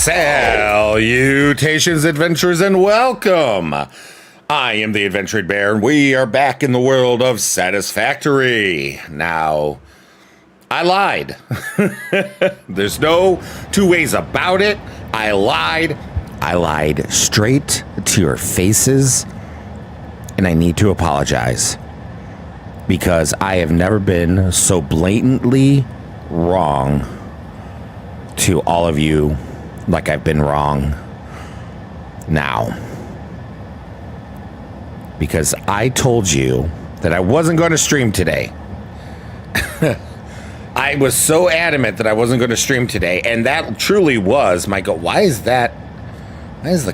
Salutations, adventurers, and welcome! I am the Adventuring Bear, and we are back in the world of Satisfactory. Now, I lied. There's no two ways about it. I lied. I lied straight to your faces, and I need to apologize. Because I have never been so blatantly wrong to all of you like I've been wrong now. Because I told you that I wasn't going to stream today. I was so adamant that I wasn't going to stream today, and that truly was my goal. Why is the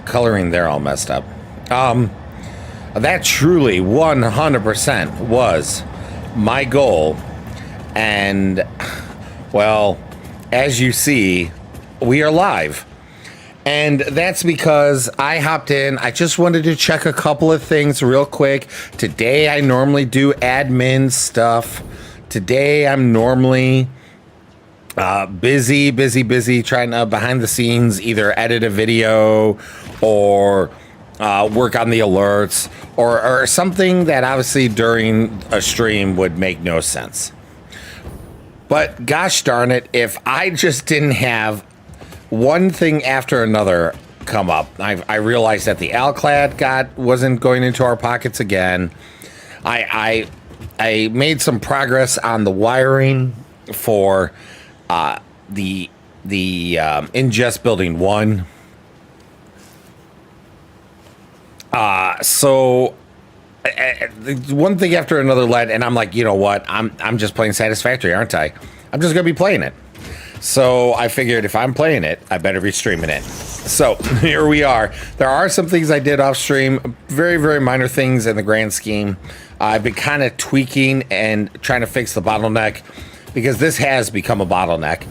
coloring there all messed up? That truly 100% was my goal. And, well, as you see, we are live. And that's because I hopped in. I just wanted to check a couple of things real quick. Today, I normally do admin stuff. Today, I'm normally busy trying to, behind the scenes, either edit a video or work on the alerts or something that obviously during a stream would make no sense. But gosh darn it, if I just didn't have one thing after another come up. I realized that the Alclad wasn't going into our pockets again. I made some progress on the wiring for the ingest building 1. So one thing after another led, and I'm like, you know what? I'm just playing Satisfactory, aren't I? I'm just gonna be playing it. So I figured if I'm playing it, I better be streaming it. So here we are. There are some things I did off stream, very, very minor things in the grand scheme. I've been kind of tweaking and trying to fix the bottleneck because this has become a bottleneck.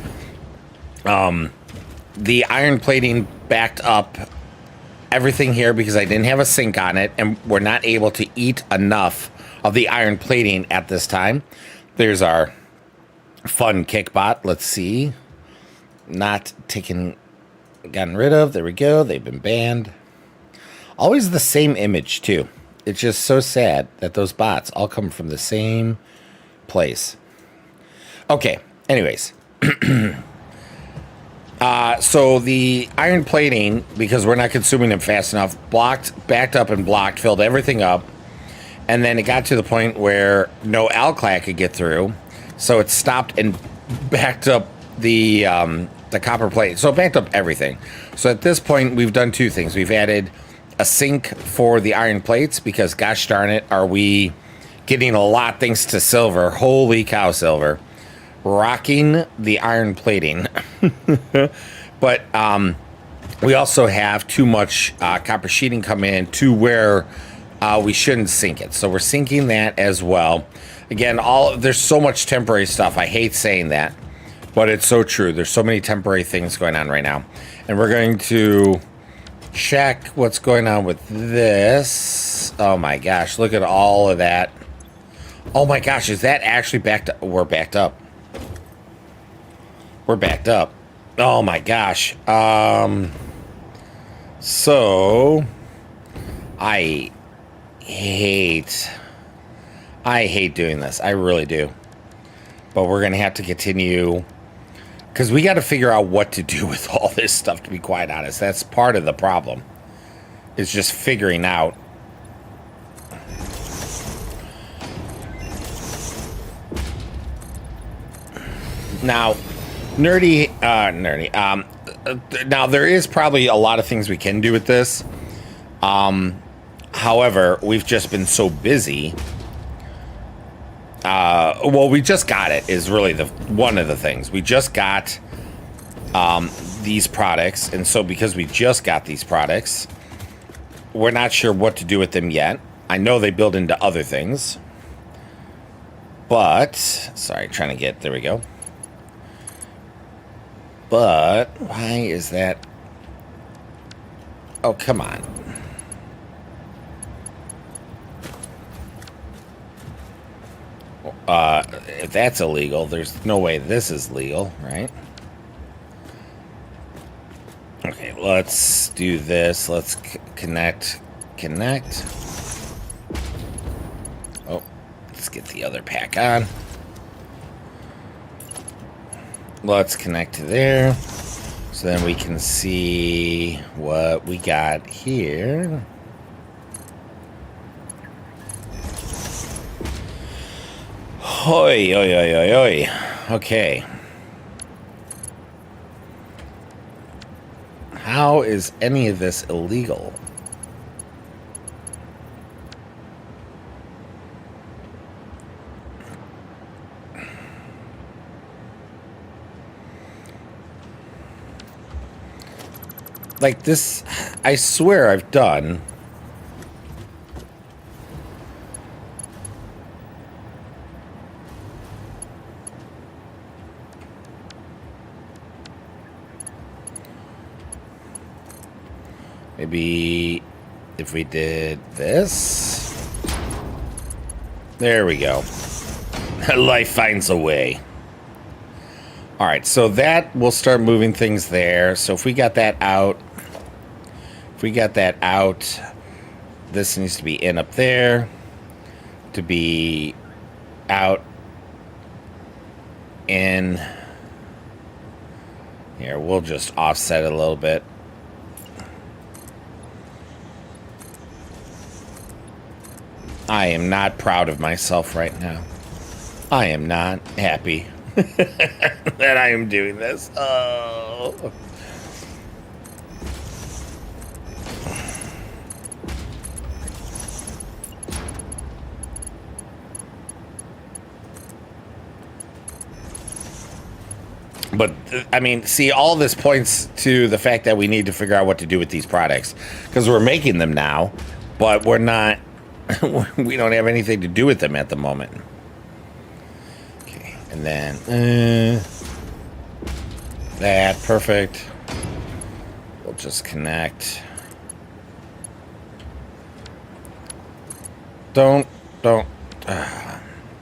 The iron plating backed up everything here because I didn't have a sink on it, and we're not able to eat enough of the iron plating at this time. There's our fun kickbot. Let's see. Not gotten rid of. There we go. They've been banned. Always the same image too. It's just so sad that those bots all come from the same place. Okay. Anyways. So the iron plating, because we're not consuming them fast enough, backed up and blocked, filled everything up. And then it got to the point where no Alclad could get through. So it stopped and backed up the copper plate. So it backed up everything. So at this point, we've done two things. We've added a sink for the iron plates because, gosh darn it, are we getting a lot thanks to silver. Holy cow, silver. Rocking the iron plating. But we also have too much copper sheeting coming in to where we shouldn't sink it. So we're sinking that as well. Again, there's so much temporary stuff. I hate saying that, but it's so true. There's so many temporary things going on right now. And we're going to check what's going on with this. Oh my gosh, look at all of that. Oh my gosh, is that actually backed up? We're backed up. We're backed up. Oh my gosh. So I hate doing this. I really do. But we're going to have to continue because we got to figure out what to do with all this stuff, to be quite honest. That's part of the problem. It's just figuring out. Now, nerdy. Now, there is probably a lot of things we can do with this. However, we've just been so busy. Well, we just got it is really one of the things. We just got these products, and so because we just got these products, we're not sure what to do with them yet. I know they build into other things, but sorry, trying to get there we go. But why is that? Oh, come on. If that's illegal, there's no way this is legal, right? Okay. let's do this. Let's connect. Oh, let's get the other pack on. Let's connect to there. So then we can see what we got here. Hoi, oi, oi, oi, oi. Okay. How is any of this illegal? Like this, I swear I've done. Maybe if we did this. There we go. Life finds a way. All right, so that will start moving things there. So if we got that out, this needs to be in up there, to be out in here. We'll just offset it a little bit. I am not proud of myself right now. I am not happy that I am doing this. Oh. But, I mean, see, all this points to the fact that we need to figure out what to do with these products. Because we're making them now, but we're not... we don't have anything to do with them at the moment. Okay, and then... that, perfect. We'll just connect. Don't... oh,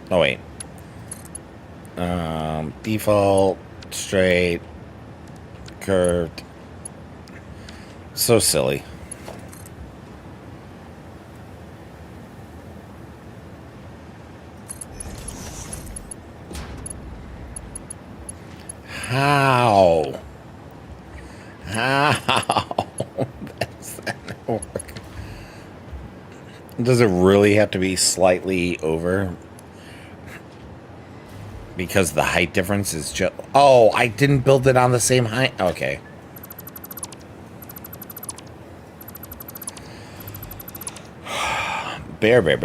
wait. Default... straight, curved. So silly. How? That's that not work. Does it really have to be slightly over? Because the height difference is just... oh, I didn't build it on the same height. Okay. Bear. Bear.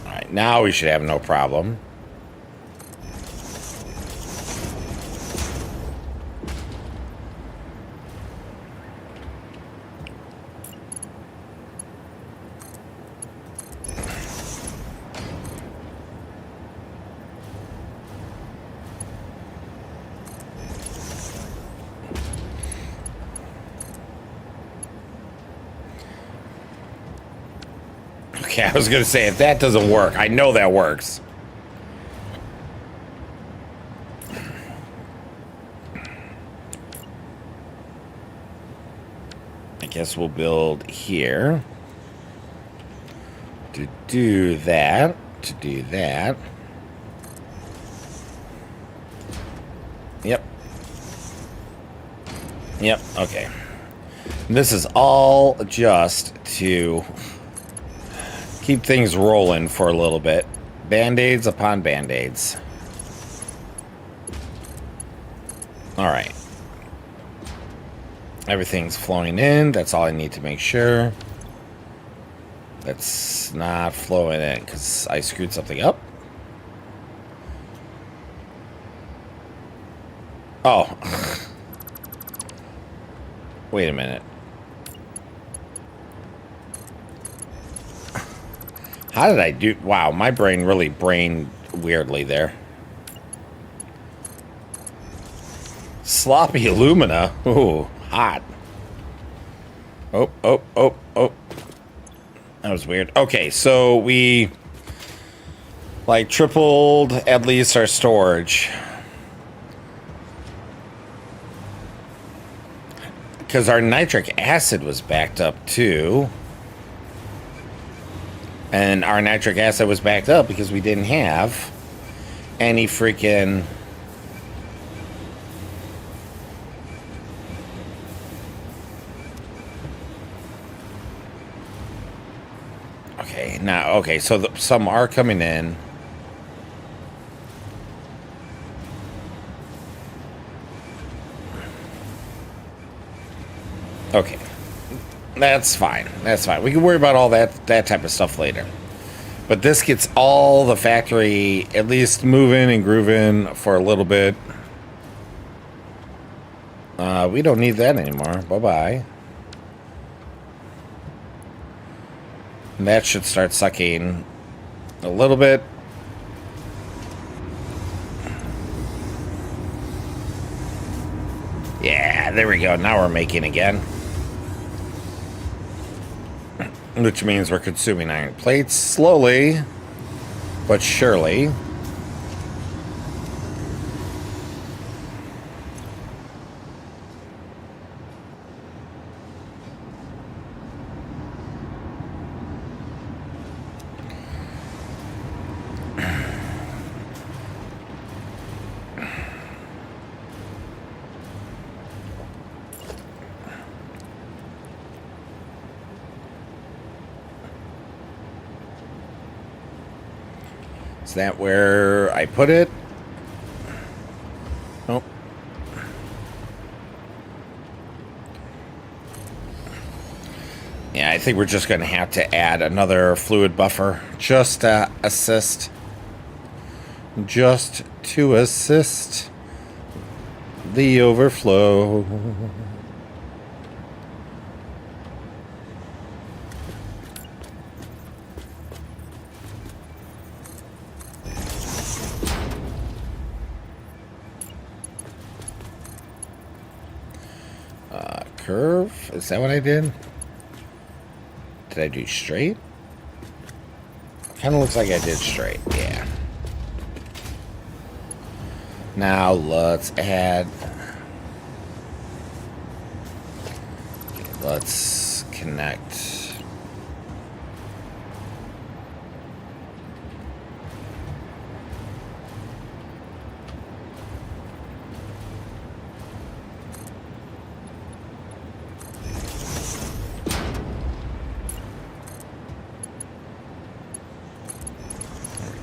Alright, now we should have no problem. Okay, I was going to say, if that doesn't work, I know that works. I guess we'll build here. To do that. Yep, okay. This is all just to... keep things rolling for a little bit. Band-aids upon band-aids. Alright. Everything's flowing in. That's all I need to make sure. That's not flowing in because I screwed something up. Oh. Wait a minute. How did I do... wow, my brain really brained weirdly there. Sloppy alumina. Ooh, hot. Oh. That was weird. Okay, so we like tripled at least our storage. Because our nitric acid was backed up too. And our nitric acid was backed up because we didn't have any freaking... Okay, now, okay, so some are coming in. Okay. That's fine. That's fine. We can worry about all that type of stuff later. But this gets all the factory at least moving and grooving for a little bit. We don't need that anymore. Bye-bye. That should start sucking a little bit. Yeah, there we go. Now we're making again. Which means we're consuming iron plates slowly, but surely. Is that where I put it? Nope. Yeah, I think we're just going to have to add another fluid buffer just to assist. Just to assist the overflow. Curve? Is that what I did? Did I do straight? Kind of looks like I did straight, yeah. Now let's add... Let's connect...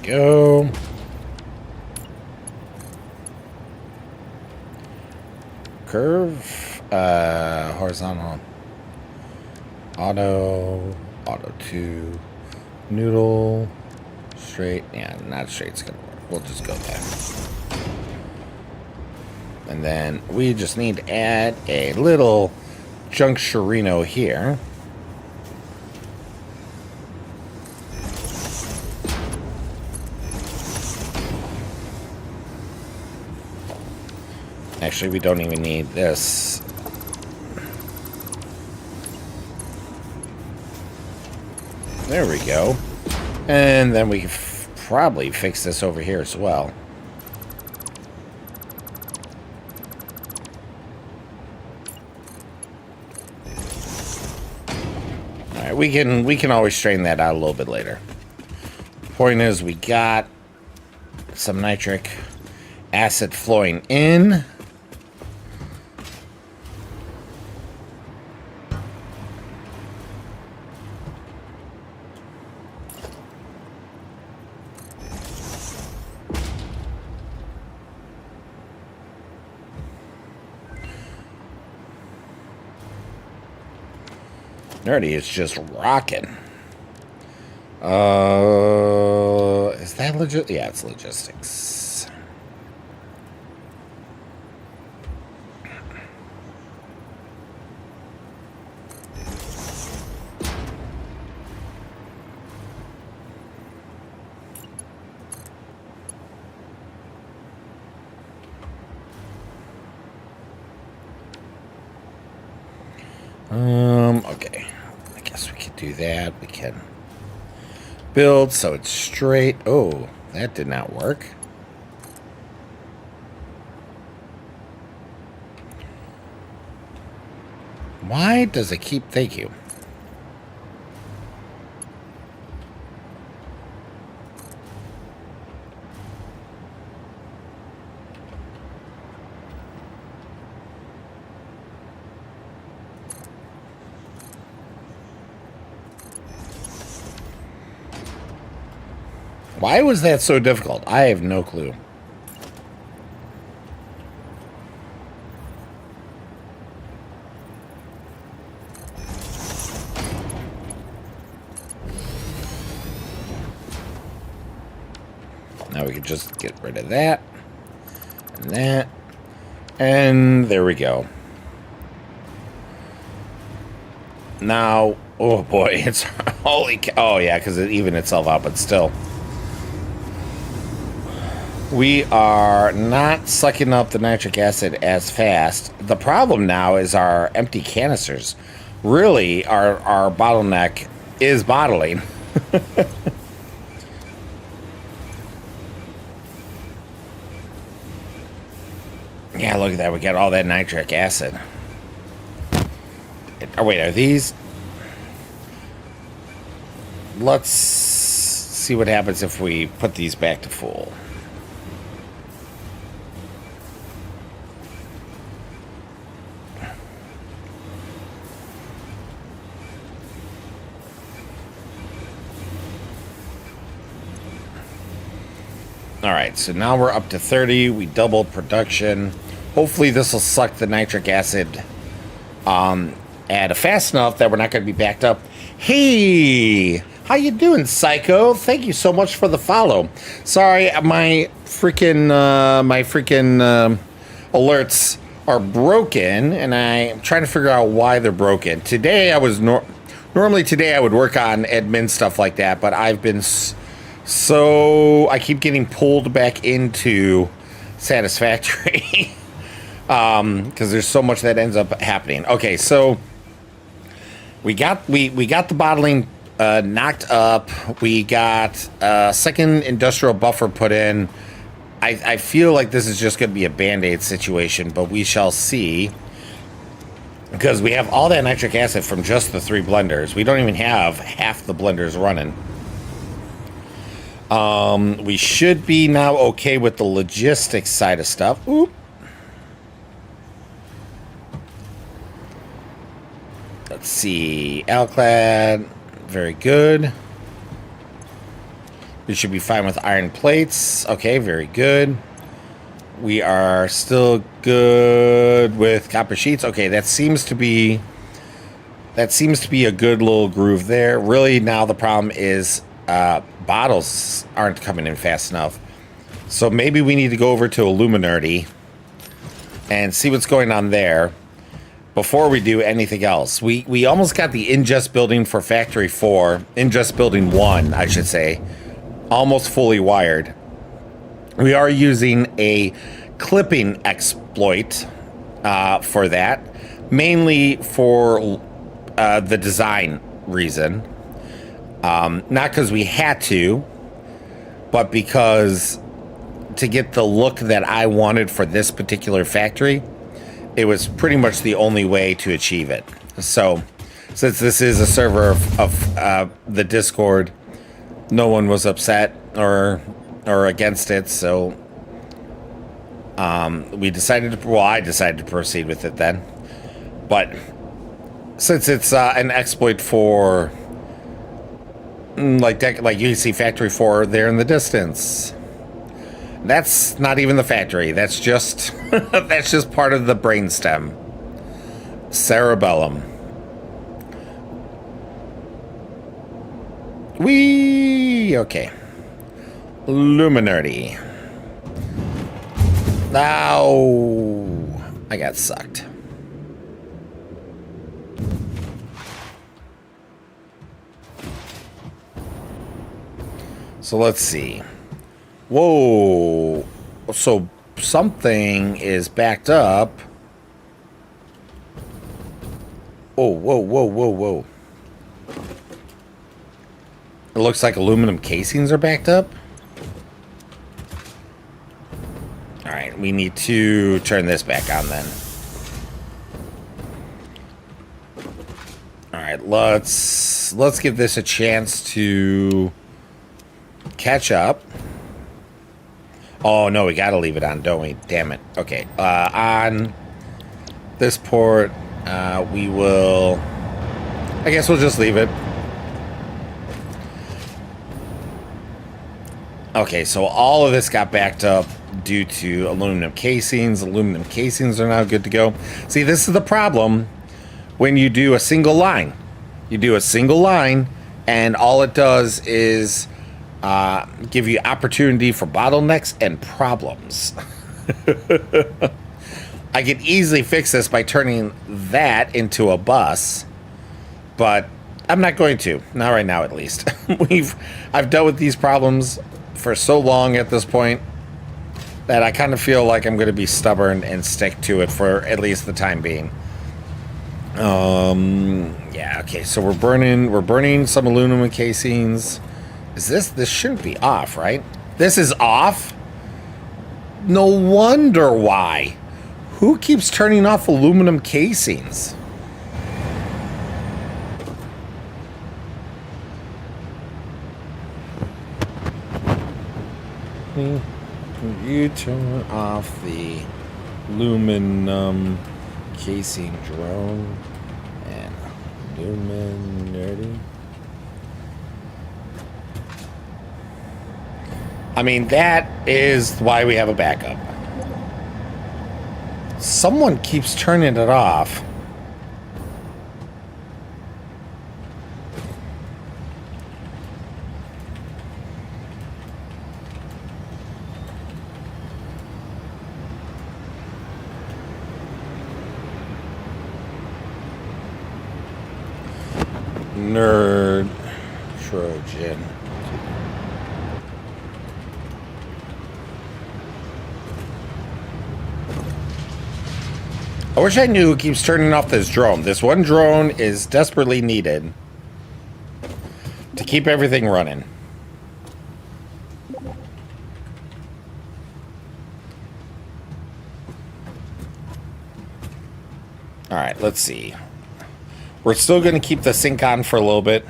Go. Curve, horizontal, auto 2, noodle, straight. Yeah, not straight's gonna work. We'll just go there. And then we just need to add a little juncturino here. Actually, we don't even need this. There we go. And then we can probably fix this over here as well. All right, we can always straighten that out a little bit later. Point is, we got some nitric acid flowing in. Nerdy is just rocking. Is that legit? Yeah, it's logistics. Okay. I guess we could do do that. We can build so it's straight. Oh, that did not work. Why does it keep... Thank you. Why was that so difficult? I have no clue. Now we can just get rid of that. And that. And there we go. Now, oh boy, it's... Holy cow. Oh yeah, because it evened itself out, but still. We are not sucking up the nitric acid as fast. The problem now is our empty canisters. Really, our bottleneck is bottling. Yeah, look at that. We got all that nitric acid. Oh, wait, are these... Let's see what happens if we put these back to full. Alright, so now we're up to 30. We doubled production. Hopefully this will suck the nitric acid at fast enough that we're not going to be backed up. Hey! How you doing, Psycho? Thank you so much for the follow. Sorry, my freaking alerts are broken, and I'm trying to figure out why they're broken. Today I was... Normally today I would work on admin stuff like that, but I've been... So I keep getting pulled back into Satisfactory because there's so much that ends up happening. Okay, so we got the bottling knocked up. We got a second industrial buffer put in. I feel like this is just going to be a Band-Aid situation, but we shall see. Because we have all that nitric acid from just the 3 blenders. We don't even have half the blenders running. We should be now okay with the logistics side of stuff. Oop. Let's see. Alclad. Very good. We should be fine with iron plates. Okay, very good. We are still good with copper sheets. Okay, that seems to be a good little groove there. Really, now the problem is bottles aren't coming in fast enough. So maybe we need to go over to Illuminati and see what's going on there before we do anything else. We almost got the ingest building for Factory 4, ingest building 1, I should say, almost fully wired. We are using a clipping exploit for that, mainly for the design reason. Not because we had to, but because to get the look that I wanted for this particular factory, it was pretty much the only way to achieve it. So, since this is a server of the Discord, no one was upset or against it, so we decided to, well, I decided to proceed with it then. But since it's an exploit for like you can see Factory 4 there in the distance. That's not even the factory. That's just that's just part of the brainstem. Cerebellum. Okay. Luminardi. Ow. I got sucked. So let's see. Whoa. So something is backed up. Oh, whoa. It looks like aluminum casings are backed up. All right, we need to turn this back on then. All right, let's give this a chance to catch up. Oh no, we gotta leave it on, don't we? Damn it. Okay, on this port, we will. I guess we'll just leave it. Okay, so all of this got backed up due to aluminum casings. Aluminum casings are now good to go. See, this is the problem when you do a single line. You do a single line, and all it does is give you opportunity for bottlenecks and problems. I could easily fix this by turning that into a bus, but I'm not going to. Not right now, at least. I've dealt with these problems for so long at this point that I kind of feel like I'm going to be stubborn and stick to it for at least the time being. Yeah, okay, so we're burning some aluminum casings. This shouldn't be off, right? This is off? No wonder why. Who keeps turning off aluminum casings? You turn off the aluminum casing drone and aluminum nerdy. I mean, that is why we have a backup. Someone keeps turning it off. Nerd Trojan. I wish I knew who keeps turning off this drone. This one drone is desperately needed to keep everything running. All right, let's see. We're still going to keep the sink on for a little bit.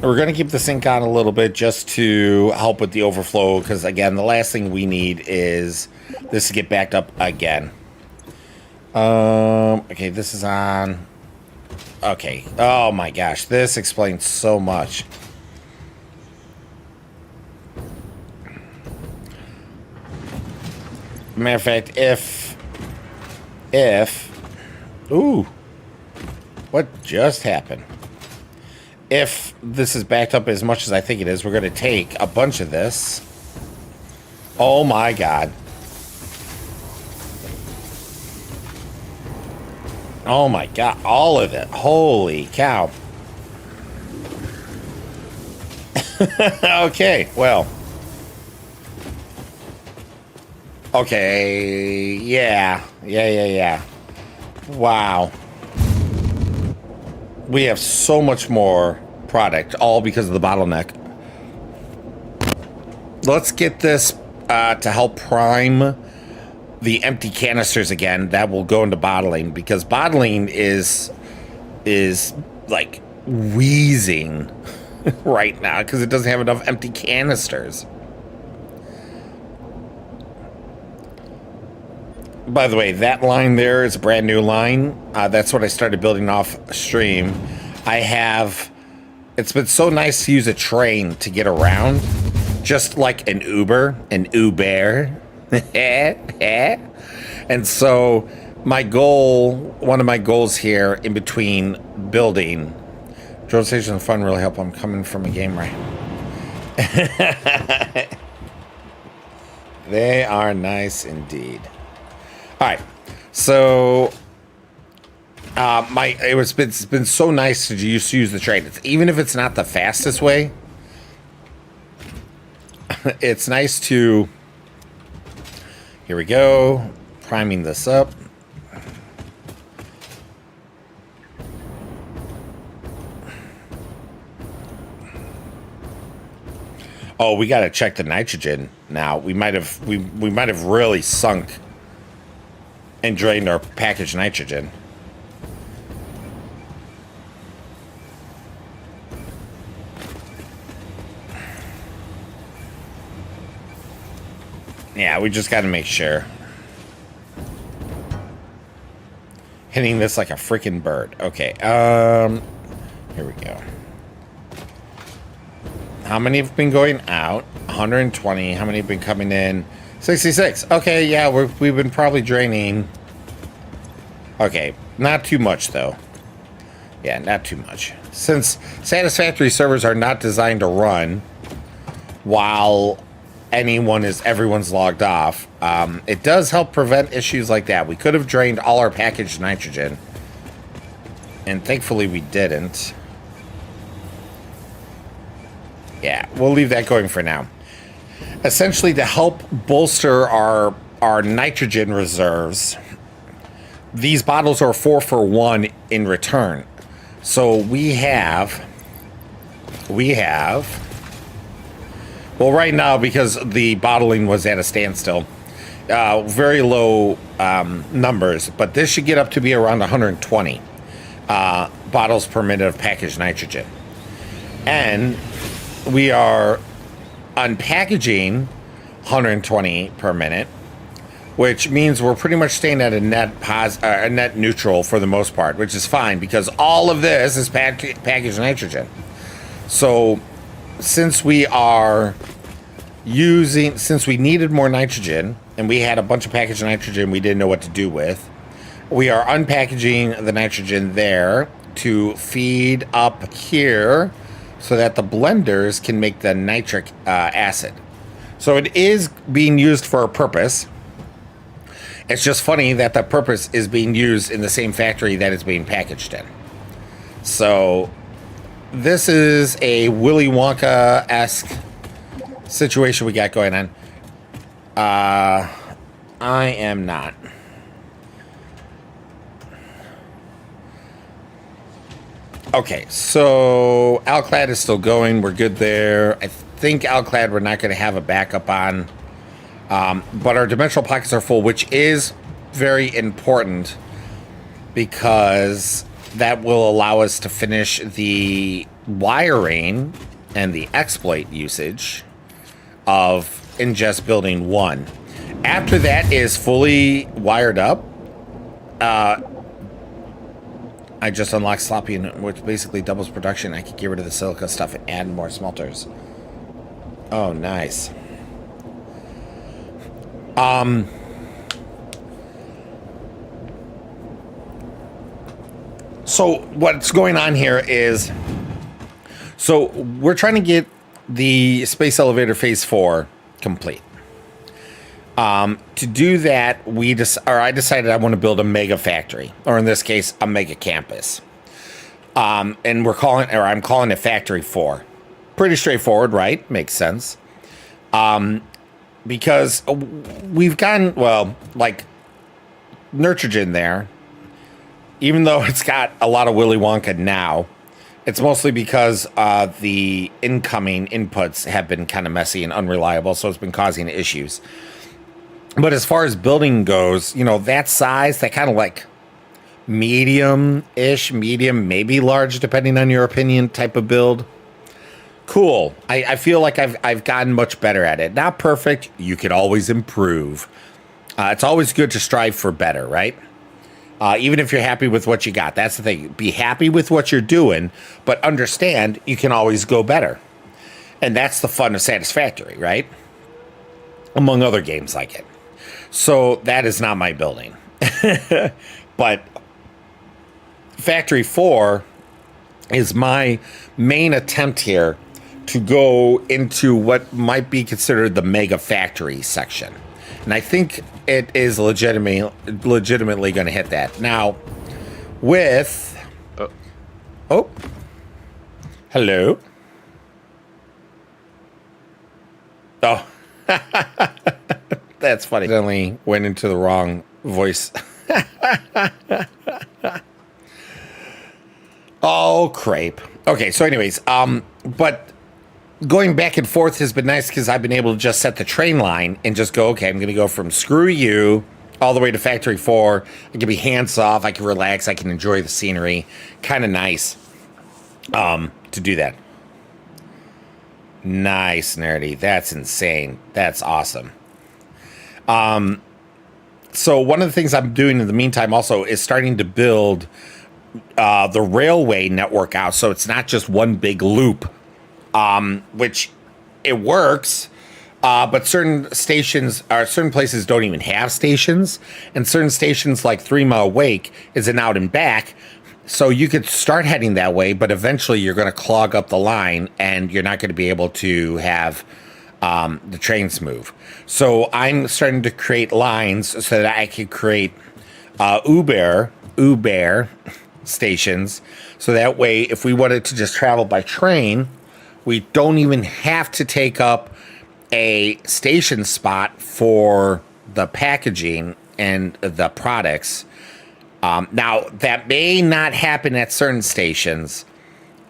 We're going to keep the sink on a little bit just to help with the overflow, because, again, the last thing we need is this to get backed up again. Okay, this is on. Okay. Oh, my gosh. This explains so much. Matter of fact, ooh, what just happened? If this is backed up as much as I think it is, we're going to take a bunch of this. Oh my God. Oh my God, all of it. Holy cow. Okay, well. Okay, yeah. Wow. We have so much more product, all because of the bottleneck. Let's get this to help prime the empty canisters again. That will go into bottling, because bottling is like wheezing right now because it doesn't have enough empty canisters. By the way, that line there is a brand new line. That's what I started building off stream. It's been so nice to use a train to get around, just like an Uber. And so one of my goals here in between building, drone stations and fun really help. I'm coming from a game right. They are nice indeed. All right, so it's been so nice to just use the train. Even if it's not the fastest way, it's nice to. Here we go, priming this up. Oh, we got to check the nitrogen now. We might have really sunk and drained our packaged nitrogen. Yeah, we just got to make sure. Hitting this like a freaking bird. Okay, here we go. How many have been going out? 120. How many have been coming in? 66. Okay, yeah, we've been probably draining. Okay, not too much though. Yeah, not too much. Since Satisfactory servers are not designed to run while everyone's logged off, it does help prevent issues like that. We could have drained all our packaged nitrogen, and thankfully we didn't. Yeah, we'll leave that going for now. Essentially, to help bolster our nitrogen reserves, these bottles are 4 for 1 in return. So we have, well, right now, because the bottling was at a standstill, very low numbers, but this should get up to be around 120 bottles per minute of packaged nitrogen. And we are unpackaging 120 per minute, which means we're pretty much staying at a net neutral for the most part, which is fine because all of this is packaged nitrogen. So since we needed more nitrogen and we had a bunch of packaged nitrogen we didn't know what to do with, we are unpackaging the nitrogen there to feed up here so that the blenders can make the nitric acid. So it is being used for a purpose. It's just funny that the purpose is being used in the same factory that it's being packaged in. So this is a Willy Wonka-esque situation we got going on. I am not. Okay, so Alclad is still going. We're good there. I think Alclad we're not going to have a backup on. But our dimensional pockets are full, which is very important because that will allow us to finish the wiring and the exploit usage of Ingest Building 1. After that is fully wired up, I just unlocked Sloppy, which basically doubles production. I could get rid of the silica stuff and add more smelters. Oh, nice. So what's going on here is, so we're trying to get the space elevator phase 4 complete. To do that, I decided I want to build a mega factory, or in this case, a mega campus. And I'm calling it Factory 4. Pretty straightforward, right? Makes sense. Because we've gotten, well, like, nitrogen there, even though it's got a lot of Willy Wonka now, it's mostly because the incoming inputs have been kind of messy and unreliable, so it's been causing issues. But as far as building goes, that size, that kind of like medium-ish, medium, maybe large, depending on your opinion, type of build. Cool. I feel like I've gotten much better at it. Not perfect. You could always improve. It's always good to strive for better, right? Even if you're happy with what you got. That's the thing. Be happy with what you're doing, but understand you can always go better. And that's the fun of Satisfactory, right? Among other games like it. So that is not my building. But Factory 4 is my main attempt here to go into what might be considered the mega factory section. And I think it is legitimately going to hit that. Now, with... Oh. Hello. Oh. That's funny. Accidentally went into the wrong voice. Oh, crepe. Okay, so anyways, but going back and forth has been nice because I've been able to just set the train line and just go, okay, I'm going to go from screw you all the way to factory 4. I can be hands off. I can relax. I can enjoy the scenery. Kind of nice to do that. Nice, nerdy. That's insane. That's awesome. So one of the things I'm doing in the meantime also is starting to build the railway network out. So it's not just one big loop, which it works. But certain stations or certain places don't even have stations, and certain stations like 3 Mile Wake is an out and back. So you could start heading that way, but eventually you're going to clog up the line and you're not going to be able to have the trains move. So I'm starting to create lines so that I could create Uber stations. So that way, if we wanted to just travel by train, we don't even have to take up a station spot for the packaging and the products. Now, that may not happen at certain stations.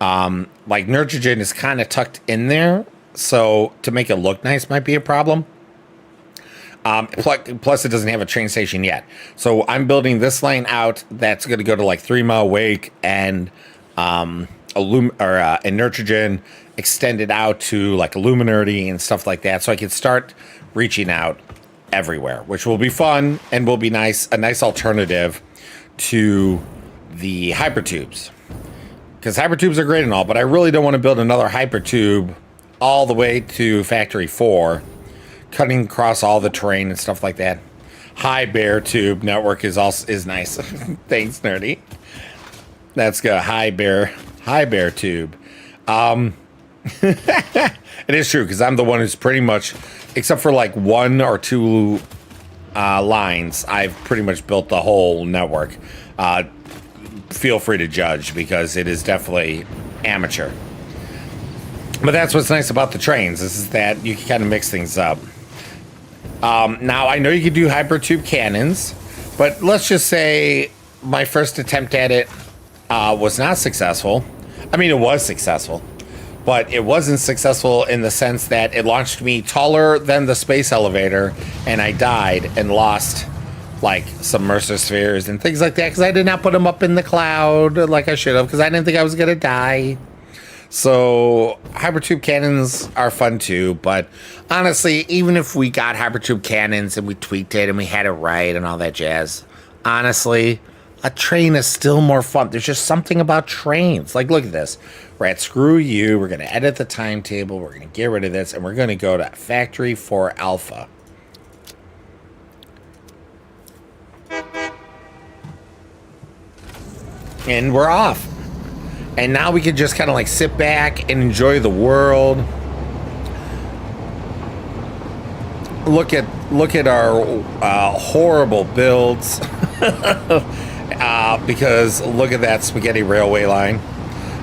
Like nitrogen is kind of tucked in there, so to make it look nice might be a problem. Plus, it doesn't have a train station yet. So I'm building this line out that's going to go to like 3 Mile Wake and nitrogen, extended out to like Illuminati and stuff like that, so I can start reaching out everywhere, which will be fun and will be nice, a nice alternative to the hypertubes. Because hypertubes are great and all, but I really don't want to build another hypertube all the way to Factory 4, cutting across all the terrain and stuff like that. High Bear Tube network is nice. Thanks, nerdy. That's good. High Bear Tube. It is true, because I'm the one who's pretty much, except for like 1 or 2 lines, I've pretty much built the whole network. Feel free to judge, because it is definitely amateur. But that's what's nice about the trains, is that you can kind of mix things up. Now, I know you can do hypertube cannons, but let's just say my first attempt at it was not successful. I mean, it was successful, but it wasn't successful in the sense that it launched me taller than the space elevator, and I died and lost like submersive spheres and things like that because I did not put them up in the cloud like I should have, because I didn't think I was going to die. So hypertube cannons are fun too, but honestly, even if we got hypertube cannons and we tweaked it and we had it right and all that jazz, honestly, a train is still more fun. There's just something about trains. Like, look at this. We're at screw you. We're going to edit the timetable. We're going to get rid of this, and we're going to go to Factory 4 Alpha. And we're off. And now we can just kind of like sit back and enjoy the world. Look at our horrible builds. Because look at that spaghetti railway line.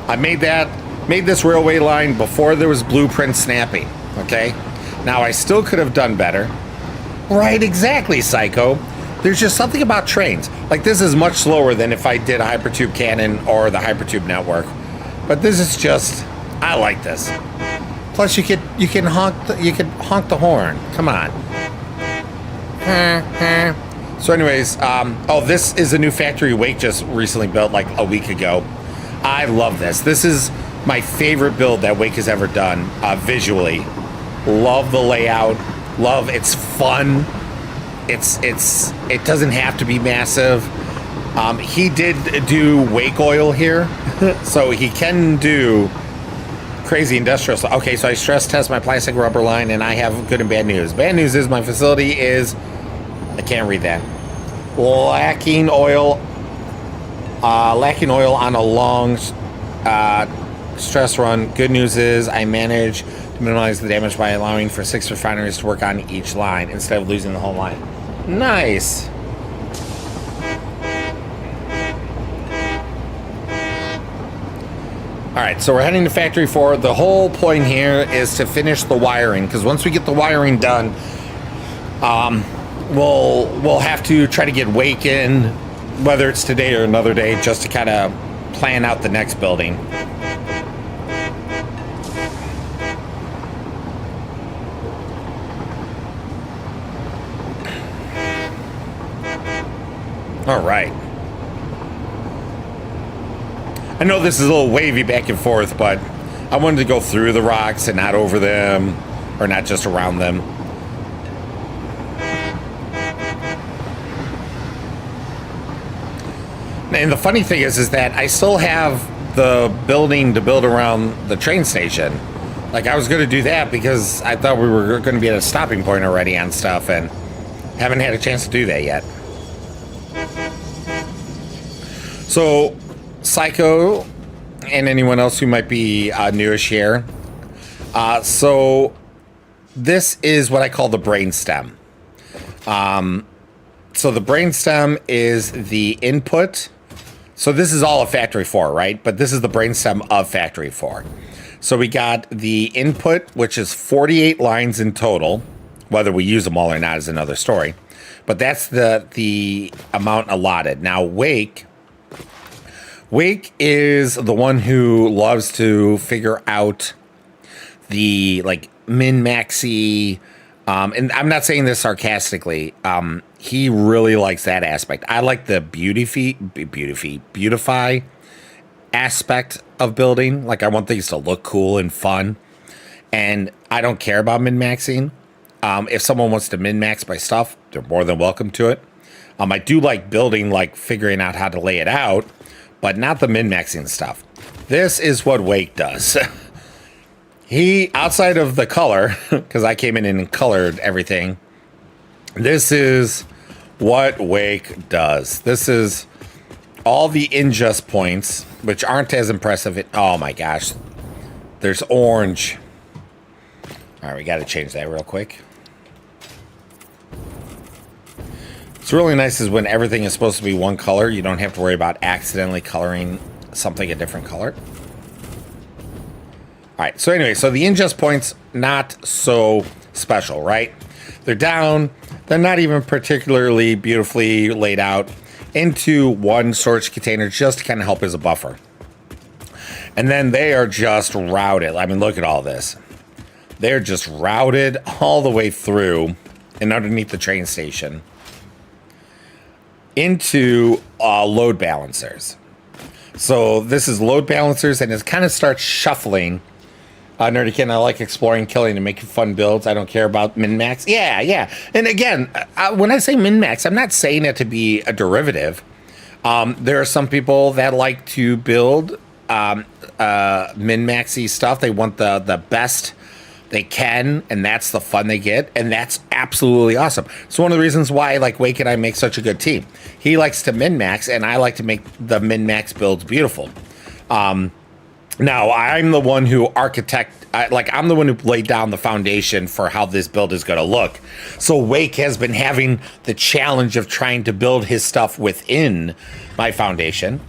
I made this railway line before there was blueprint snapping. Okay, now I still could have done better. Right, exactly, Psycho. There's just something about trains. Like, this is much slower than if I did a hypertube cannon or the hypertube network. But this is just, I like this. Plus, you can honk the horn. Come on. So, anyways, this is a new factory Wake just recently built like a week ago. I love this. This is my favorite build that Wake has ever done visually. Love the layout. Love it's fun. It doesn't have to be massive. He did do Wake oil here, so he can do crazy industrial stuff. Okay, so I stress test my plastic rubber line, and I have good and bad news. Bad news is my facility is, I can't read that, lacking oil on a long stress run. Good news is I managed to minimize the damage by allowing for 6 refineries to work on each line instead of losing the whole line. Nice. All right, so we're heading to Factory 4. The whole point here is to finish the wiring, because once we get the wiring done, we'll have to try to get Wake in, whether it's today or another day, just to kind of plan out the next building. All right. I know this is a little wavy back and forth, but I wanted to go through the rocks and not over them, or not just around them. And the funny thing is that I still have the building to build around the train station. Like, I was going to do that because I thought we were going to be at a stopping point already on stuff, and haven't had a chance to do that yet. So, Psycho, and anyone else who might be newish here. So, this is what I call the brainstem. So, the brainstem is the input. So, this is all of Factory 4, right? But this is the brainstem of Factory 4. So, we got the input, which is 48 lines in total. Whether we use them all or not is another story. But that's the amount allotted. Now, Wake is the one who loves to figure out the, like, min-maxy, and I'm not saying this sarcastically. He really likes that aspect. I like the beautify aspect of building. Like, I want things to look cool and fun, and I don't care about min-maxing. If someone wants to min-max my stuff, they're more than welcome to it. I do like building, like figuring out how to lay it out, but not the min-maxing stuff. This is what Wake does. He, outside of the color, because I came in and colored everything, this is what Wake does. This is all the ingest points, which aren't as impressive. Oh my gosh. There's orange. All right, we got to change that real quick. What's really nice is when everything is supposed to be one color, you don't have to worry about accidentally coloring something a different color. All right, so anyway, so the ingest points, not so special, right? They're down. They're not even particularly beautifully laid out into one storage container just to kind of help as a buffer. And then they are just routed. I mean, look at all this. They're just routed all the way through and underneath the train station into load balancers. So this is load balancers, and it kind of starts shuffling. Nerdykin, I like exploring, killing, and making fun builds. I don't care about min-max. Yeah. And again, when I say min-max, I'm not saying it to be a derivative. There are some people that like to build min-maxy stuff. They want the best they can, and that's the fun they get, and that's absolutely awesome. So one of the reasons why, like, Wake and I make such a good team. He likes to min-max, and I like to make the min-max builds beautiful. Now, I'm the one who I'm the one who laid down the foundation for how this build is going to look. So Wake has been having the challenge of trying to build his stuff within my foundation.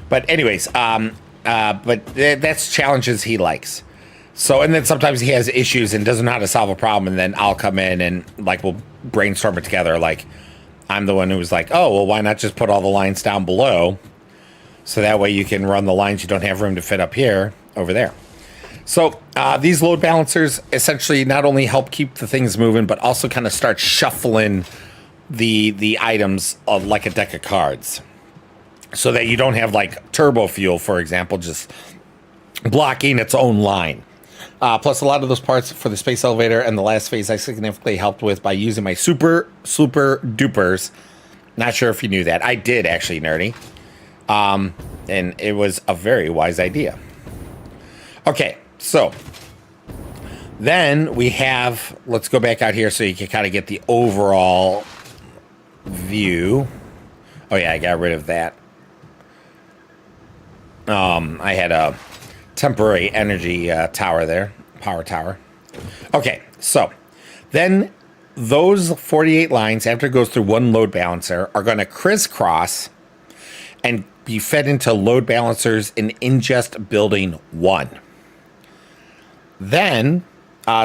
But anyways, that's challenges he likes. So, and then sometimes he has issues and doesn't know how to solve a problem, and then I'll come in and, like, we'll brainstorm it together. Like, I'm the one who was like, oh, well, why not just put all the lines down below? So that way you can run the lines you don't have room to fit up here, over there. So these load balancers essentially not only help keep the things moving, but also kind of start shuffling the items of like a deck of cards. So that you don't have, like, turbo fuel, for example, just blocking its own line. Plus, a lot of those parts for the space elevator and the last phase I significantly helped with by using my super dupers. Not sure if you knew that. I did, actually, Nerdy. And it was a very wise idea. Okay, so then we have, let's go back out here so you can kind of get the overall view. Oh yeah, I got rid of that. I had a temporary energy tower there, power tower. Okay, so then those 48 lines, after it goes through one load balancer, are going to crisscross and be fed into load balancers in ingest building 1. Then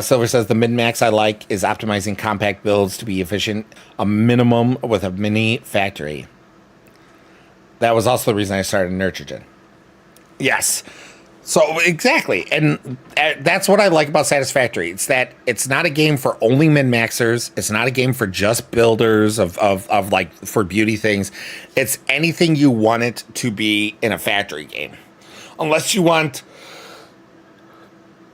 Silver says the min-max I like is optimizing compact builds to be efficient, a minimum with a mini factory. That was also the reason I started Nitrogen. Yes. So exactly, and that's what I like about Satisfactory. It's that it's not a game for only min-maxers. It's not a game for just builders of like for beauty things. It's anything you want it to be in a factory game, unless you want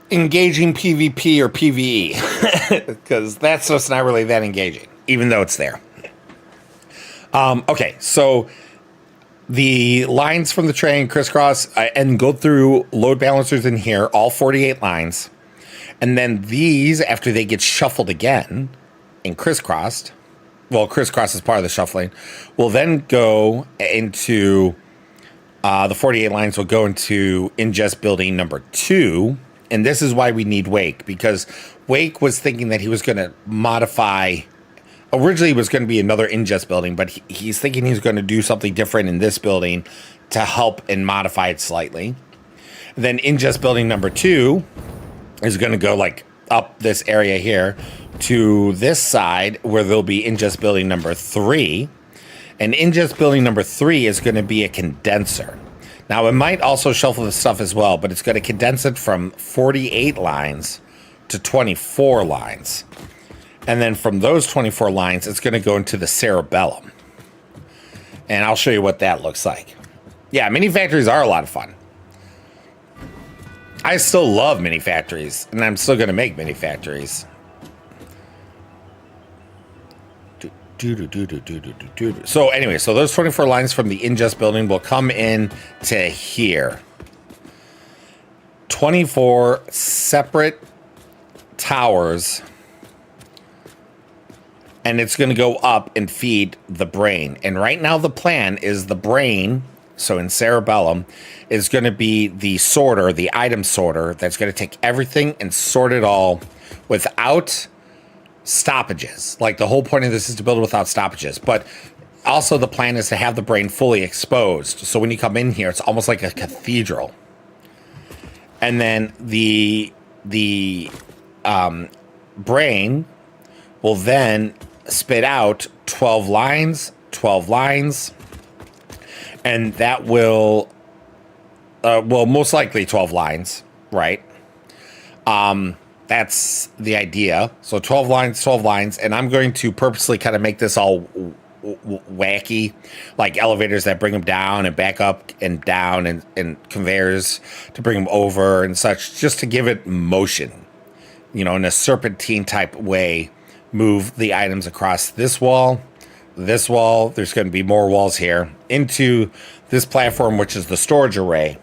engaging PvP or PvE, because that's just not really that engaging, even though it's there. Okay, so the lines from the train crisscross and go through load balancers in here, all 48 lines. And then these, after they get shuffled again and crisscrossed, well, crisscross is part of the shuffling, will then go into the 48 lines will go into ingest building number 2. And this is why we need Wake, because Wake was thinking that he was going to modify. Originally, it was going to be another ingest building, but he's thinking he's going to do something different in this building to help and modify it slightly. Then ingest building number 2 is going to go like up this area here to this side where there'll be ingest building number 3. And ingest building number 3 is going to be a condenser. Now, it might also shuffle the stuff as well, but it's going to condense it from 48 lines to 24 lines. And then from those 24 lines, it's going to go into the cerebellum. And I'll show you what that looks like. Yeah, mini factories are a lot of fun. I still love mini factories, and I'm still going to make mini factories. So anyway, so those 24 lines from the ingest building will come in to here. 24 separate towers. And it's going to go up and feed the brain. And right now the plan is the brain, so in cerebellum, is going to be the sorter, the item sorter, that's going to take everything and sort it all without stoppages. Like the whole point of this is to build it without stoppages. But also the plan is to have the brain fully exposed. So when you come in here, it's almost like a cathedral. And then the brain will then spit out 12 lines, and that will most likely 12 lines, right? That's the idea. So 12 lines, and I'm going to purposely kind of make this all wacky, like elevators that bring them down and back up and down, and conveyors to bring them over and such, just to give it motion, in a serpentine type way. Move the items across this wall. There's going to be more walls here into this platform, which is the storage array.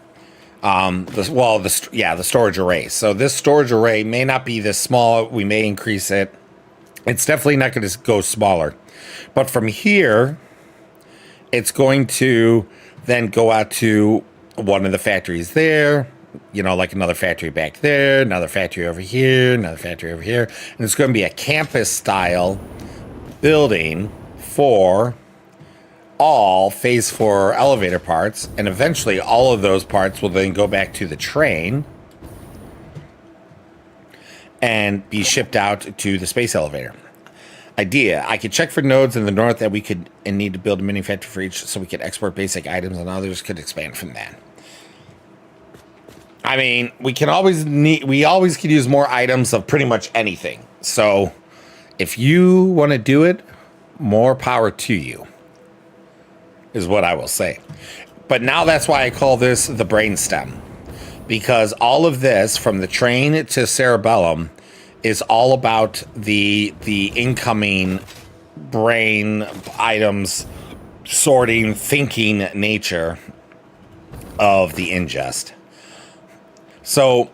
The storage array. So this storage array may not be this small. We may increase it. It's definitely not going to go smaller. But from here, it's going to then go out to one of the factories there. Like another factory back there, another factory over here, another factory over here. And it's going to be a campus-style building for all Phase 4 elevator parts. And eventually, all of those parts will then go back to the train and be shipped out to the space elevator. Idea, I could check for nodes in the north that we could and need to build a mini factory for each so we could export basic items, and others could expand from that. I mean, we always could use more items of pretty much anything. So if you want to do it, more power to you, is what I will say. But now that's why I call this the brainstem, because all of this from the train to cerebellum is all about the incoming brain items, sorting, thinking nature of the ingest. So,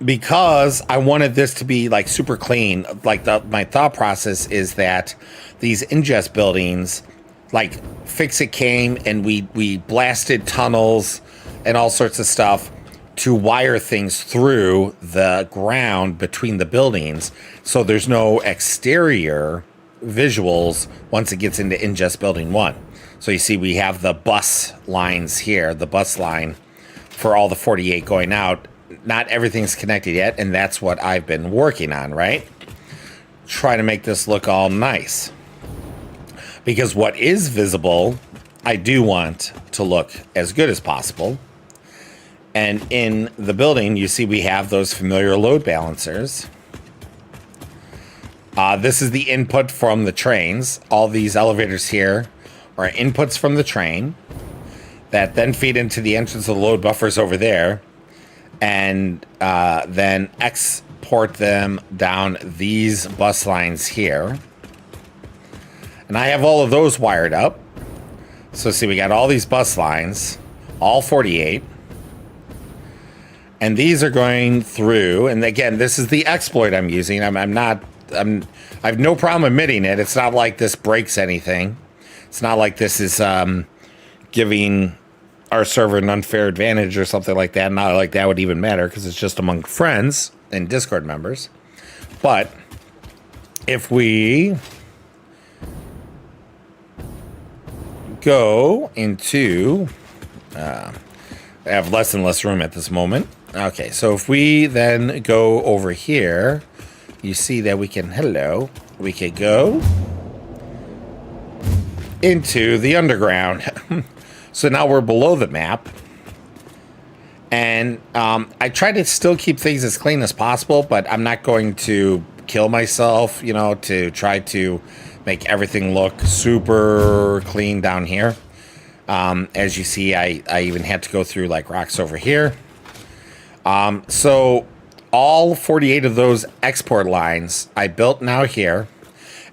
because I wanted this to be like super clean, like my thought process is that these ingest buildings, like Fix-It came and we blasted tunnels and all sorts of stuff to wire things through the ground between the buildings, so there's no exterior visuals once it gets into ingest building 1. So you see we have the bus lines here, the bus line for all the 48 going out. Not everything's connected yet, and that's what I've been working on, right? Try to make this look all nice. Because what is visible, I do want to look as good as possible. And in the building, you see we have those familiar load balancers. This is the input from the trains. All these elevators here are inputs from the train that then feed into the entrance of the load buffers over there, and then export them down these bus lines here. And I have all of those wired up. So see, we got all these bus lines, all 48. And these are going through, and again, this is the exploit I'm using. I have no problem admitting it. It's not like this breaks anything. It's not like this is giving our server an unfair advantage or something like that. Not like that would even matter, because it's just among friends and Discord members. But if we go into, I have less and less room at this moment. Okay, so if we then go over here, you see that we can, we could go into the underground. So now we're below the map. And I try to still keep things as clean as possible, but I'm not going to kill myself, you know, to try to make everything look super clean down here. As you see, I even had to go through like rocks over here. So all 48 of those export lines I built now here,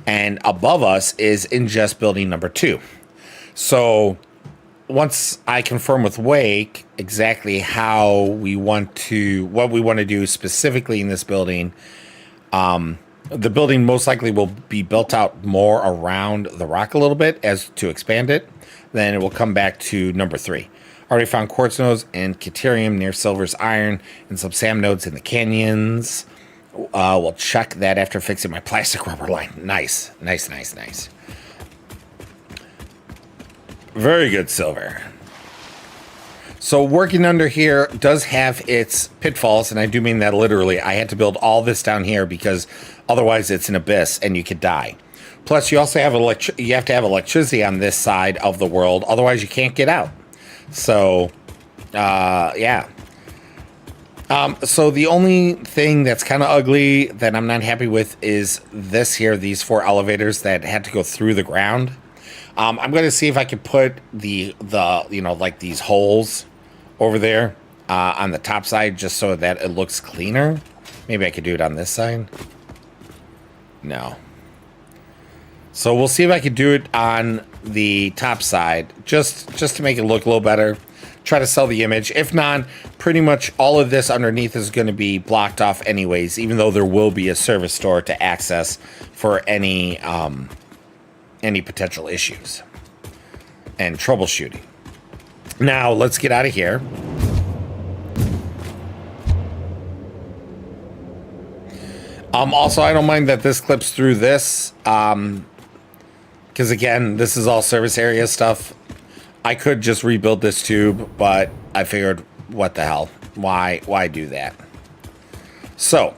and above us is ingest building number 2. So once I confirm with Wake exactly how we want to, what we want to do specifically in this building, the building most likely will be built out more around the rock a little bit as to expand it. Then it will come back to number 3. Already found quartz nodes and Caterium near Silver's Iron and some SAM nodes in the canyons. We'll check that after fixing my plastic rubber line. Nice. Very good, Silver. So working under here does have its pitfalls, and I do mean that literally. I had to build all this down here because otherwise it's an abyss and you could die. Plus, you also have you have to have electricity on this side of the world, otherwise you can't get out. So, yeah. So the only thing that's kind of ugly that I'm not happy with is this here, these 4 elevators that had to go through the ground. I'm going to see if I can put the you know, like these holes over there on the top side just so that it looks cleaner. Maybe I could do it on this side. No. So we'll see if I could do it on the top side just to make it look a little better. Try to sell the image. If not, pretty much all of this underneath is going to be blocked off anyways, even though there will be a service store to access for any potential issues and troubleshooting. Now let's get out of here. Also, I don't mind that this clips through this, because again, this is all service area stuff. I could just rebuild this tube, but I figured, what the hell? Why do that? So,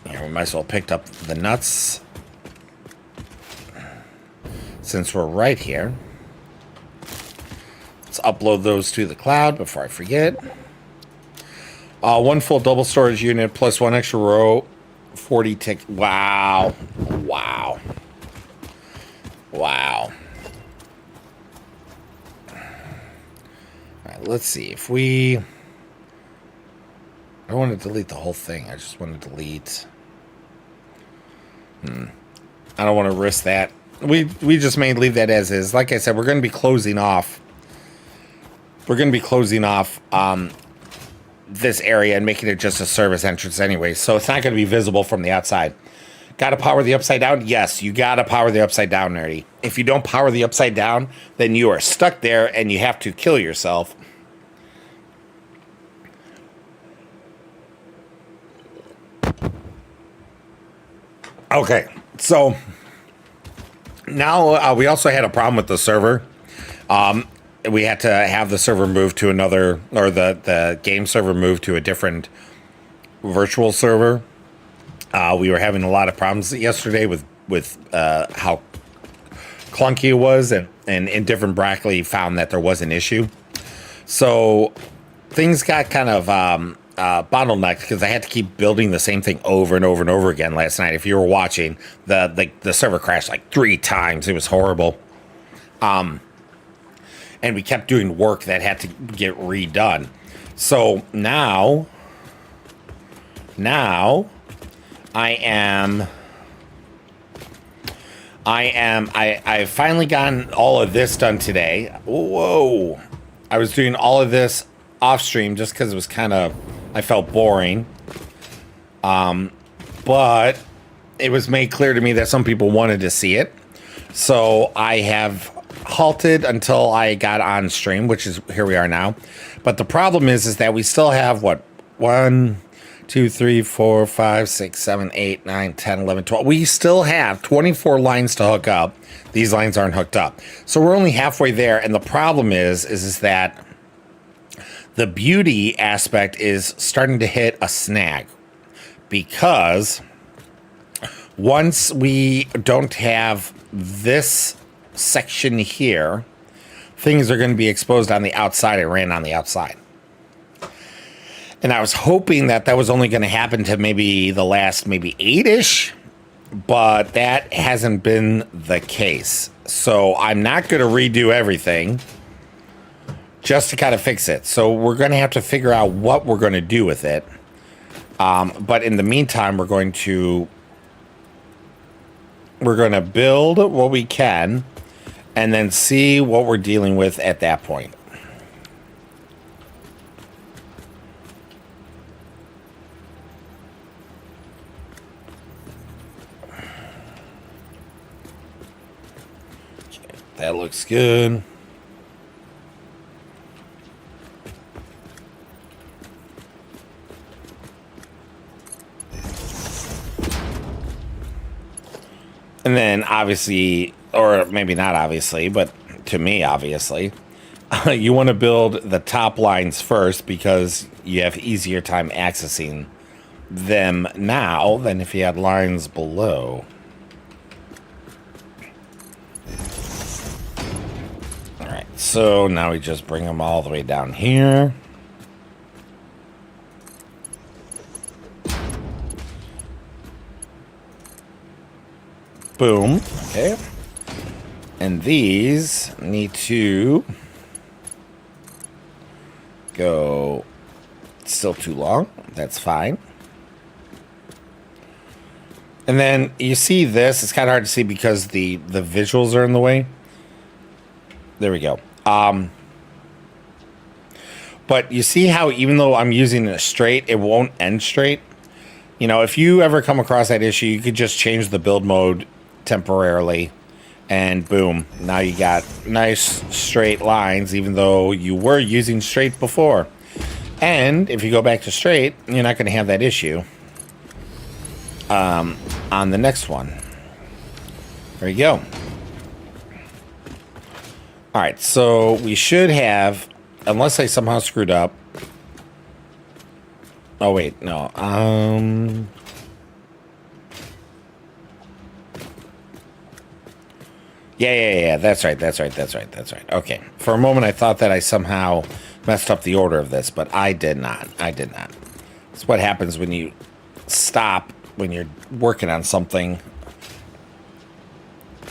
here, we might as well pick up the nuts since we're right here. Let's upload those to the cloud before I forget. 1 full double storage unit plus 1 extra row, 40 tick. Wow. Let's see if we... I don't want to delete the whole thing. I just want to delete... I don't want to risk that. We just may leave that as is. Like I said, we're going to be closing off. We're going to be closing off this area and making it just a service entrance anyway. So it's not going to be visible from the outside. Got to power the upside down? Yes, you got to power the upside down, nerdy. If you don't power the upside down, then you are stuck there and you have to kill yourself. Okay, so now we also had a problem with the server. We had to have the server moved to another, or the game server moved to a different virtual server. We were having a lot of problems yesterday with how clunky it was, and Indifferent Broccoli found that there was an issue. So things got kind of bottlenecked because I had to keep building the same thing over and over and over again last night. If you were watching, the server crashed like 3 times. It was horrible. And we kept doing work that had to get redone. So now I've finally gotten all of this done today. Whoa. I was doing all of this off stream just because it was I felt boring. But it was made clear to me that some people wanted to see it. So I have halted until I got on stream, which is here we are now. But the problem is that we still have what? 1, 2, 3, 4, 5, 6, 7, 8, 9, 10, 11, 12. We still have 24 lines to hook up. These lines aren't hooked up. So we're only halfway there. And the problem is that the beauty aspect is starting to hit a snag. Because once we don't have this section here, things are going to be exposed on the outside. I ran on the outside. And I was hoping that was only going to happen to maybe the last 8-ish, but that hasn't been the case. So I'm not going to redo everything just to kind of fix it. So we're going to have to figure out what we're going to do with it. But in the meantime, we're going to build what we can and then see what we're dealing with at that point. That looks good. And then obviously, or maybe not obviously, but to me, obviously, you want to build the top lines first because you have easier time accessing them now than if you had lines below. So now we just bring them all the way down here. Boom. Okay. And these need to go still too long. That's fine. And then you see this. It's kind of hard to see because the visuals are in the way. There we go. But you see how even though I'm using it straight, it won't end straight? You know, if you ever come across that issue, you could just change the build mode temporarily and boom, now you got nice straight lines even though you were using straight before. And if you go back to straight, you're not going to have that issue on the next one. There you go. All right, so we should have, unless I somehow screwed up. Oh wait, no. Yeah. That's right. Okay. For a moment, I thought that I somehow messed up the order of this, but I did not. It's what happens when you stop when you're working on something.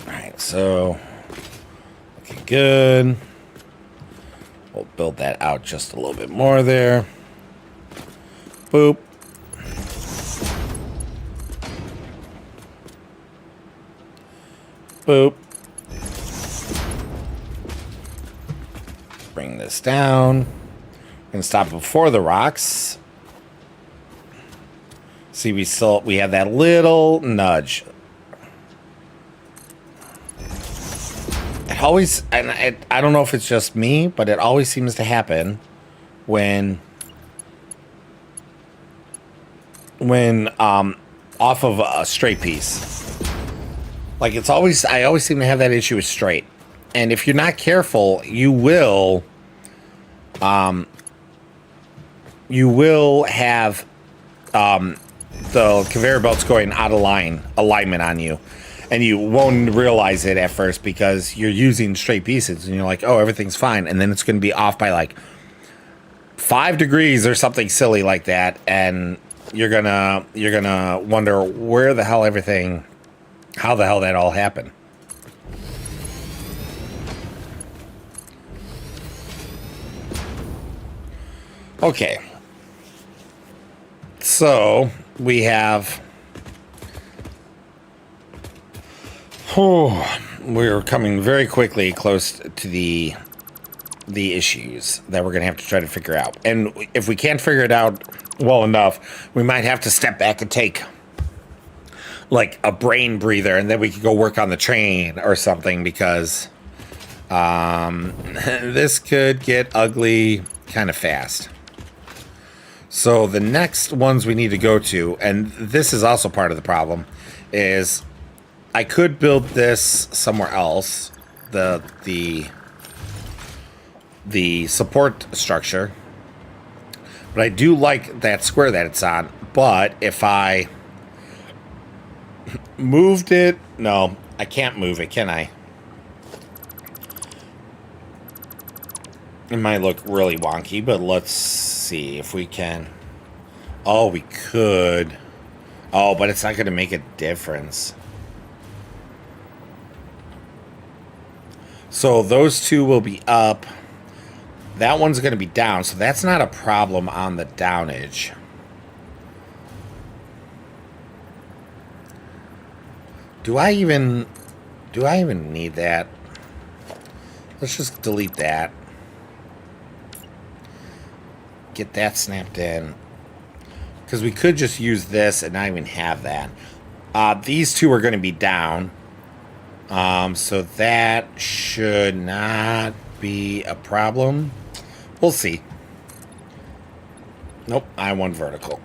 All right, so. Okay, good. We'll build that out just a little bit more there. Boop. Boop. Bring this down. Gonna stop before the rocks. See, we have that little nudge. Always, and I don't know if it's just me, but it always seems to happen when off of a straight piece. Like I always seem to have that issue with straight. And if you're not careful, you will have the conveyor belts going out of alignment on you. And you won't realize it at first because you're using straight pieces and you're like, oh, everything's fine. And then it's going to be off by like 5 degrees or something silly like that, and you're gonna wonder where the hell everything, how the hell that all happened. Okay. So we have, we're coming very quickly close to the issues that we're going to have to try to figure out. And if we can't figure it out well enough, we might have to step back and take like a brain breather, and then we can go work on the train or something, because this could get ugly kind of fast. So the next ones we need to go to, and this is also part of the problem, is I could build this somewhere else, the support structure, but I do like that square that it's on. But if I moved it, no, I can't move it, can I? It might look really wonky, but let's see if we can. Oh, we could. Oh, but it's not going to make a difference. So those two will be up. That one's going to be down, so that's not a problem on the downage. Do I even need that? Let's just delete that. Get that snapped in, because we could just use this and not even have that. These two are going to be down, so that should not be a problem. We'll see. Nope, I want vertical.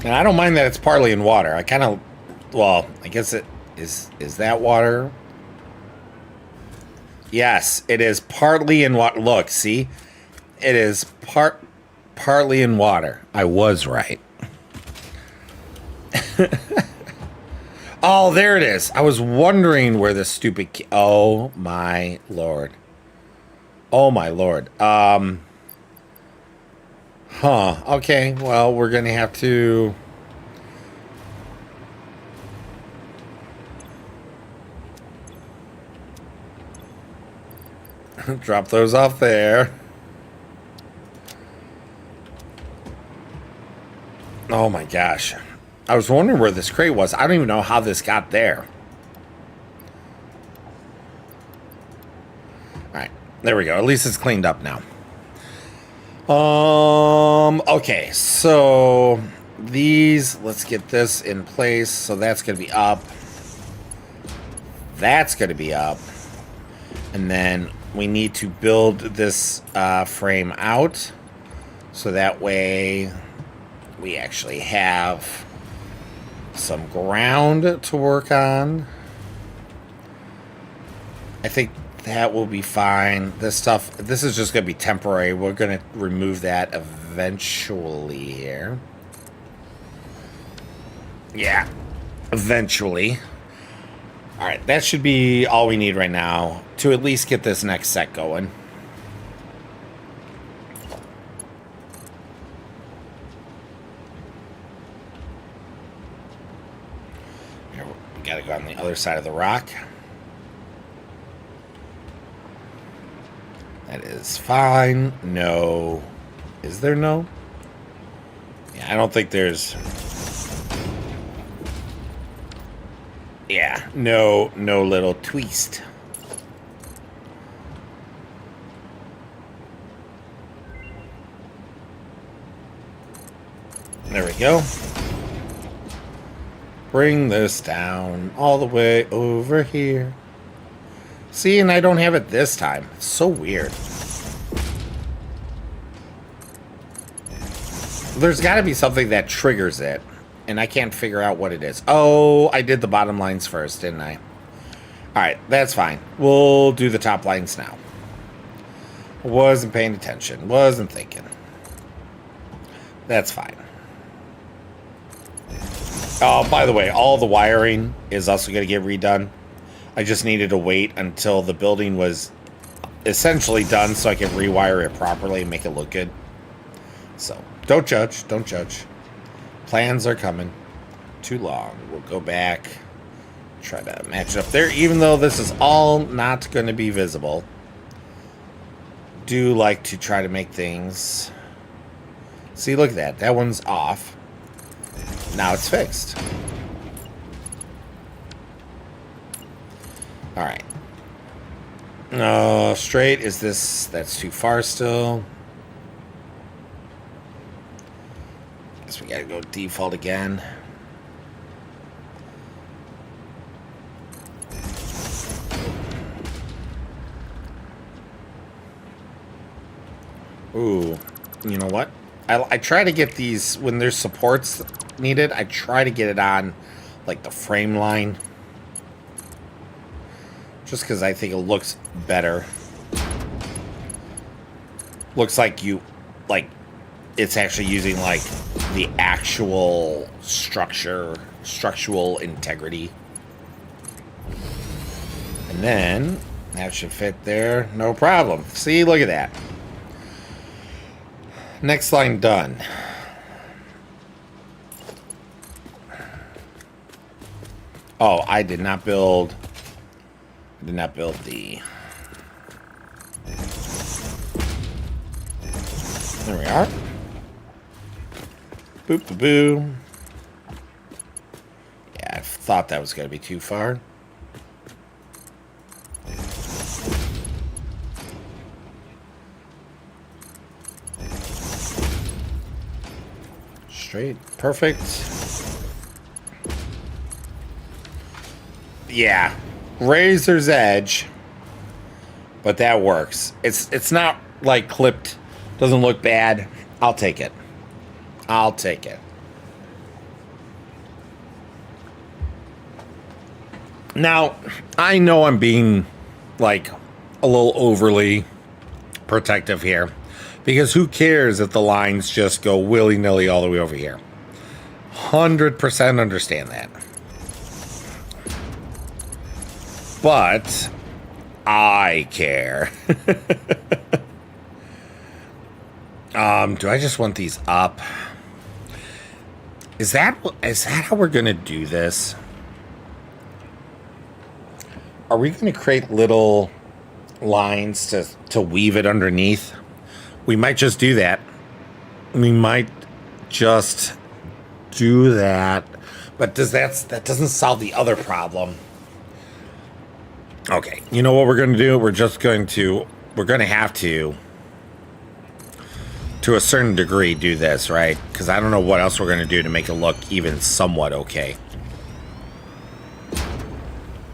And I don't mind that it's partly in water. I kind of, well, I guess it is that water? Yes, it is partly in water. Look, see? It is partly in water. I was right. Oh, there it is. I was wondering where the stupid oh my lord. Oh my lord. Okay, well, we're going to have to drop those off there. Oh my gosh. I was wondering where this crate was. I don't even know how this got there. Alright, there we go. At least it's cleaned up now. Okay, so these, let's get this in place. So that's going to be up. That's going to be up. And then we need to build this frame out, so that way we actually have some ground to work on. I think that will be fine. This stuff, this is just going to be temporary. We're going to remove that eventually here. Yeah, eventually. All right, that should be all we need right now to at least get this next set going. Here, we gotta go on the other side of the rock. That is fine. No. Is there no? Yeah, I don't think there's... Yeah, no little twist. There we go. Bring this down all the way over here. See, and I don't have it this time. It's so weird. There's got to be something that triggers it, and I can't figure out what it is. Oh, I did the bottom lines first, didn't I? Alright, that's fine. We'll do the top lines now. Wasn't paying attention. Wasn't thinking. That's fine. Oh, by the way, all the wiring is also going to get redone. I just needed to wait until the building was essentially done so I can rewire it properly and make it look good. So, don't judge. Don't judge. Plans are coming. Too long. We'll go back. Try to match it up there. Even though this is all not going to be visible. Do like to try to make things... See, look at that. That one's off. Now it's fixed. Alright. Straight. Is this... That's too far still. Guess we gotta go default again. Ooh. You know what? I try to get these... When there's supports needed, I try to get it on, like, the frame line. Just because I think it looks better. Looks like you... Like, it's actually using, like, the actual structural integrity. And then, that should fit there. No problem. See, look at that. Next line done. Oh, I did not build the... There we are. Boop, boop, boo. Yeah, I thought that was going to be too far. Straight. Perfect. Yeah. Razor's edge. But that works. It's not like clipped. Doesn't look bad. I'll take it. I'll take it. Now, I know I'm being like a little overly protective here. Because who cares if the lines just go willy-nilly all the way over here? 100% understand that. But I care. Do I just want these up? Is that how we're going to do this? Are we going to create little lines to weave it underneath? We might just do that. We might just do that. But that doesn't solve the other problem. Okay, you know what we're going to do? We're going to have to a certain degree, do this, right? Because I don't know what else we're going to do to make it look even somewhat okay.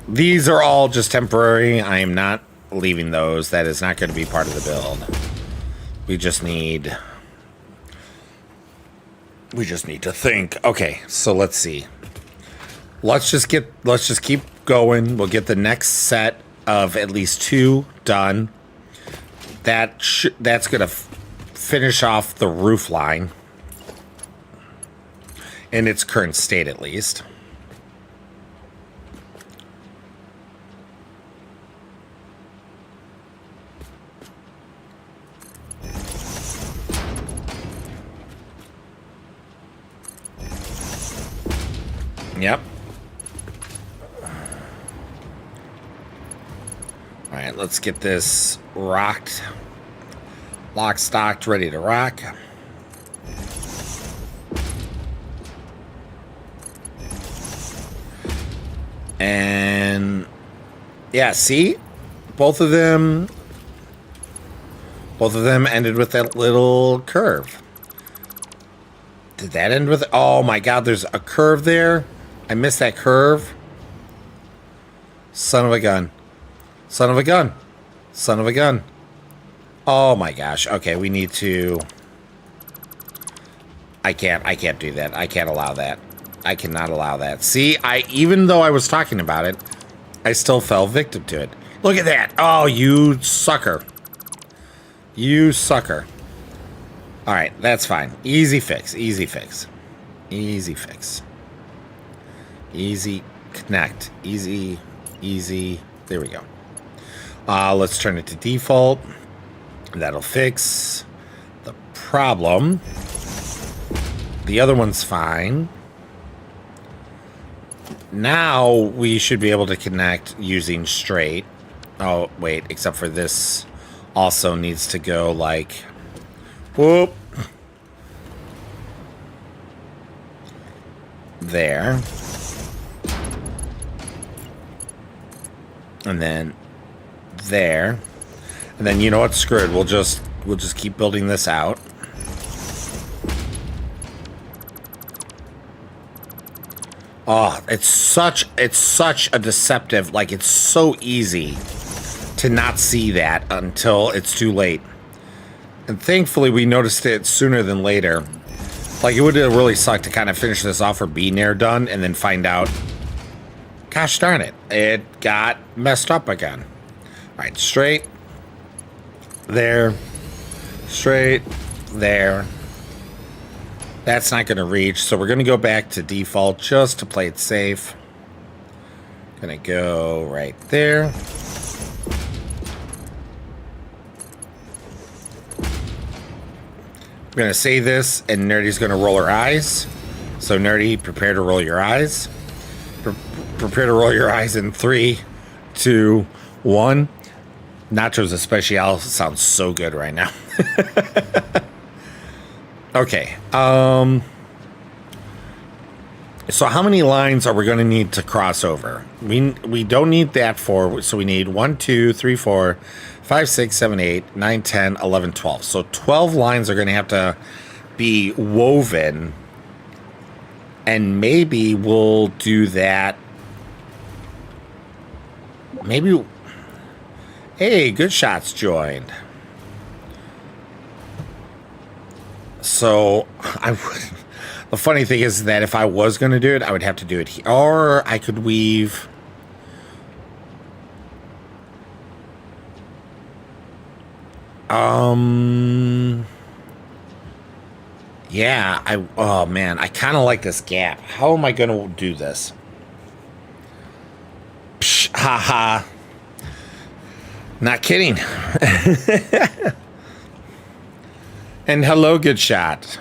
These are all just temporary. I am not leaving those. That is not going to be part of the build. We just need to think. Okay, so let's see. Let's just keep going. We'll get the next set of at least 2 done. That's gonna finish off the roof line in its current state, at least. Yep. All right, let's get this rocked. Lock, stocked, ready to rock. And yeah, see? Both of them ended with that little curve. Did that end with... Oh my god, there's a curve there. I missed that curve. Son of a gun. Son of a gun. Son of a gun. Oh my gosh. Okay, we need to... I can't do that. I can't allow that. I cannot allow that. See, even though I was talking about it, I still fell victim to it. Look at that. Oh, you sucker. You sucker. All right, that's fine. Easy fix. Easy fix. Easy fix. Easy connect. Easy. There we go. Let's turn it to default. That'll fix the problem. The other one's fine. Now we should be able to connect using straight. Oh, wait, except for this also needs to go like, whoop. There. And then there. And then you know what? Screw it. We'll just keep building this out. Oh, it's such a deceptive, like it's so easy to not see that until it's too late. And thankfully we noticed it sooner than later. Like it would have really sucked to kind of finish this off or be near done and then find out, gosh darn it, it got messed up again. All right, straight there, straight there. That's not going to reach, so we're going to go back to default just to play it safe. Going to go right there. I'm going to say this, and Nerdy's going to roll her eyes. So Nerdy, prepare to roll your eyes. Prepare to roll your eyes in 3, 2, 1. Nachos Especial sounds so good right now. Okay. So how many lines are we going to need to cross over? We don't need that 4, so we need 1, 2, 3, 4, 5, 6, 7, 8, 9, 10, 11, 12. So 12 lines are going to have to be woven, and maybe we'll do that. Maybe. Hey, Good Shots joined. So the funny thing is that if I was going to do it, I would have to do it here, or I could weave. Yeah, oh man, I kind of like this gap. How am I going to do this? Psh, haha. Not kidding. And hello, Good Shot.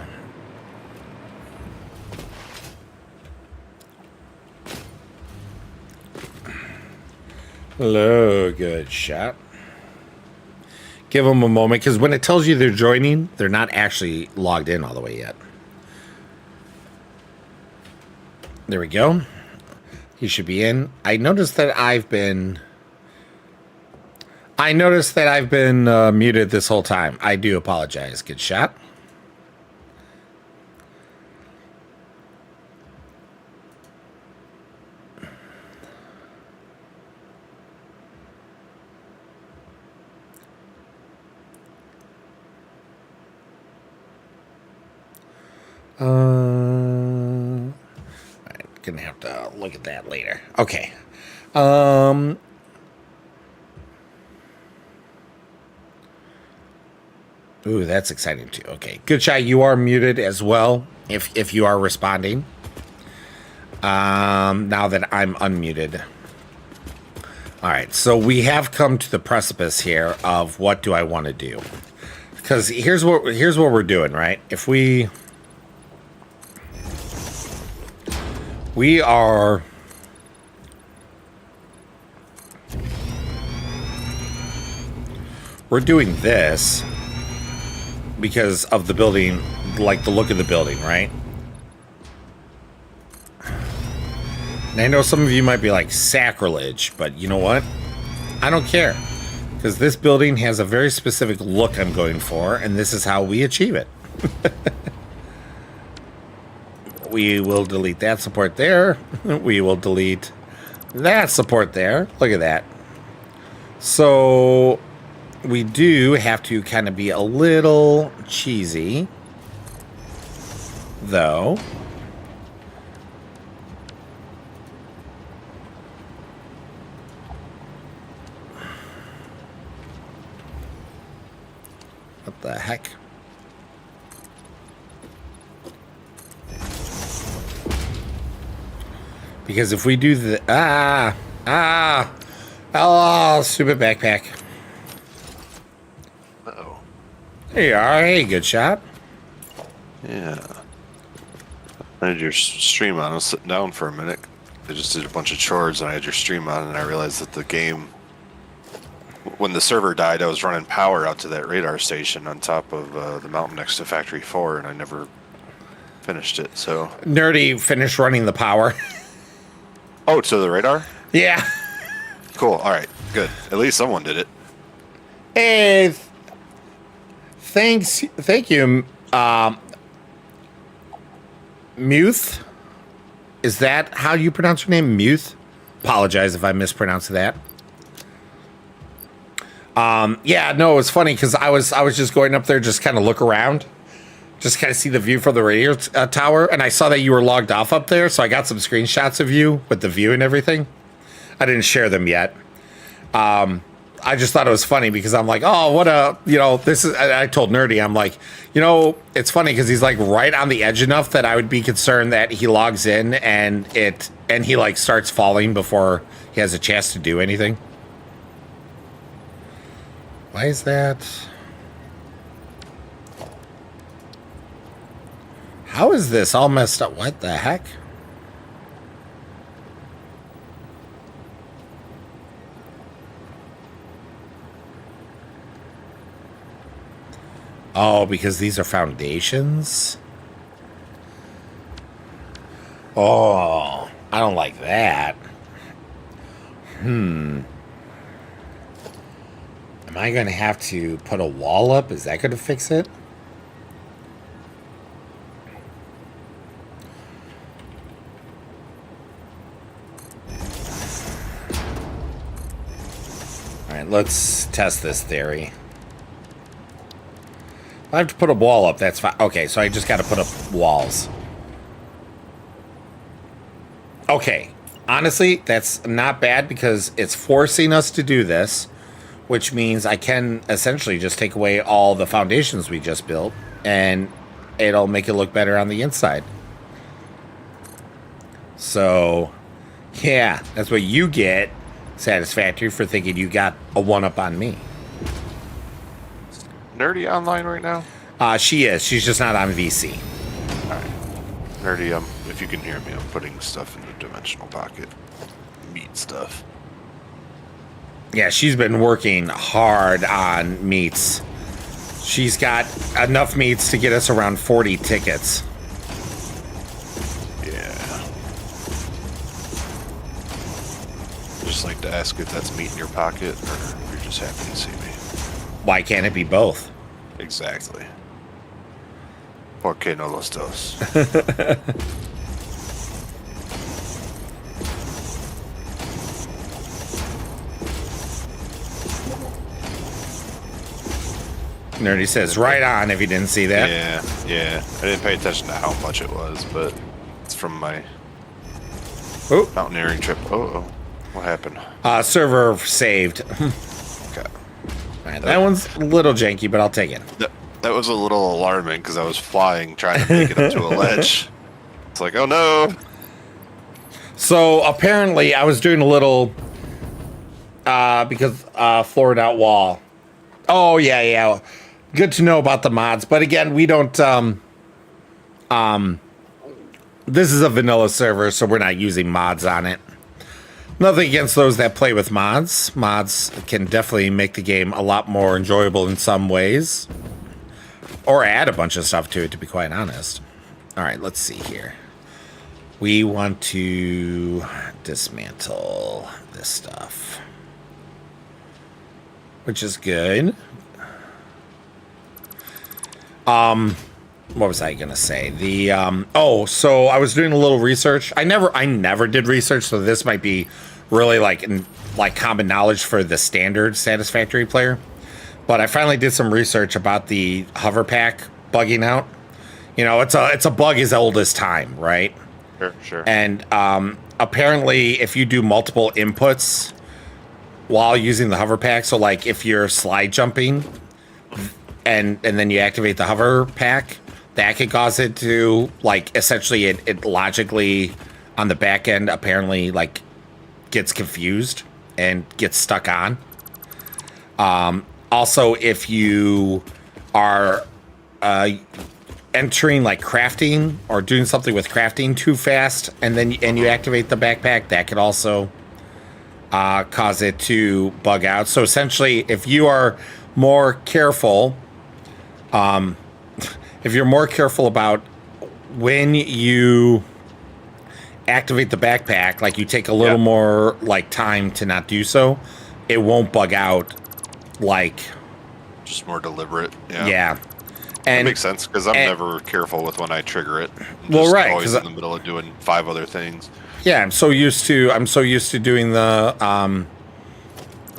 Hello, Good Shot. Give them a moment, because when it tells you they're joining, they're not actually logged in all the way yet. There we go. He should be in. I noticed that I've been muted this whole time. I do apologize. Good Shot. I'm gonna have to look at that later. Okay. Ooh, that's exciting too. Okay, Good Shot, you are muted as well if you are responding. Now that I'm unmuted. All right, so we have come to the precipice here of what do I want to do? Because here's what we're doing, right? If we're doing this because of the building, like the look of the building, right? And I know some of you might be like, sacrilege, but you know what? I don't care, because this building has a very specific look I'm going for, and this is how we achieve it. We will delete that support there. We will delete that support there. Look at that. So we do have to kind of be a little cheesy, though. What the heck? Because if we do the Oh, stupid backpack. Uh-oh. There you are. Hey, good shot. Yeah. I had your stream on. I was sitting down for a minute. I just did a bunch of chores and I had your stream on and I realized that the game, when the server died, I was running power out to that radar station on top of the mountain next to Factory 4 and I never finished it, so... Nerdy finished running the power. Oh, to the radar? Yeah. Cool, alright, good. At least someone did it. Hey, thank you, Muth. Is that how you pronounce your name, Muth? Apologize if I mispronounced that. Yeah, no, it was funny because I was just going up there, just kind of look around, just kind of see the view from the radio tower, and I saw that you were logged off up there, so I got some screenshots of you with the view and everything. I didn't share them yet. I just thought it was funny because I'm like, oh, what a, this is, I told Nerdy, I'm like, it's funny because he's like right on the edge enough that I would be concerned that he logs in and he like starts falling before he has a chance to do anything. Why is that? How is this all messed up? What the heck? Oh, because these are foundations? Oh, I don't like that. Am I going to have to put a wall up? Is that going to fix it? All right, let's test this theory. I have to put a wall up. That's fine. Okay, so I just got to put up walls. Okay. Honestly, that's not bad because it's forcing us to do this, which means I can essentially just take away all the foundations we just built, and it'll make it look better on the inside. So, yeah, that's what you get, Satisfactory, for thinking you got a one-up on me. Nerdy online right now? She is. She's just not on VC. Alright. Nerdy, if you can hear me, I'm putting stuff in the dimensional pocket. Meat stuff. Yeah, she's been working hard on meats. She's got enough meats to get us around 40 tickets. Yeah. Just like to ask if that's meat in your pocket, or if you're just happy to see me. Why can't it be both? Exactly. ¿Por qué no los dos? Nerdy says, right on, if you didn't see that. Yeah. I didn't pay attention to how much it was, but it's from my mountaineering trip. Oh, what happened? Server saved. Okay. Right, that one's a little janky, but I'll take it. That was a little alarming because I was flying, trying to make it up to a ledge. It's like, oh no. So apparently I was doing a little, because floored out wall. Oh, yeah. Good to know about the mods. But again, we don't, this is a vanilla server, so we're not using mods on it. Nothing against those that play with mods. Mods can definitely make the game a lot more enjoyable in some ways. Or add a bunch of stuff to it, to be quite honest. All right, let's see here. We want to dismantle this stuff, which is good. What was I gonna say? So I was doing a little research. I never did research, so this might be really like common knowledge for the standard Satisfactory player. But I finally did some research about the hover pack bugging out. It's a bug as old as time, right? Sure. And apparently, if you do multiple inputs while using the hover pack, so like if you're slide jumping and then you activate the hover pack, that could cause it to essentially it logically on the back end apparently gets confused and get stuck on. Also, if you are entering like crafting or doing something with crafting too fast, and you activate the backpack, that could also cause it to bug out. So essentially, if you are more careful, about when you activate the backpack, like you take a little more like time to not do so, it won't bug out. Like, just more deliberate. Yeah. And that makes sense because I'm never careful with when I trigger it. Well, right, always in the middle of doing 5 other things. Yeah, I'm so used to doing the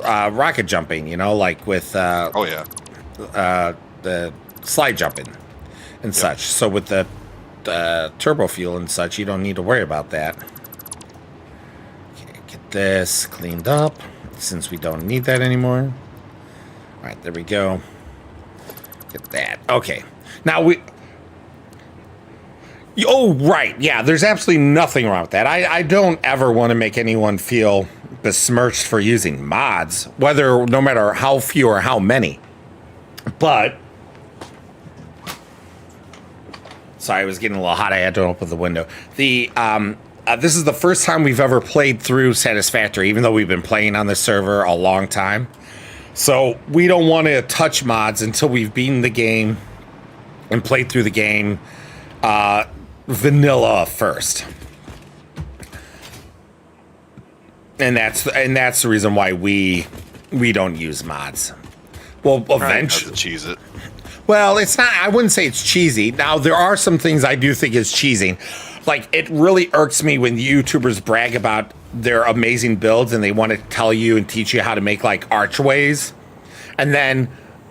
rocket jumping, you know, like with the slide jumping and such. So with the turbo fuel and such, you don't need to worry about that. Okay, get this cleaned up since we don't need that anymore. All right, there we go. Get that. Okay. Now oh, right. Yeah, there's absolutely nothing wrong with that. I don't ever want to make anyone feel besmirched for using mods, no matter how few or how many. But sorry, I was getting a little hot. I had to open the window. This is the first time we've ever played through Satisfactory, even though we've been playing on this server a long time. So we don't want to touch mods until we've beaten the game and played through the game vanilla first. And that's the reason why we don't use mods. Well, eventually cheese it. Well, it's not. I wouldn't say it's cheesy. Now, there are some things I do think is cheesy. Like, it really irks me when YouTubers brag about their amazing builds and they want to tell you and teach you how to make, like, archways. And then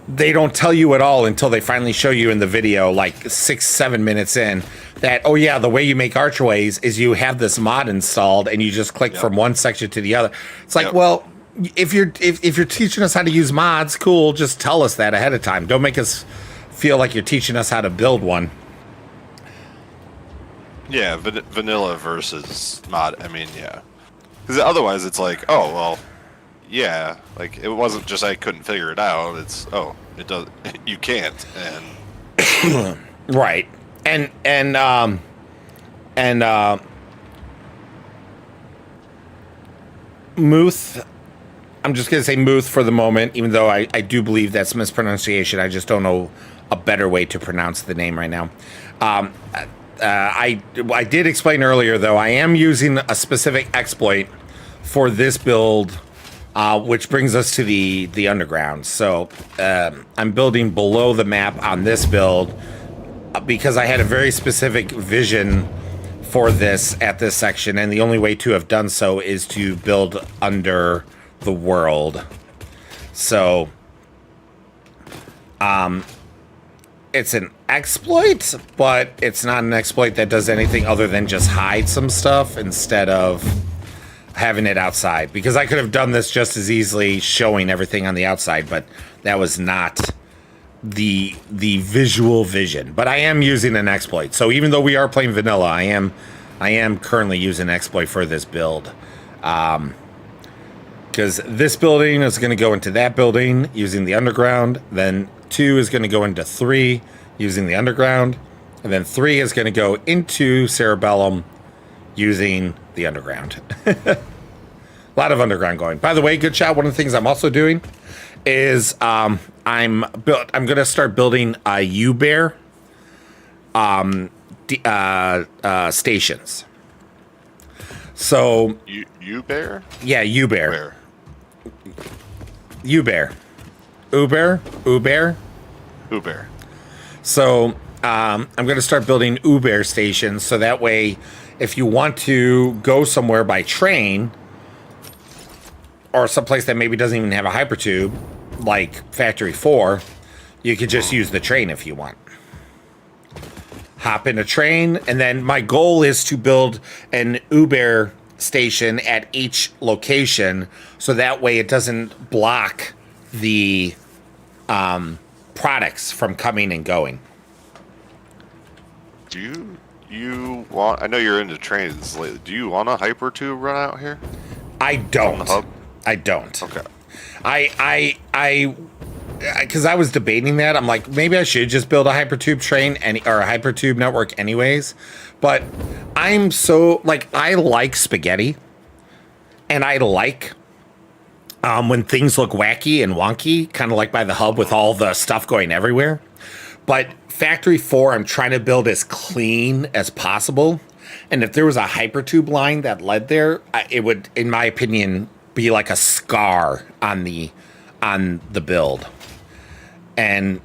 they don't tell you at all until they finally show you in the video, like 6-7 minutes in, that, oh, yeah, the way you make archways is you have this mod installed and you just click from one section to the other. It's like, well, if you're teaching us how to use mods, cool, just tell us that ahead of time. Don't make us feel like you're teaching us how to build one. Yeah, vanilla versus mod. I mean, yeah. Because otherwise it's like, oh, well, yeah. Like, it wasn't just I couldn't figure it out. It's, oh, it does. You can't. And right. And Muth, I'm just going to say Muth for the moment, even though I do believe that's mispronunciation. I just don't know a better way to pronounce the name right now. I did explain earlier, though, I am using a specific exploit for this build, which brings us to the underground. So I'm building below the map on this build because I had a very specific vision for this at this section, and the only way to have done so is to build under the world. So it's an exploit, but it's not an exploit that does anything other than just hide some stuff instead of having it outside, because I could have done this just as easily showing everything on the outside, but that was not the visual vision. But I am using an exploit, so even though we are playing vanilla, I am currently using an exploit for this build, because this building is going to go into that building using the underground, then 2 is going to go into 3 using the underground, and then 3 is going to go into Cerebellum using the underground. A lot of underground going. By the way, good shot. One of the things I'm also doing is I'm going to start building U-Bear stations. So U-Bear? Yeah, U-Bear. Where? U-Bear. Uber. So I'm going to start building Uber stations, so that way, if you want to go somewhere by train, or someplace that maybe doesn't even have a hypertube, like Factory 4, you could just use the train if you want. Hop in a train, and then my goal is to build an Uber station at each location, so that way it doesn't block the products from coming and going. Do you want? I know you're into trains lately. Do you want a hypertube run out here? I don't. I don't. Okay. Because I was debating that. I'm like, maybe I should just build a hypertube train or a hypertube network anyways. But I'm so, like, I like spaghetti. And I like when things look wacky and wonky, kind of like by the hub with all the stuff going everywhere. But Factory 4, I'm trying to build as clean as possible. And if there was a hypertube line that led there, it would, in my opinion, be like a scar on the build. And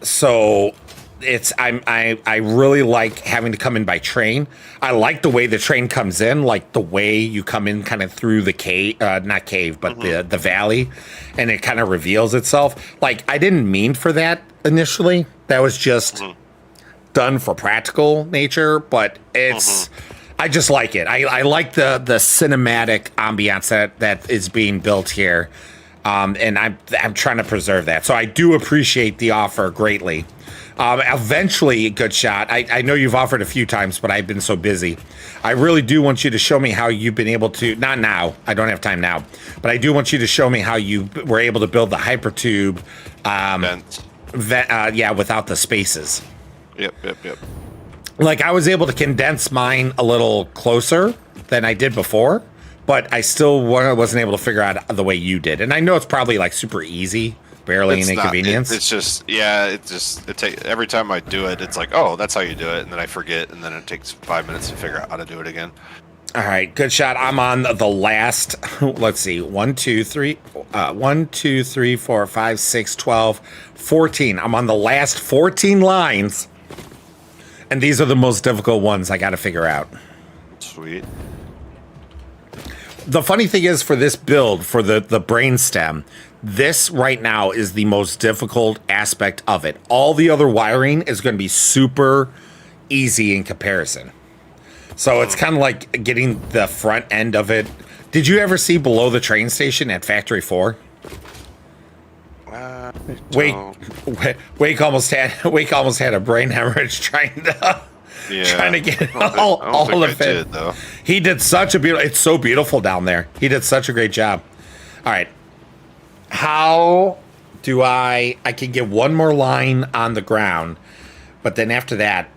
so I really like having to come in by train. I like the way the train comes in, like the way you come in kind of through the cave, not cave, but the valley, and it kind of reveals itself. Like, I didn't mean for that initially. That was just done for practical nature, but it's, I just like it. I like the cinematic ambiance that is being built here. And I'm trying to preserve that. So I do appreciate the offer greatly. Eventually, good shot. I know you've offered a few times, but I've been so busy. I really do want you to show me how you've been able to, not now, I don't have time now, but I do want you to show me how you were able to build the hypertube, without the spaces. Yep. Like, I was able to condense mine a little closer than I did before, but I still wasn't able to figure out the way you did. And I know it's probably like super easy, barely an inconvenience. It's just, every time I do it, it's like, oh, that's how you do it. And then I forget. And then it takes 5 minutes to figure out how to do it again. All right, good shot. I'm on the last, let's see, 1, 2, 3, 4, 5, 6, 12, 14. I'm on the last 14 lines. And these are the most difficult ones I got to figure out. Sweet. The funny thing is, for this build, for the brainstem, this right now is the most difficult aspect of it. All the other wiring is going to be super easy in comparison. So it's kind of like getting the front end of it. Did you ever see below the train station at Factory 4? Wake almost had a brain hemorrhage trying to get all of it. He did such a beautiful. It's so beautiful down there. He did such a great job. All right, how do I can get one more line on the ground, but then after that,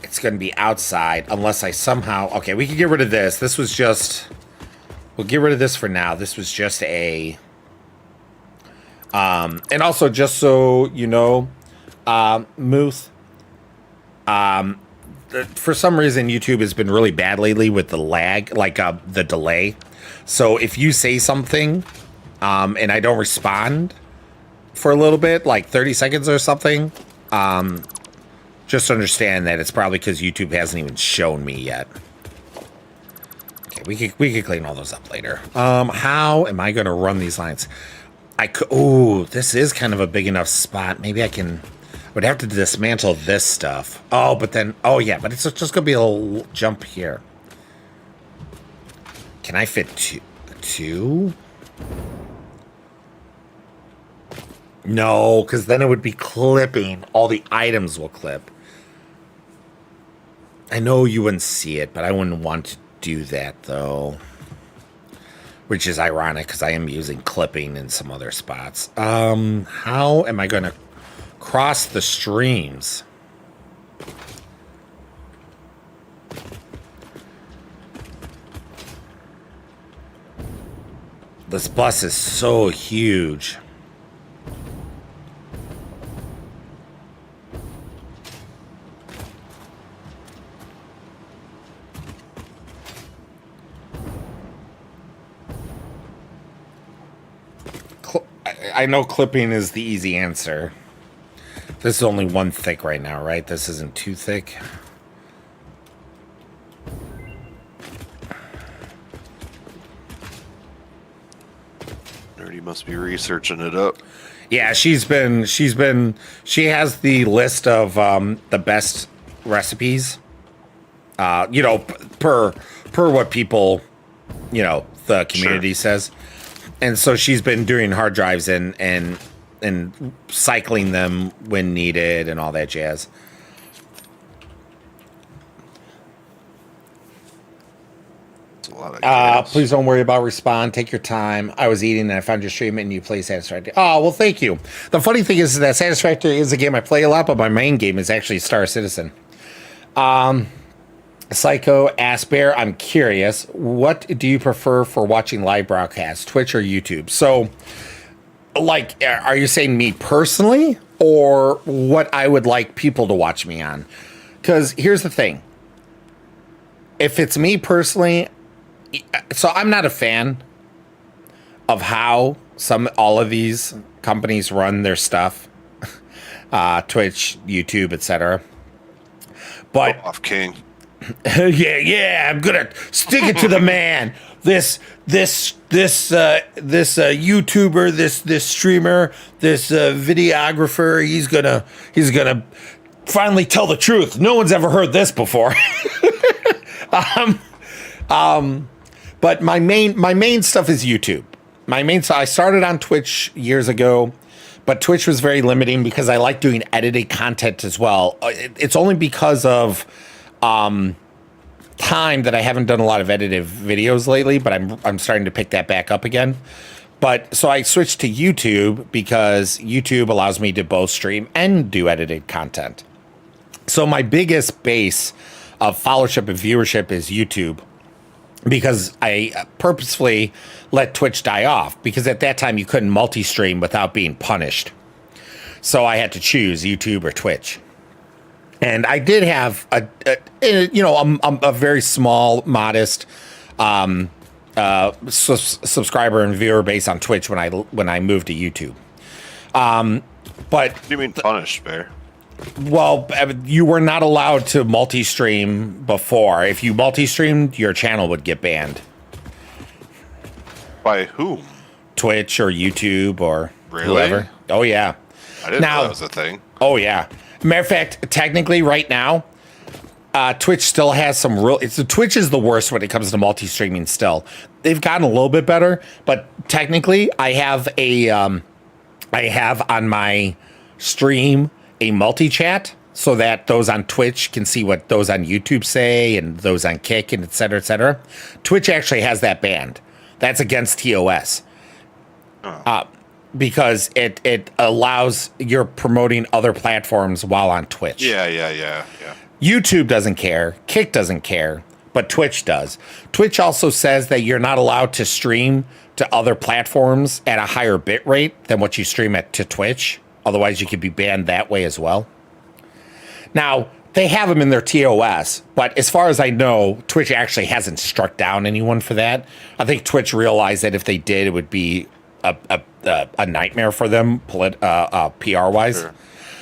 it's going to be outside unless I somehow. Okay, we can get rid of this. This was just. We'll get rid of this for now. This was just a. And also, just so you know, Muth, for some reason, YouTube has been really bad lately with the lag, like the delay. So if you say something and I don't respond for a little bit, like 30 seconds or something, just understand that it's probably because YouTube hasn't even shown me yet. Okay, we could clean all those up later. How am I going to run these lines? Oh, this is kind of a big enough spot. Maybe I would have to dismantle this stuff. Oh, but it's just going to be a little jump here. Can I fit two? No, because then it would be clipping. All the items will clip. I know you wouldn't see it, but I wouldn't want to do that, though. Which is ironic, because I am using clipping in some other spots. How am I going to cross the streams? This bus is so huge. I know clipping is the easy answer. This is only one thick right now, right? This isn't too thick. Nerdy must be researching it up. Yeah, she has the list of the best recipes. Per what people, the community says. And so she's been doing hard drives and cycling them when needed and all that jazz. a lot of gas. Please don't worry about respond. Take your time. I was eating and I found your stream and you play Satisfactory. Oh, well, thank you. The funny thing is that Satisfactory is a game I play a lot, but my main game is actually Star Citizen. Psycho Asper, I'm curious. What do you prefer for watching live broadcasts, Twitch or YouTube? So, like, are you saying me personally or what I would like people to watch me on? Because here's the thing. If it's me personally, so I'm not a fan of how all of these companies run their stuff, Twitch, YouTube, etc. But off King. yeah, I'm gonna stick it to the man. This YouTuber, this streamer, this videographer, he's gonna finally tell the truth. No one's ever heard this before. But my main stuff is YouTube. I started on Twitch years ago, but Twitch was very limiting because I like doing edited content as well. It's only because of time that I haven't done a lot of edited videos lately, but I'm starting to pick that back up again. But so I switched to YouTube because YouTube allows me to both stream and do edited content. So my biggest base of followership and viewership is YouTube, because I purposefully let Twitch die off, because at that time you couldn't multi-stream without being punished. So I had to choose YouTube or Twitch. And I did have a very small, modest subscriber and viewer base on Twitch when I moved to YouTube. But What do you mean punished, Bear? well, you were not allowed to multi-stream before. If you multi-streamed, your channel would get banned. By whom? Twitch or YouTube or Really? whoever. Oh, yeah. I didn't know that was a thing. Oh, yeah. Matter of fact, technically right now, Twitch still has some Twitch is the worst when it comes to multi-streaming still. They've gotten a little bit better, but technically I have on my stream a multi-chat so that those on Twitch can see what those on YouTube say and those on Kick and et cetera, et cetera. Twitch actually has that banned. That's against TOS. Because it allows you're promoting other platforms while on Twitch. Yeah. YouTube doesn't care. Kick doesn't care. But Twitch does. Twitch also says that you're not allowed to stream to other platforms at a higher bit rate than what you stream to Twitch. Otherwise, you could be banned that way as well. Now, they have them in their TOS, but as far as I know, Twitch actually hasn't struck down anyone for that. I think Twitch realized that if they did, it would be a nightmare for them, PR-wise. Sure.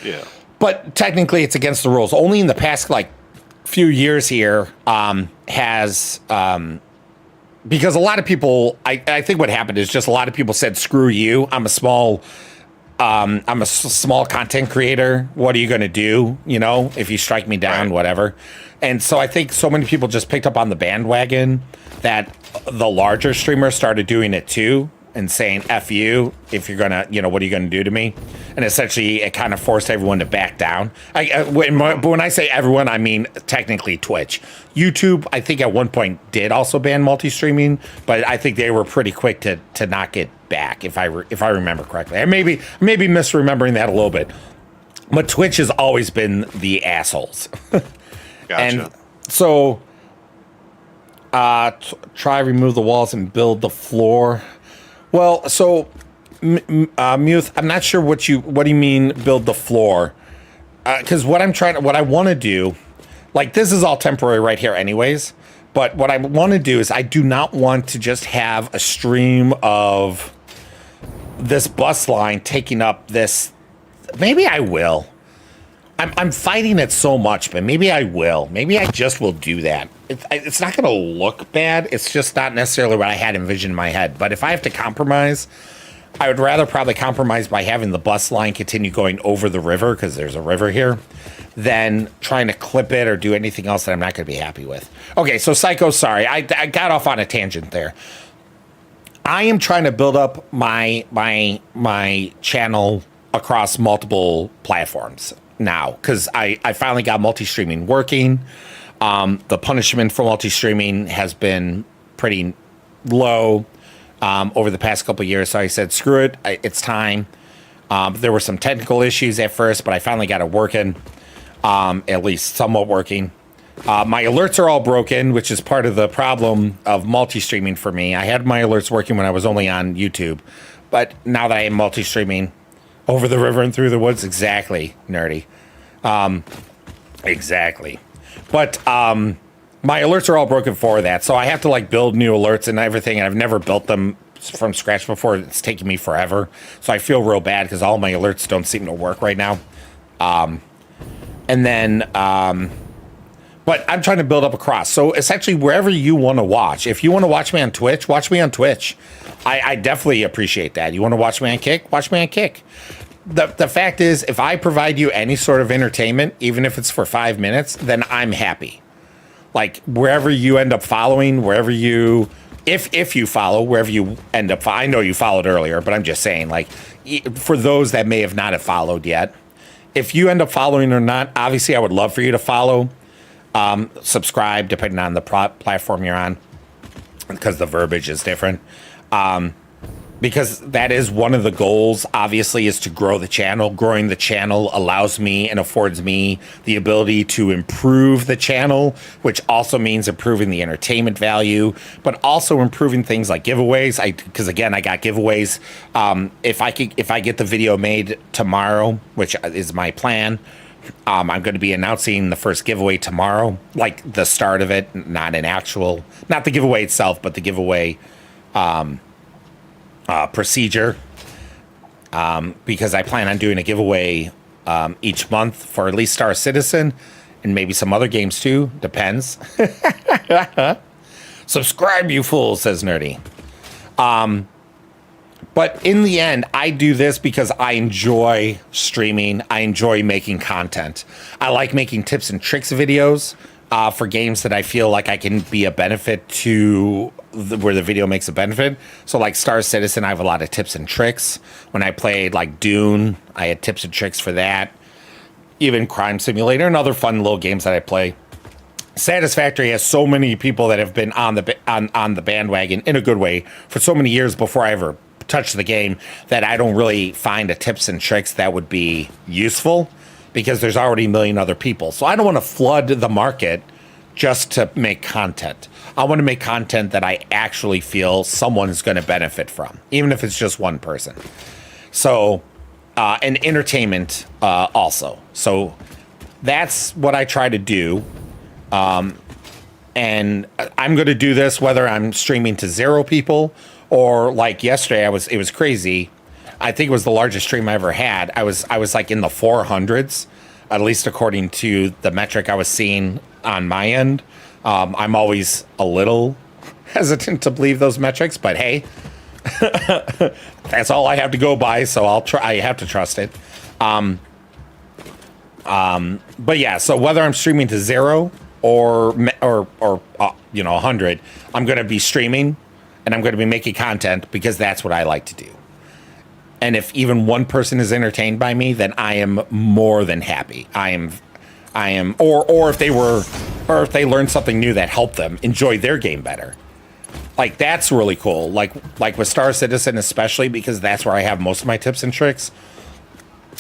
Yeah. But technically, it's against the rules. Only in the past, few years here because a lot of people, I think what happened is just a lot of people said, screw you. I'm a small content creator. What are you going to do? If you strike me down, right. Whatever. And so I think so many people just picked up on the bandwagon that the larger streamers started doing it too and saying, F you, if you're going to, what are you going to do to me? And essentially it kind of forced everyone to back down. But when I say everyone, I mean technically Twitch. YouTube, I think at one point did also ban multi-streaming, but I think they were pretty quick to knock it back, if I remember correctly. I may be misremembering that a little bit. But Twitch has always been the assholes. Gotcha. And so try remove the walls and build the floor. Well, so Muth, I'm not sure what do you mean build the floor? Because what I want to do, this is all temporary right here anyways, but what I want to do is I do not want to just have a stream of this bus line taking up this. Maybe I will. I'm fighting it so much, but maybe I will. Maybe I just will do that. It's not going to look bad. It's just not necessarily what I had envisioned in my head. But if I have to compromise, I would rather probably compromise by having the bus line continue going over the river, because there's a river here, than trying to clip it or do anything else that I'm not going to be happy with. Okay, so Psycho, sorry. I got off on a tangent there. I am trying to build up my channel across multiple platforms now, because I finally got multi-streaming working. The punishment for multi-streaming has been pretty low over the past couple of years. So I said, screw it, it's time. There were some technical issues at first, but I finally got it working, at least somewhat working. My alerts are all broken, which is part of the problem of multi-streaming for me. I had my alerts working when I was only on YouTube, but now that I am multi-streaming over the river and through the woods, exactly, nerdy. Exactly. But my alerts are all broken for that, so I have to like build new alerts and everything, and I've never built them from scratch before. It's taking me forever, so I feel real bad because all my alerts don't seem to work right now. But I'm trying to build up across. So essentially, wherever you want to watch, if you want to watch me on Twitch, watch me on Twitch. I definitely appreciate that. You want to watch me on Kick? Watch me on Kick. The fact is, if I provide you any sort of entertainment, even if it's for 5 minutes, then I'm happy. Like, wherever you end up following, wherever you... If you follow, wherever you end up... I know you followed earlier, but I'm just saying, like, for those that may have not have followed yet, if you end up following or not, obviously I would love for you to follow. Subscribe, depending on the platform you're on, because the verbiage is different. Because that is one of the goals, obviously, is to grow the channel. Growing the channel allows me and affords me the ability to improve the channel, which also means improving the entertainment value, but also improving things like giveaways. Because again, I got giveaways. If I get the video made tomorrow, which is my plan, I'm going to be announcing the first giveaway tomorrow, like the start of it, not the giveaway itself, but the giveaway procedure, because I plan on doing a giveaway each month for at least Star Citizen and maybe some other games too. Depends. Subscribe, you fools, says Nerdy. But in the end, I do this because I enjoy streaming. I enjoy making content. I like making tips and tricks videos for games that I feel like I can be a benefit to, where the video makes a benefit. So like Star Citizen, I have a lot of tips and tricks. When I played like Dune, I had tips and tricks for that. Even Crime Simulator and other fun little games that I play. Satisfactory has so many people that have been on the bandwagon in a good way for so many years before I ever touched the game, that I don't really find a tips and tricks that would be useful, because there's already a million other people. So I don't want to flood the market just to make content. I want to make content that I actually feel someone's going to benefit from, even if it's just one person. So, and entertainment also. So that's what I try to do. And I'm going to do this whether I'm streaming to 0 people or like yesterday, it was crazy. I think it was the largest stream I ever had. I was like in the 400s, at least according to the metric I was seeing on my end. I'm always a little hesitant to believe those metrics, but hey, that's all I have to go by. So I have to trust it. But yeah, so whether I'm streaming to 0 or 100, I'm going to be streaming and I'm going to be making content because that's what I like to do. And if even one person is entertained by me, then I am more than happy. I am, or if they learned something new that helped them enjoy their game better. Like, that's really cool. Like with Star Citizen, especially, because that's where I have most of my tips and tricks.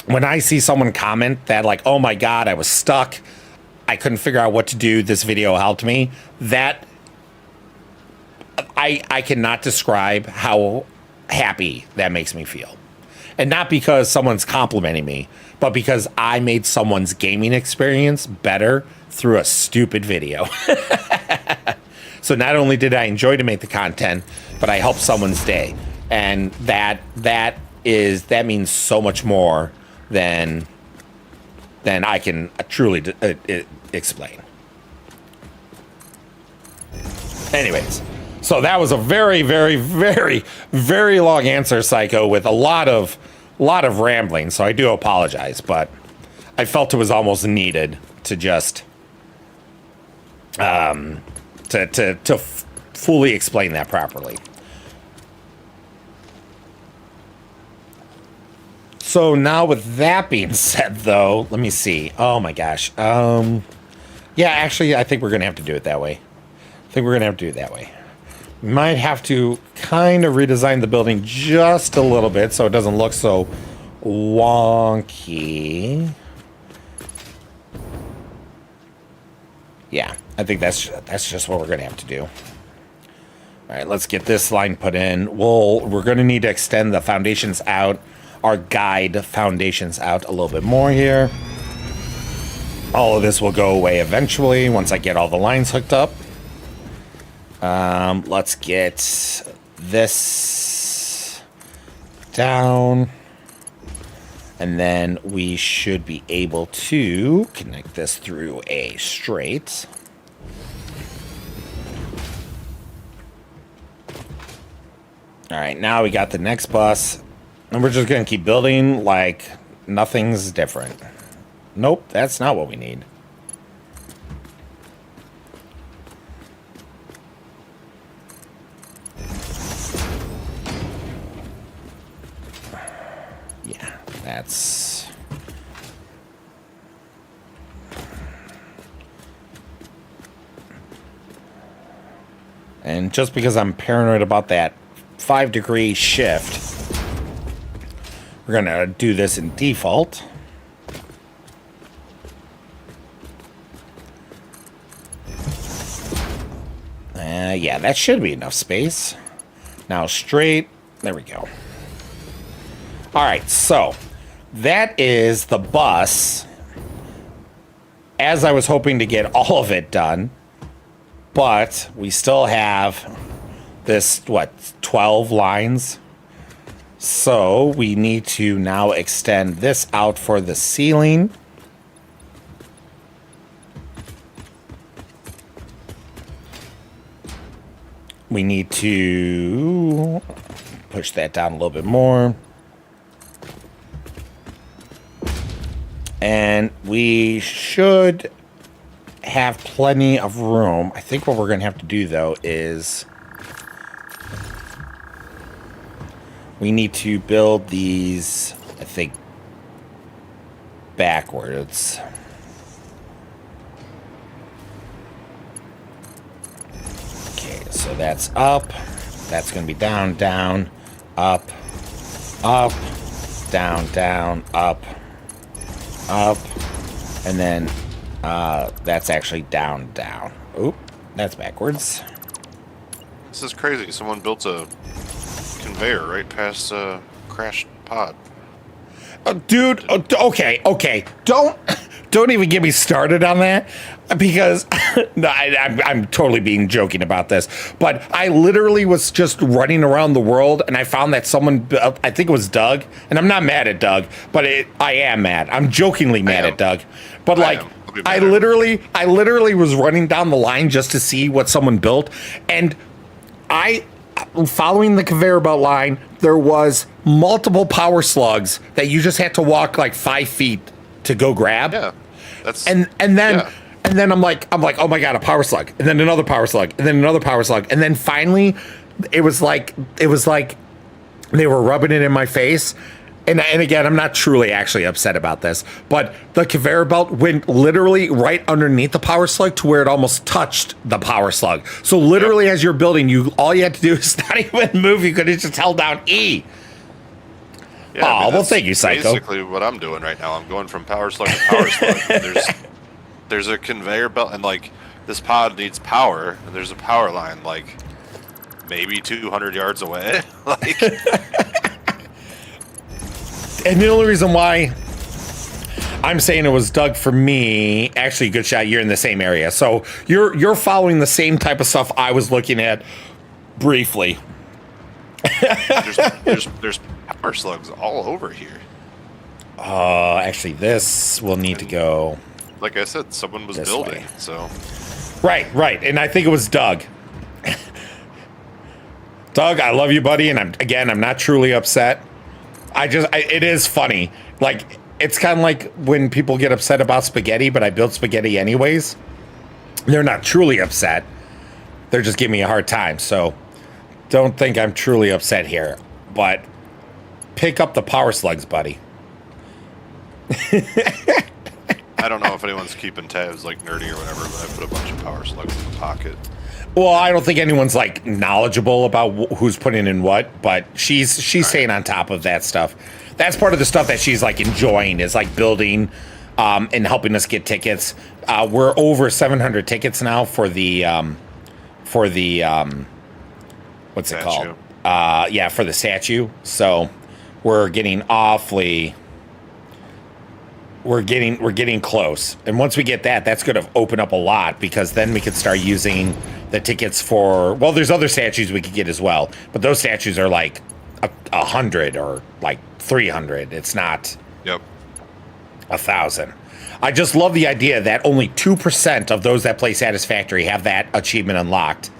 When I see someone comment that, like, oh my God, I was stuck, I couldn't figure out what to do, this video helped me, that I cannot describe how happy that makes me feel. And not because someone's complimenting me, but because I made someone's gaming experience better through a stupid video. So not only did I enjoy to make the content, but I helped someone's day. And that means so much more than I can truly explain. Anyways, so that was a very, very, very, very long answer, Psycho, with a lot of rambling. So I do apologize, but I felt it was almost needed to just to fully explain that properly. So now with that being said, though, let me see. Oh my gosh. Yeah, actually, I think we're gonna have to do it that way. Might have to kind of redesign the building just a little bit so it doesn't look so wonky. Yeah, I think that's just what we're gonna have to do. All right, let's get this line put in. We're gonna need to extend the foundations out, our guide foundations out a little bit more here. All of this will go away eventually once I get all the lines hooked up. Let's get this down. And then we should be able to connect this through a straight. All right, now we got the next bus. And we're just going to keep building like nothing's different. Nope, that's not what we need. Yeah, that's... And just because I'm paranoid about that 5-degree shift, we're going to do this in default. Yeah, that should be enough space. Now straight. There we go. All right, so that is the bus. As I was hoping to get all of it done, but we still have this, what, 12 lines? So we need to now extend this out for the ceiling. We need to push that down a little bit more. And we should have plenty of room. I think what we're going to have to do, though, is we need to build these, I think, backwards. Okay, so that's up. That's going to be down, down, up, up, down, down, up, up, and then that's actually down, down. Oop, that's backwards. This is crazy. Someone built a conveyor right past a crashed pod. Dude, okay. Don't even get me started on that, because no, I'm totally being joking about this. But I literally was just running around the world, and I found that someone built, I think it was Doug, and I'm not mad at Doug, but I am mad. I'm jokingly mad at Doug. But like, I literally was running down the line just to see what someone built, and following the conveyor belt line, there was multiple power slugs that you just had to walk like 5 feet to go grab. Yeah, that's and then I'm like, oh my god, a power slug, and then another power slug, and then another power slug, and then finally, it was like they were rubbing it in my face. And again, I'm not truly actually upset about this, but the conveyor belt went literally right underneath the power slug to where it almost touched the power slug. So literally, as you're building, all you had to do is not even move. You could have just held down E. Yeah, oh, well, thank you, Psycho. Basically, what I'm doing right now, I'm going from power slug to power slug. There's a conveyor belt, and like this pod needs power, and there's a power line like maybe 200 yards away. Like. And the only reason why I'm saying it was Doug for me, actually, good shot. You're in the same area, so you're following the same type of stuff I was looking at briefly. there's power slugs all over here. Actually, this will need to go. Like I said, someone was building, way. So. Right, and I think it was Doug. Doug, I love you, buddy, and I'm not truly upset. It is funny. Like, it's kind of like when people get upset about spaghetti, but I built spaghetti anyways. They're not truly upset. They're just giving me a hard time. So don't think I'm truly upset here. But pick up the power slugs, buddy. I don't know if anyone's keeping tabs like Nerdy or whatever, but I put a bunch of power slugs in the pocket. Well, I don't think anyone's like knowledgeable about who's putting in what, but she's staying on top of that stuff. That's part of the stuff that she's like enjoying is like building and helping us get tickets. We're over 700 tickets now for the what's it called? Yeah, for the statue. So we're getting we're getting close. And once we get that, that's going to open up a lot because then we can start using the tickets for, well, there's other statues we could get as well, but those statues are like 100 or like 300. It's not 1,000. I just love the idea that only 2% of those that play Satisfactory have that achievement unlocked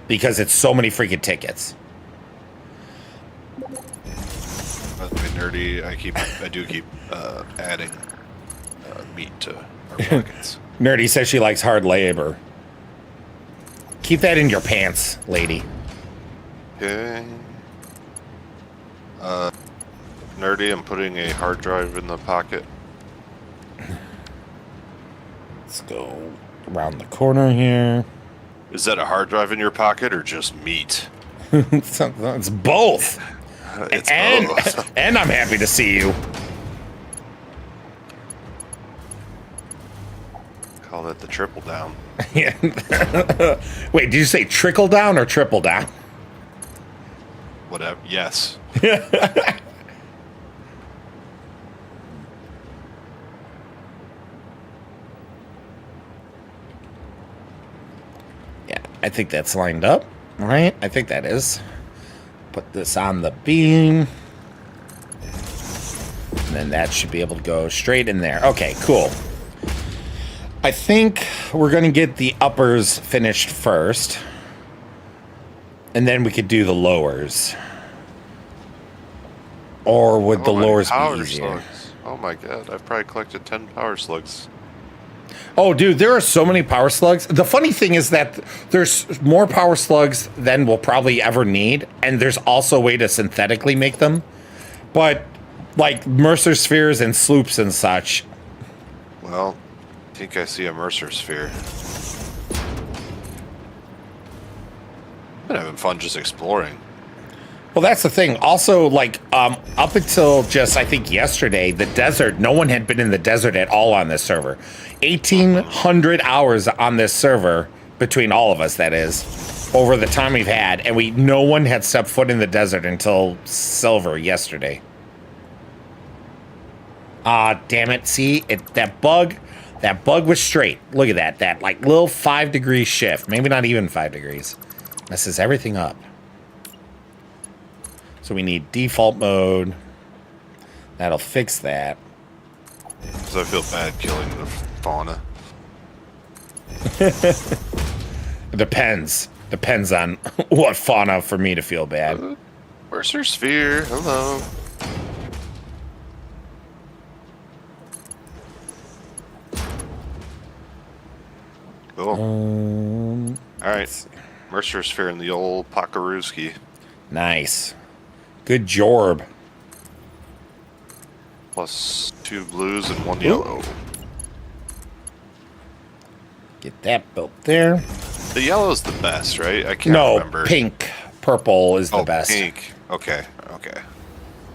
because it's so many freaking tickets. Nerdy, I do keep adding meat to our pockets. Nerdy says she likes hard labor. Keep that in your pants, lady. Okay. Nerdy, I'm putting a hard drive in the pocket. Let's go around the corner here. Is that a hard drive in your pocket or just meat? It's both. It's both. And I'm happy to see you. Call that the triple down. Yeah. Wait, did you say trickle down or triple down? Whatever. Yes. Yeah, I think that's lined up, right? I think that is. Put this on the beam. And then that should be able to go straight in there. Okay, cool. I think we're going to get the uppers finished first. And then we could do the lowers. Or would the lowers be easier? Slugs. Oh my god, I've probably collected 10 power slugs. Oh, dude, there are so many power slugs. The funny thing is that there's more power slugs than we'll probably ever need, and there's also a way to synthetically make them. But, like, Mercer spheres and sloops and such. Well, I think I see a Mercer sphere. Been having fun just exploring. Well, that's the thing. Also, like, up until just, I think, yesterday, the desert, no one had been in the desert at all on this server. 1,800 hours on this server, between all of us, that is, over the time we've had, and no one had stepped foot in the desert until Silver yesterday. Ah, damn it. See, that bug was straight. Look at that like, little 5-degree shift. Maybe not even 5 degrees. Messes everything up. So we need default mode. That'll fix that. Because I feel bad killing the fauna. It depends. Depends on what fauna for me to feel bad. Mercer sphere, hello. Cool. Alright. Mercer sphere in the old Pakaruski. Nice. Good jorb. Plus 2 blues and 1 yellow. Get that built there. The yellow's the best, right? I can't remember. No, pink. Purple is the best. Pink. Okay, okay.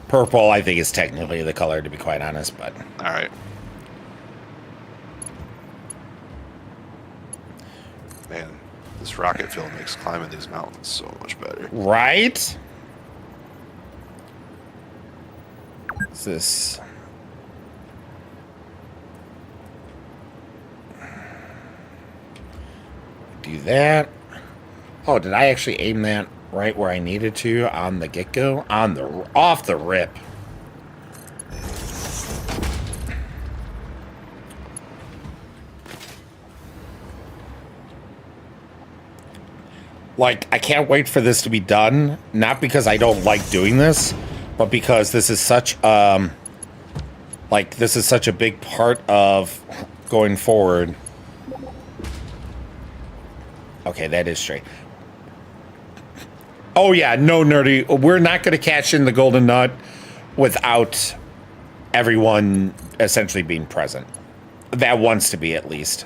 Purple, I think, is technically the color, to be quite honest, but... Alright. Man, this rocket fuel makes climbing these mountains so much better. Right? What's this? Do that. Oh, did I actually aim that right where I needed to on the get-go? Off the rip. Like, I can't wait for this to be done. Not because I don't like doing this, but because this is such this is such a big part of going forward. Okay, that is straight. Oh yeah, no, Nerdy. We're not going to cash in the golden nut without everyone essentially being present. That wants to be, at least.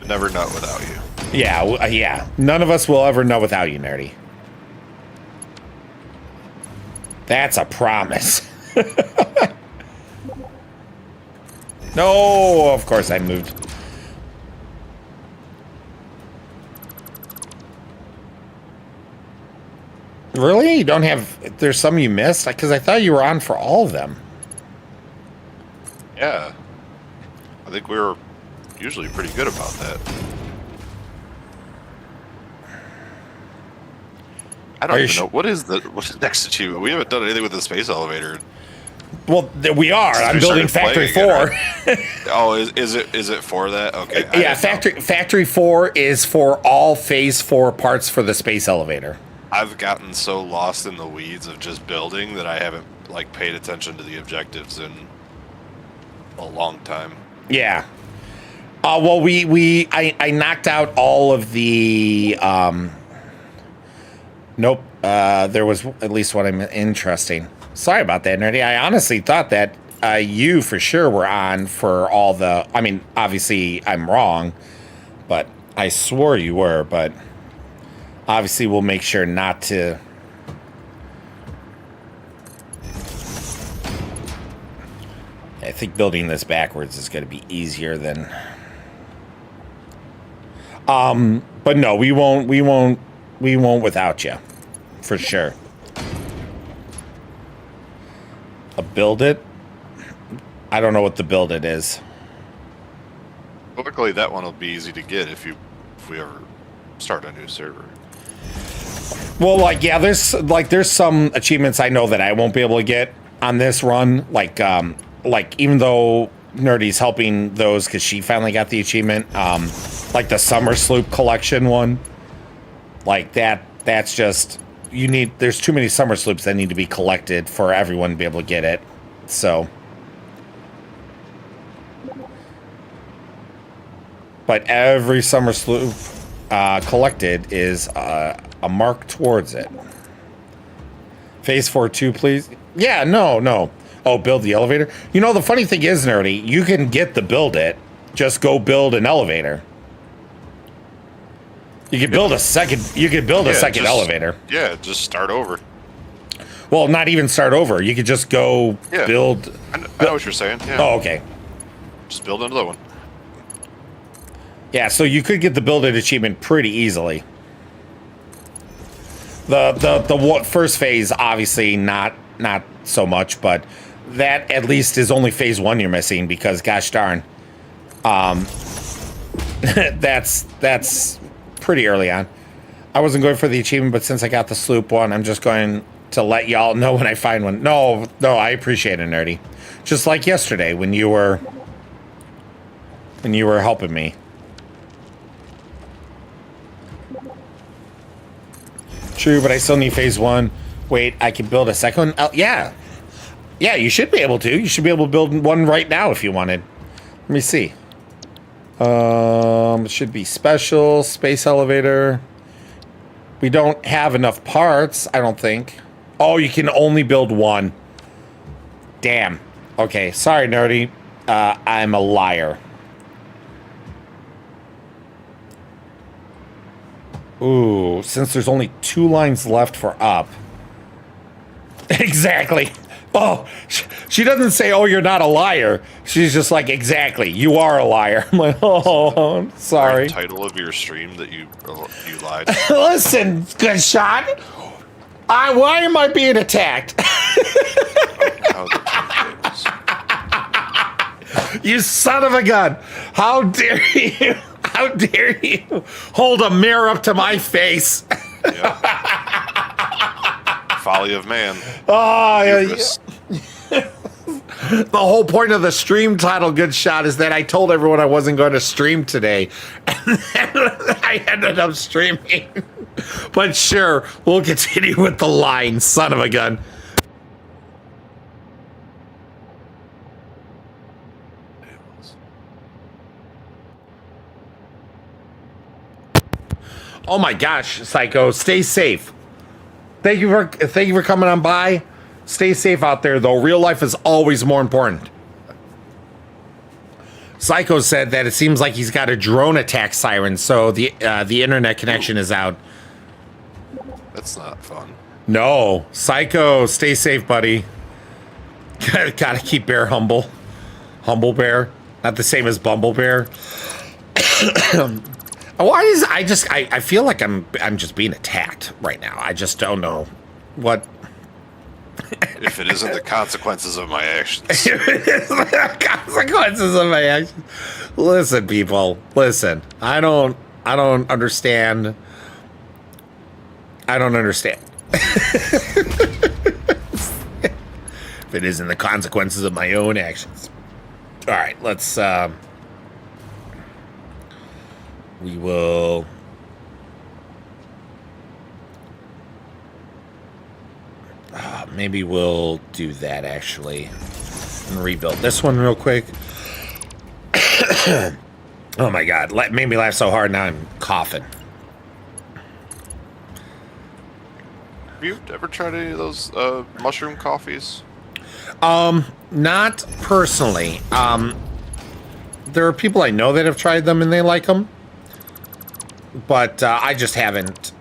Never nut without you. Yeah, yeah. None of us will ever know without you, Nerdy. That's a promise. No, of course I moved. Really? You don't have... There's some you missed? Because I thought you were on for all of them. Yeah. I think we were usually pretty good about that. I don't even know. What is the next achievement? We haven't done anything with the space elevator. Well, we are. I'm building Factory 4. Right? Oh, is it for that? Okay. Yeah, Factory 4 is for all Phase 4 parts for the space elevator. I've gotten so lost in the weeds of just building that I haven't like paid attention to the objectives in a long time. Yeah. Well, I knocked out all of the. Nope. There was at least one interesting. Sorry about that, Nerdy. I honestly thought that you for sure were on for all the... I mean, obviously I'm wrong, but I swore you were, but obviously we'll make sure not to... I think building this backwards is going to be easier than... But no, we won't without you. For sure. A build it? I don't know what the build it is. Luckily, that one will be easy to get if we ever start a new server. Well, like, yeah, there's some achievements I know that I won't be able to get on this run. Like even though Nerdy's helping those because she finally got the achievement, like the Summer Sloop collection one, like that's just... there's too many Summer Sloops that need to be collected for everyone to be able to get it. So. But every Summer Sloop collected is a mark towards it. Phase 4 2, please. Yeah, no. Oh, build the elevator. You know, the funny thing is, Nerdy, you can get the build it. Just go build an elevator. You could build a second. You could build a second elevator. Yeah, just start over. Well, not even start over. You could just go build. I know what you're saying. Yeah. Oh, okay. Just build another one. Yeah, so you could get the build it achievement pretty easily. The first phase, obviously not so much, but that at least is only phase 1 you're missing because, gosh darn, that's pretty early on. I wasn't going for the achievement, but since I got the sloop one, I'm just going to let y'all know when I find one. No, I appreciate it, Nerdy. Just like yesterday when you were helping me. True, but I still need phase 1. Wait, I can build a second one? Yeah, you should be able to. You should be able to build one right now if you wanted. Let me see. It should be special, space elevator. We don't have enough parts, I don't think. Oh, you can only build one. Damn. Okay, sorry, Nerdy. I'm a liar. Ooh, since there's only 2 lines left for up. Exactly. Oh, she doesn't say, oh, you're not a liar. She's just like, exactly, you are a liar. I'm like, oh, I'm sorry. The title of your stream that you lied. Listen, good shot. Why am I being attacked? You son of a gun. How dare you? How dare you hold a mirror up to my face? Yep. Folly of man. Oh, yeah. The whole point of the stream title, good shot, is that I told everyone I wasn't going to stream today. And then I ended up streaming. But sure, we'll continue with the line, son of a gun. Oh my gosh, Psycho, stay safe. Thank you for coming on by. Stay safe out there, though. Real life is always more important. Psycho said that it seems like he's got a drone attack siren, so the internet connection is out. That's not fun. No, Psycho, stay safe, buddy. Gotta keep Bear humble. Humble Bear, not the same as Bumble Bear. Why is I feel like I'm just being attacked right now. I just don't know what. If it isn't the consequences of my actions. Consequences of my actions. Listen, people. Listen. I don't understand. I don't understand. If it isn't the consequences of my own actions. All right, let's. We will. Maybe we'll do that actually, and rebuild this one real quick. Oh my god, made me laugh so hard now I'm coughing. Have you ever tried any of those mushroom coffees? Not personally. There are people I know that have tried them and they like them, but I just haven't.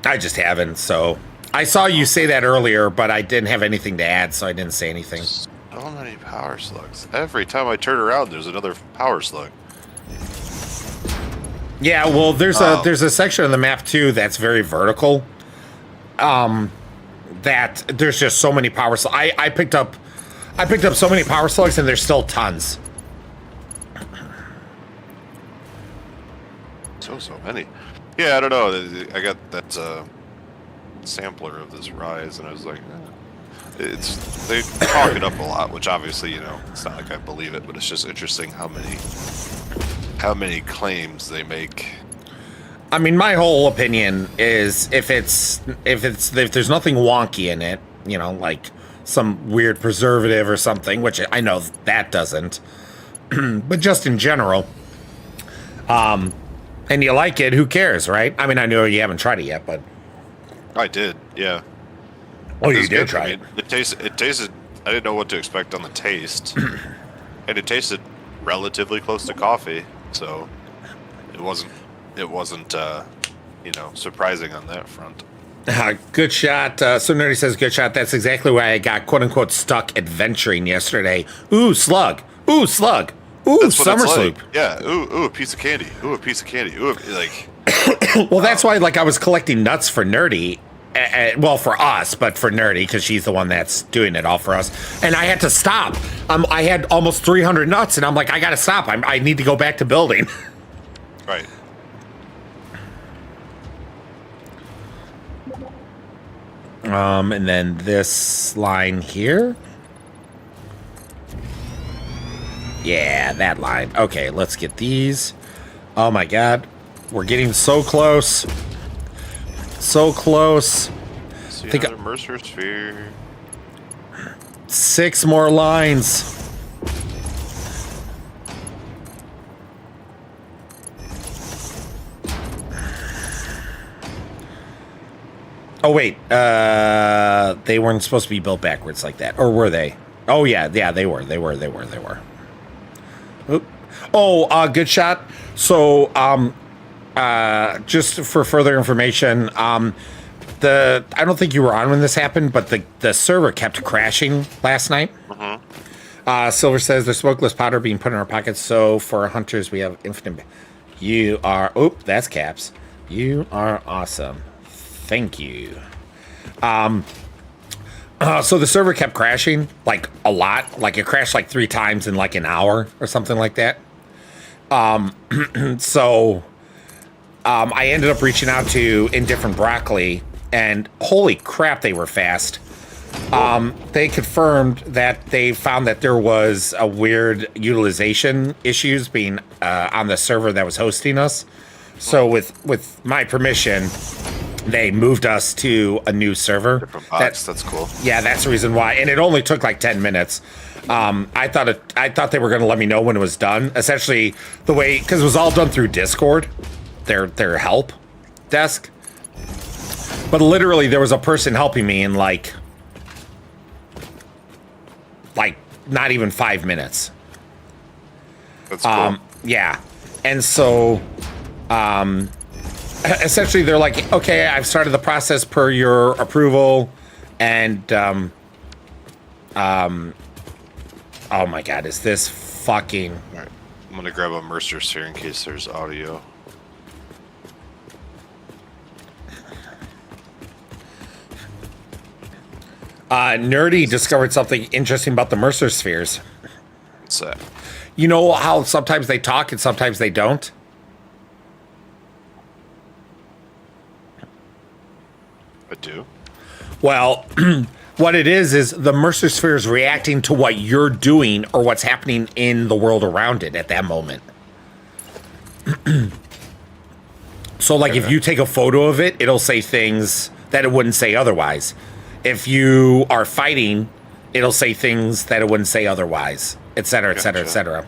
I just haven't, so... I saw you say that earlier, but I didn't have anything to add, so I didn't say anything. So many power slugs. Every time I turn around, there's another power slug. Yeah, well, there's a section of the map, too, that's very vertical. That there's just so many power slugs. I picked up so many power slugs, and there's still tons. So many. Yeah, I don't know. I got that sampler of this Rise, and I was like, they talk it up a lot, which obviously, you know, it's not like I believe it, but it's just interesting how many claims they make. I mean, my whole opinion is if there's nothing wonky in it, you know, like some weird preservative or something, which I know that doesn't, but just in general, and you like it, who cares, right? I mean, I know you haven't tried it yet, but... I did, yeah. Oh, you did try it. It tasted... I didn't know what to expect on the taste. And it tasted relatively close to coffee, so it wasn't you know, surprising on that front. Good shot. So Nerdy says, good shot. That's exactly why I got, quote-unquote, stuck adventuring yesterday. Ooh, slug. Ooh, slug. Ooh, summer sloop. Like. Yeah, ooh, a piece of candy. Ooh, a piece of candy. Ooh, like... Well, that's why, like, I was collecting nuts for Nerdy. Well, for us, but for Nerdy, because she's the one that's doing it all for us. And I had to stop. I had almost 300 nuts, and I'm like, I gotta stop. I need to go back to building. Right. And then this line here. Yeah, that line. Okay, let's get these. Oh my god. We're getting so close. So close. See another Mercer sphere. 6 more lines. Oh wait, they weren't supposed to be built backwards like that, or were they? Oh yeah, they were. Oop. Oh, good shot. So, just for further information, I don't think you were on when this happened, but the server kept crashing last night. Silver says there's smokeless powder being put in our pockets, so for hunters we have infinite. You are. Oh, that's caps. You are awesome. Thank you. So the server kept crashing, like, a lot. Like, it crashed, like, 3 times in, like, an hour or something like that. So, I ended up reaching out to Indifferent Broccoli, and holy crap, they were fast. They confirmed that they found that there was a weird utilization issues being on the server that was hosting us. So with my permission, they moved us to a new server. Different box. That's cool. Yeah, that's the reason why. And it only took like 10 minutes. I thought they were going to let me know when it was done. Essentially, the way, because it was all done through Discord, their help desk. But literally, there was a person helping me in like not even 5 minutes. That's cool. Yeah. And so essentially they're like, okay, I've started the process per your approval. And oh my God, is this fucking... All right. I'm going to grab a Mercer sphere in case there's audio. Nerdy discovered something interesting about the Mercer spheres. What's that? You know how sometimes they talk and sometimes they don't? I do. Well, what it is the Mercer sphere is reacting to what you're doing or what's happening in the world around it at that moment. So, like, if you take a photo of it, it'll say things that it wouldn't say otherwise. If you are fighting, it'll say things that it wouldn't say otherwise, et cetera, et cetera, et cetera.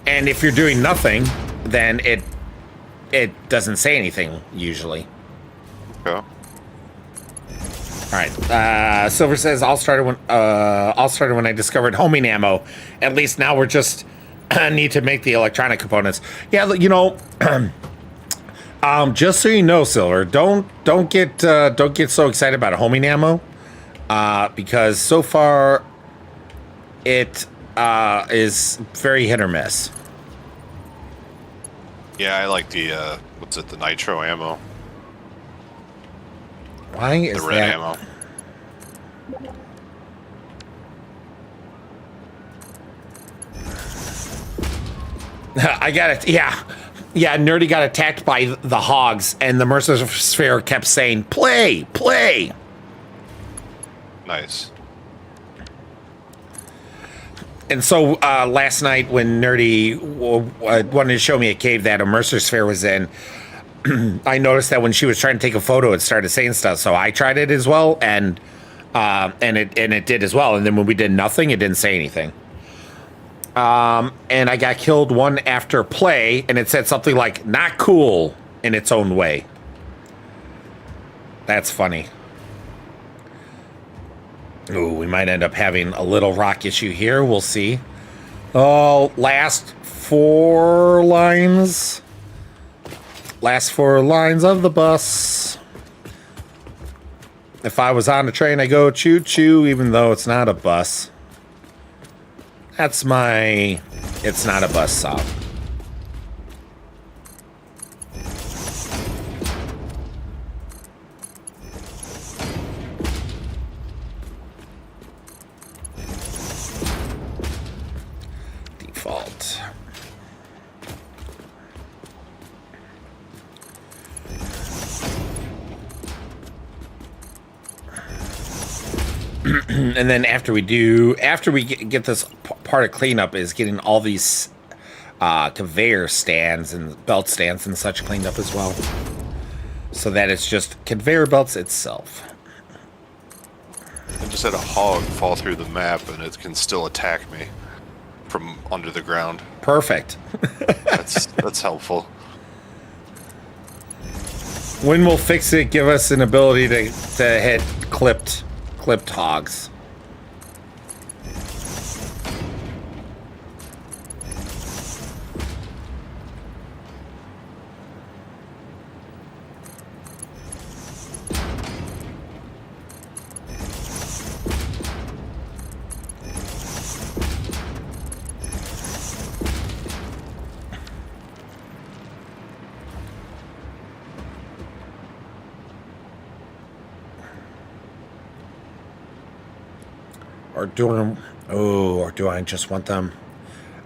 And if you're doing nothing, then it doesn't say anything usually. Okay. All right. Silver says all started when I discovered homing ammo. At least now we're just need to make the electronic components. Yeah, you know. Just so you know, Silver, don't get so excited about a homing ammo, because so far it is very hit or miss. Yeah, I like the what's it? The nitro ammo. Why is the red that? ammo? I got it. Yeah. Yeah, Nerdy got attacked by the hogs, and the Mercer sphere kept saying, play, play. Nice. And so last night when Nerdy wanted to show me a cave that a Mercer sphere was in, I noticed that when she was trying to take a photo, it started saying stuff. So I tried it as well, and it did as well. And then when we did nothing, it didn't say anything. And I got killed one after play, and it said something like, not cool, in its own way. That's funny. Ooh, we might end up having a little rock issue here. We'll see. Oh, last 4 lines. Last 4 lines of the bus. If I was on a train, I go choo-choo, even though it's not a bus. That's my It's Not a Bus song. Default. And then after we get this part of cleanup is getting all these conveyor stands and belt stands and such cleaned up as well, so that it's just conveyor belts itself. I just had a hog fall through the map, and it can still attack me from under the ground. Perfect. That's helpful. When we'll fix it, give us an ability to hit clipped hogs. Or do I just want them?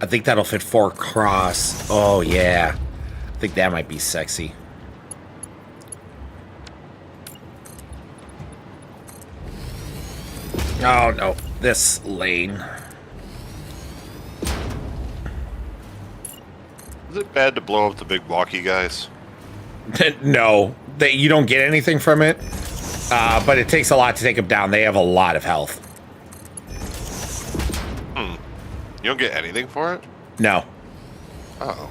I think that'll fit 4 across. Oh yeah, I think that might be sexy. Oh no, this lane. Is it bad to blow up the big walkie guys? No, you don't get anything from it, but it takes a lot to take them down. They have a lot of health. You don't get anything for it? No. Oh.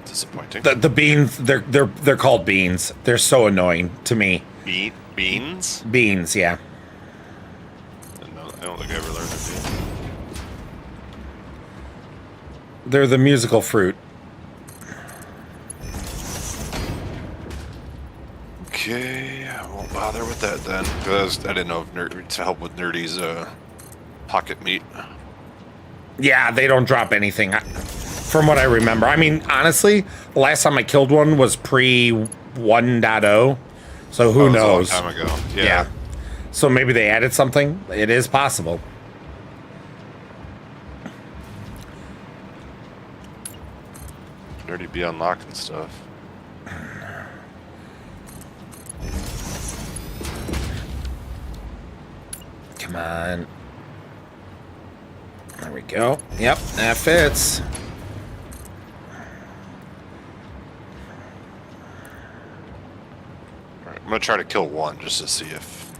Disappointing. The beans, they're called beans. They're so annoying to me. Beans? Beans, yeah. No, I don't think I ever learned to bean. They're the musical fruit. Okay, I won't bother with that then. Because I didn't know if to help with Nerdy's pocket meat. Yeah, they don't drop anything, from what I remember. I mean, honestly, the last time I killed one was pre 1.0, so who knows? A long time ago. Yeah. So maybe they added something. It is possible. Nerdy be unlocking stuff. Come on. There we go. Yep, that fits. Alright, I'm gonna try to kill one just to see if...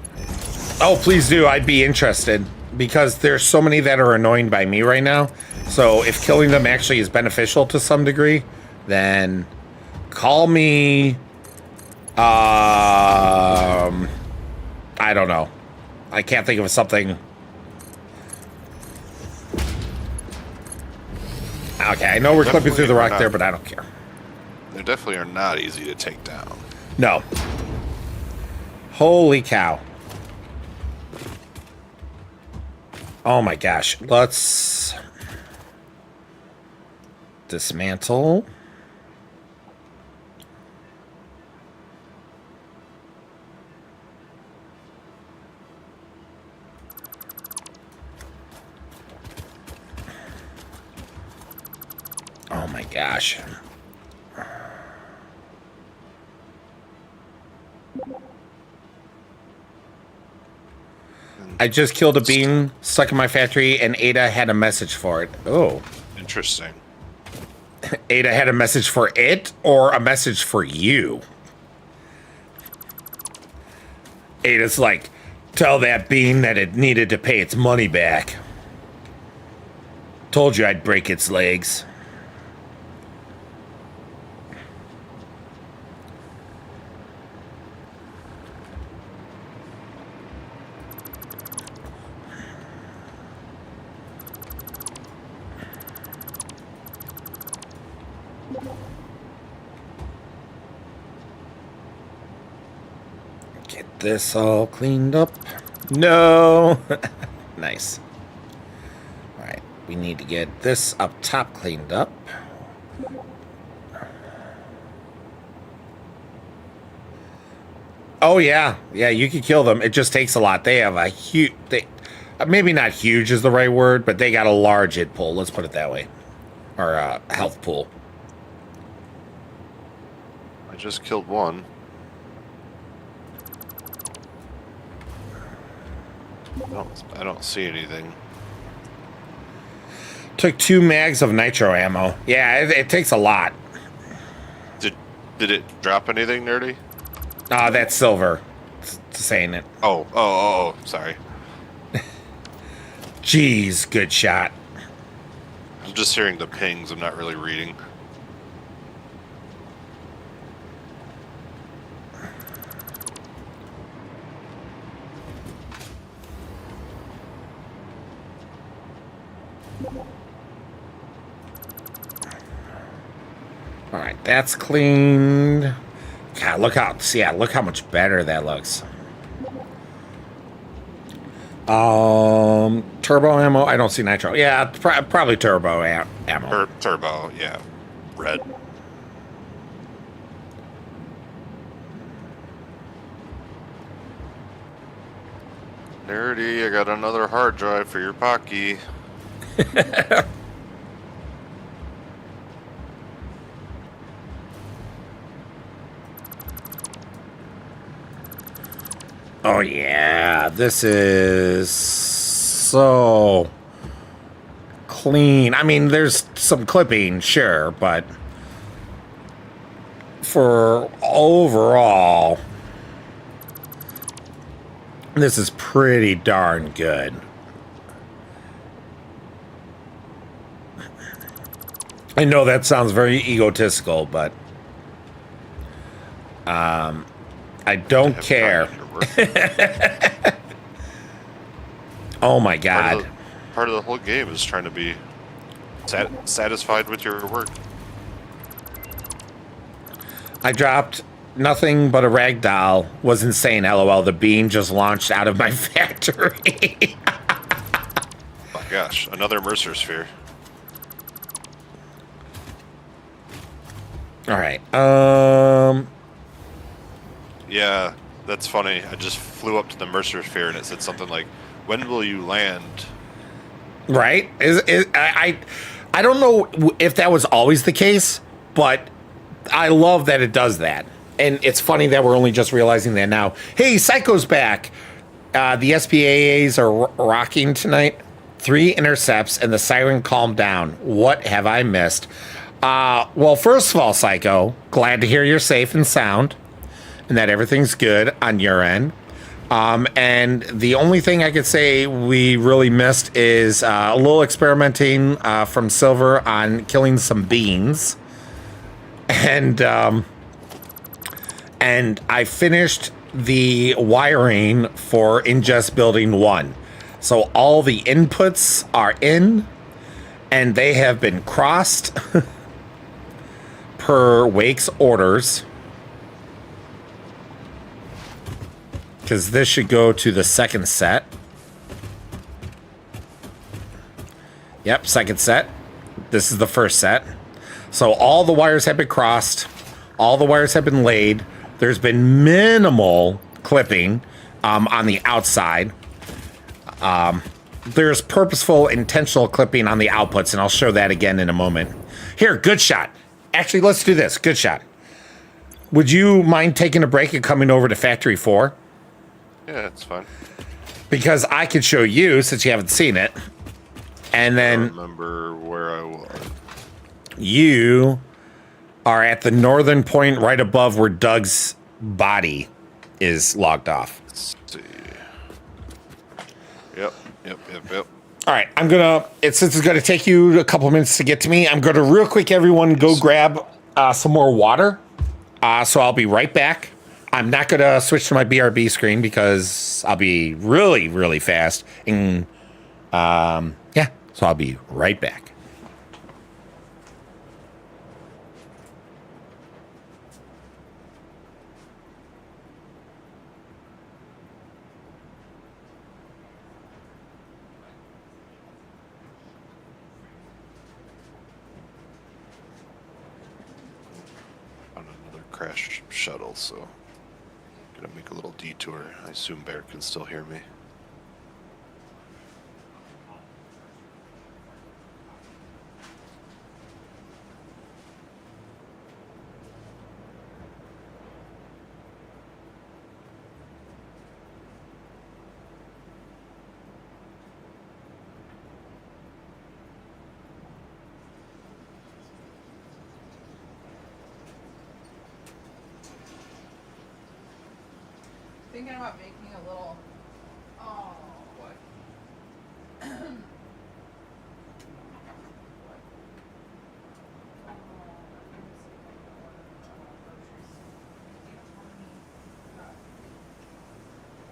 Oh, please do. I'd be interested because there's so many that are annoying by me right now. So if killing them actually is beneficial to some degree, then call me. I don't know. I can't think of something. Okay, I know we're clipping through the rock there, but I don't care. They definitely are not easy to take down. No. Holy cow. Oh my gosh. Let's dismantle. Oh my gosh. I just killed a bean stuck in my factory, and Ada had a message for it. Oh. Interesting. Ada had a message for it or a message for you? Ada's like, tell that bean that it needed to pay its money back. Told you I'd break its legs. Get this all cleaned up. No. Nice. All right. We need to get this up top cleaned up. Oh, yeah. Yeah, you can kill them. It just takes a lot. They have a huge... maybe not huge is the right word, but they got a large hit pool. Let's put it that way. Or health pool. I just killed one. I don't see anything. Took 2 mags of nitro ammo. Yeah, it takes a lot. Did it drop anything, Nerdy? That's silver. Saying it. Oh, sorry. Jeez, good shot. I'm just hearing the pings. I'm not really reading. All right, that's cleaned. God, look how much better that looks. Turbo ammo. I don't see nitro. Yeah, probably turbo ammo. Turbo, yeah. Red. Nerdy, I got another hard drive for your Pocky. Oh yeah, this is so clean. I mean, there's some clipping, sure, but for overall, this is pretty darn good. I know that sounds very egotistical, but I don't have care. time to work. Oh my god. Part of the whole game is trying to be satisfied with your work. I dropped nothing but a rag doll. Was insane, lol. The beam just launched out of my factory. Oh gosh, another Mercer sphere. All right. Yeah, that's funny. I just flew up to the Mercer sphere and it said something like, "When will you land?" Right? I don't know if that was always the case, but I love that it does that. And it's funny that we're only just realizing that now. Hey, Psycho's back. The SPAAs are rocking tonight. 3 intercepts and the siren calmed down. What have I missed? Well, first of all, Psycho, glad to hear you're safe and sound and that everything's good on your end. And the only thing I could say we really missed is a little experimenting from Silver on killing some beans. And I finished the wiring for ingest building 1. So all the inputs are in and they have been crossed per Wake's orders. Because this should go to the second set. Yep, second set. This is the first set. So all the wires have been crossed. All the wires have been laid. There's been minimal clipping on the outside. There's purposeful, intentional clipping on the outputs, and I'll show that again in a moment. Here, good shot. Actually, let's do this. Good shot. Would you mind taking a break and coming over to Factory 4? Yeah, that's fine. Because I could show you, since you haven't seen it. And then I don't remember where I was. You are at the northern point right above where Doug's body is logged off. Let's see. Yep. All right, I'm gonna, since it's gonna take you a couple minutes to get to me, I'm gonna real quick, everyone, go grab some more water. So I'll be right back. I'm not gonna switch to my BRB screen because I'll be really, really fast. And yeah, so I'll be right back. On another crash shuttle, so gonna make a little detour. I assume Bear can still hear me. Thinking about making a little. Oh, what?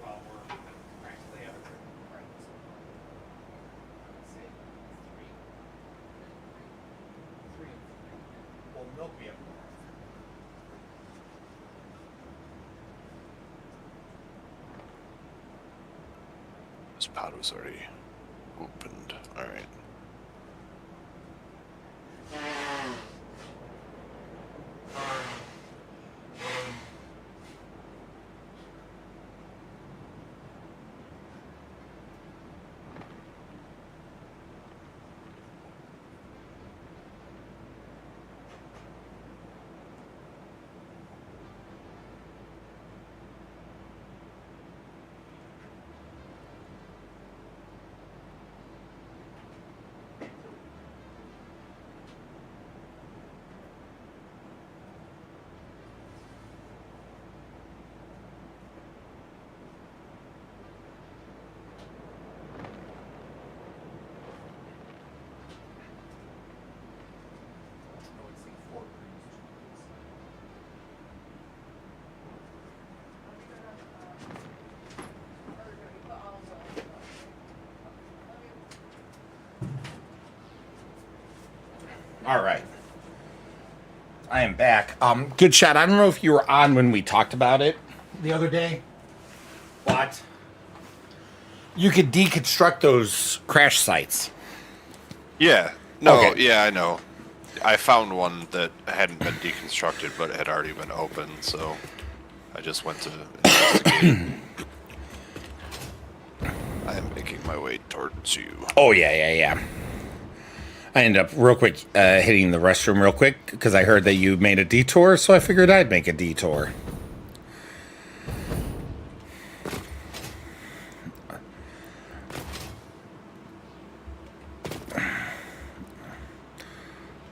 Well, we're practically everywhere. Three. Well, milk we have more. This pod was already opened. All right. All right. I am back. Good shot. I don't know if you were on when we talked about it the other day, but you could deconstruct those crash sites. Yeah. No, Okay. yeah, I know. I found one that hadn't been deconstructed, but it had already been opened, so I just went to investigate. I am making my way towards you. Oh, yeah. I ended up real quick hitting the restroom real quick because I heard that you made a detour, so I figured I'd make a detour.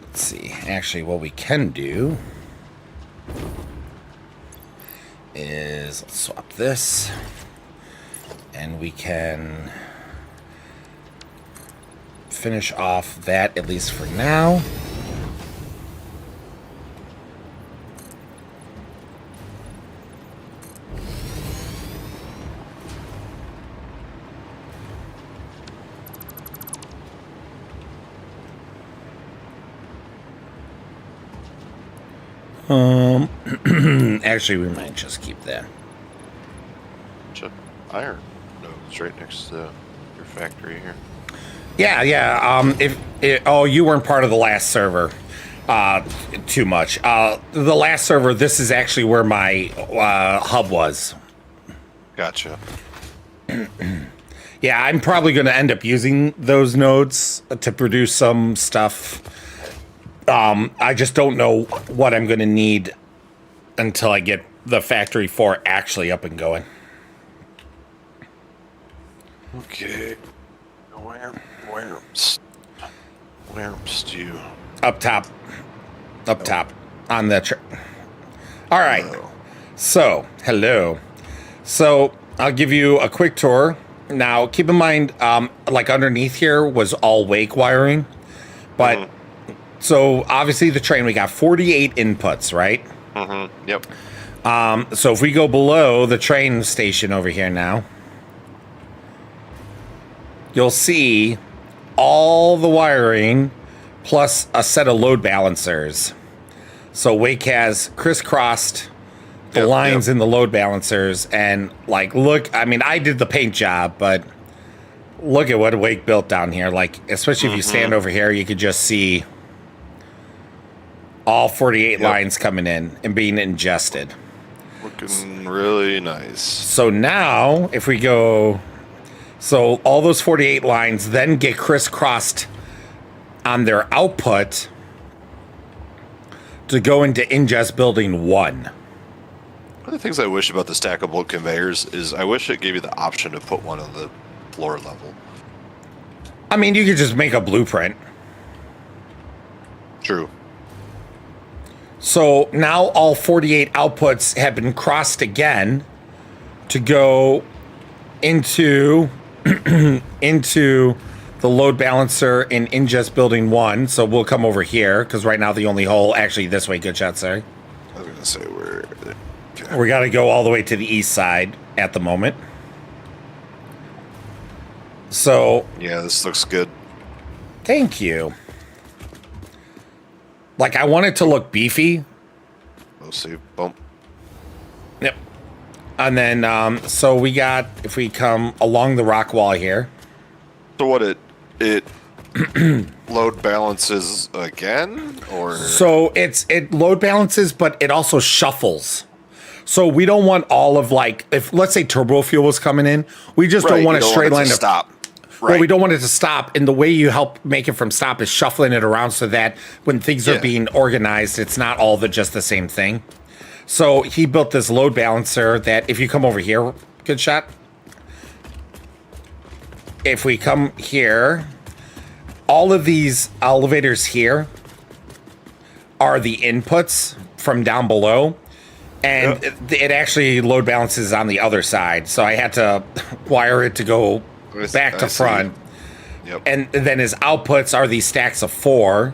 Let's see. Actually, what we can do is let's swap this, and we can finish off that at least for now. Actually, we might just keep that. Chip iron. No, it's right next to your factory here. Yeah. Oh, you weren't part of the last server. Too much. The last server. This is actually where my hub was. Gotcha. Yeah, I'm probably going to end up using those nodes to produce some stuff. I just don't know what I'm going to need until I get the factory 4 actually up and going. Okay. Where's do you? Up top. On the all right. Hello. So, hello. So, I'll give you a quick tour. Now, keep in mind, like underneath here was all wake wiring. But, so obviously the train, we got 48 inputs, right? Mm-hmm. Yep. So if we go below the train station over here now, you'll see all the wiring plus a set of load balancers. So Wake has crisscrossed the lines in the load balancers, and like, look, I mean, I did the paint job, but look at what Wake built down here. Like, especially if you stand over here, you could just see all 48 lines coming in and being ingested. Looking really nice. So now, if we go, so all those 48 lines then get crisscrossed on their output to go into ingest building 1. One of the things I wish about the stackable conveyors is I wish it gave you the option to put one on the floor level. I mean, you could just make a blueprint. True. So now all 48 outputs have been crossed again to go into into the load balancer in ingest building 1. So we'll come over here because right now the only hole, actually this way, good shot, sorry. I was gonna say where. Okay. We got to go all the way to the east side at the moment. So Yeah, this looks good. thank you. Like, I want it to look beefy. We'll see. Bump. Yep. And then, so we got, if we come along the rock wall here. So what it load balances again, or So it load balances, but it also shuffles. So we don't want all of, like, if let's say turbo fuel was coming in, we just don't want a straight line to to stop. Right. Well, we don't want it to stop, and the way you help make it from stop is shuffling it around so that when things are being organized, it's not all just the same thing. So he built this load balancer that if you come over here, good shot. If we come here, all of these elevators here are the inputs from down below, and it actually load balances on the other side. So I had to wire it to go back to front. Yep. And then his outputs are these stacks of 4,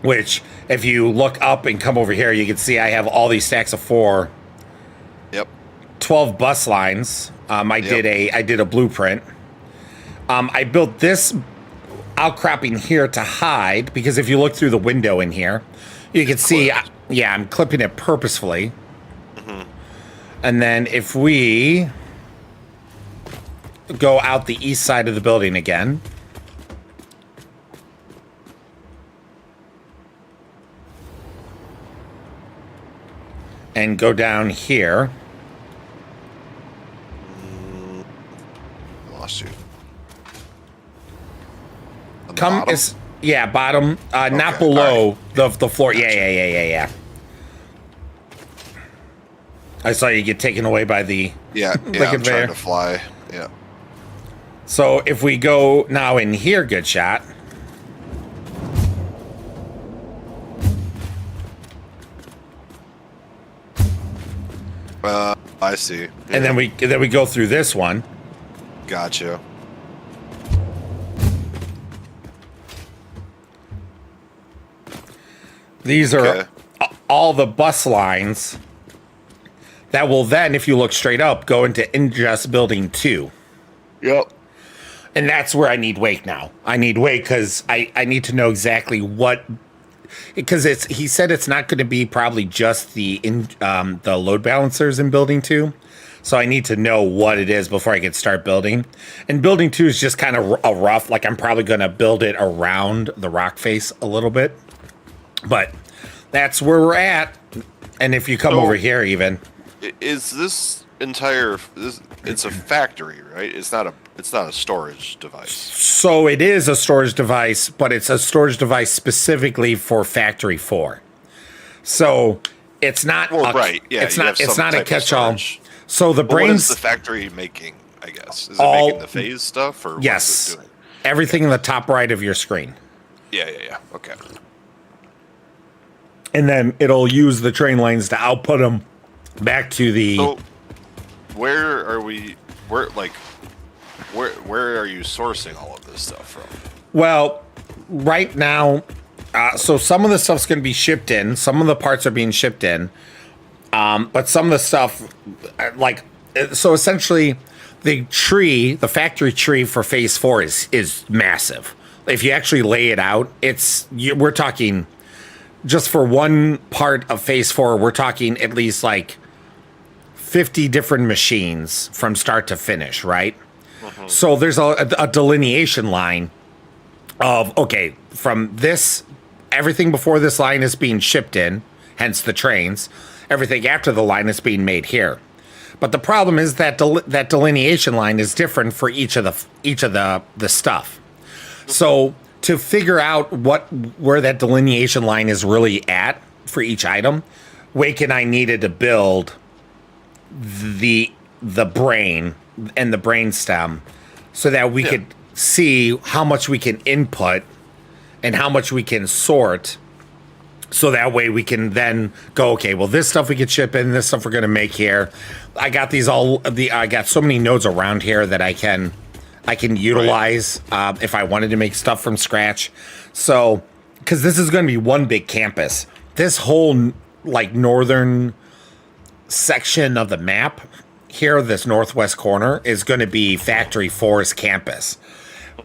which if you look up and come over here, you can see I have all these stacks of 4. Yep. 12 bus lines. I did a blueprint. I built this outcropping here to hide, because if you look through the window in here, you can see, yeah, I'm clipping it purposefully. And then if we go out the east side of the building again, and go down here. Lost you. On the Come bottom? is yeah, bottom, not Okay, below alright. the floor. Gotcha. Yeah. I saw you get taken away by the Yeah, the yeah, I'm conveyor. trying to fly. Yeah. So if we go now in here, good shot. I see. And then we go through this one. Gotcha. These are Okay. all the bus lines that will then, if you look straight up, go into ingest building 2. Yep. And that's where I need Wake now. I need Wake because I need to know exactly what, because he said it's not going to be probably just the load balancers in building 2. So I need to know what it is before I can start building. And building 2 is just kind of a rough, like I'm probably going to build it around the rock face a little bit. But that's where we're at. And if you come So- over here even, Is this entire it's a factory, right? It's not a storage device. so it is a storage device, but it's a storage device specifically for Factory 4. So it's not Well, right. Yeah, it's you not have some a type of catch-all. storage. So the But what is brains the factory making, I guess? Is it All- making the phase stuff or yes. what is it doing? Everything in the top right of your screen. Yeah. Okay. And then it'll use the train lines to output them back to the So where are we where are you sourcing all of this stuff from? well, right now, so some of the stuff's going to be shipped in. Some of the parts are being shipped in. But some of the stuff, so essentially, the factory tree for Phase 4 is massive. If you actually lay it out, we're talking, just for one part of Phase 4, we're talking at least like 50 different machines from start to finish, right? So there's a delineation line of, okay, from this, everything before this line is being shipped in, hence the trains. Everything after the line is being made here. But the problem is that that delineation line is different for each of the stuff. So to figure out where that delineation line is really at for each item, Wake and I needed to build the brain and the brain stem so that we could see how much we can input and how much we can sort, so that way we can then go, okay, well, this stuff we could ship in, this stuff we're going to make here. I got I got so many nodes around here that I can utilize if I wanted to make stuff from scratch. So, because this is going to be one big campus, this whole like northern section of the map here, this northwest corner, is going to be Factory 4's campus.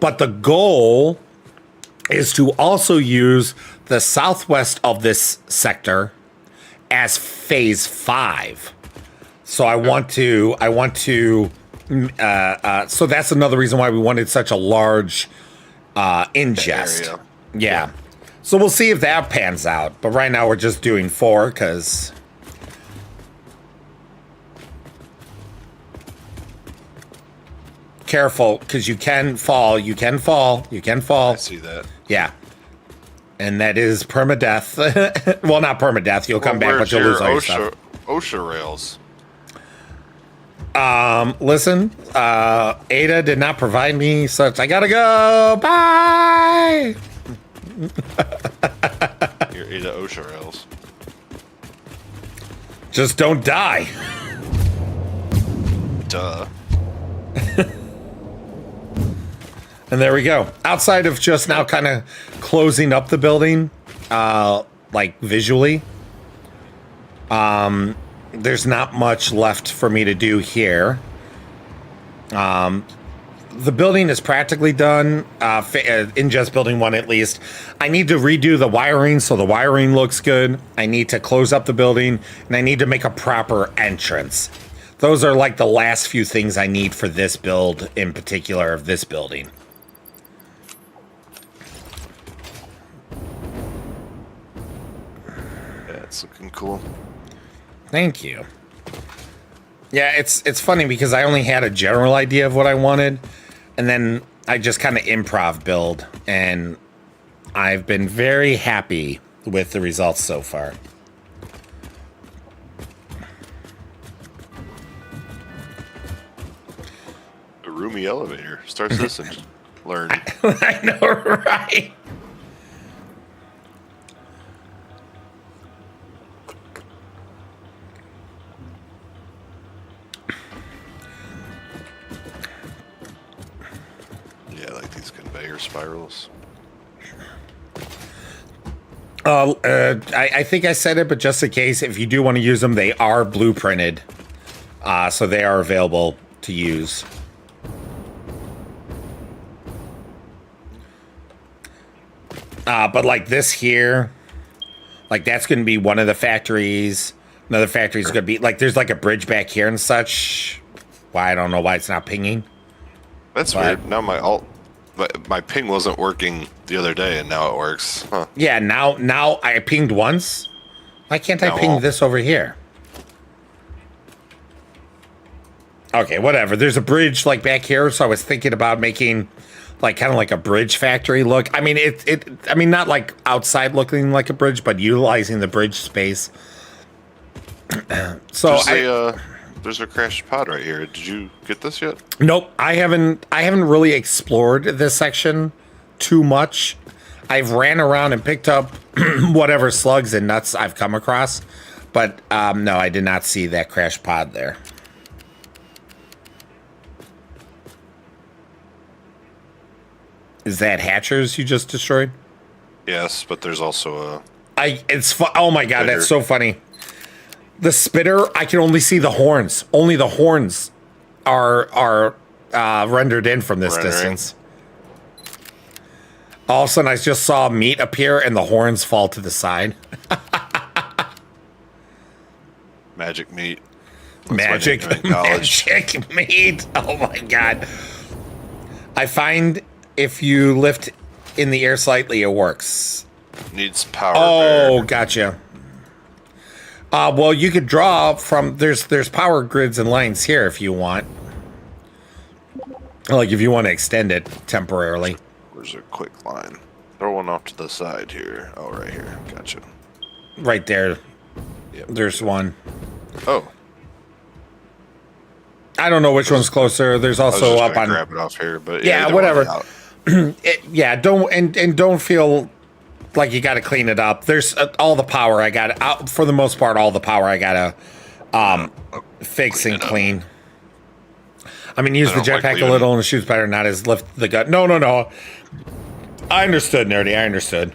But the goal is to also use the southwest of this sector as Phase 5. So I want to so that's another reason why we wanted such a large ingest. Area. Yeah. So we'll see if that pans out. But right now we're just doing 4 because careful, because you can fall. I see that. Yeah. And that is permadeath. Well, not permadeath. You'll come back, but Where's you'll your lose all your stuff. OSHA rails? Listen, Ada did not provide me such. I gotta go. Bye. Your Ada OSHA rails. Just don't die. Duh. And there we go. Outside of just now kind of closing up the building, like visually, there's not much left for me to do here. the building is practically done, in just building one at least. I need to redo the wiring so the wiring looks good. I need to close up the building, and I need to make a proper entrance. Those are like the last few things I need for this build in particular of this building. Yeah, it's looking cool. Thank you. Yeah, it's funny because I only had a general idea of what I wanted, and then I just kind of improv build, and I've been very happy with the results so far. A roomy elevator. Start this and learn. I know, right? Yeah, I like these conveyor spirals. I think I said it, but just in case, if you do want to use them, they are blueprinted. So they are available to use. But like this here, like that's going to be one of the factories. Another factory is going to be, like, there's like a bridge back here and such. Why, I don't know why it's not pinging. That's But- weird. Now my ping wasn't working the other day, and now it works. Huh. Yeah, now I pinged once. Why can't I Now ping all- this over here? Okay, whatever. There's a bridge like back here, so I was thinking about making like kind of like a bridge factory look. I mean, I mean, not like outside looking like a bridge, but utilizing the bridge space. So There's a crashed pod right here. Did you get this yet? nope, I haven't really explored this section too much. I've ran around and picked up whatever slugs and nuts I've come across, but no, I did not see that crashed pod there. Is that hatchers you just destroyed? Yes, but there's also a. Oh my god, that's so funny. The spitter, I can only see the horns. Only the horns are rendered in from this Rendering. distance. All of a sudden, I just saw meat appear and the horns fall to the side. Magic meat. That's my Magic, nickname in college. magic meat. Oh my god. I find if you lift in the air slightly, it works. Needs power. Oh, bear. gotcha. Well, you could draw from there's power grids and lines here if you want. Like if you want to extend it temporarily. Where's a quick line? Throw one off to the side here. Oh, right here. Gotcha. Right there. Yep. There's one. Oh, I don't know which one's closer. There's I was also just up gonna on. grab it off here, but Yeah, either whatever. one's out. Yeah, don't feel like you got to clean it up. There's all the power I got out for the most part. All the power I gotta fix and clean. I mean, use I the don't like jetpack a leaving- little and it shoots better. Not as lift the gun. No. I understood, nerdy. I understood.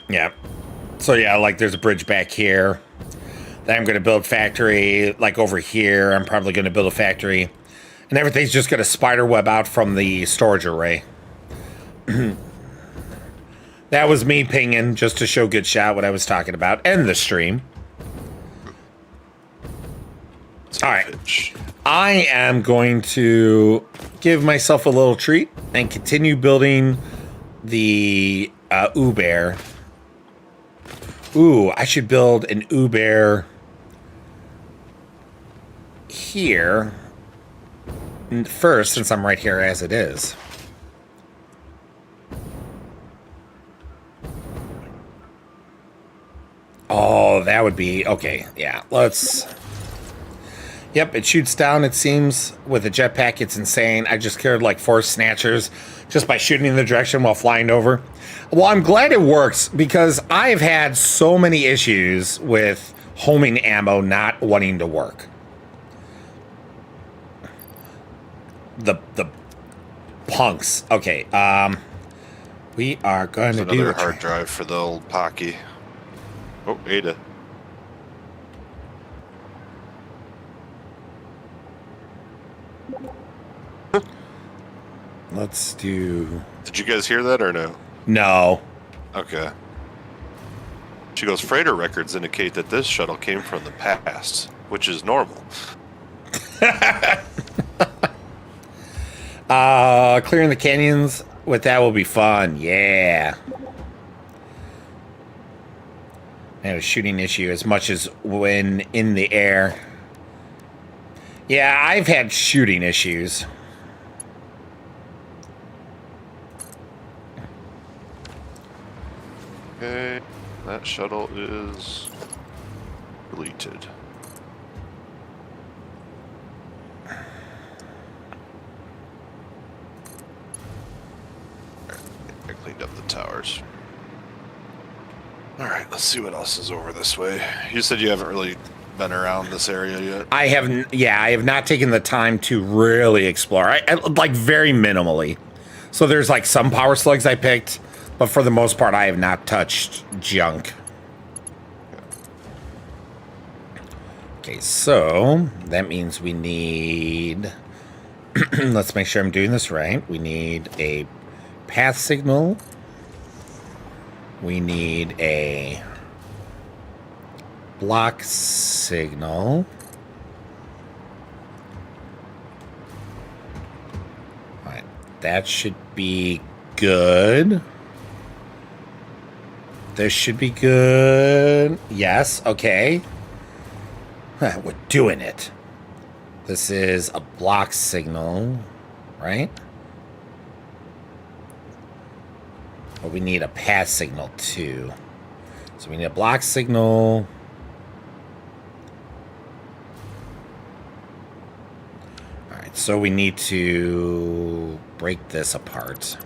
Yeah. So yeah, like there's a bridge back here. Then I'm going to build factory like over here. I'm probably going to build a factory, and everything's just going to spider web out from the storage array. That was me pinging just to show good shot what I was talking about. End the stream. All right. Bitch. I am going to give myself a little treat and continue building the Uber. Ooh, I should build an Uber here first, since I'm right here as it is. Oh, that would be okay. Yeah, let's. Yep, it shoots down, it seems. With a jetpack, it's insane. I just killed like 4 snatchers just by shooting in the direction while flying over. Well, I'm glad it works because I've had so many issues with homing ammo not wanting to work. The punks. Okay, we are going There's to do another hard drive for the old Pocky. Oh, Ada. let's do... Did you guys hear that or no? No. Okay. She goes, freighter records indicate that this shuttle came from the past, which is normal. Clearing the canyons with that will be fun. Yeah. I have a shooting issue as much as when in the air. Yeah, I've had shooting issues. Okay, that shuttle is deleted. I cleaned up the towers. Alright, let's see what else is over this way. You said you haven't really been around this area yet? I have not taken the time to really explore. I like very minimally. So there's like some power slugs I picked, but for the most part, I have not touched junk. Okay, so that means we need... let's make sure I'm doing this right. We need a path signal. We need a block signal. All right, that should be good. This should be good. Yes, okay. We're doing it. This is a block signal, right? But we need a path signal too. So we need a block signal. All right, so we need to break this apart.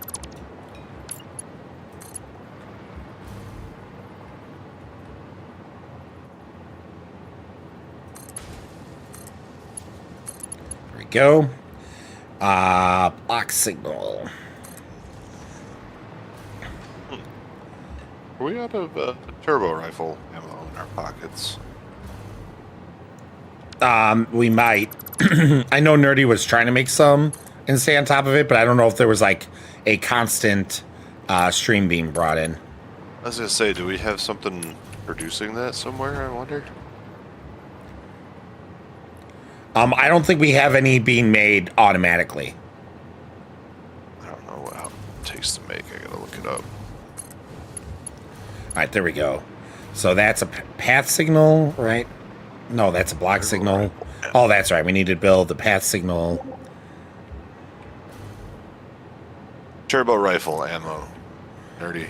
There we go. Block signal. Are we out of turbo rifle ammo in our pockets? We might. I know Nerdy was trying to make some and stay on top of it, but I don't know if there was like a constant stream being brought in. I was gonna say, do we have something producing that somewhere, I wonder? I don't think we have any being made automatically. I don't know how it takes to make. I gotta look it up. All right, there we go. So that's a path signal, right? No, that's a block signal. Oh, that's right. We need to build the path signal. Turbo rifle ammo. Nerdy.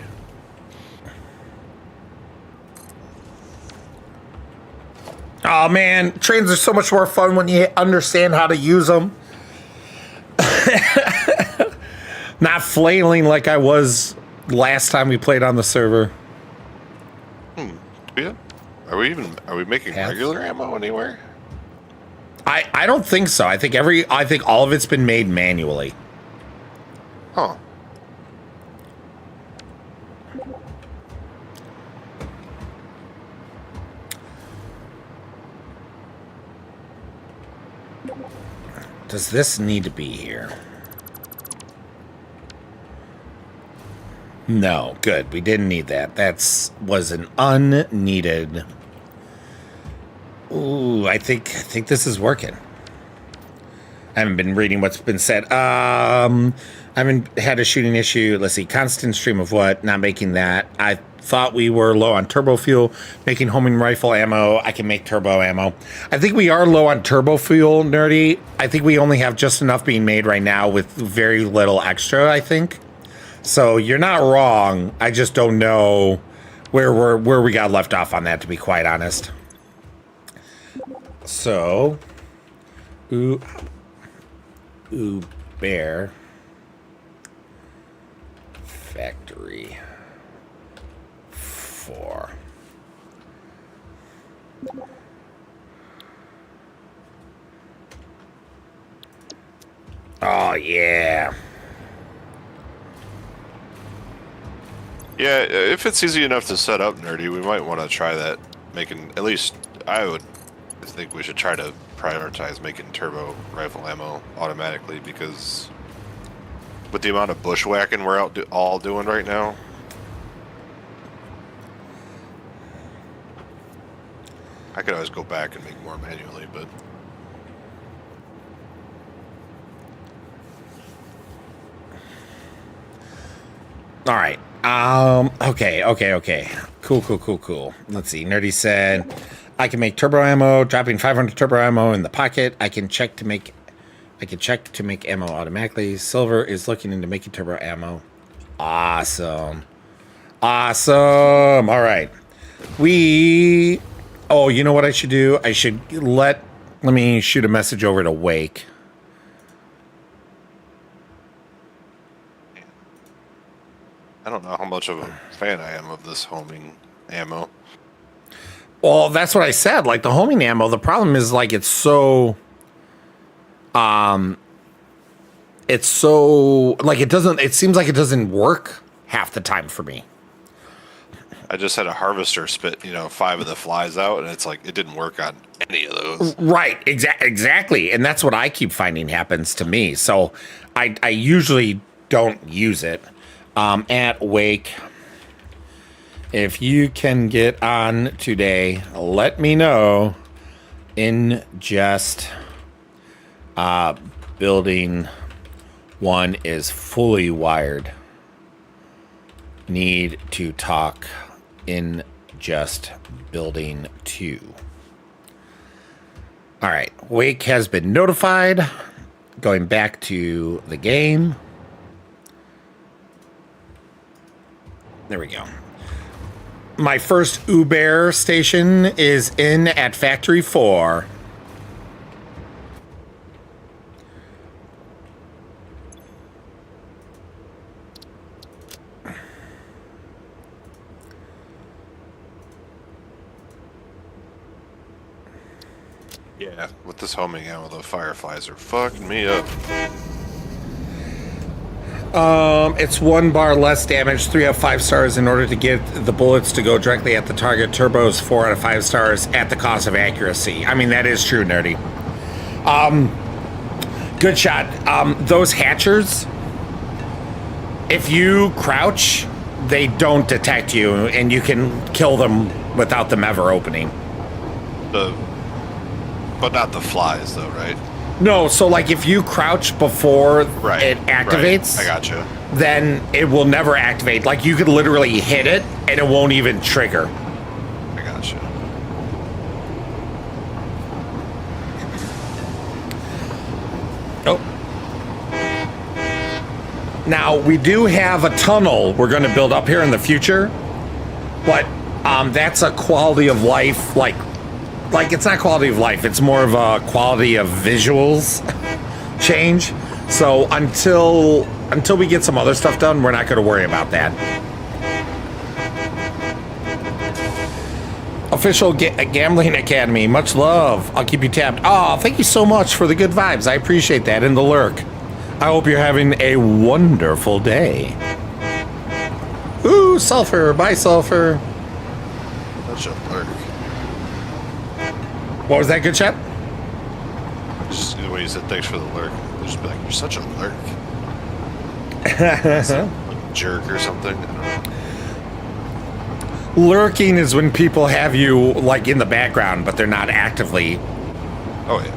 Oh, man. Trains are so much more fun when you understand how to use them. Not flailing like I was last time we played on the server. Yeah. Are we making regular ammo anywhere? I don't think so. I think all of it's been made manually. Huh. Does this need to be here? No, good. We didn't need that. Was an unneeded. Ooh, I think this is working. I haven't been reading what's been said. I haven't had a shooting issue. Let's see. Constant stream of what? Not making that. I thought we were low on turbo fuel. Making homing rifle ammo. I can make turbo ammo. I think we are low on turbo fuel, Nerdy. I think we only have just enough being made right now with very little extra, I think. So you're not wrong. I just don't know where we got left off on that, to be quite honest. So, bear factory 4. Oh yeah. Yeah, if it's easy enough to set up, Nerdy, we might want to try that. At least I would think we should try to prioritize making turbo rifle ammo automatically, because With the amount of bushwhacking we're out all doing right now. I could always go back and make more manually, but All right. Okay. Cool. Let's see. Nerdy said, I can make turbo ammo, dropping 500 turbo ammo in the pocket. I can check to make ammo automatically. Silver is looking into making turbo ammo. Awesome. All right. Oh, you know what I should do? I should let me shoot a message over to Wake. I don't know how much of a fan I am of this homing ammo. Well, that's what I said. Like the homing ammo, the problem is like it's so like it seems like it doesn't work half the time for me. I just had a harvester spit, 5 of the flies out, and it's like it didn't work on any of those. Right, exactly, and that's what I keep finding happens to me. So I usually don't use it. At Wake, if you can get on today, let me know. In just building 1 is fully wired. Need to talk in just building 2. All right, Wake has been notified. Going back to the game. There we go. My first Uber station is in at Factory 4. Yeah, with this homing ammo, the fireflies are fucking me up. It's 1 bar less damage, 3 out of 5 stars in order to get the bullets to go directly at the target. Turbos 4 out of 5 stars at the cost of accuracy. I mean, that is true, Nerdy. Good shot. Those hatchers, if you crouch, they don't detect you, and you can kill them without them ever opening. But not the flies, though, right? No, so like if you crouch before it activates, right. I gotcha. Then it will never activate. Like you could literally hit it and it won't even trigger. I gotcha. Oh. Now we do have a tunnel we're going to build up here in the future, but that's a quality of life like it's not quality of life, it's more of a quality of visuals change. So until we get some other stuff done, we're not going to worry about that. Official Gambling Academy, much love. I'll keep you tapped. Oh, thank you so much for the good vibes. I appreciate that in the lurk. I hope you're having a wonderful day. Ooh, sulfur. Bye, sulfur. Such a lurk. What was that, good chat? Just the way you said thanks for the lurk. They'll just be like, you're such a lurk. Like a jerk or something. I don't know. Lurking is when people have you like in the background, but they're not actively. Oh, yeah.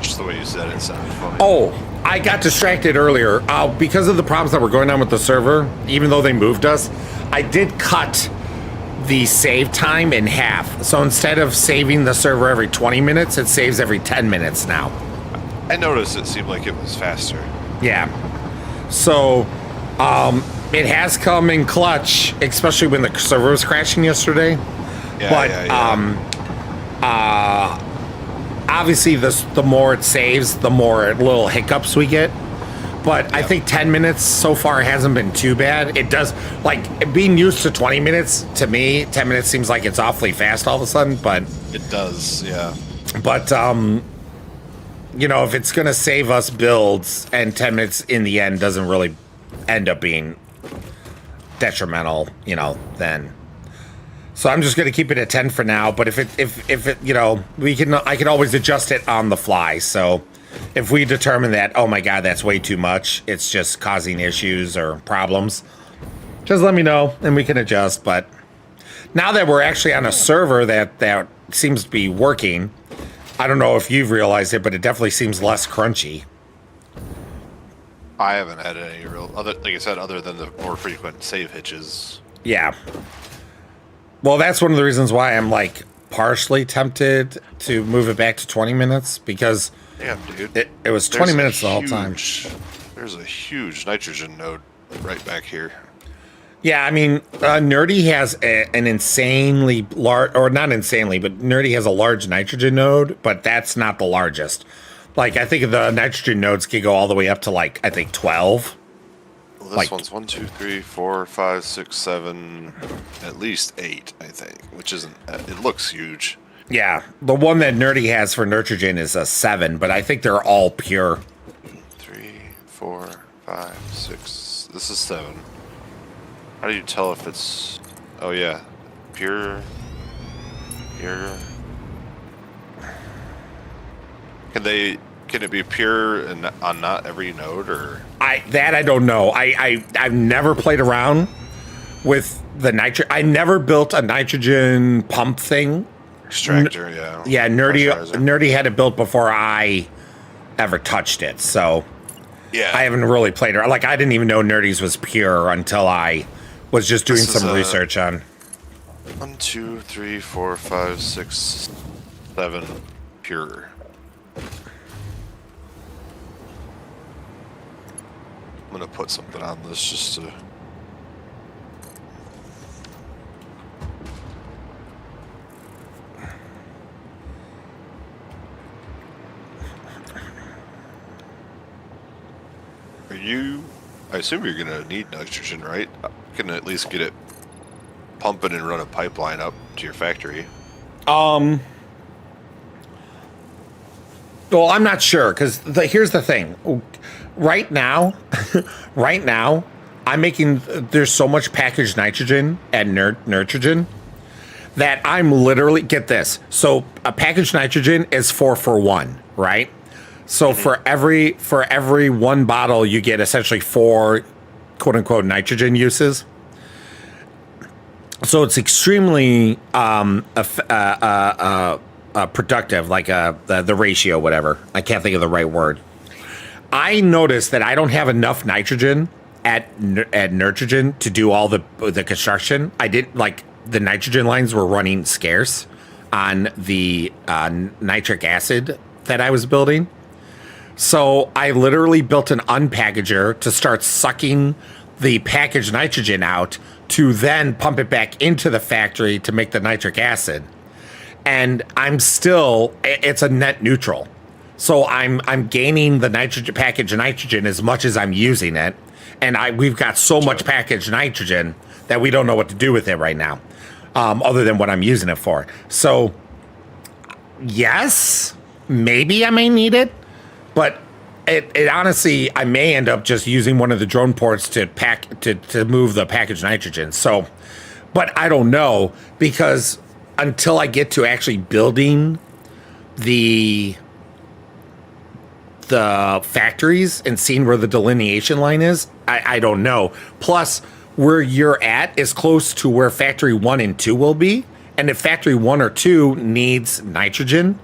Just the way you said it sounded funny. Oh, I got distracted earlier. Because of the problems that were going on with the server, even though they moved us, I did cut the save time in half. So instead of saving the server every 20 minutes, it saves every 10 minutes now. I noticed it seemed like it was faster. Yeah. So it has come in clutch, especially when the server was crashing yesterday. Yeah, Obviously the more it saves, the more little hiccups we get. But I think 10 minutes so far hasn't been too bad. It does, like, being used to 20 minutes, to me, 10 minutes seems like it's awfully fast all of a sudden, but... It does, yeah. But, you know, if it's going to save us builds and 10 minutes in the end doesn't really end up being detrimental, you know, then... So I'm just going to keep it at 10 for now, but if it, you know, I can always adjust it on the fly, so... If we determine that, oh my God, that's way too much, it's just causing issues or problems, just let me know and we can adjust. But now that we're actually on a server that seems to be working, I don't know if you've realized it, but it definitely seems less crunchy. I haven't had any real other, like I said, other than the more frequent save hitches. Yeah. Well, that's one of the reasons why I'm like partially tempted to move it back to 20 minutes because Damn, dude. it was 20 minutes the whole time. There's a huge nitrogen node right back here. Yeah, I mean, Nerdy has an insanely large, or not insanely, but Nerdy has a large nitrogen node, but that's not the largest. Like, I think the nitrogen nodes can go all the way up to, like, I think 12. Well, this like, one's 1, 2, 3, 4, 5, 6, 7, at least 8, I think, which isn't, it looks huge. Yeah, the one that Nerdy has for nitrogen is a 7, but I think they're all pure. 3, 4, 5, 6, this is 7. How do you tell if it's, oh yeah, pure. Can it be pure and on not every node, or? I don't know. I've never played around with the I never built a nitrogen pump thing. Extractor, yeah. Yeah, Nerdy had it built before I ever touched it. So yeah, I haven't really played around. Like, I didn't even know Nerdy's was pure until I was just doing some research on. 1, 2, 3, 4, 5, 6, 7 pure. I'm gonna put something on this just to. I assume you're gonna need nitrogen, right? You can at least get it pumping and run a pipeline up to your factory. Well, I'm not sure because here's the thing. Right now, I'm making. There's so much packaged nitrogen and nitrogen that I'm literally, get this. So a packaged nitrogen is 4 for 1, right? So for every 1 bottle, you get essentially 4 quote unquote nitrogen uses. So it's extremely productive, like the ratio, whatever. I can't think of the right word. I noticed that I don't have enough nitrogen at nitrogen to do all the construction. I didn't, like, the nitrogen lines were running scarce on the nitric acid that I was building. So I literally built an unpackager to start sucking the packaged nitrogen out to then pump it back into the factory to make the nitric acid. And it's a net neutral. So I'm gaining the nitrogen, packaged nitrogen, as much as I'm using it. And we've got so much packaged nitrogen that we don't know what to do with it right now, other than what I'm using it for. So yes, maybe I may need it, but it honestly, I may end up just using one of the drone ports to move the packaged nitrogen. So, but I don't know, because until I get to actually building the factories and seeing where the delineation line is, I don't know. Plus, where you're at is close to where factory 1 and 2 will be. And if factory 1 or 2 needs nitrogen,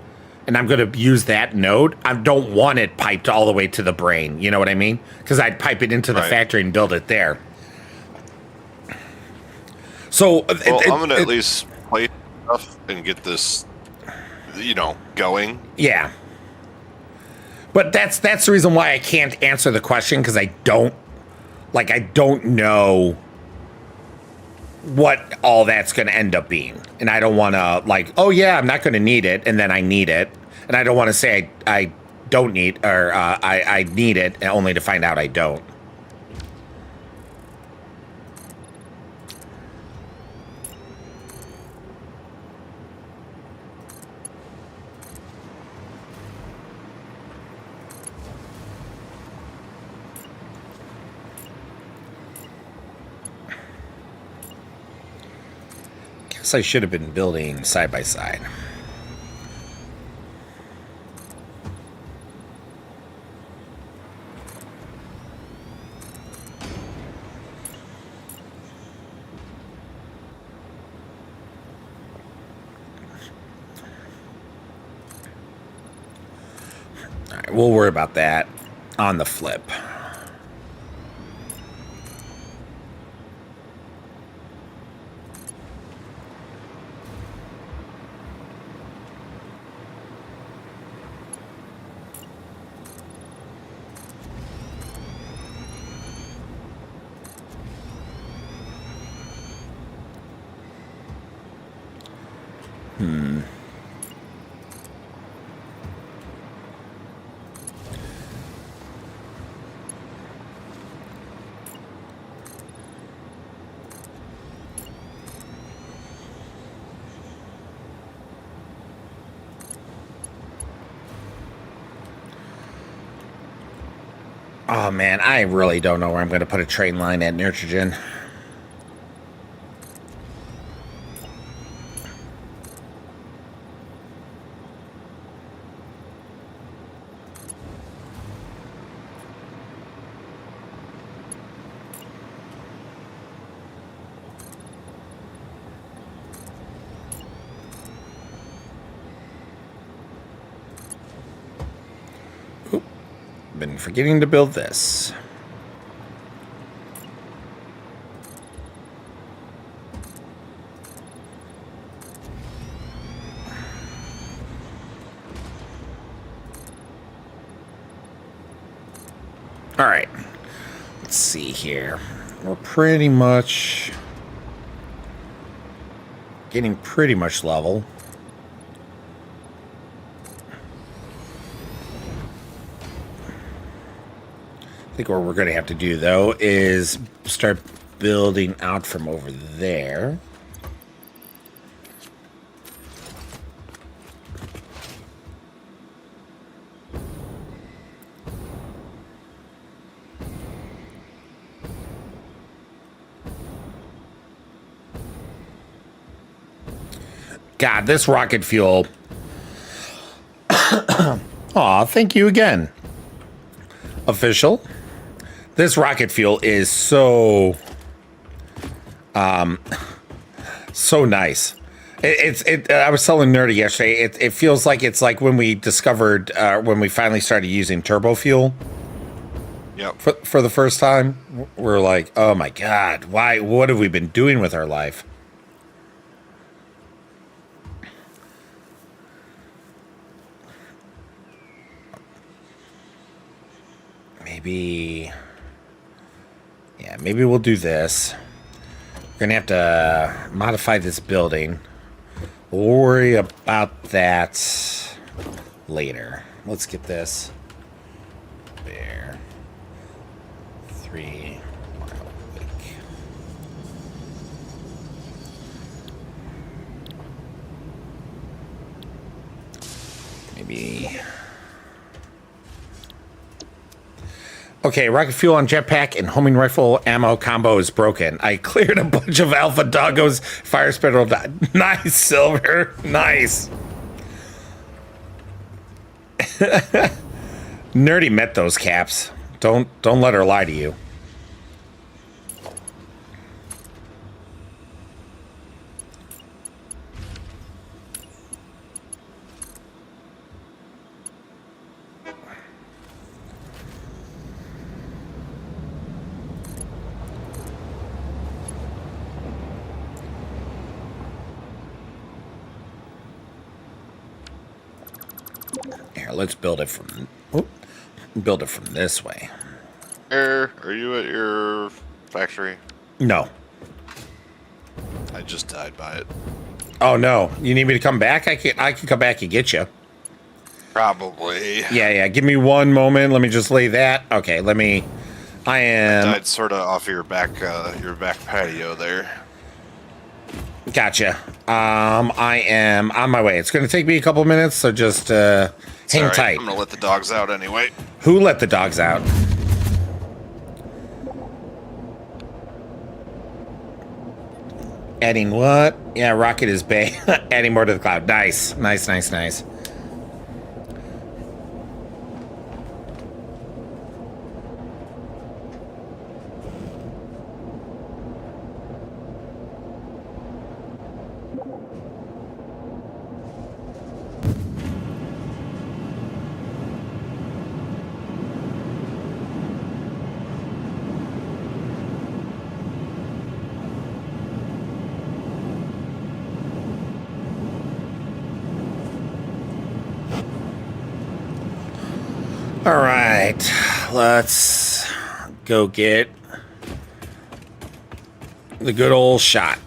and I'm going to use that node, I don't want it piped all the way to the brain. You know what I mean? Because I'd pipe it into the factory and build it there. So, well, I'm going to at least play stuff and get this, going. Yeah. But that's the reason why I can't answer the question, because I don't know what all that's going to end up being. And I don't want to, oh yeah, I'm not going to need it, and then I need it. And I don't want to say I don't need, or I need it, only to find out I don't. I should have been building side by side. we'll worry about that on the flip. Oh man, I really don't know where I'm going to put a train line at nitrogen. Been forgetting to build this. All right. Let's see here. We're pretty much getting pretty much level. I think what we're going to have to do, though, is start building out from over there. God, this rocket fuel. Aw, thank you again. Official. This rocket fuel is so so nice. I was telling Nerdy yesterday. It feels like it's like when we discovered when we finally started using turbo fuel. Yep. For the first time, we're like, oh my god, why? What have we been doing with our life? Maybe. Yeah, maybe we'll do this. We're going to have to modify this building. We'll worry about that later. Let's get this. There. 3 mile lake. Maybe. Okay, rocket fuel on jetpack and homing rifle ammo combo is broken. I cleared a bunch of alpha doggos. Fire spreader will die. Nice, Silver. Nice. Nerdy met those caps. Don't let her lie to you. Here, let's build it from this way. Are you at your factory? No. I just died by it. Oh no. You need me to come back? I can come back and get you. Probably. Yeah. Give me one moment. Let me just lay that. Okay, I died sort of off your back patio there. Gotcha. I am on my way. It's going to take me a couple minutes, so just hang tight. I'm going to let the dogs out anyway. Who let the dogs out? Adding what? Yeah, rocket is bay. Adding more to the cloud. Nice. right, let's go get the good old shot.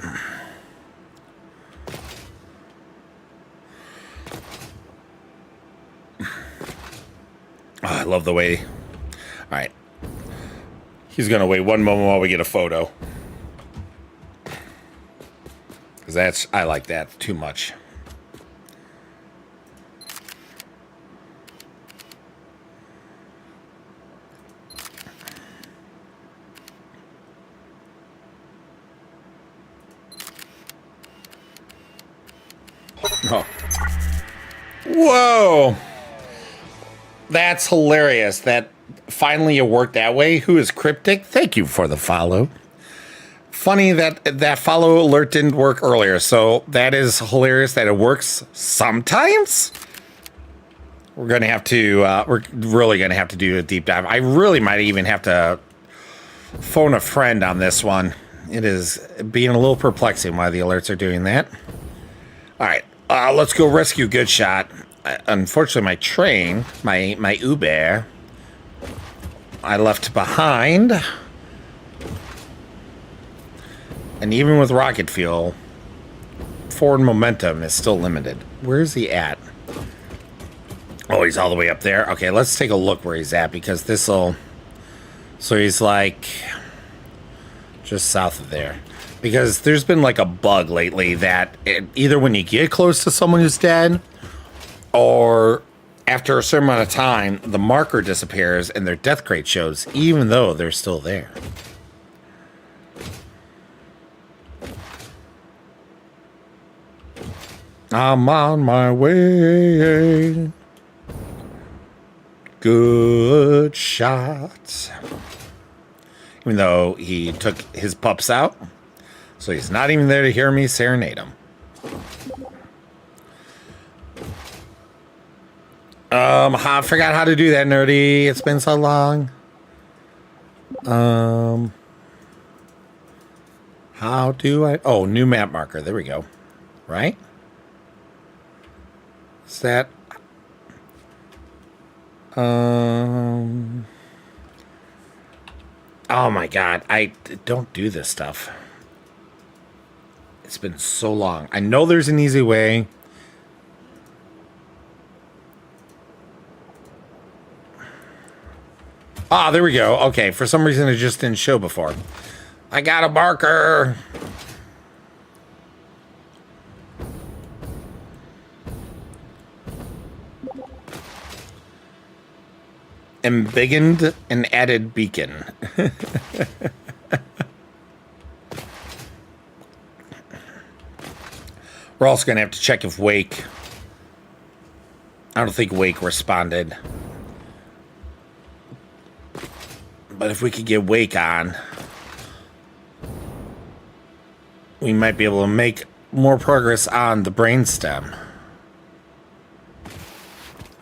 Oh, I love the way. All right. He's going to wait one moment while we get a photo. Because I like that too much. Oh. Whoa. That's hilarious. That finally it worked that way. Who is Cryptic? Thank you for the follow. Funny that that follow alert didn't work earlier. So that is hilarious that it works sometimes. We're going to have to, we're really going to have to do a deep dive. I really might even have to phone a friend on this one. It is being a little perplexing why the alerts are doing that. All right, let's go rescue Good Shot. Unfortunately, my train, my Uber, I left behind. And even with rocket fuel, forward momentum is still limited. Where's he at? Oh, he's all the way up there. Okay, let's take a look where he's at because this'll... So he's like just south of there. Because there's been like a bug lately that either when you get close to someone who's dead or after a certain amount of time, the marker disappears and their death crate shows even though they're still there. I'm on my way. Good Shot. Even though he took his pups out. So he's not even there to hear me serenade him. I forgot how to do that, nerdy. It's been so long. How do I... Oh, new map marker. There we go. Right? Is that... Oh my god, I don't do this stuff. It's been so long. I know there's an easy way. Ah, there we go. Okay, for some reason it just didn't show before. I got a marker. Embiggened and added beacon. We're also going to have to check if Wake... I don't think Wake responded. But if we could get Wake on, we might be able to make more progress on the brainstem.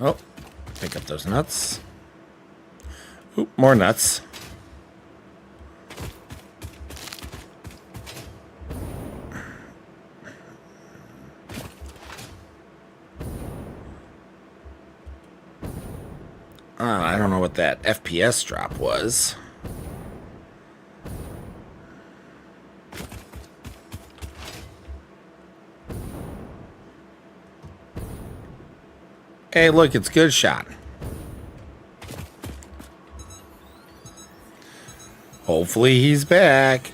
Oh, pick up those nuts. Oop, more nuts. I don't know what that FPS drop was. Hey, look, it's Good Shot. Hopefully he's back.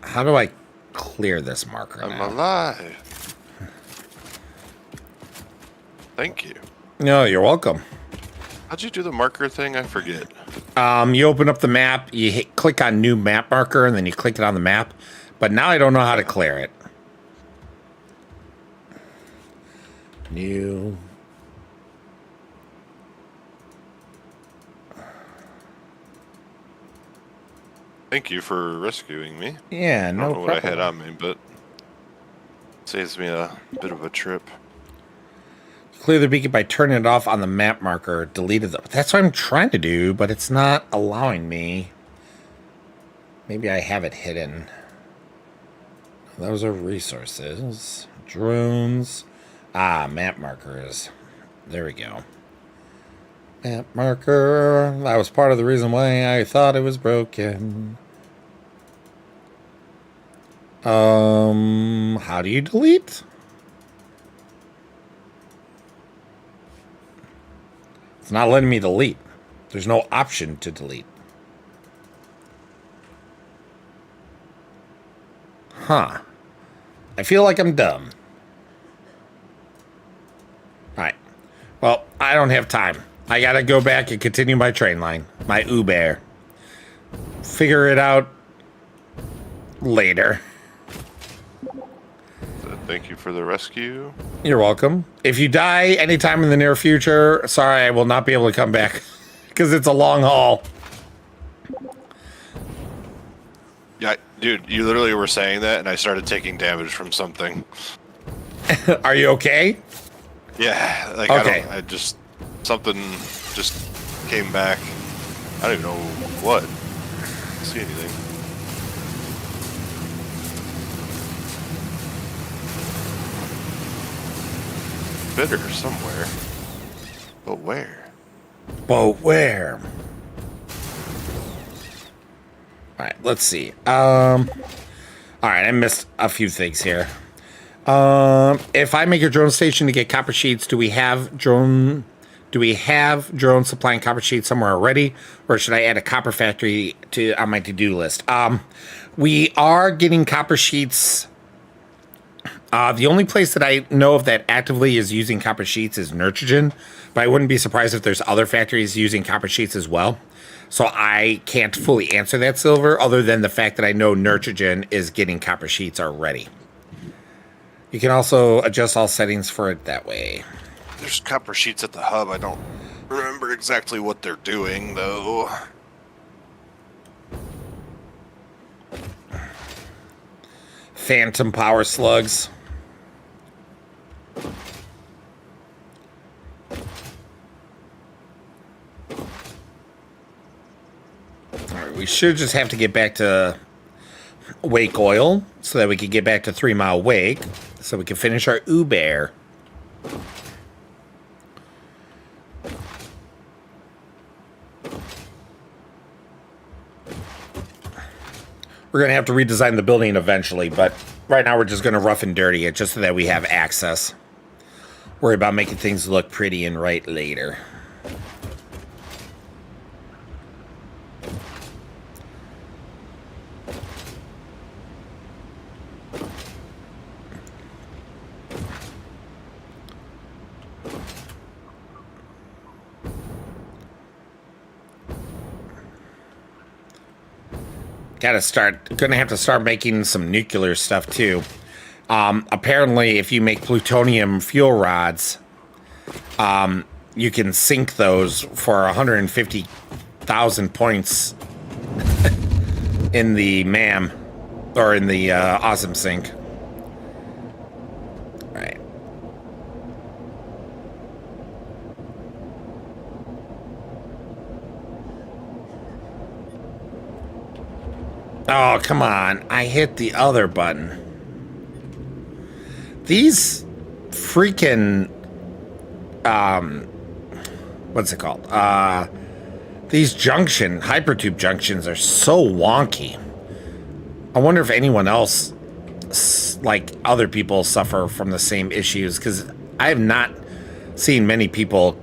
How do I clear this marker now? I'm alive. Thank you. No, you're welcome. How'd you do the marker thing? I forget. You open up the map, you click on new map marker, and then you click it on the map. But now I don't know how to clear it. New. Thank you for rescuing me. Yeah, I no don't know problem. what I had on me, but saves me a bit of a trip. Clear the beacon by turning it off on the map marker. Deleted the... That's what I'm trying to do, but it's not allowing me. Maybe I have it hidden. Those are resources. Drones. Ah, map markers. There we go. Map marker. That was part of the reason why I thought it was broken. How do you delete? It's not letting me delete. There's no option to delete. Huh. I feel like I'm dumb. Alright. Well, I don't have time. I gotta go back and continue my train line. My Uber. Figure it out later. Thank you for the rescue. You're welcome. If you die anytime in the near future, sorry, I will not be able to come back. Because it's a long haul. Yeah, dude, you literally were saying that, and I started taking damage from something. Are you okay? Yeah, like Okay. I just something just came back. I don't even know what. I don't see anything. Bitter somewhere, but where? But where? Alright, let's see. Alright, I missed a few things here. If I make a drone station to get copper sheets, do we have drones supplying copper sheets somewhere already? Or should I add a copper factory on my to-do list? We are getting copper sheets. The only place that I know of that actively is using copper sheets is Nitrogen, but I wouldn't be surprised if there's other factories using copper sheets as well. So I can't fully answer that, Silver, other than the fact that I know Nitrogen is getting copper sheets already. You can also adjust all settings for it that way. There's copper sheets at the hub. I don't remember exactly what they're doing, though. Phantom power slugs. Alright, we should just have to get back to Wake Oil so that we can get back to 3 Mile Wake so we can finish our Uber. We're going to have to redesign the building eventually, but right now we're just going to rough and dirty it just so that we have access. Worry about making things look pretty and right later. Gonna have to start making some nuclear stuff too. Apparently, if you make plutonium fuel rods, you can sink those for 150,000 points in the MAM, or in the Awesome Sink. Right. Oh, come on. I hit the other button. These freaking... what's it called? These hypertube junctions are so wonky. I wonder if anyone else, like other people, suffer from the same issues, because I have not seen many people...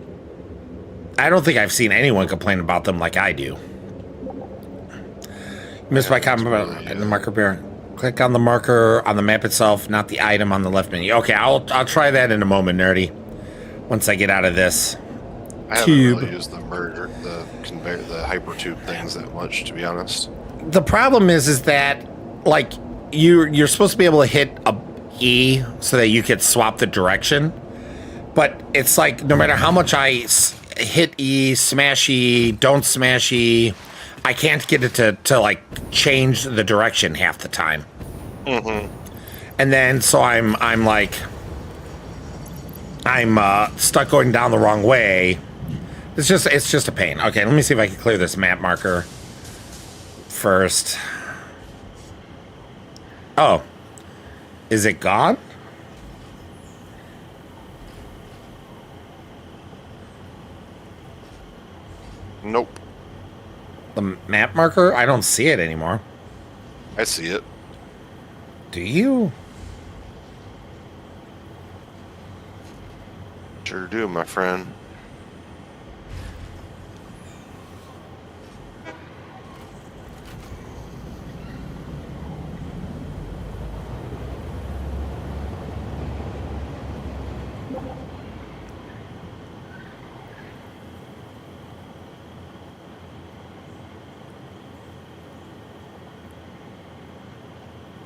I don't think I've seen anyone complain about them like I do. Missed my comment about the marker bear. Click on the marker on the map itself, not the item on the left menu. Okay, I'll try that in a moment, Nerdy. Once I get out of this I haven't tube. really used the conveyor, the hypertube things that much, to be honest. The problem is that like you're supposed to be able to hit a E so that you could swap the direction, but it's like no matter how much I hit E, smash E, don't smash E, I can't get it to like change the direction half the time. Mm-hmm. And then so I'm stuck going down the wrong way. It's just a pain. Okay, let me see if I can clear this map marker first. Oh, is it gone? Nope. The map marker? I don't see it anymore. I see it. Do you? Sure do, my friend.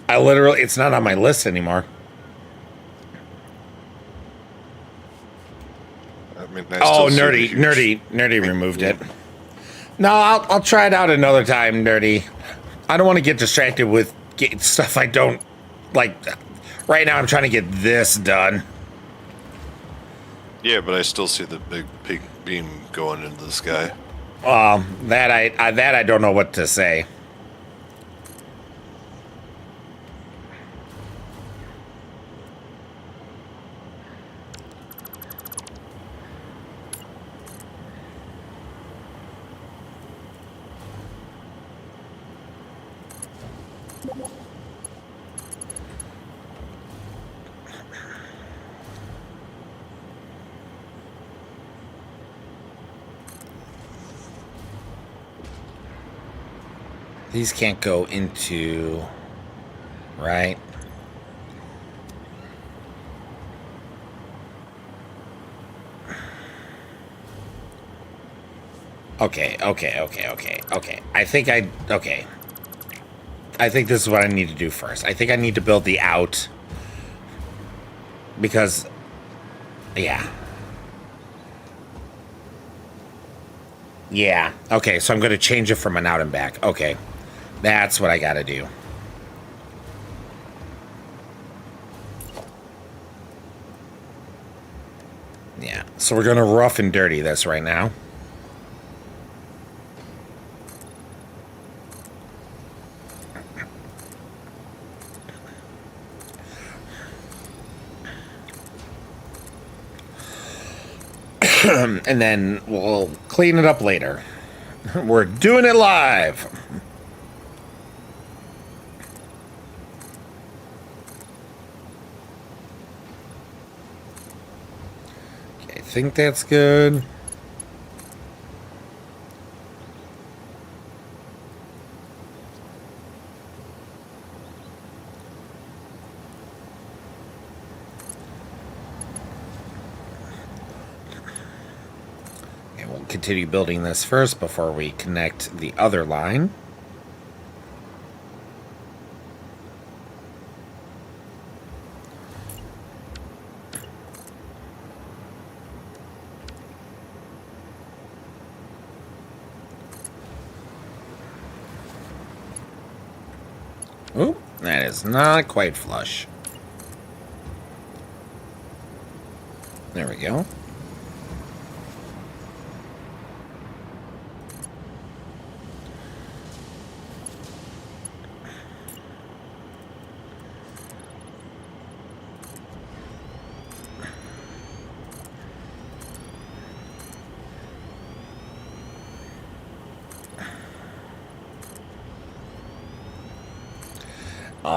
I literally, it's not on my list anymore. I mean, I Oh, still see the nerdy, huge- nerdy removed it. No, I'll try it out another time, nerdy. I don't want to get distracted with stuff I don't like. Right now, I'm trying to get this done. Yeah, but I still see the big beam going into the sky. That I don't know what to say. These can't go into, right? Okay. I think this is what I need to do first. I think I need to build the out. Because, yeah. Yeah. Okay, so I'm going to change it from an out and back. Okay. That's what I got to do. Yeah. So we're going to rough and dirty this right now. And then we'll clean it up later. We're doing it live. Okay, I think that's good. Continue building this first before we connect the other line. Oh, that is not quite flush. There we go.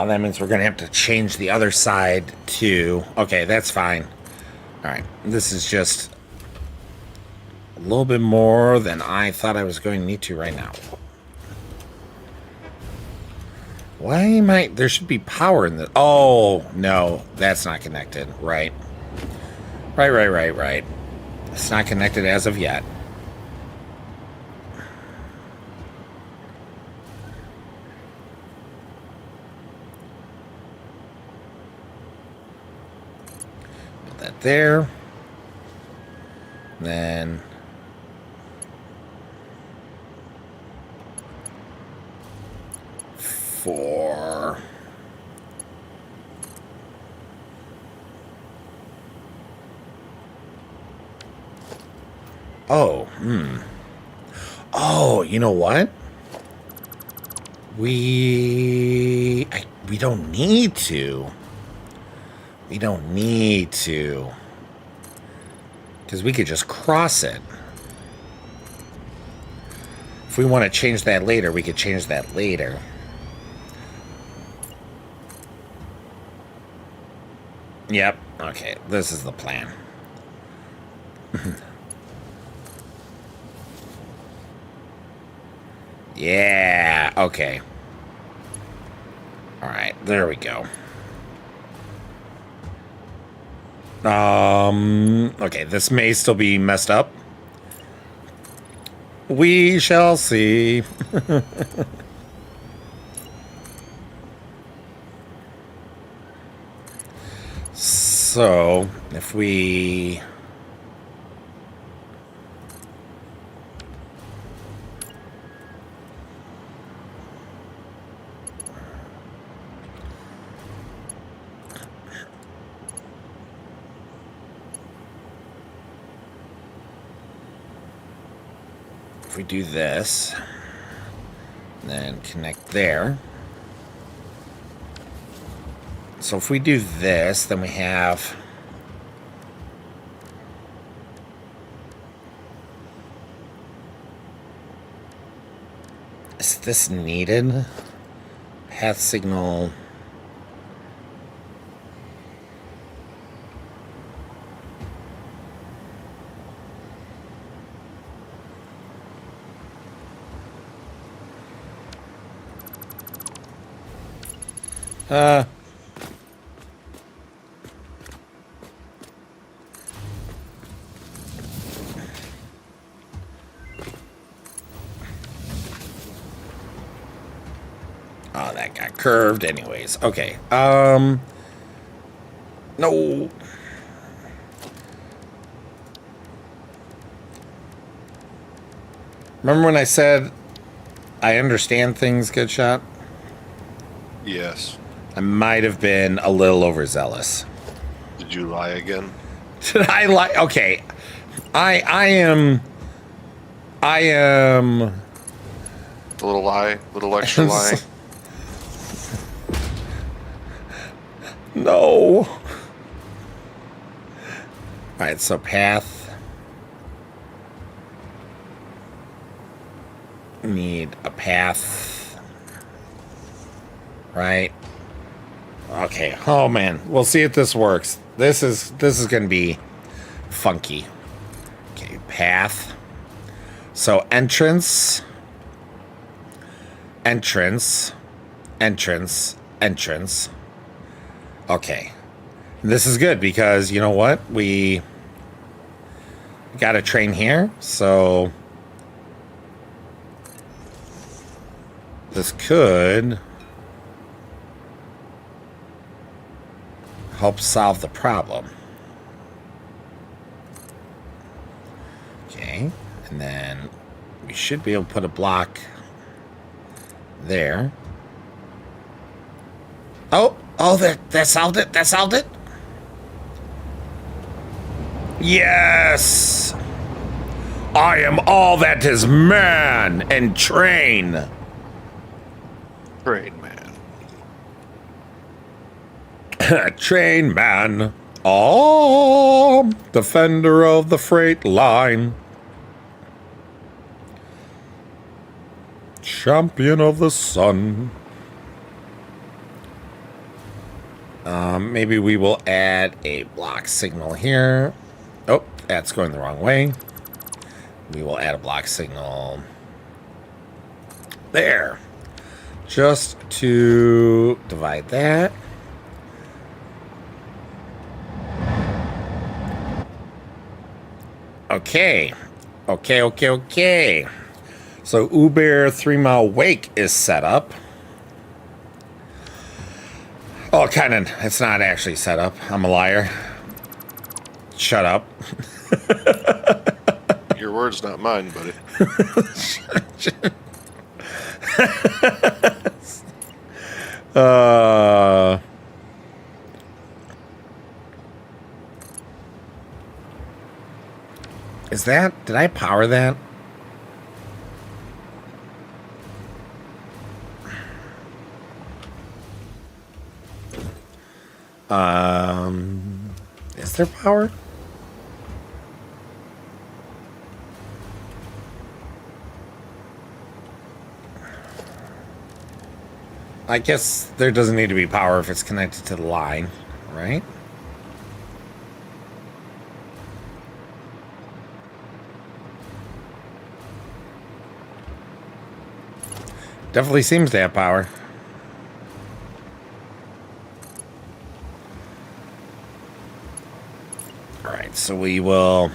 That means we're going to have to change the other side to... Okay, that's fine. All right, this is just a little bit more than I thought I was going to need to right now. Why am I... There should be power in the... Oh, no, that's not connected. Right. Right. It's not connected as of yet. There. Then four. Oh, Oh, you know what? We don't need to. We don't need to. Because we could just cross it. If we want to change that later, we could change that later. Yep. Okay, this is the plan. Yeah, okay. All right, there we go. Okay, this may still be messed up. We shall see. So, if we... If we do this, then connect there. So if we do this, then we have... Is this needed? Path signal... Oh, that got curved anyways. Okay. No. Remember when I said I understand things, good shot? Yes. I might have been a little overzealous. Did you lie again? Did I lie? Okay. I am A little lie, little extra lie. No. All right, so path. Need a path. Right. Okay. Oh man, we'll see if this works. This is going to be funky. Okay, path. So entrance, entrance, entrance, entrance. Okay. This is good because you know what? We got a train here, so this could help solve the problem. Okay, and then we should be able to put a block there. Oh, that solved it. That solved it. Yes! I am all that is man and train. Train man. Train man. Oh, defender of the freight line. Champion of the sun. Maybe we will add a block signal here. Oh, that's going the wrong way. We will add a block signal there. Just to divide that. Okay. Okay. So Uber 3 Mile Wake is set up. Oh, kind of. It's not actually set up. I'm a liar. Shut up. Your words, not mine, buddy. Is that... Did I power that? Is there power? I guess there doesn't need to be power if it's connected to the line, right? Definitely seems to have power. All right, so we will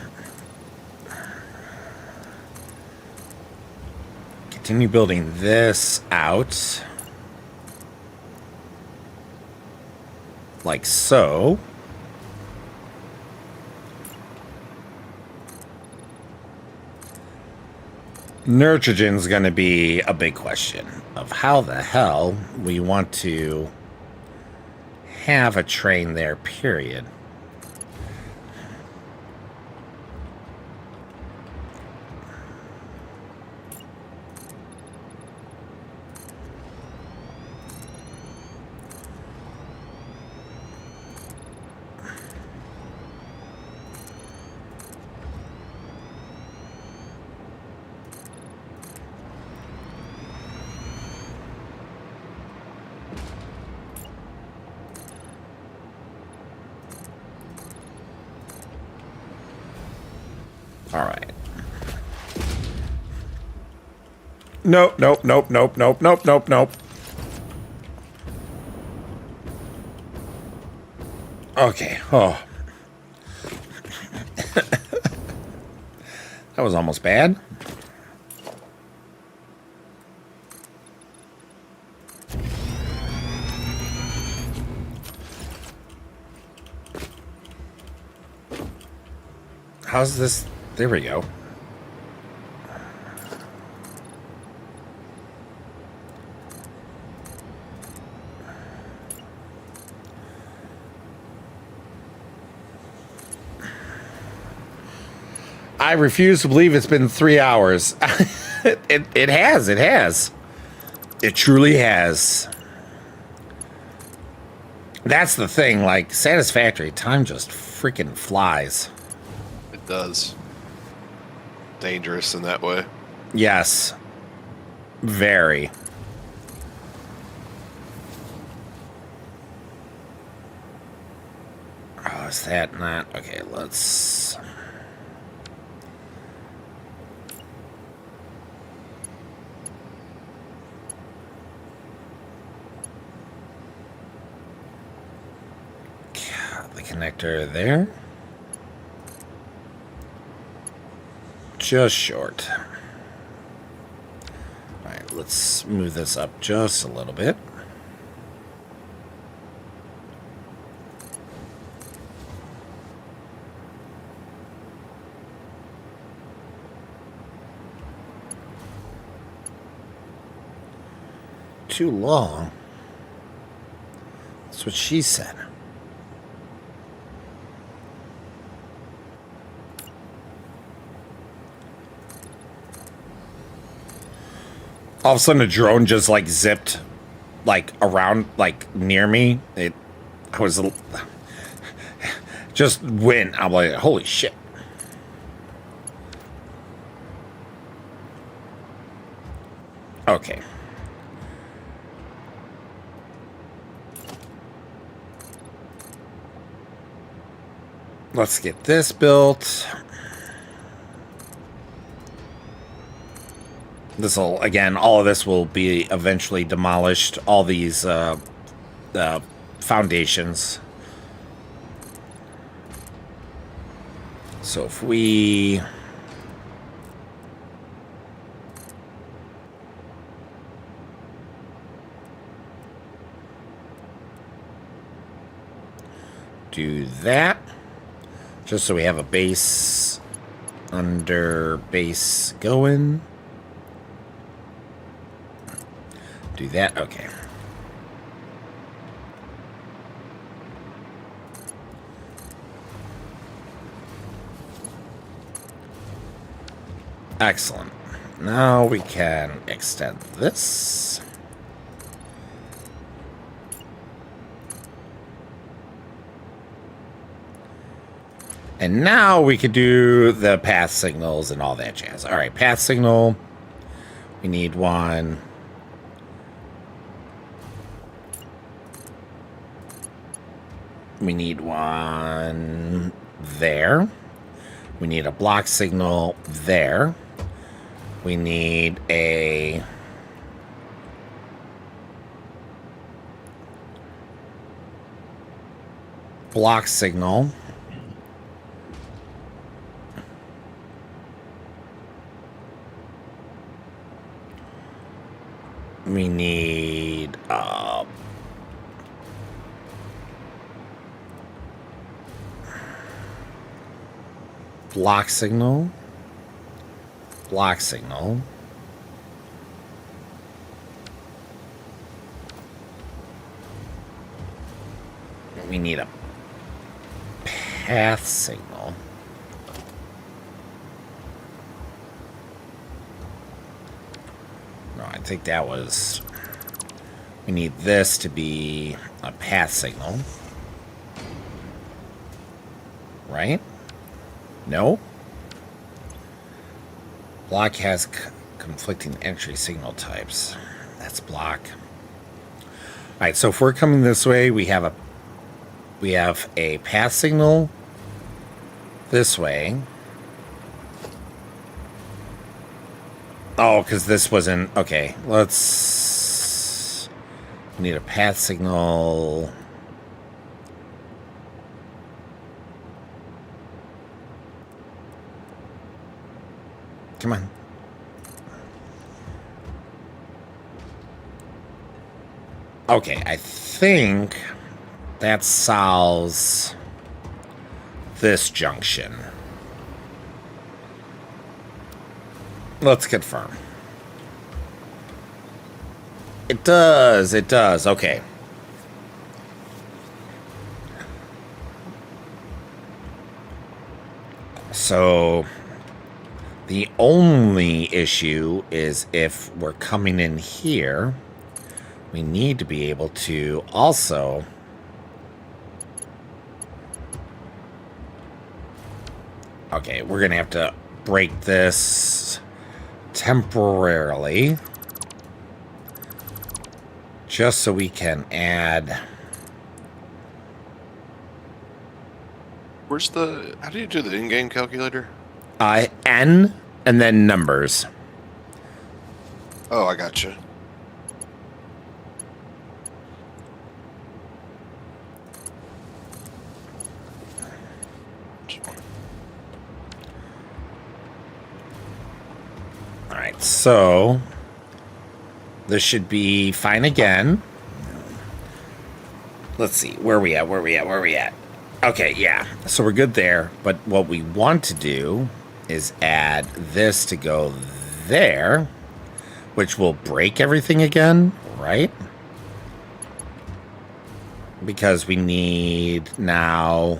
continue building this out. Like so. Nitrogen's going to be a big question of how the hell we want to have a train there, period. All right. Nope, nope, nope, nope, nope, nope, nope, nope. Okay. Oh. That was almost bad. How's this? There we go. I refuse to believe it's been 3 hours. It has. It has. It truly has. That's the thing. Like, Satisfactory, time just freaking flies. It does. Dangerous in that way. Yes. Very. Oh, is that not? Okay, let's... The connector there. Just short. All right, let's move this up just a little bit. Too long. That's what she said. All of a sudden, a drone just like zipped, like around, like near me. I was just went. I'm like, holy shit! Okay. Let's get this built. This'll, again, all of this will be eventually demolished. All these foundations. So if we... do that. Just so we have a base under base going. Do that? Okay. Excellent. Now we can extend this. And now we could do the path signals and all that jazz. All right, path signal. We need one. We need one there. We need a block signal there. We need a block signal. We need block signal. Block signal. We need a path signal. No, I think that was... We need this to be a path signal. Right? No? Block has conflicting entry signal types. That's block. Alright, so if we're coming this way, we have a path signal this way. Oh, because this wasn't... Okay, let's... We need a path signal... Come on. Okay, I think that solves this junction. Let's confirm. It does, okay. So... The only issue is if we're coming in here, we need to be able to also okay, we're gonna have to break this temporarily just so we can add. Where's the... How do you do the in-game calculator? N and then numbers. Oh, I gotcha. Alright, so this should be fine again. Let's see, where are we at? Okay, yeah, so we're good there, but what we want to do is add this to go there, which will break everything again, right? Because we need now...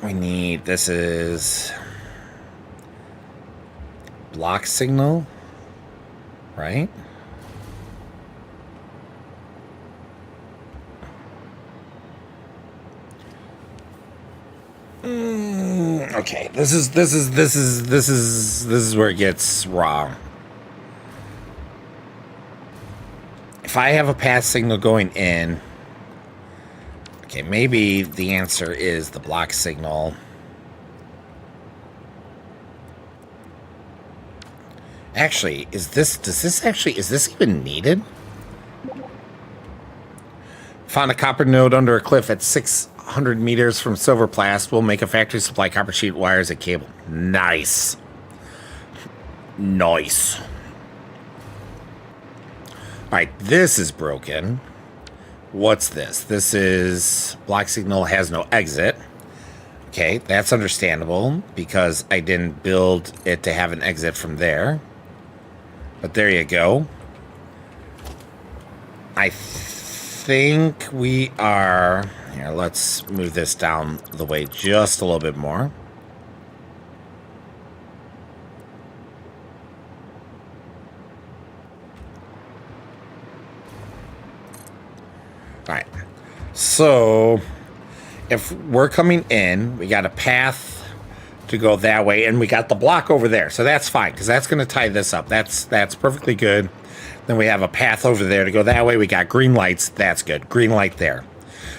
We need... This is... block signal, right? Okay, this is where it gets wrong. If I have a path signal going in, okay, maybe the answer is the block signal. Actually, is this even needed? Found a copper node under a cliff at 600 meters from Silverplast. We'll make a factory supply copper sheet, wires, and cable. Nice. Nice. Alright, this is broken. What's this? This is... block signal has no exit. Okay, that's understandable because I didn't build it to have an exit from there. But there you go. I think we are... Here, let's move this down the way just a little bit more. Alright. So, if we're coming in, we got a path to go that way, and we got the block over there, so that's fine because that's going to tie this up. That's perfectly good. Then we have a path over there to go that way. We got green lights. That's good. Green light there.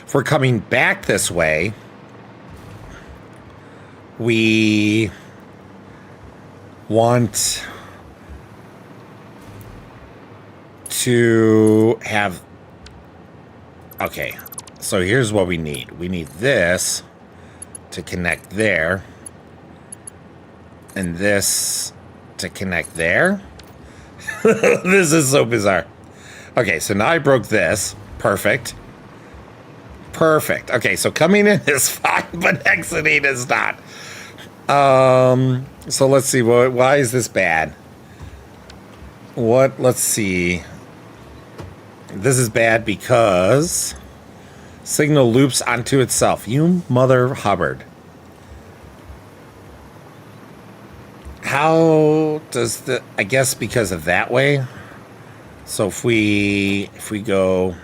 If we're coming back this way, we want to have... Okay, so here's what we need. We need this to connect there, and this to connect there. This is so bizarre. Okay, so now I broke this. Perfect. Perfect. Okay, so coming in is fine, but exiting is not. So let's see. Why is this bad? Let's see. This is bad because signal loops onto itself. You mother Hubbard. How does the... I guess because of that way. So if we go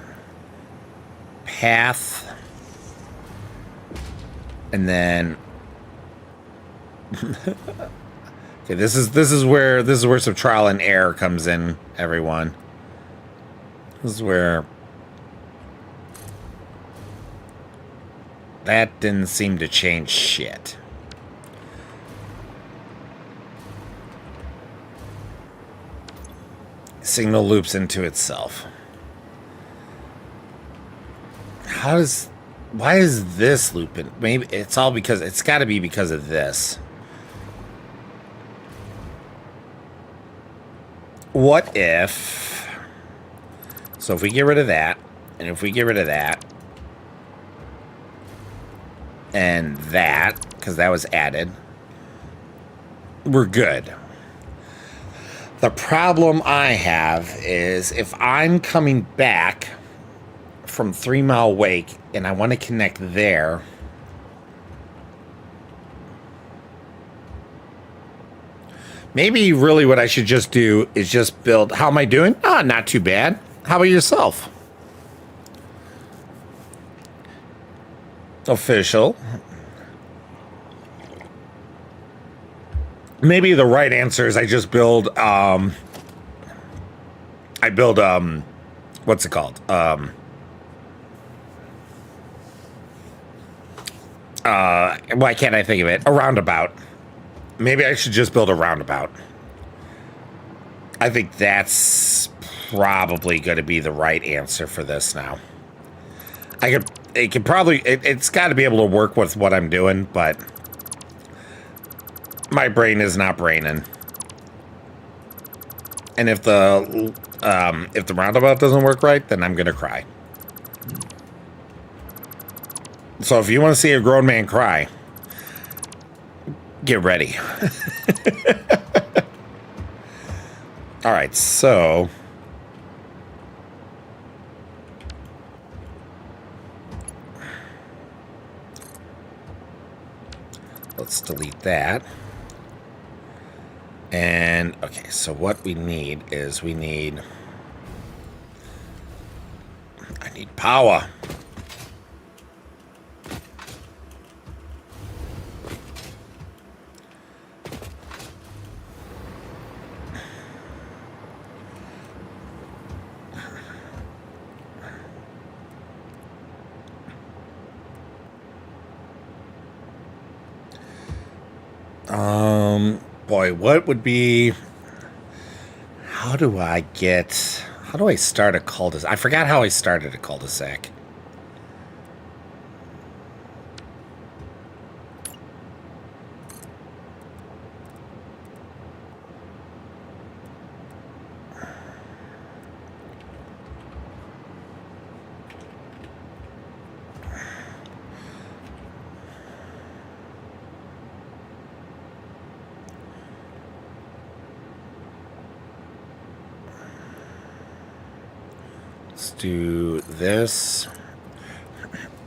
path and then okay, this is where some trial and error comes in, everyone. This is where that didn't seem to change shit. Signal loops into itself. Why is this looping? Maybe it's got to be because of this. What if... So if we get rid of that, and if we get rid of that, and that, because that was added, we're good. The problem I have is if I'm coming back from 3 Mile Wake and I want to connect there, maybe really what I should just do is just build... How am I doing? Ah, not too bad. How about yourself? Official. Maybe the right answer is I just build, what's it called? Why can't I think of it? A roundabout. Maybe I should just build a roundabout. I think that's probably going to be the right answer for this now. It's got to be able to work with what I'm doing, but my brain is not braining. And if the roundabout doesn't work right, then I'm gonna cry. So if you want to see a grown man cry, get ready. All right, so let's delete that. And okay, so what we need is I need power. Boy, what would be... How do I start a cul-de-sac? I forgot how I started a cul-de-sac. Do this.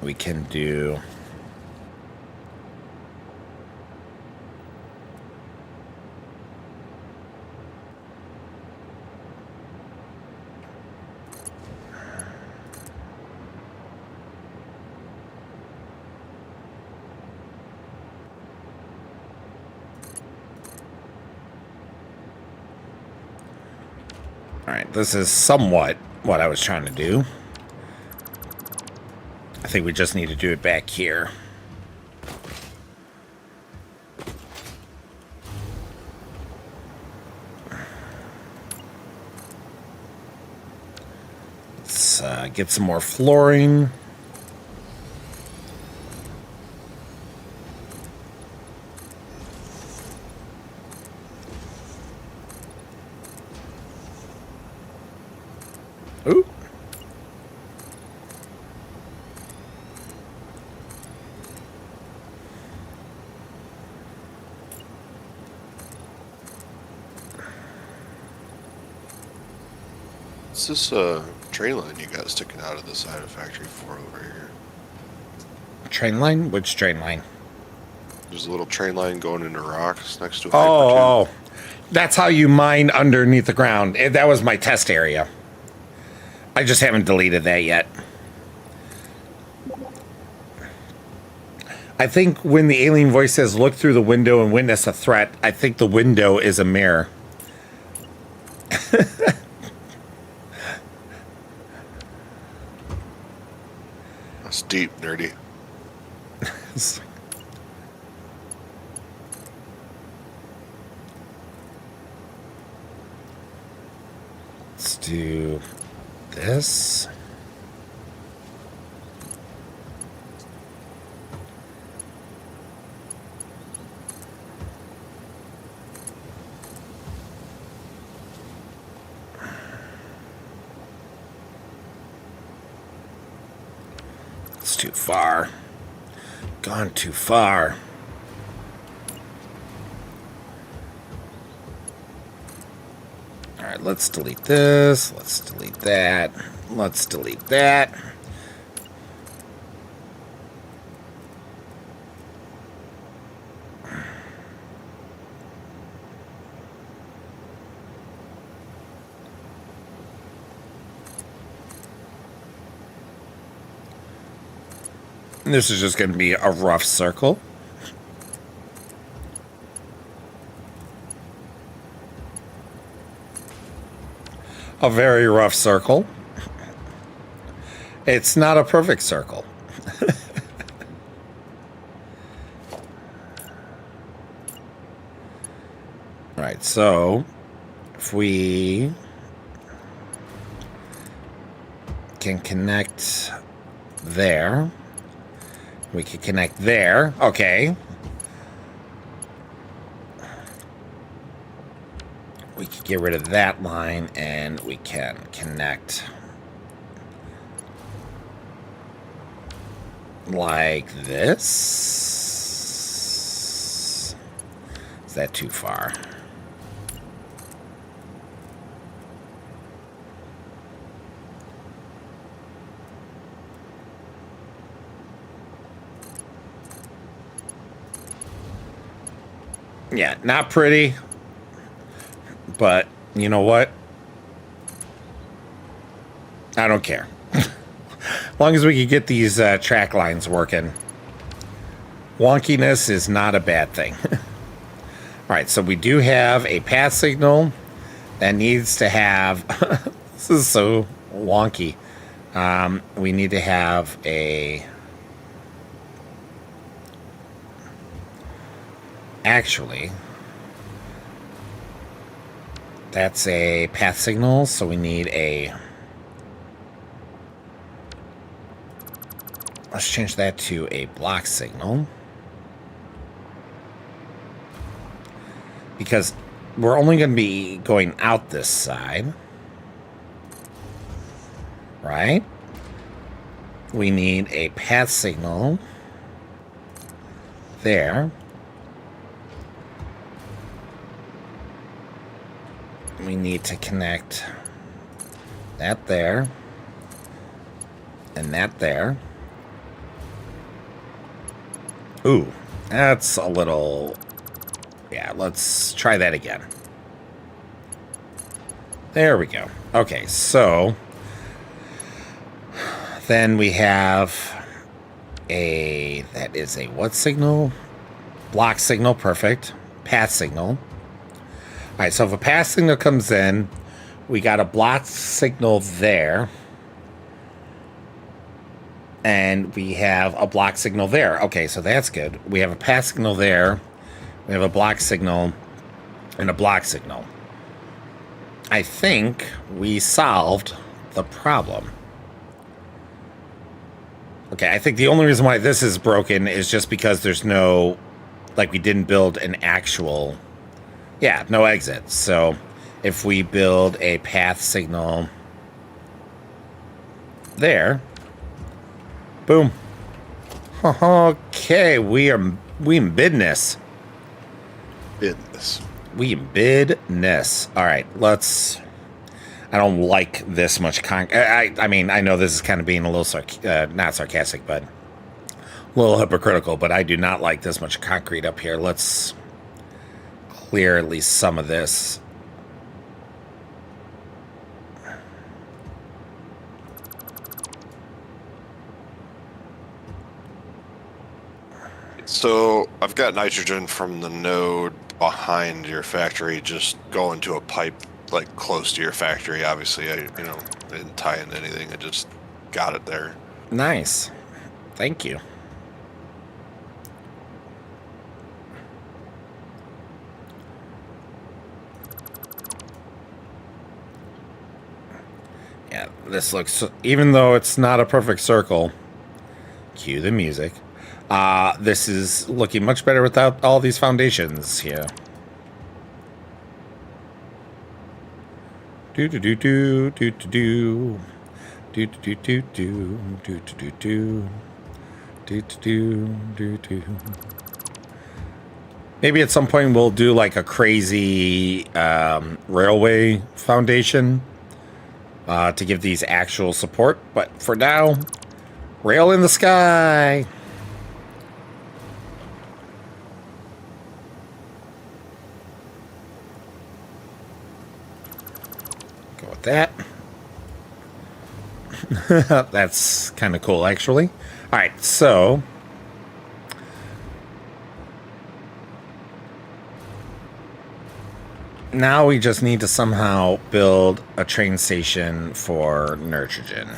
We can do Alright, this is somewhat what I was trying to do. I think we just need to do it back here. Let's get some more flooring. Ooh. What's this train line you got sticking out of the side of Factory 4 over here? Train line? Which train line? There's a little train line going into rocks next to a Oh, that's how you mine underneath the ground. That was my test area. I just haven't deleted that yet. I think when the alien voice says look through the window and witness a threat, I think the window is a mirror. That's deep, nerdy. Let's do this. It's too far. Gone too far. All right, let's delete this. Let's delete that. Let's delete that. This is just going to be a rough circle. A very rough circle. It's not a perfect circle. All right, so if we can connect there, we can connect there. Okay. We can get rid of that line and we can connect like this. Is that too far? Yeah, not pretty. But you know what? I don't care. As long as we can get these track lines working. Wonkiness is not a bad thing. All right, so we do have a path signal that needs to have... This is so wonky. We need to have a... Actually... That's a path signal, so we need a... Let's change that to a block signal. Because we're only going to be going out this side. Right? We need a path signal there. We need to connect that there and that there. Ooh, that's a little... Yeah, let's try that again. There we go. Okay, so then we have a... That is a what signal? Block signal, perfect. Path signal. All right, so if a path signal comes in, We got a block signal there. And we have a block signal there. Okay, so that's good. We have a pass signal there. We have a block signal and a block signal. I think we solved the problem. Okay, I think the only reason why this is broken is just because there's no, like, we didn't build an actual, yeah, no exit. So if we build a path signal there, boom. Okay, we in business. Business. We in business. All right, let's. I don't like this much I mean, I know this is kind of being a little not sarcastic, but a little hypocritical. But I do not like this much concrete up here. Let's clear at least some of this. So I've got nitrogen from the node behind your factory just going to a pipe like close to your factory. Obviously, I didn't tie into anything. I just got it there. Nice. Thank you. Yeah, this looks, even though it's not a perfect circle, cue the music. This is looking much better without all these foundations here. Do do do do do do do do do do do do do do do do do do. Maybe at some point we'll do like a crazy railway foundation to give these actual support. But for now, rail in the sky. Go with that. That's kind of cool, actually. All right, so now we just need to somehow build a train station for nitrogen.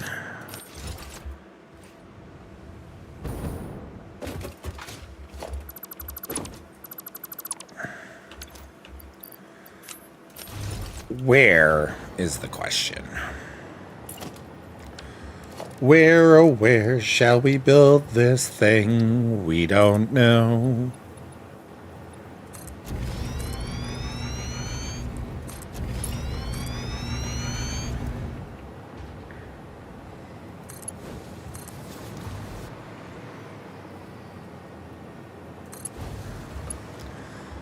Where is the question? Where, oh where shall we build this thing? We don't know.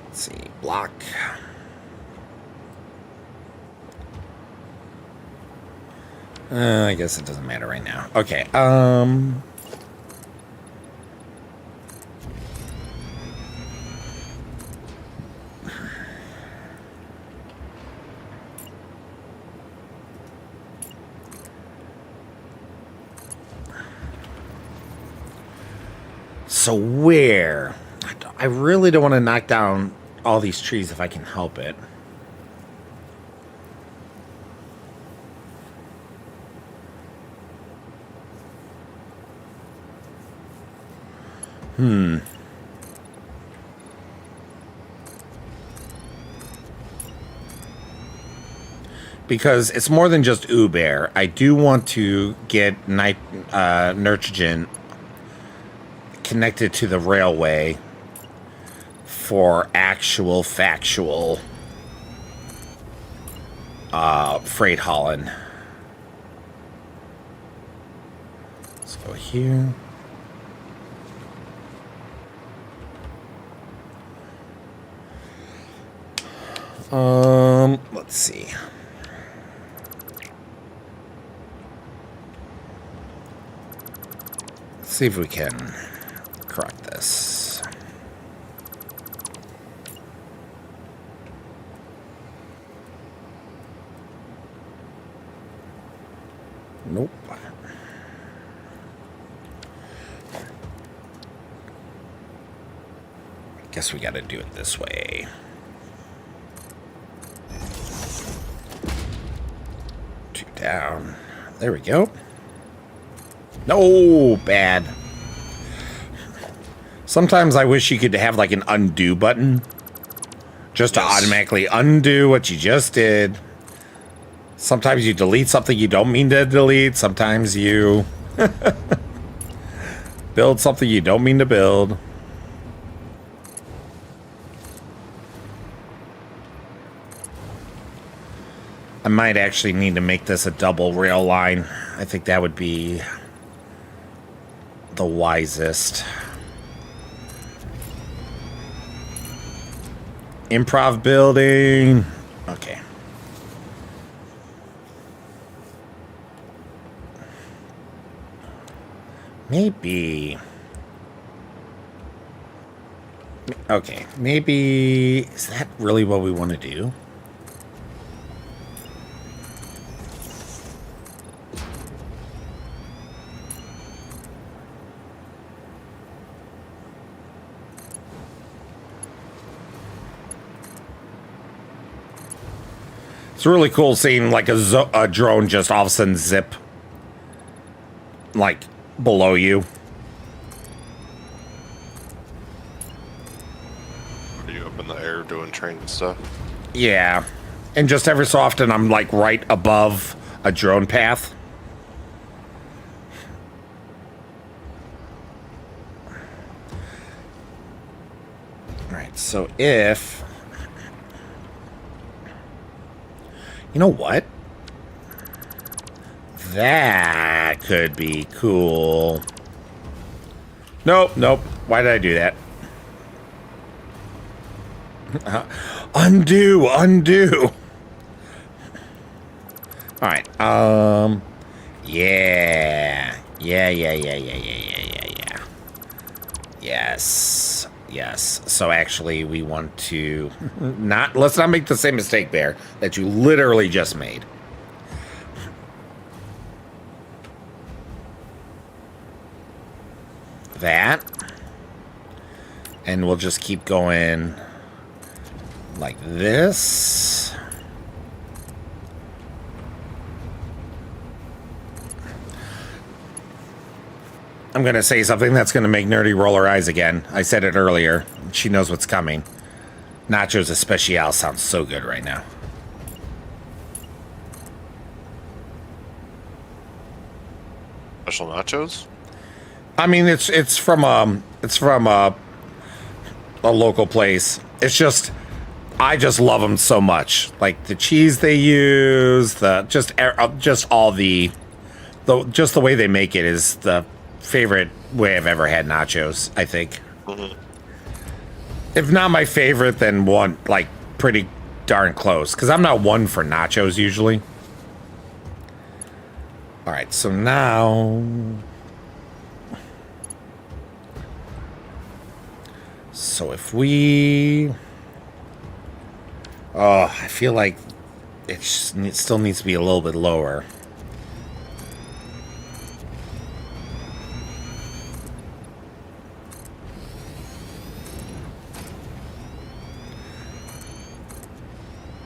Let's see, block. I guess it doesn't matter right now. Okay, so where? I really don't want to knock down all these trees if I can help it. Because it's more than just Uber. I do want to get nitrogen connected to the railway for actual factual freight hauling. Let's go here. Let's see. Let's see if we can correct this. Nope. Guess we gotta do it this way. down. There we go. No, bad. Sometimes I wish you could have like an undo button. Just to automatically undo what you just did. Sometimes you delete something you don't mean to delete. Sometimes you build something you don't mean to build. I might actually need to make this a double rail line. I think that would be the wisest. Improv building. Okay. Maybe. Okay. Maybe. Is that really what we want to do? It's really cool seeing like a drone just all of a sudden zip like below you. Are you up in the air doing training stuff? Yeah. And just every so often I'm like right above a drone path. All right, so if... You know what? That could be cool. Nope, nope. Why did I do that? Undo, undo. All right. Yeah. Yeah. Yes. Yes. So actually, we want to let's not make the same mistake, Bear, that you literally just made. That. And we'll just keep going like this. I'm going to say something that's going to make Nerdy roll her eyes again. I said it earlier. She knows what's coming. Nachos Especial sounds so good right now. Special nachos? I mean, it's from a local place. It's just, I just love them so much. Like the cheese they use, just all the way they make it is the favorite way I've ever had nachos, I think. Mm-hmm. If not my favorite, then one, like, pretty darn close. Because I'm not one for nachos, usually. Alright, so now... So if we... Oh, I feel like it still needs to be a little bit lower.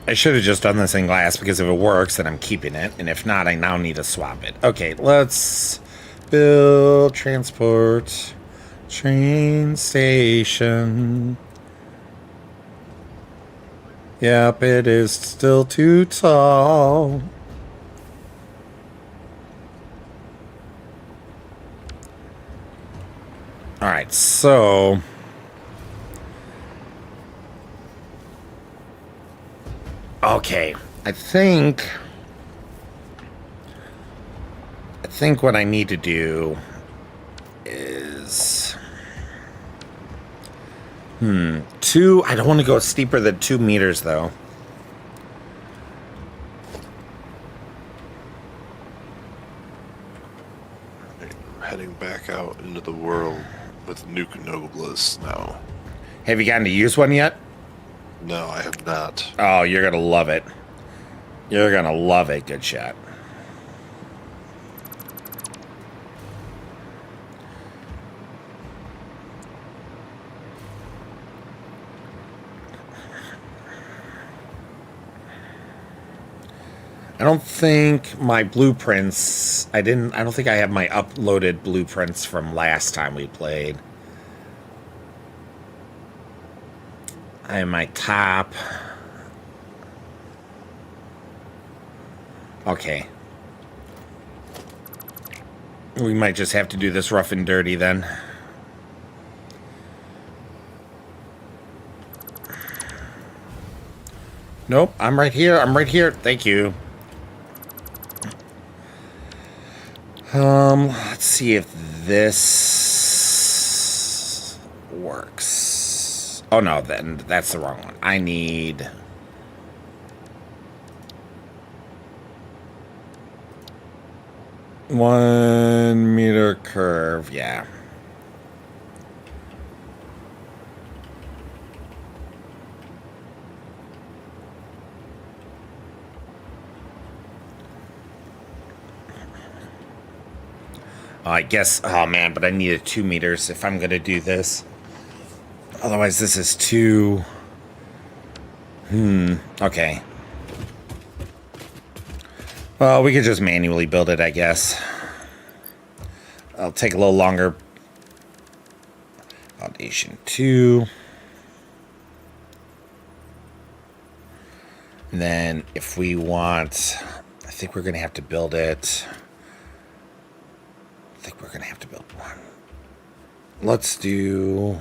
I should have just done this in glass, because if it works, then I'm keeping it. And if not, I now need to swap it. Okay, let's build transport train station. Yep, it is still too tall. All right, so... Okay, I think what I need to do is... I don't want to go steeper than 2 meters, though. Heading back out into the world with Nuke Noblas now. Have you gotten to use one yet? No, I have not. Oh, you're going to love it. You're going to love it. Good shot. I don't think my blueprints. I don't think I have my uploaded blueprints from last time we played. I have my top. Okay. We might just have to do this rough and dirty then. Nope, I'm right here. I'm right here. Thank you. Let's see if this works. Oh no, then that's the wrong one. I need 1 meter curve. Yeah. I guess, oh man, but I needed 2 meters if I'm gonna do this. Otherwise, this is too... okay. Well, we could just manually build it, I guess. I'll take a little longer. Foundation 2. And then if we want... I think we're gonna have to build it... I think we're gonna have to build one. Let's do...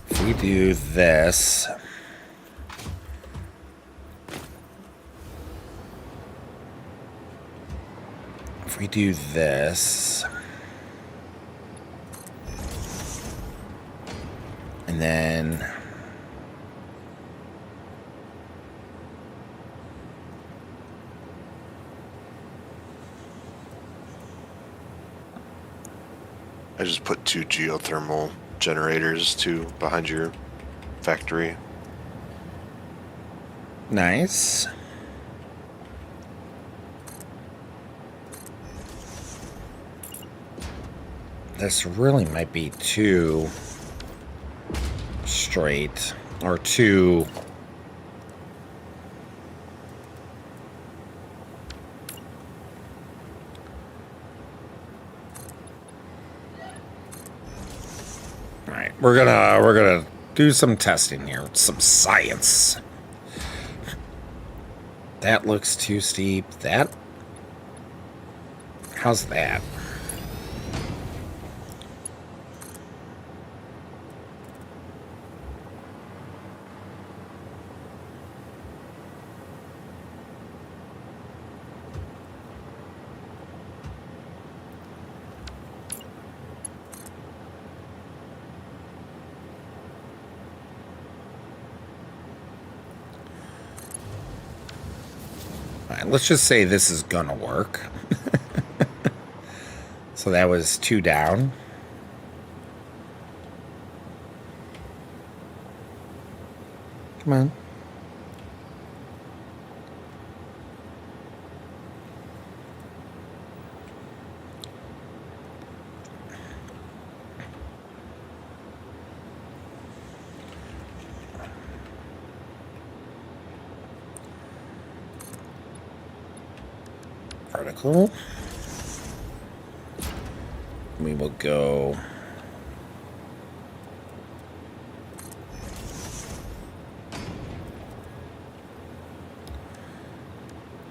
If we do this... If we do this... And then... I just put 2 geothermal generators behind your factory. Nice. This really might be too straight or too... All right, we're gonna do some testing here, some science. That looks too steep. That... How's that? Let's just say this is gonna work. So that was 2 down. Come on. Vertical. We will go...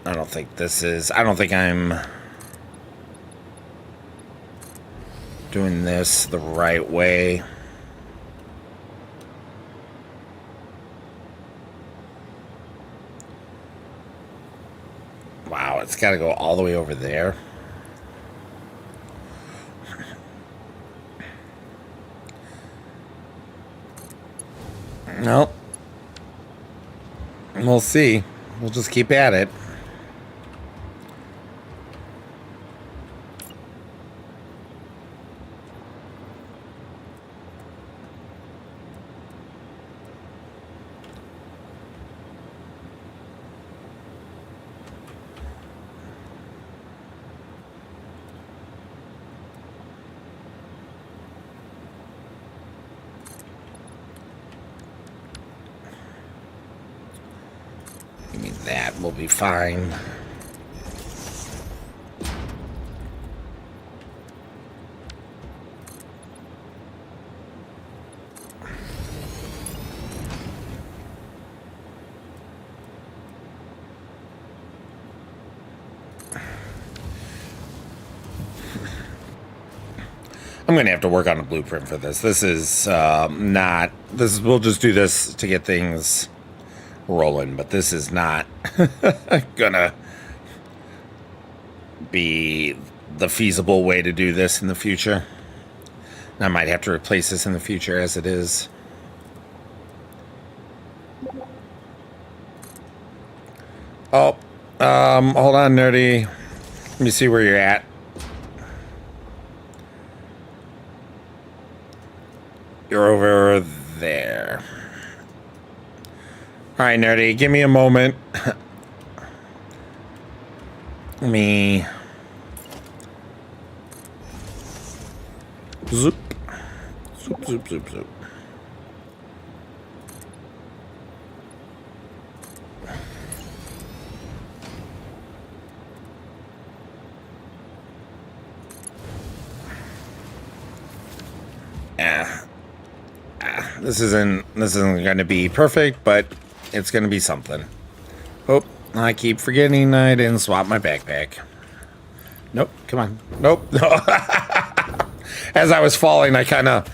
I don't think this is... I don't think I'm doing this the right way. Wow, it's got to go all the way over there. Nope. We'll see. We'll just keep at it. that will be fine. I'm going to have to work on a blueprint for this. This is not... This is, we'll just do this to get things rolling, but this is not gonna be the feasible way to do this in the future. I might have to replace this in the future as it is. Oh, hold on, Nerdy. Let me see where you're at. You're over there. All right, Nerdy, give me a moment. Let me... Zoop. Zoop, zoop, zoop, zoop. This isn't going to be perfect, but it's going to be something. Oh, I keep forgetting I didn't swap my backpack. Nope, come on. Nope. No. As I was falling, I kind of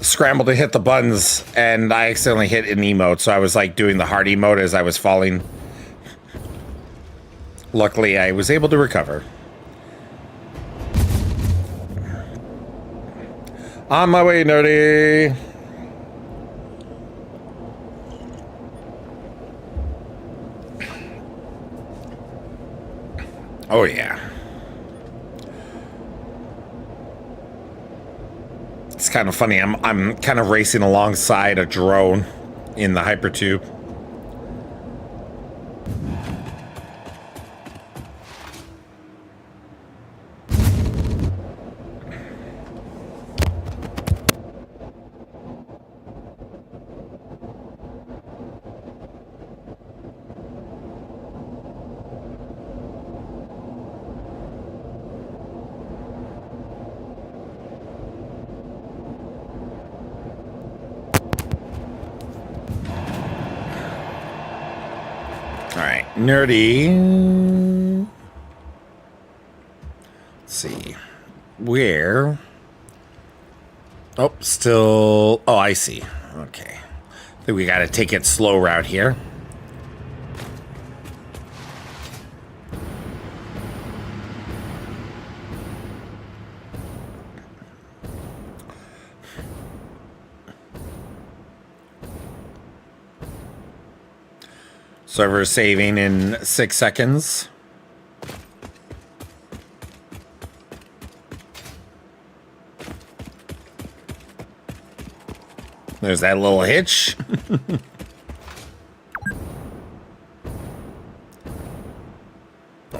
scrambled to hit the buttons, and I accidentally hit an emote, so I was like doing the hard emote as I was falling. Luckily, I was able to recover. On my way, Nerdy. Oh, yeah. It's kind of funny. I'm kind of racing alongside a drone in the hypertube. Nerdy. Let's see. Where? Oh, still... Oh, I see. Okay. I think we got to take it slow route here. Server saving in 6 seconds. There's that little hitch.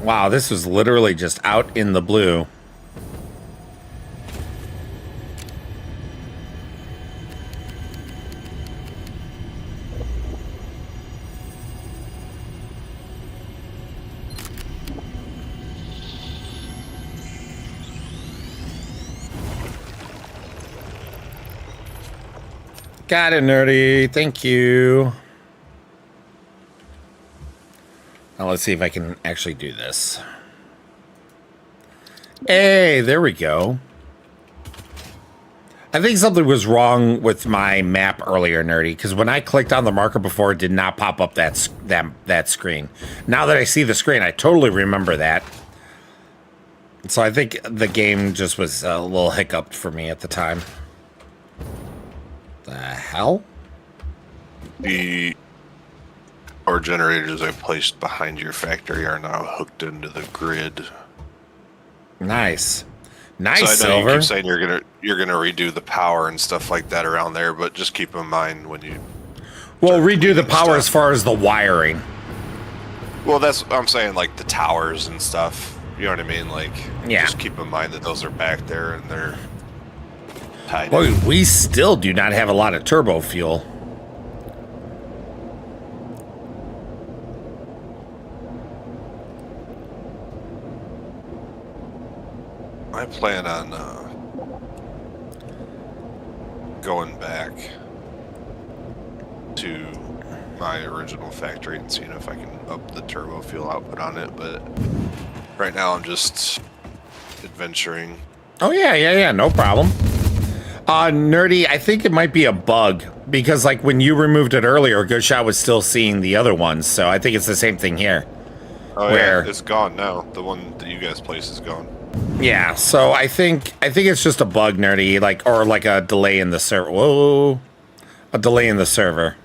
Wow, this was literally just out in the blue. Got it, Nerdy. Thank you. Now let's see if I can actually do this. Hey, there we go. I think something was wrong with my map earlier, Nerdy, because when I clicked on the marker before, it did not pop up that screen. Now that I see the screen, I totally remember that. So I think the game just was a little hiccuped for me at the time. The hell? The power generators I placed behind your factory are now hooked into the grid. Nice. Nice, so I know Silver. you keep saying you're gonna redo the power and stuff like that around there, but just keep in mind when you... Well, redo the power as far as the wiring. Well, that's what I'm saying, like the towers and stuff. You know what I mean? Like, yeah. Just keep in mind that those are back there and they're tied. Boy, we still do not have a lot of turbo fuel. I plan on going back to my original factory and seeing if I can up the turbo fuel output on it, but right now I'm just adventuring. Oh, yeah, no problem. Nerdy, I think it might be a bug because, like, when you removed it earlier, Good Shot was still seeing the other ones, so I think it's the same thing here. Oh, yeah, it's gone now. The one that you guys placed is gone. Yeah, so I think it's just a bug, Nerdy, like, or like a delay in the server. Whoa, a delay in the server.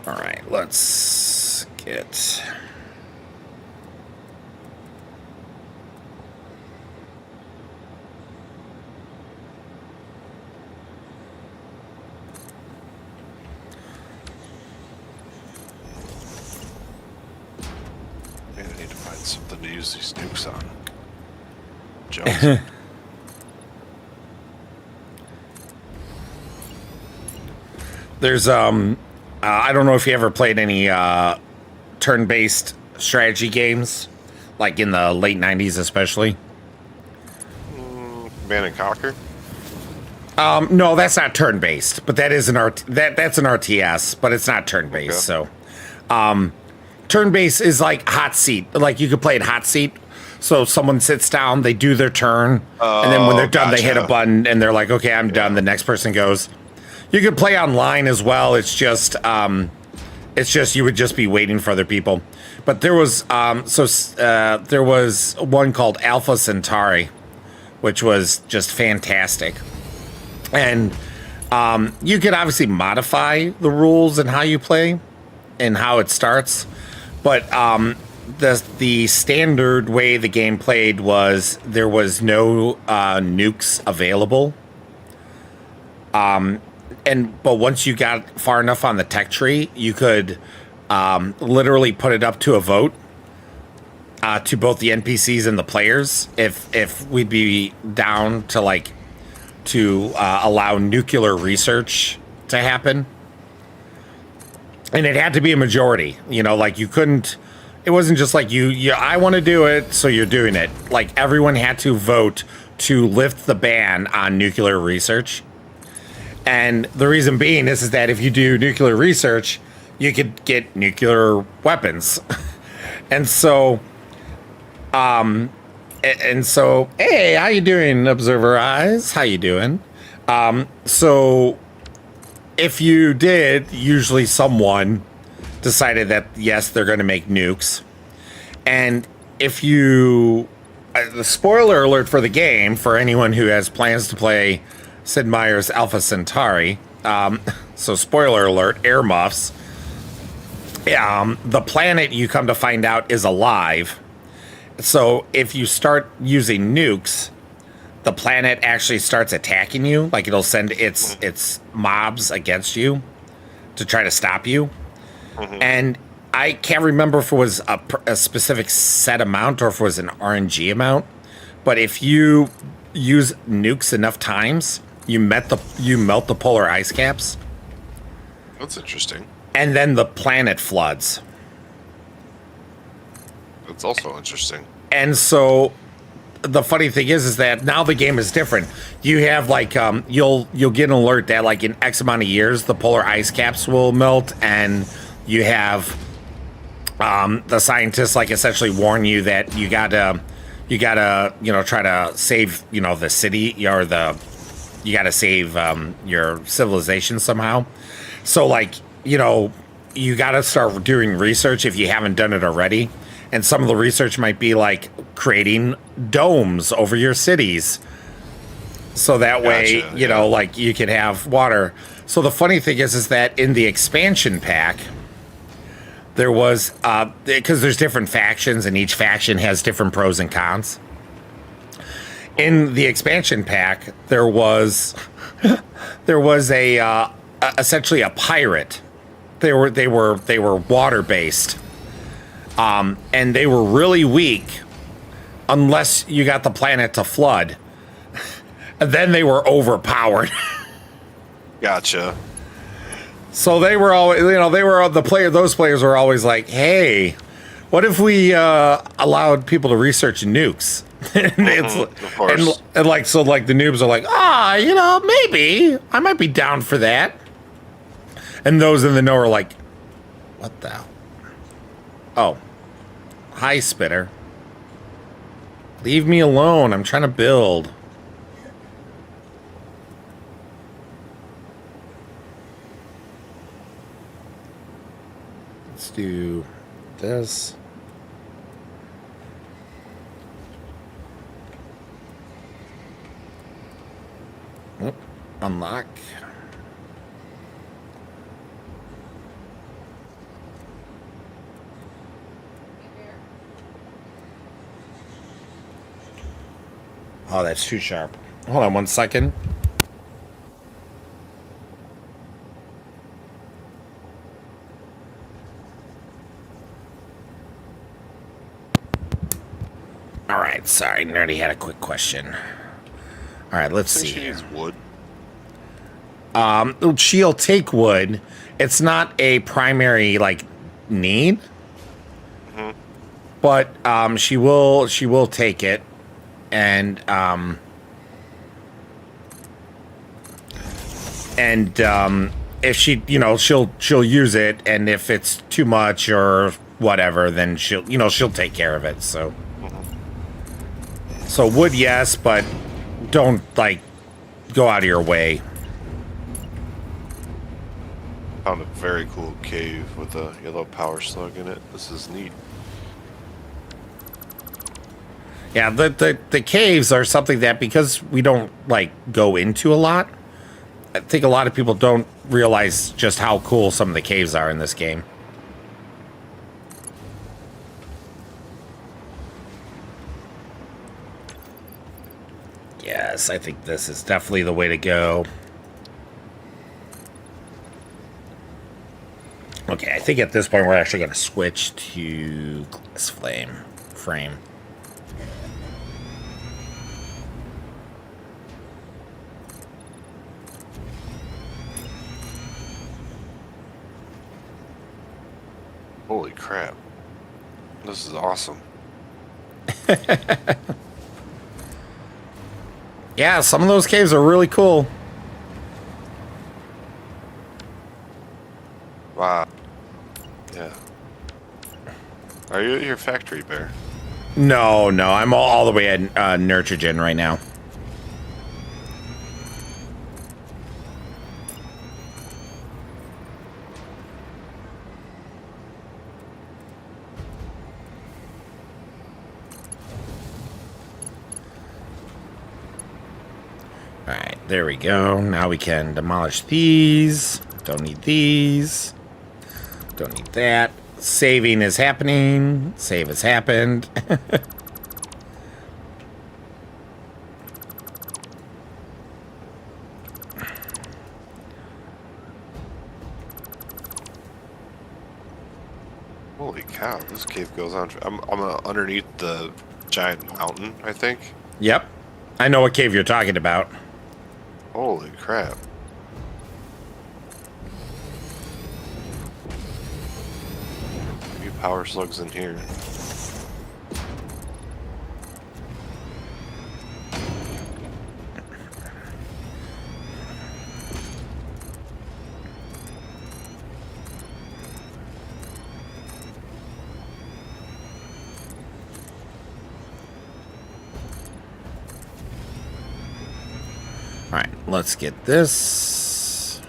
All right, let's get. Man, I need to find something to use these nukes on. Jones. There's I don't know if you ever played any turn-based strategy games, like in the late '90s, especially. Man and Conquer? No, that's not turn-based, but that is that's an RTS, but it's not turn-based. Okay. So, turn-based is like hot seat. Like you could play it hot seat. So someone sits down, they do their turn, and then when they're done, they hit a button, and they're like, "Okay, I'm done." The next person goes. You could play online as well. It's just you would just be waiting for other people. But there was there was one called Alpha Centauri, which was just fantastic. And you could obviously modify the rules and how you play and how it starts. But the standard way the game played was there was no nukes available. But once you got far enough on the tech tree, you could literally put it up to a vote to both the NPCs and the players if we'd be down to allow nuclear research to happen. And it had to be a majority, like you couldn't, it wasn't just like I want to do it, so you're doing it. Like everyone had to vote to lift the ban on nuclear research. And the reason being is that if you do nuclear research, you could get nuclear weapons. And so, hey, how you doing, Observer Eyes? How you doing? So if you did, usually someone decided that, yes, they're going to make nukes. And if you, the spoiler alert for the game, for anyone who has plans to play Sid Meier's Alpha Centauri, so spoiler alert, air muffs, the planet you come to find out is alive. So if you start using nukes, the planet actually starts attacking you. Like it'll send its mobs against you to try to stop you. Mm-hmm. And I can't remember if it was a specific set amount or if it was an RNG amount. But if you use nukes enough times, you melt the polar ice caps. That's interesting. And then the planet floods. That's also interesting. And so the funny thing is that now the game is different. You have you'll get an alert that like in X amount of years the polar ice caps will melt, and you have the scientists essentially warn you that you gotta try to save the city or you gotta save your civilization somehow. So you gotta start doing research if you haven't done it already. And some of the research might be like creating domes over your cities. So that way, you could have water. So the funny thing is that in the expansion pack, there was, because there's different factions and each faction has different pros and cons. In the expansion pack, there was essentially a pirate. They were water based. And they were really weak unless you got the planet to flood. And then they were overpowered. Gotcha. So they were always, those players were always like, hey, what if we allowed people to research nukes? And Of course. and like, so like the noobs are like, maybe I might be down for that. And those in the know are like, what the hell? Oh, hi, Spitter. Leave me alone. I'm trying to build. Let's do this. Oop, unlock. Oh, that's too sharp. Hold on 1 second. All right, sorry, Nerdy had a quick question. All right, let's I think see she here. needs wood. She'll take wood. It's not a primary like need, but she will take it, and if she she'll use it, and if it's too much or whatever, then she'll take care of it. So wood, yes, but don't like go out of your way. Found a very cool cave with a yellow power slug in it. This is neat. Yeah, the caves are something that, because we don't like go into a lot, I think a lot of people don't realize just how cool some of the caves are in this game. Yes, I think this is definitely the way to go. Okay, I think at this point we're actually going to switch to glass frame. Holy crap. This is awesome. Yeah, some of those caves are really cool. Wow. Yeah. Are you at your factory, Bear? No, I'm all the way at Nurtrogen right now. Alright, there we go. Now we can demolish these. Don't need these. Don't need that. Saving is happening. Save has happened. Holy cow, this cave goes on. I'm underneath the giant mountain, I think. Yep. I know what cave you're talking about. Holy crap. A few power slugs in here. Alright, let's get this.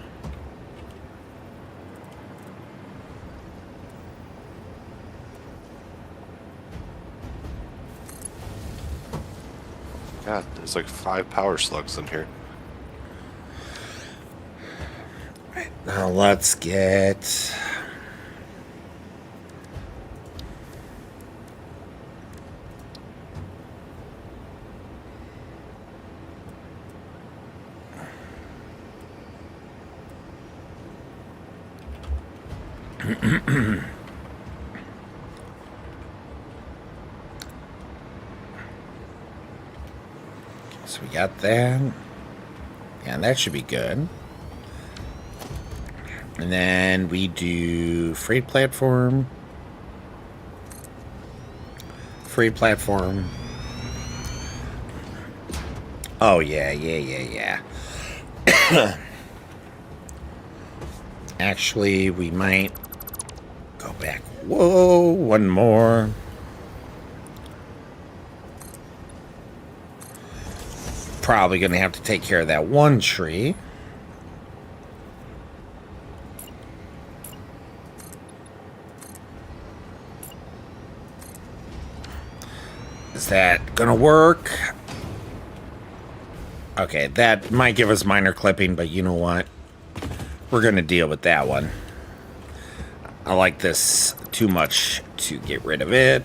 God, there's like 5 power slugs in here. Now let's get... So we got that. Yeah, that should be good. And then we do freight platform. Freight platform. Oh, yeah. Actually, we might go back. Whoa, one more. Probably going to have to take care of that one tree. Is that going to work? Okay, that might give us minor clipping, but you know what? We're going to deal with that one. I like this too much to get rid of it.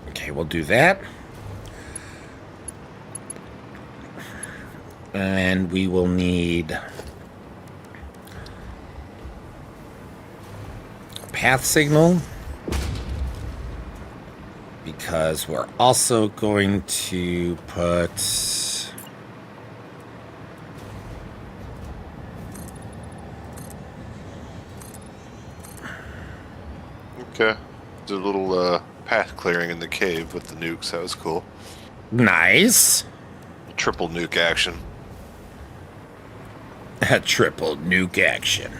Okay, we'll do that. And we will need a path signal, because we're also going to put Okay. Did a little path clearing in the cave with the nukes. That was cool. nice. Triple nuke action. A triple nuke action.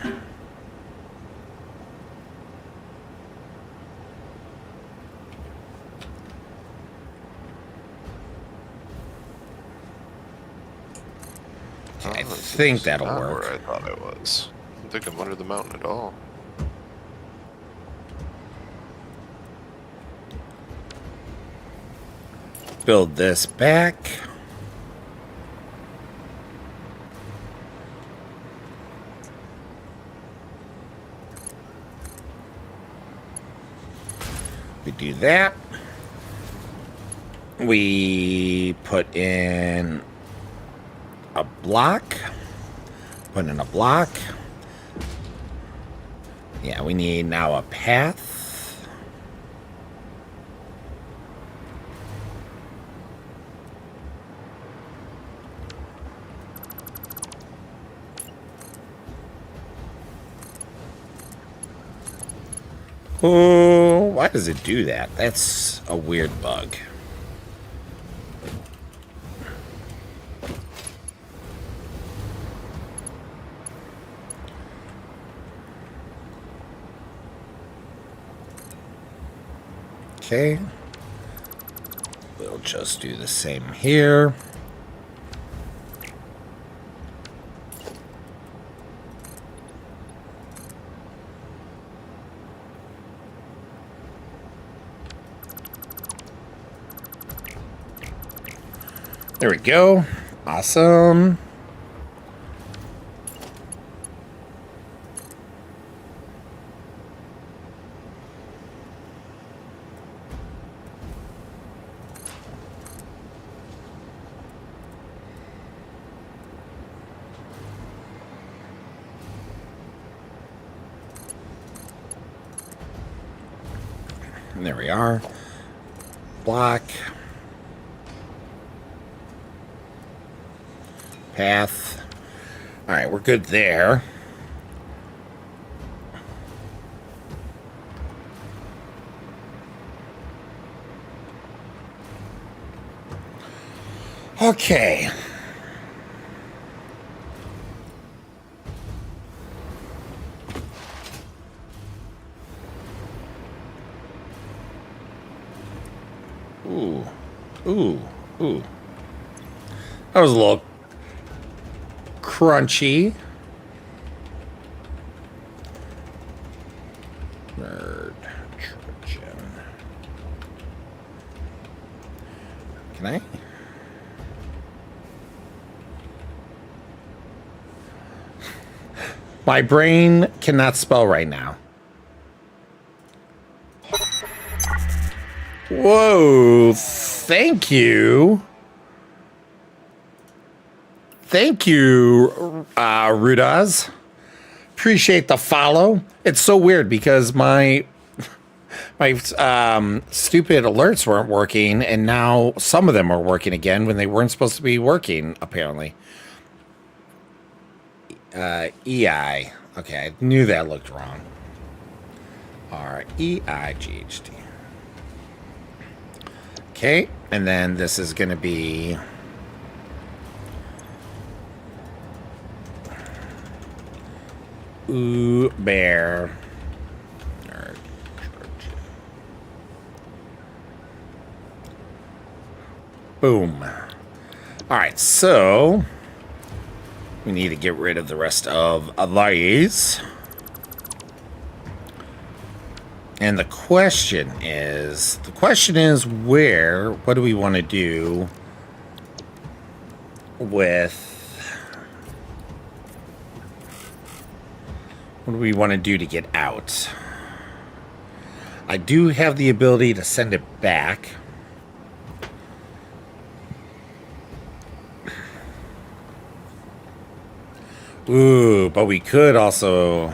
I think that'll Not work. where I thought it was. I don't think I'm under the mountain at all. Build this back. We do that. We put in a block. Put in a block. Yeah, we need now a path. Oh, why does it do that? That's a weird bug. Okay. We'll just do the same here. There we go. Awesome. And there we are. Block. Path. All right, we're good there. Okay. Ooh. Ooh. Ooh. That was a little crunchy. Nerd. Trojan. Can I? My brain cannot spell right now. Whoa, thank you. Thank you, Rudaz. Appreciate the follow. It's so weird because my stupid alerts weren't working, and now some of them are working again when they weren't supposed to be working, apparently. EI. Okay, I knew that looked wrong. REIGHT. Okay, and then this is going to be Bear. Boom. All right, so we need to get rid of the rest of these. And the question is what do we want to do with, what do we want to do to get out? I do have the ability to send it back. Ooh, but we could also...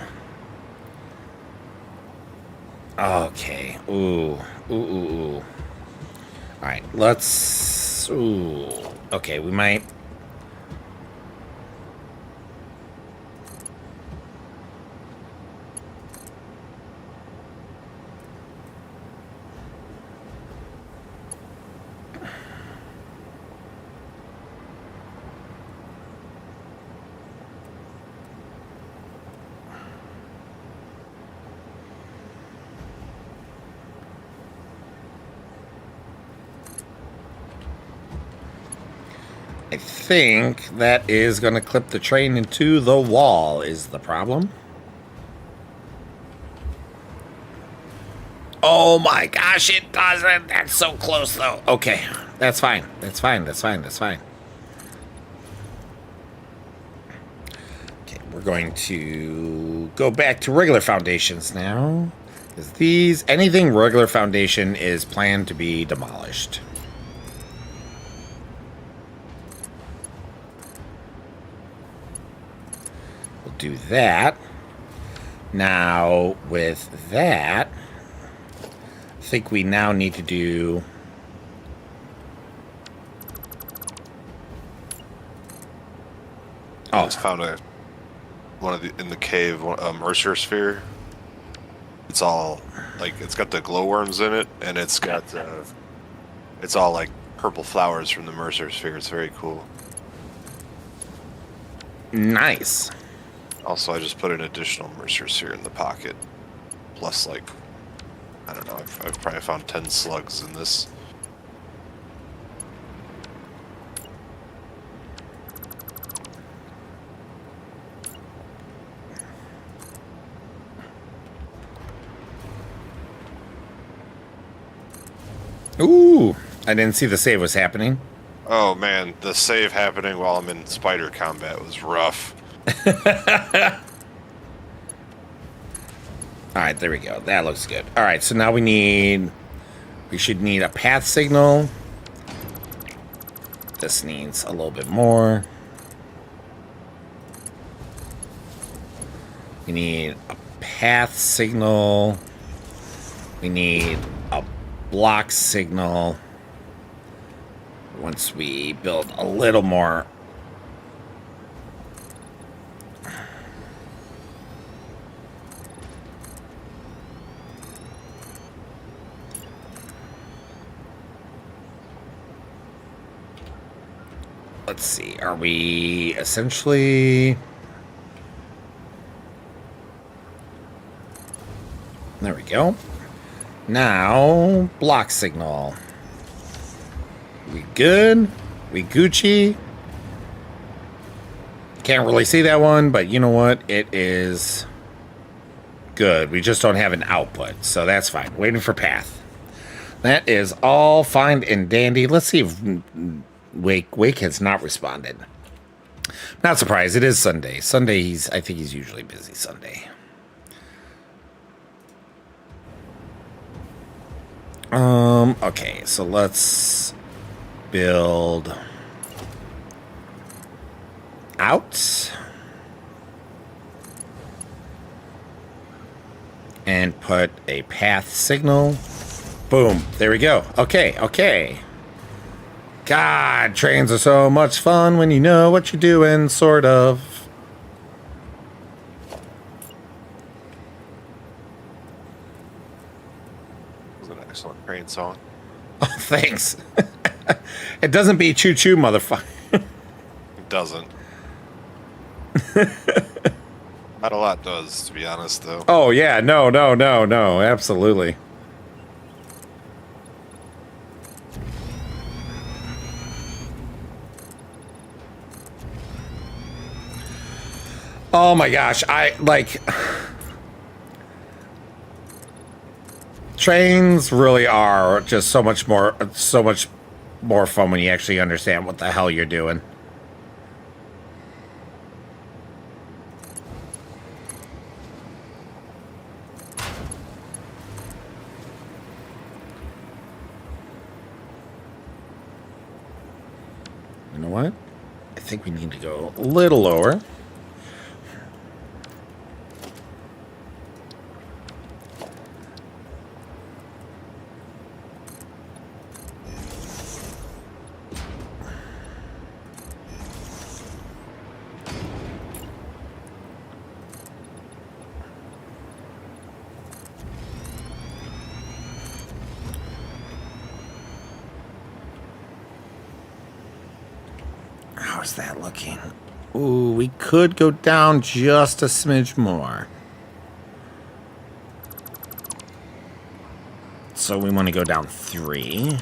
Okay. Ooh. All right, let's... Ooh. Okay, we might... I think that is going to clip the train into the wall is the problem. Oh my gosh, it doesn't. That's so close though. Okay, that's fine. That's fine. Okay, we're going to go back to regular foundations now. Because anything regular foundation is planned to be demolished. Do that. Now with that, I think we now need to do I just found in the cave a Mercer sphere. It's all like it's got the glowworms in it, and it's got it's all like purple flowers from the Mercer sphere. It's very cool. Nice. Also, I just put an additional Mercer sphere in the pocket. Plus, like, I don't know, I've probably found 10 slugs in this. Ooh, I didn't see the save was happening. Oh man, the save happening while I'm in spider combat was rough. Alright, there we go. That looks good. Alright, so now we should need a path signal. This needs a little bit more. We need a path signal. We need a block signal. Once we build a little more. Let's see, are we essentially... There we go. Now, block signal. We good? We Gucci? Can't really see that one, but you know what? It is good. We just don't have an output, so that's fine. Waiting for path. That is all fine and dandy. Let's see if Wake has not responded. Not surprised. It is Sunday. Sunday, I think he's usually busy Sunday. Okay, so let's build out. And put a path signal. Boom. There we go. Okay, okay. God, trains are so much fun when you know what you're doing, sort of. That was an excellent train song. Oh, thanks. It doesn't beat choo choo, motherfucker. It doesn't. Not a lot does, to be honest, though. Oh, yeah. No, absolutely. Oh my gosh, trains really are just so much more fun when you actually understand what the hell you're doing. You know what? I think we need to go a little lower. How's that looking? Ooh, we could go down just a smidge more. So we want to go down 3.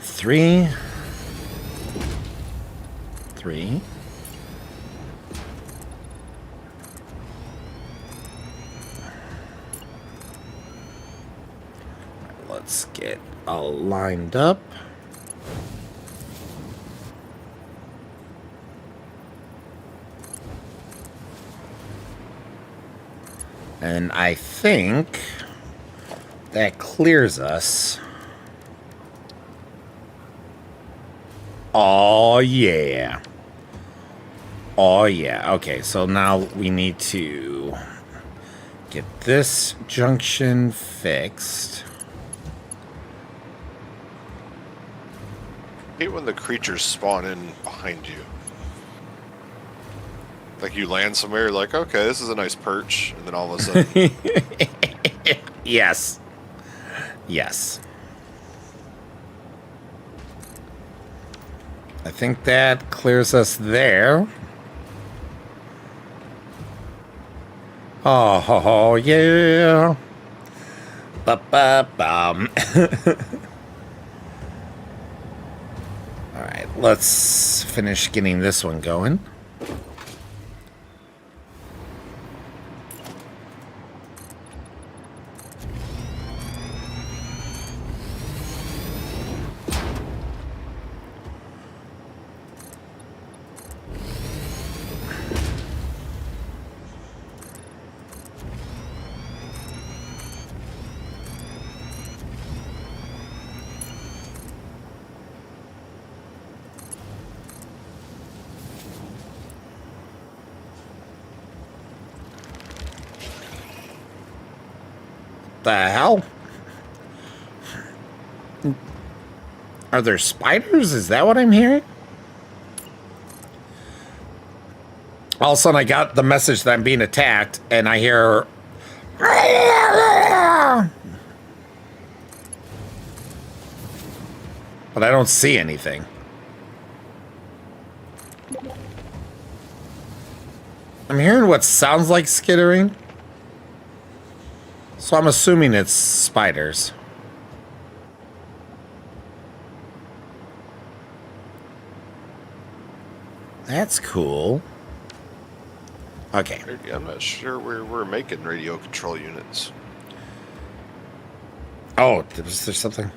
Three. Let's get all lined up. And I think that clears us. Oh, yeah. Oh, yeah. Okay, so now we need to get this junction fixed. I hate when the creatures spawn in behind you. Like you land somewhere, you're like, okay, this is a nice perch, and then all of a sudden... Yes. Yes. I think that clears us there. Oh, yeah. Ba-ba-bum. All right, let's finish getting this one going. The hell? Are there spiders? Is that what I'm hearing? All of a sudden I got the message that I'm being attacked and I hear... But I don't see anything. I'm hearing what sounds like skittering. So I'm assuming it's spiders. That's cool. Okay. I'm not sure we're making radio control units. Oh, was there something?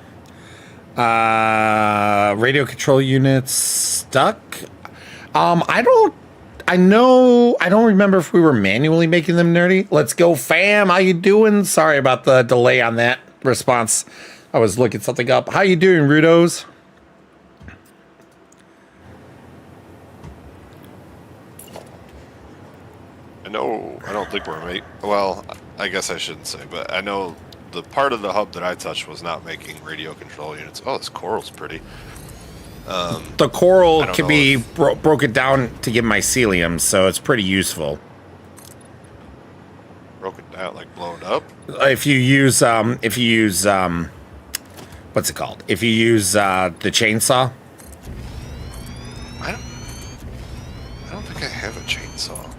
Radio control units stuck? I don't remember if we were manually making them, Nerdy. Let's go, fam. How you doing? Sorry about the delay on that response. I was looking something up. How you doing, Rudos? know. I don't think we're well, I guess I shouldn't say, but I know the part of the hub that I touched was not making radio control units. Oh, this coral's pretty. The coral I don't can know be if- broken down to give mycelium, so it's pretty useful. Broken down, like blown up. If you use what's it called? If you use the chainsaw. I don't think I have a chainsaw.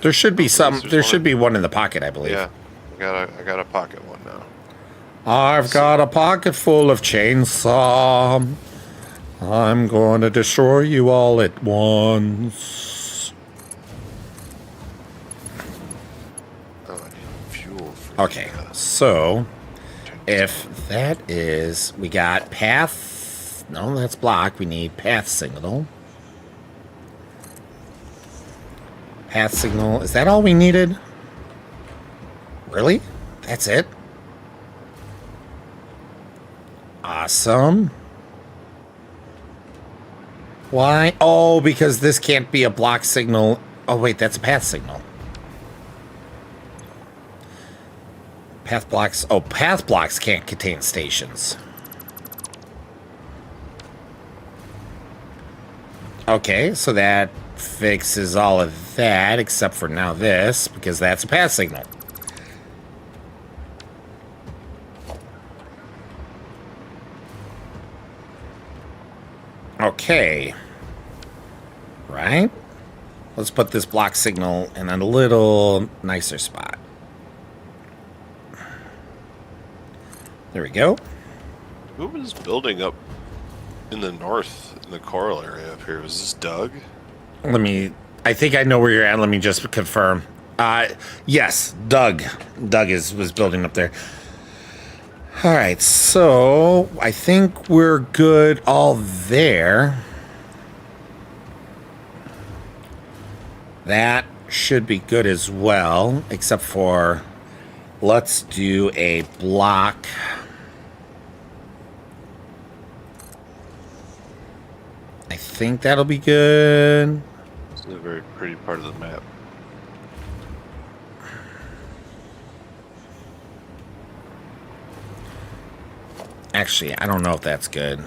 There should be some. There's There one should be one in the pocket, I believe. Yeah, I got a pocket one now. I've got a pocket full of chainsaw. I'm going to destroy you all at once. Oh, I need fuel. For Okay, the, so if that is, we got path. No, that's block. We need path signal. Path signal. Is that all we needed? Really? That's it? Awesome. Why? Oh, because this can't be a block signal. Oh, wait, that's a path signal. Path blocks. Oh, path blocks can't contain stations. Okay, so that fixes all of that, except for now this, because that's a path signal. Okay. Right? Let's put this block signal in a little nicer spot. There we go. Who was building up in the north, in the coral area up here? Was this Doug? I think I know where you're at. Let me just confirm. Yes, Doug. Doug was building up there. All right, so I think we're good all there. That should be good as well, except for let's do a block. I think that'll be good. It's a very pretty part of the map. Actually, I don't know if that's good.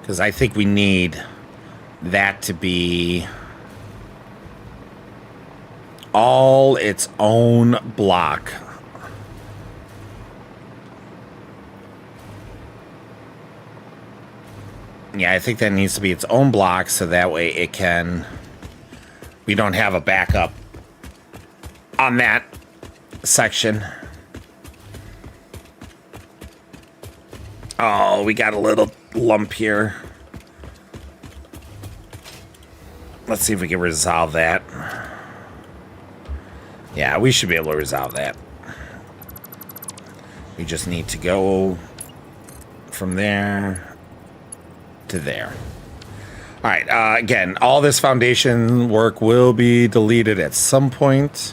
Because I think we need that to be all its own block. Yeah, I think that needs to be its own block so that way it can... We don't have a backup on that section. Oh, we got a little lump here. Let's see if we can resolve that. Yeah, we should be able to resolve that. We just need to go from there to there. All right, again, all this foundation work will be deleted at some point.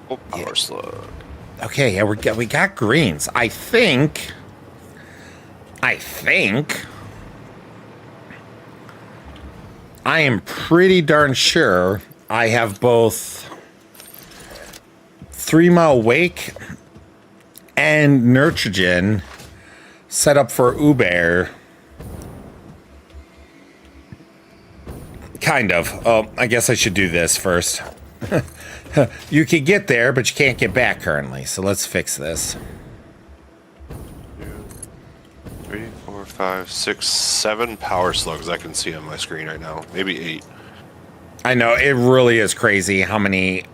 Oh, power slug. Okay, yeah, we got greens. I think I am pretty darn sure I have both 3 Mile Wake and Nitrogen set up for Uber. Kind of. Oh, I guess I should do this first. You can get there, but you can't get back currently. So let's fix this. 3, 4, 5, 6, 7 power slugs I can see on my screen right now. Maybe 8. I know, it really is crazy how many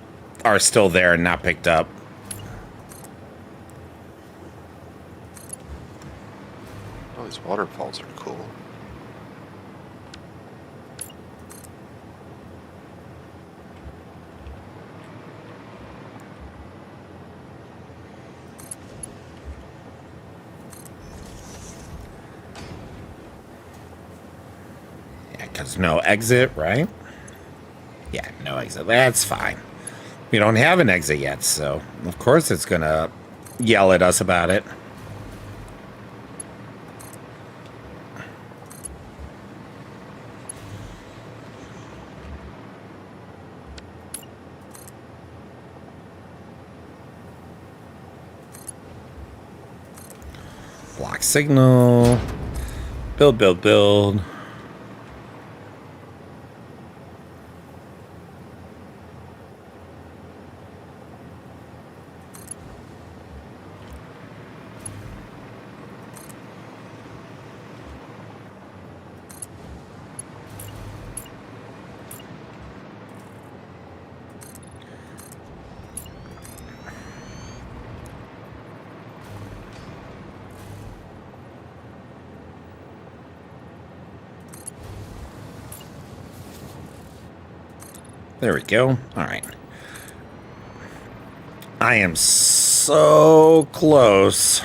are still there and not picked up. Oh, these waterfalls are cool. Yeah, because no exit, right? Yeah, no exit. That's fine. We don't have an exit yet, so of course it's gonna yell at us about it. Block signal. Build, build, build. There we go. All right. I am so close.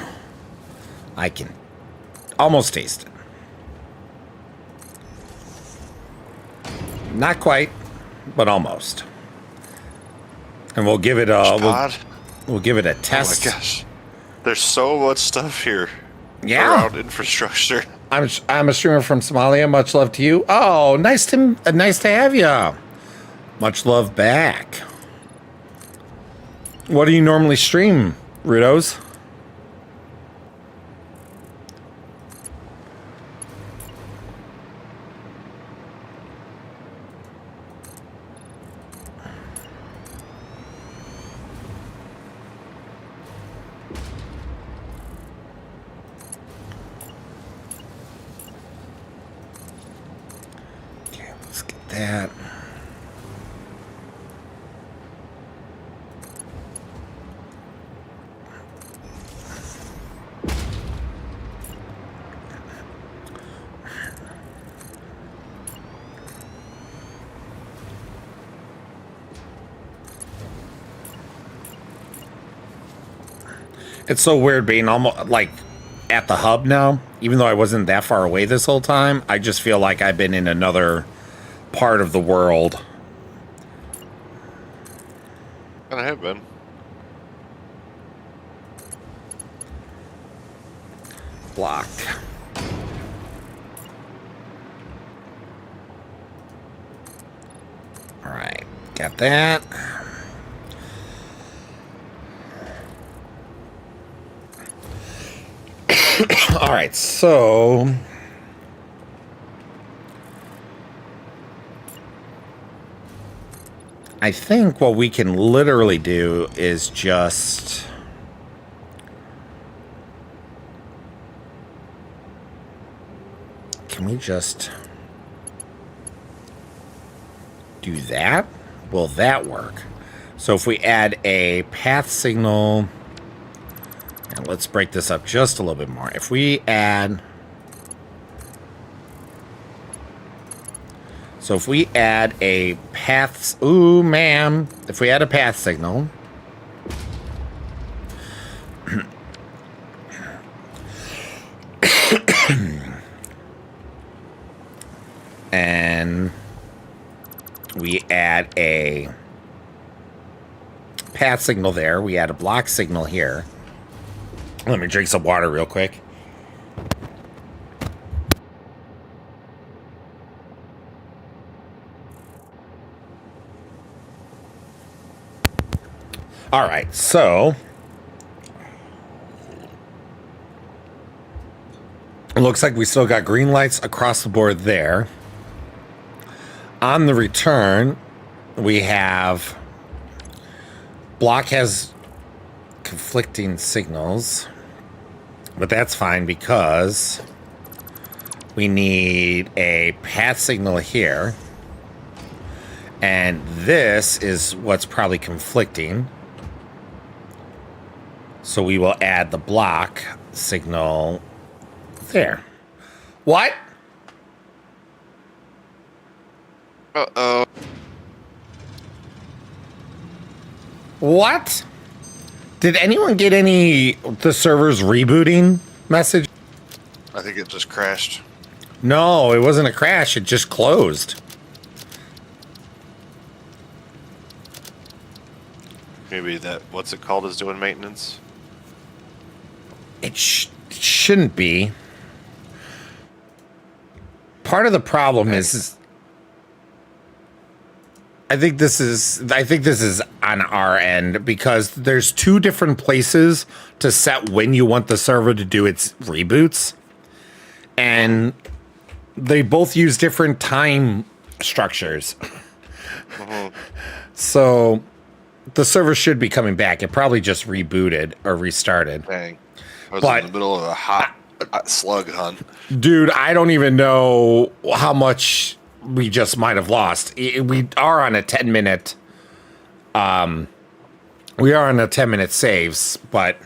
I can almost taste it. Not quite, but almost. And we'll give it a we'll give it a test. Oh my gosh. There's so much stuff here. Yeah. Around infrastructure. I'm a streamer from Somalia. Much love to you. Oh, nice to have you. Much love back. What do you normally stream, Rudos? Okay, let's get that. It's so weird being almost like at the hub now, even though I wasn't that far away this whole time. I just feel like I've been in another part of the world. And I have been. Blocked. All right, got that. All right, so I think what we can literally do is just can we just do that? Will that work? So if we add a path signal, and let's break this up just a little bit more. If we add, so if we add a path, ooh, ma'am, if we add a path signal, and we add a path signal there, we add a block signal here. Let me drink some water real quick. All right, so it looks like we still got green lights across the board there. On the return, we have block has conflicting signals, but that's fine because we need a path signal here, and this is what's probably conflicting, so we will add the block signal there. What? Uh-oh. What? Did anyone get the servers rebooting message? I think it just crashed. No, it wasn't a crash. It just closed. Maybe that, what's it called, is doing maintenance? It shouldn't be. Part of the problem is I think this is on our end because there's two different places to set when you want the server to do its reboots. And they both use different time structures. So the server should be coming back. It probably just rebooted or restarted. Dang. I was in the middle of a hot slug hunt. Dude, I don't even know how much we just might have lost. We are on a 10-minute saves, but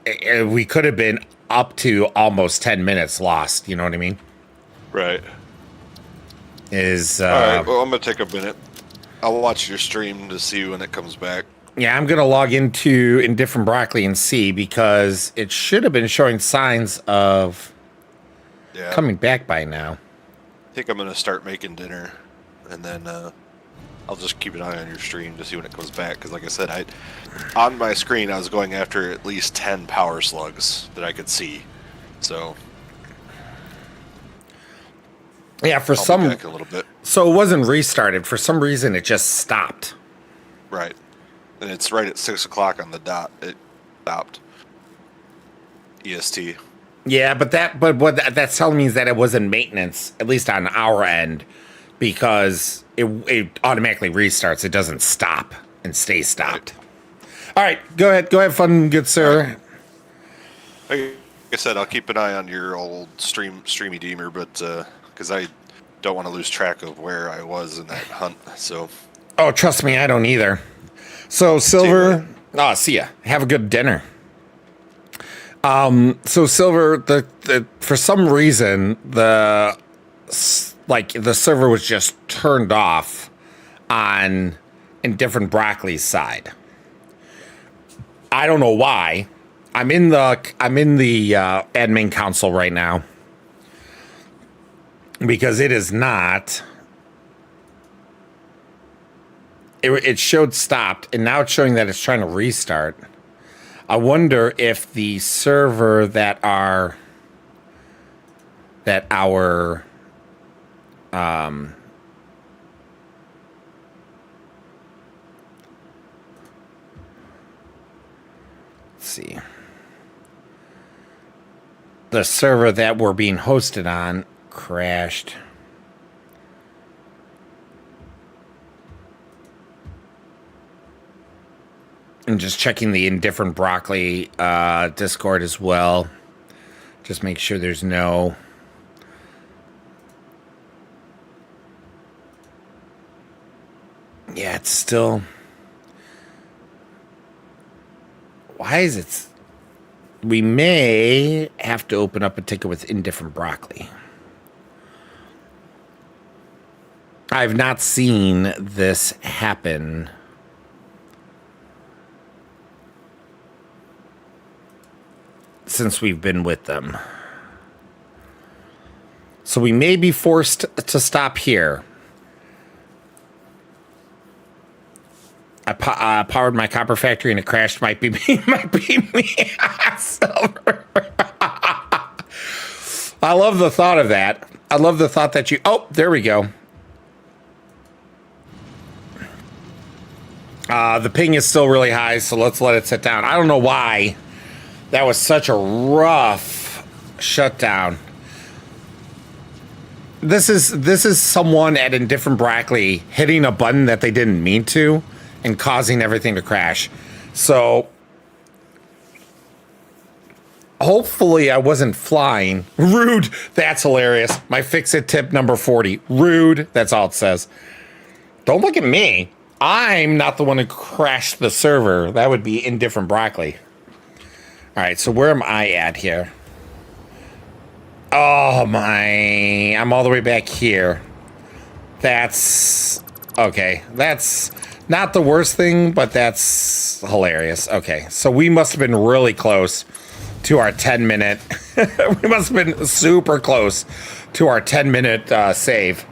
we could have been up to almost 10 minutes lost, you know what I mean? Right. All right, well, I'm going to take a minute. I'll watch your stream to see when it comes back. Yeah, I'm going to log into Indifferent Broccoli and see because it should have been showing signs of coming back by now. I think I'm going to start making dinner, and then I'll just keep an eye on your stream to see when it comes back. Because like I said, on my screen, I was going after at least 10 power slugs that I could see. So yeah, I'll be back a little bit. So it wasn't restarted. For some reason, it just stopped. Right. And it's right at 6 o'clock on the dot. It stopped. EST. Yeah, but what that's telling me is that it wasn't maintenance, at least on our end, because it automatically restarts. It doesn't stop and stay stopped. Right. All right, go ahead, fun, good sir. Like I said, I'll keep an eye on your old streamy deemer, but because I don't want to lose track of where I was in that hunt. So. Oh, trust me, I don't either. So Silver, see ya. Have a good dinner. So Silver, the for some reason the server was just turned off on Indifferent Broccoli's side. I don't know why. I'm in the admin console right now because it is not. It showed stopped, and now it's showing that it's trying to restart. I wonder if the server that our let's see, the server that we're being hosted on crashed. And just checking the Indifferent Broccoli Discord as well. Just make sure there's no... Yeah, it's still... Why is it... We may have to open up a ticket with Indifferent Broccoli. I've not seen this happen since we've been with them. So we may be forced to stop here. I powered my copper factory and it crashed. Might be me. Might be me. Silver. I love the thought of that. I love the thought that you... Oh, there we go. The ping is still really high, so let's let it sit down. I don't know why. That was such a rough shutdown. This is someone at Indifferent Broccoli hitting a button that they didn't mean to and causing everything to crash. So hopefully I wasn't flying. Rude. That's hilarious. My fix-it tip number 40. Rude. That's all it says. Don't look at me. I'm not the one who crashed the server. That would be Indifferent Broccoli. All right, so where am I at here? Oh, I'm all the way back here. That's... Okay, that's not the worst thing, but that's hilarious. Okay, so we must have been really close to our 10-minute... we must have been super close to our 10-minute save.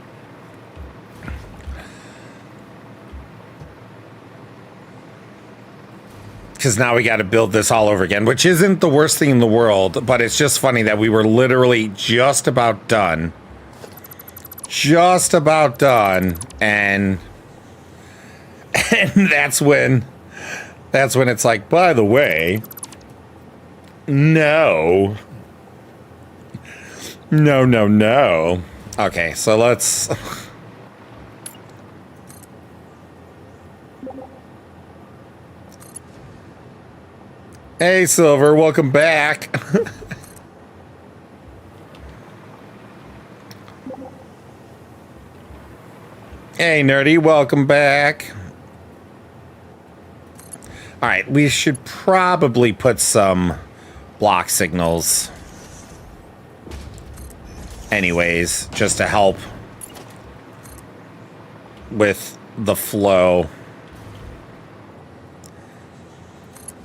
Because now we got to build this all over again, which isn't the worst thing in the world, but it's just funny that we were literally just about done. Just about done, and And that's when it's like, by the way, no. No, no, no. Okay, so let's... Hey, Silver, welcome back. Hey, Nerdy, welcome back. All right, we should probably put some block signals anyways, just to help with the flow.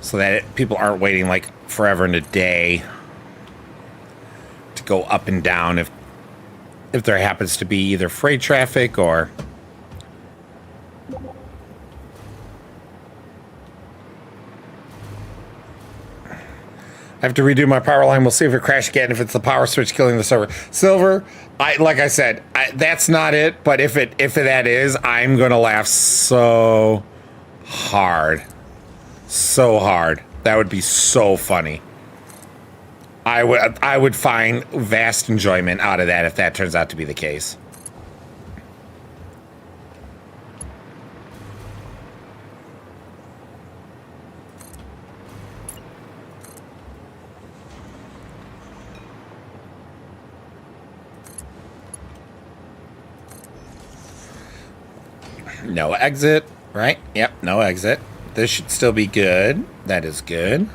So that people aren't waiting like forever in a day to go up and down if there happens to be either freight traffic or... I have to redo my power line. We'll see if it crashes again, if it's the power switch killing the server. Silver, like I said, that's not it. But if that is, I'm going to laugh so hard. So hard. That would be so funny. I would find vast enjoyment out of that if that turns out to be the case. No exit, right? Yep, no exit. This should still be good. That is good.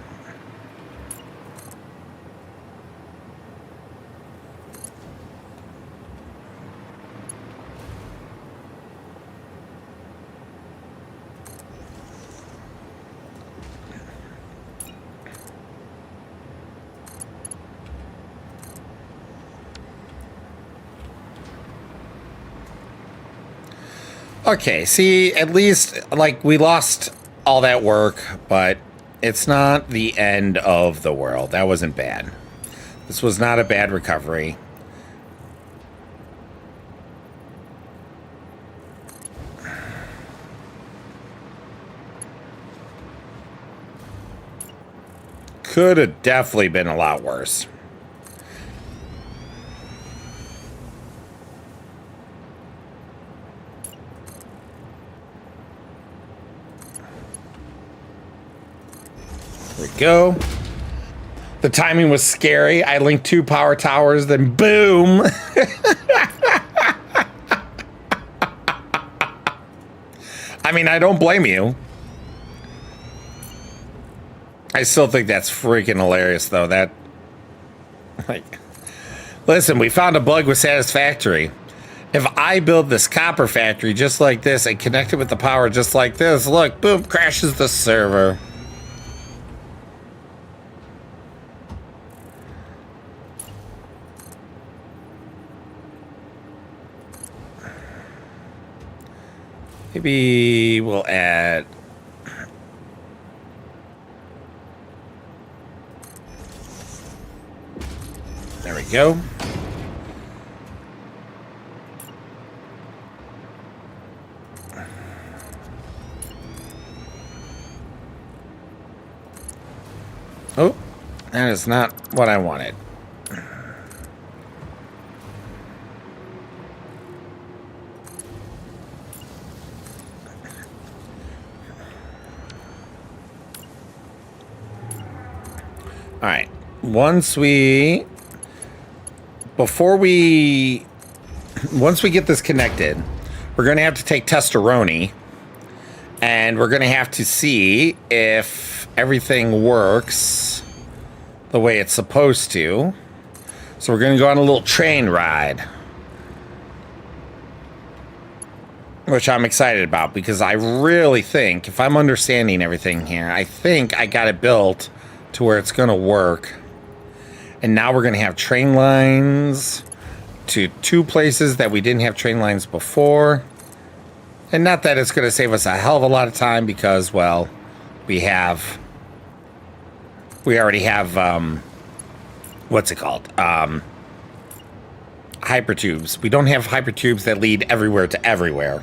Okay, see, at least, like, we lost all that work, but it's not the end of the world. That wasn't bad. This was not a bad recovery. Could have definitely been a lot worse. There we go. The timing was scary. I linked 2 power towers, then boom. I mean, I don't blame you. I still think that's freaking hilarious, though. That, like, listen, we found a bug with Satisfactory. If I build this copper factory just like this and connect it with the power just like this, look, boom, crashes the server. Maybe we'll add... There we go. Oh, that is not what I wanted. All right, once we get this connected, we're going to have to take Testeroni, and we're going to have to see if everything works the way it's supposed to. So we're going to go on a little train ride, which I'm excited about, because I really think, if I'm understanding everything here, I think I got it built to where it's going to work. And now we're going to have train lines to 2 places that we didn't have train lines before. And not that it's going to save us a hell of a lot of time, because, well, we already have, what's it called? Hypertubes. We don't have hypertubes that lead everywhere to everywhere.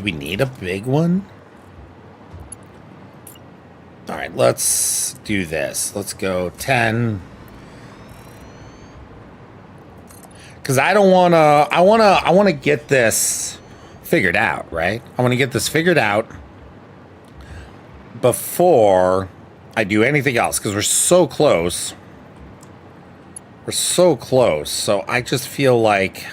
Do we need a big one? All right, let's do this. Let's go 10. Because I don't want to... I want to get this figured out, right? I want to get this figured out before I do anything else. Because we're so close. We're so close. So I just feel like...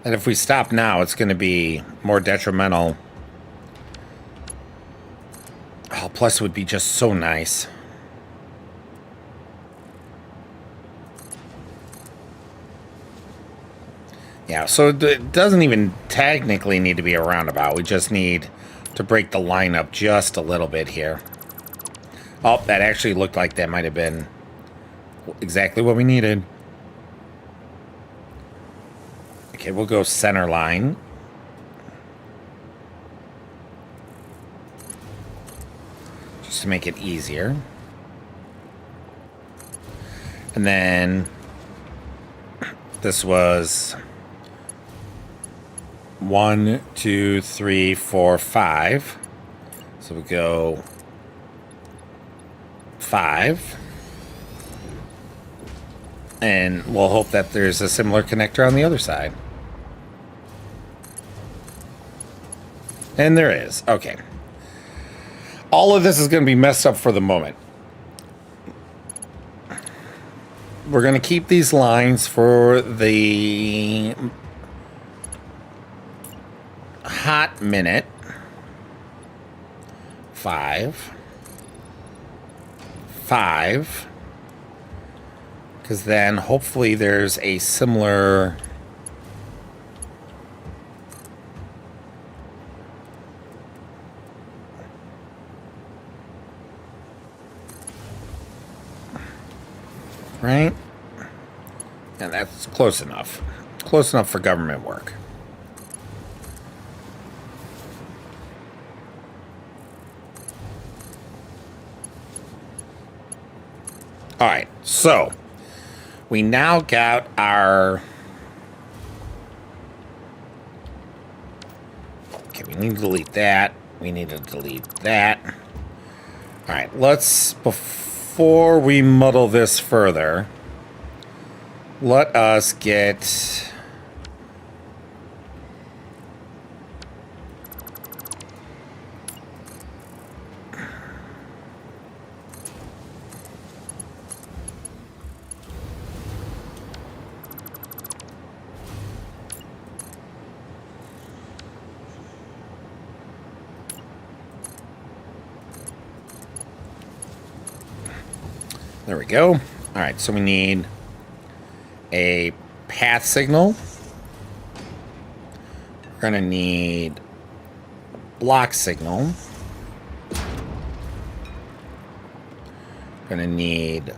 and if we stop now, it's going to be more detrimental. Oh, plus it would be just so nice. Yeah, so it doesn't even technically need to be a roundabout. We just need to break the line up just a little bit here. Oh, that actually looked like that might have been exactly what we needed. Okay, we'll go center line. Just to make it easier. And then this was 1, 2, 3, 4, 5. So we go 5. And we'll hope that there's a similar connector on the other side. And there is. Okay. All of this is going to be messed up for the moment. We're going to keep these lines for the hot minute. 5. 5. Because then hopefully there's a similar... right? And that's close enough. Close enough for government work. All right, so we now got our... okay, we need to delete that. We need to delete that. All right, let's... before we muddle this further, let us get... there we go. All right, so we need a path signal. We're going to need block signal. We're going to need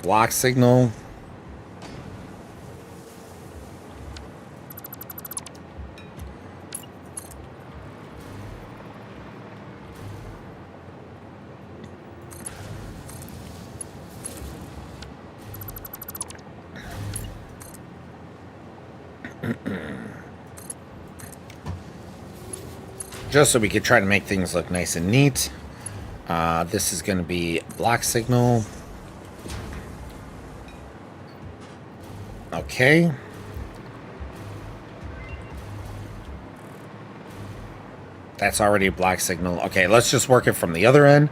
block signal. Just so we could try to make things look nice and neat. This is going to be block signal. Okay. That's already a block signal. Okay, let's just work it from the other end.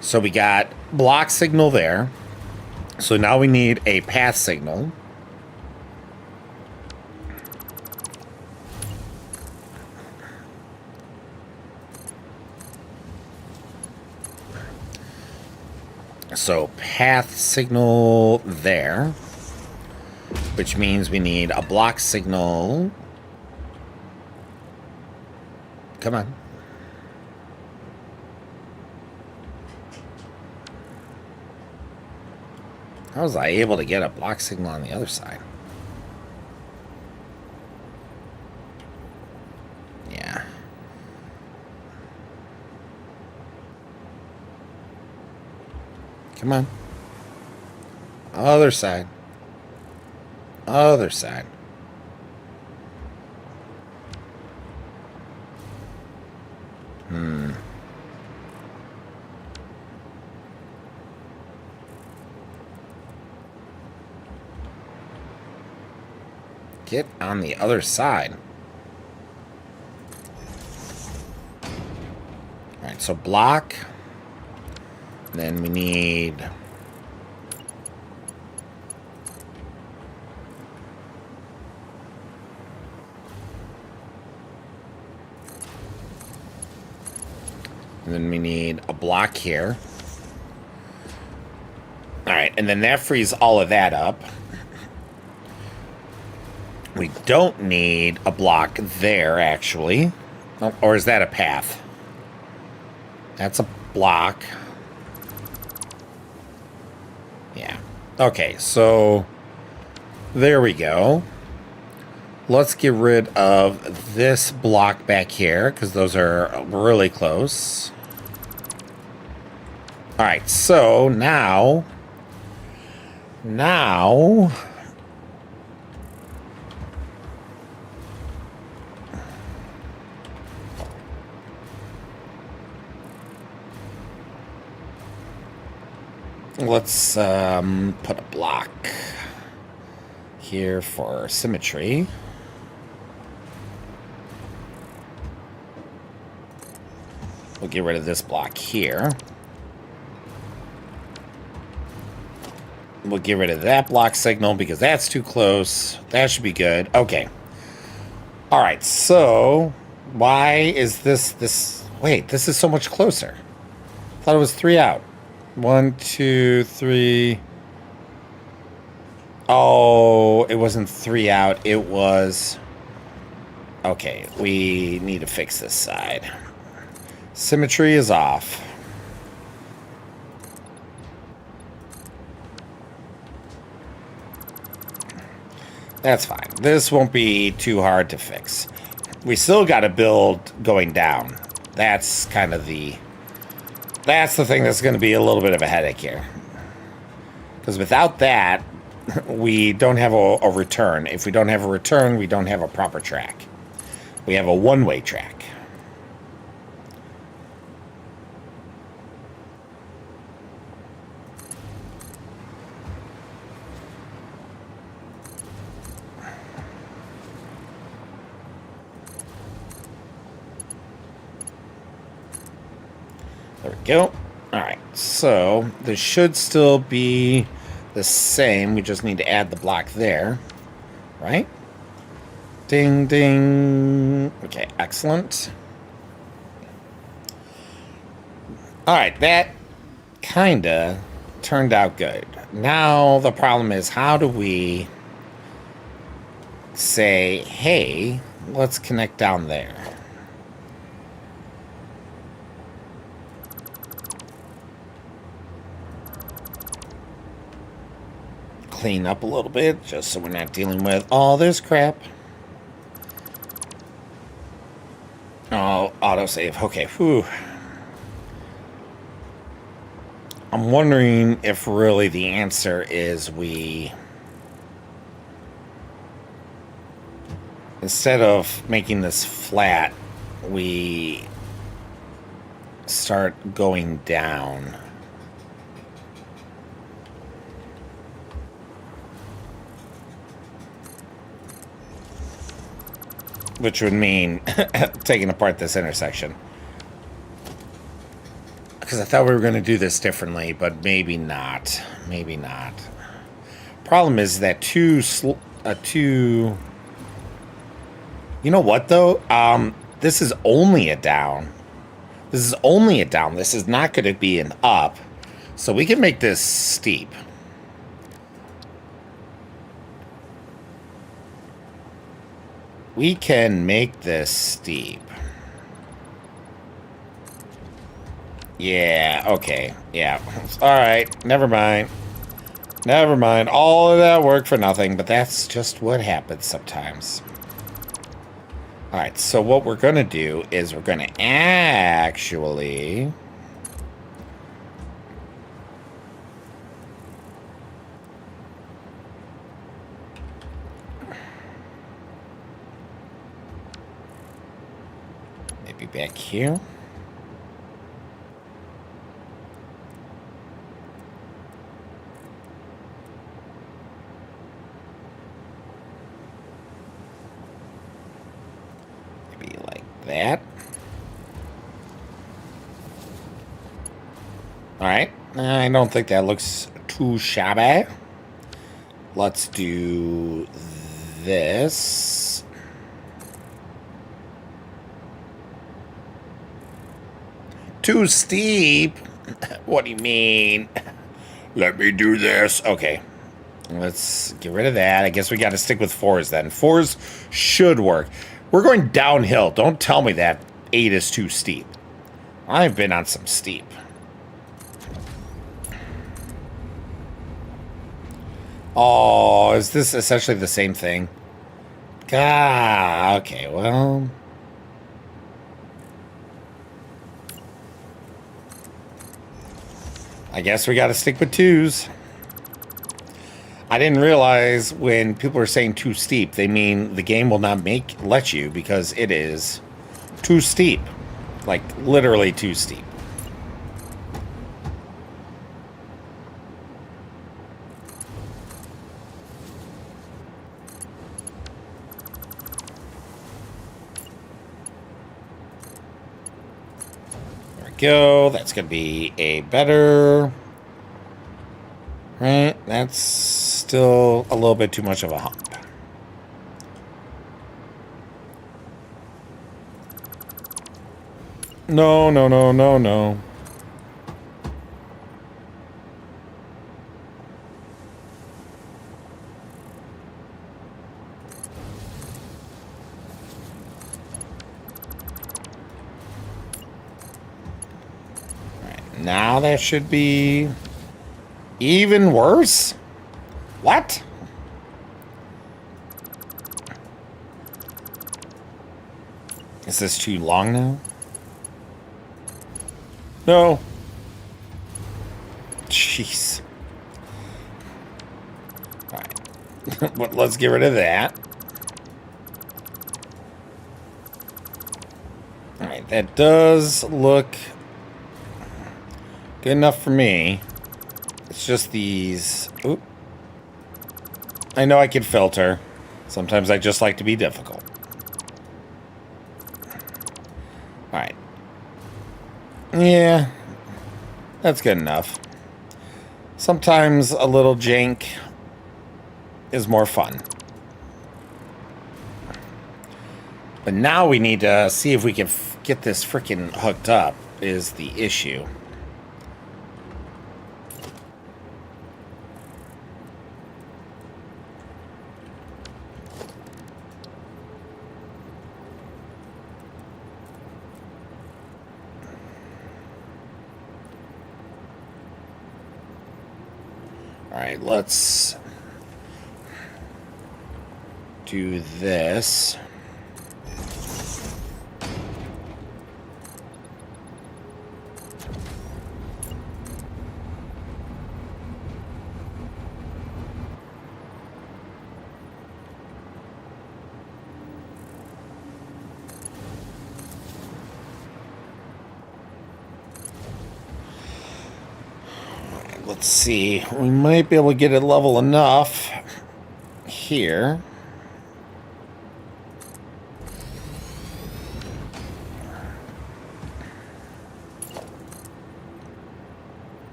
So we got block signal there. So now we need a path signal. So path signal there, which means we need a block signal. Come on. How was I able to get a block signal on the other side? Come on. Other side. Other side. Get on the other side. Alright, so block. Then we need... And then we need a block here. Alright, and then that frees all of that up. We don't need a block there, actually. Or is that a path? That's a block. Yeah. Okay, so there we go. Let's get rid of this block back here, because those are really close. Alright, so now... Let's put a block here for symmetry. We'll get rid of this block here. We'll get rid of that block signal because that's too close. That should be good. Okay. All right, so why is this... Wait, this is so much closer. I thought it was 3 out. 1, 2, 3. Oh, it wasn't 3 out. It was... Okay, we need to fix this side. Symmetry is off. That's fine. This won't be too hard to fix. We still got to build going down. That's kind of the... That's the thing that's going to be a little bit of a headache here. Because without that, we don't have a return. If we don't have a return, we don't have a proper track. We have a one-way track. There we go. Alright, so this should still be the same. We just need to add the block there. Right? Ding, ding. Okay, excellent. Alright, that kinda turned out good. Now the problem is, how do we say, hey, let's connect down there? Clean up a little bit, just so we're not dealing with all this crap. Oh, autosave. Okay, whew. I'm wondering if really the answer is we... Instead of making this flat, we start going down. Which would mean taking apart this intersection. Because I thought we were going to do this differently, but maybe not. Maybe not. Problem is that two... You know what, though? This is only a down. This is only a down. This is not going to be an up. So we can make this steep. We can make this steep. Yeah, okay. Yeah. Alright, never mind. Never mind. All of that work for nothing, but that's just what happens sometimes. Alright, so what we're going to do is we're going to actually... back here. Maybe like that. All right. I don't think that looks too shabby. Let's do this. Too steep? What do you mean? Let me do this. Okay. Let's get rid of that. I guess we got to stick with 4s then. 4s should work. We're going downhill. Don't tell me that 8 is too steep. I've been on some steep. Oh, is this essentially the same thing? God, okay, well. I guess we got to stick with 2s. I didn't realize when people are saying too steep, they mean the game will not let you because it is too steep. Like, literally too steep. Go. That's going to be a better. Right? That's still a little bit too much of a hump. No, no, no, no, no. Now that should be even worse. What? Is this too long now? No. Jeez. All right. Well, let's get rid of that. All right. That does look good enough for me. It's just these. Oop. I know I can filter. Sometimes I just like to be difficult. Alright. Yeah. That's good enough. Sometimes a little jank is more fun. But now we need to see if we can get this freaking hooked up is the issue. All right, let's do this. Let's see. We might be able to get it level enough here.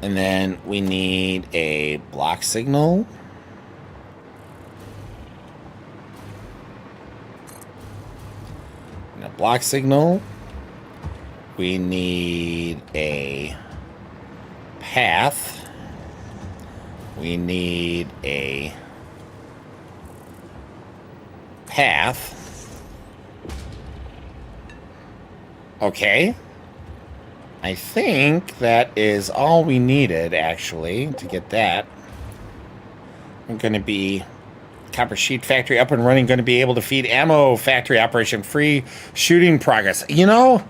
And then we need a block signal. Block signal. We need a path. We need a path. Okay. I think that is all we needed, actually, to get that. I'm going to be Copper Sheet Factory up and running, going to be able to feed ammo factory operation free shooting progress. You know,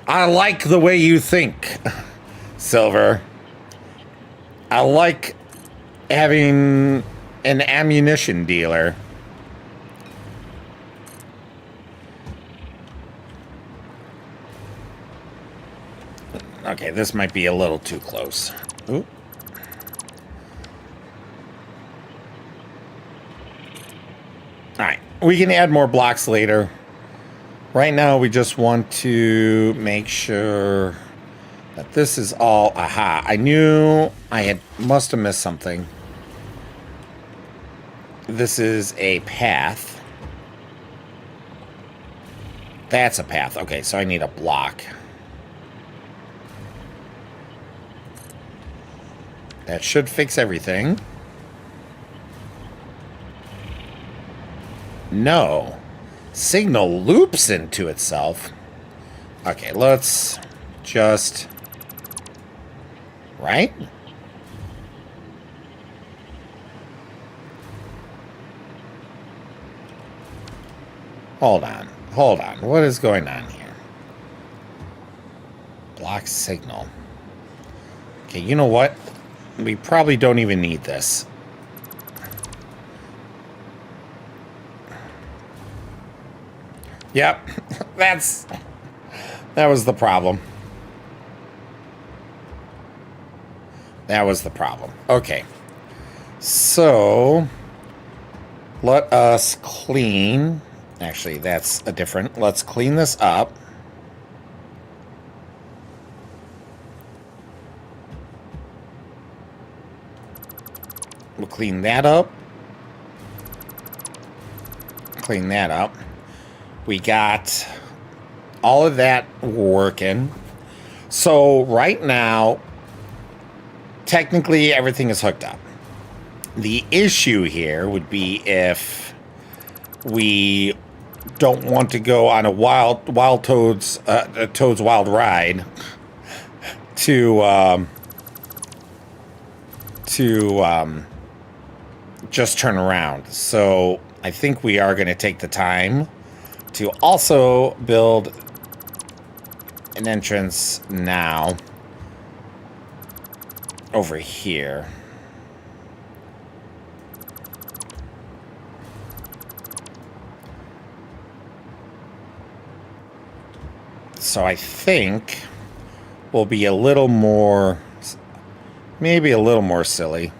I like the way you think, Silver. I like having an ammunition dealer. Okay, this might be a little too close. Ooh. Alright, we can add more blocks later. Right now, we just want to make sure that this is all... Aha, I knew I must have missed something. This is a path. That's a path. Okay, so I need a block. That should fix everything. No. Signal loops into itself. Okay, let's just... Right? Hold on. Hold on. What is going on here? Block signal. Okay, you know what? We probably don't even need this. Yep. That was the problem. That was the problem. Okay. So, let us clean. Actually, that's a different. Let's clean this up. We'll clean that up. Clean that up. We got all of that working. So right now, technically everything is hooked up. The issue here would be if we don't want to go on a Toad's Wild Ride to just turn around. So I think we are going to take the time to also build an entrance now over here. So I think we'll be a little more, maybe a little more silly.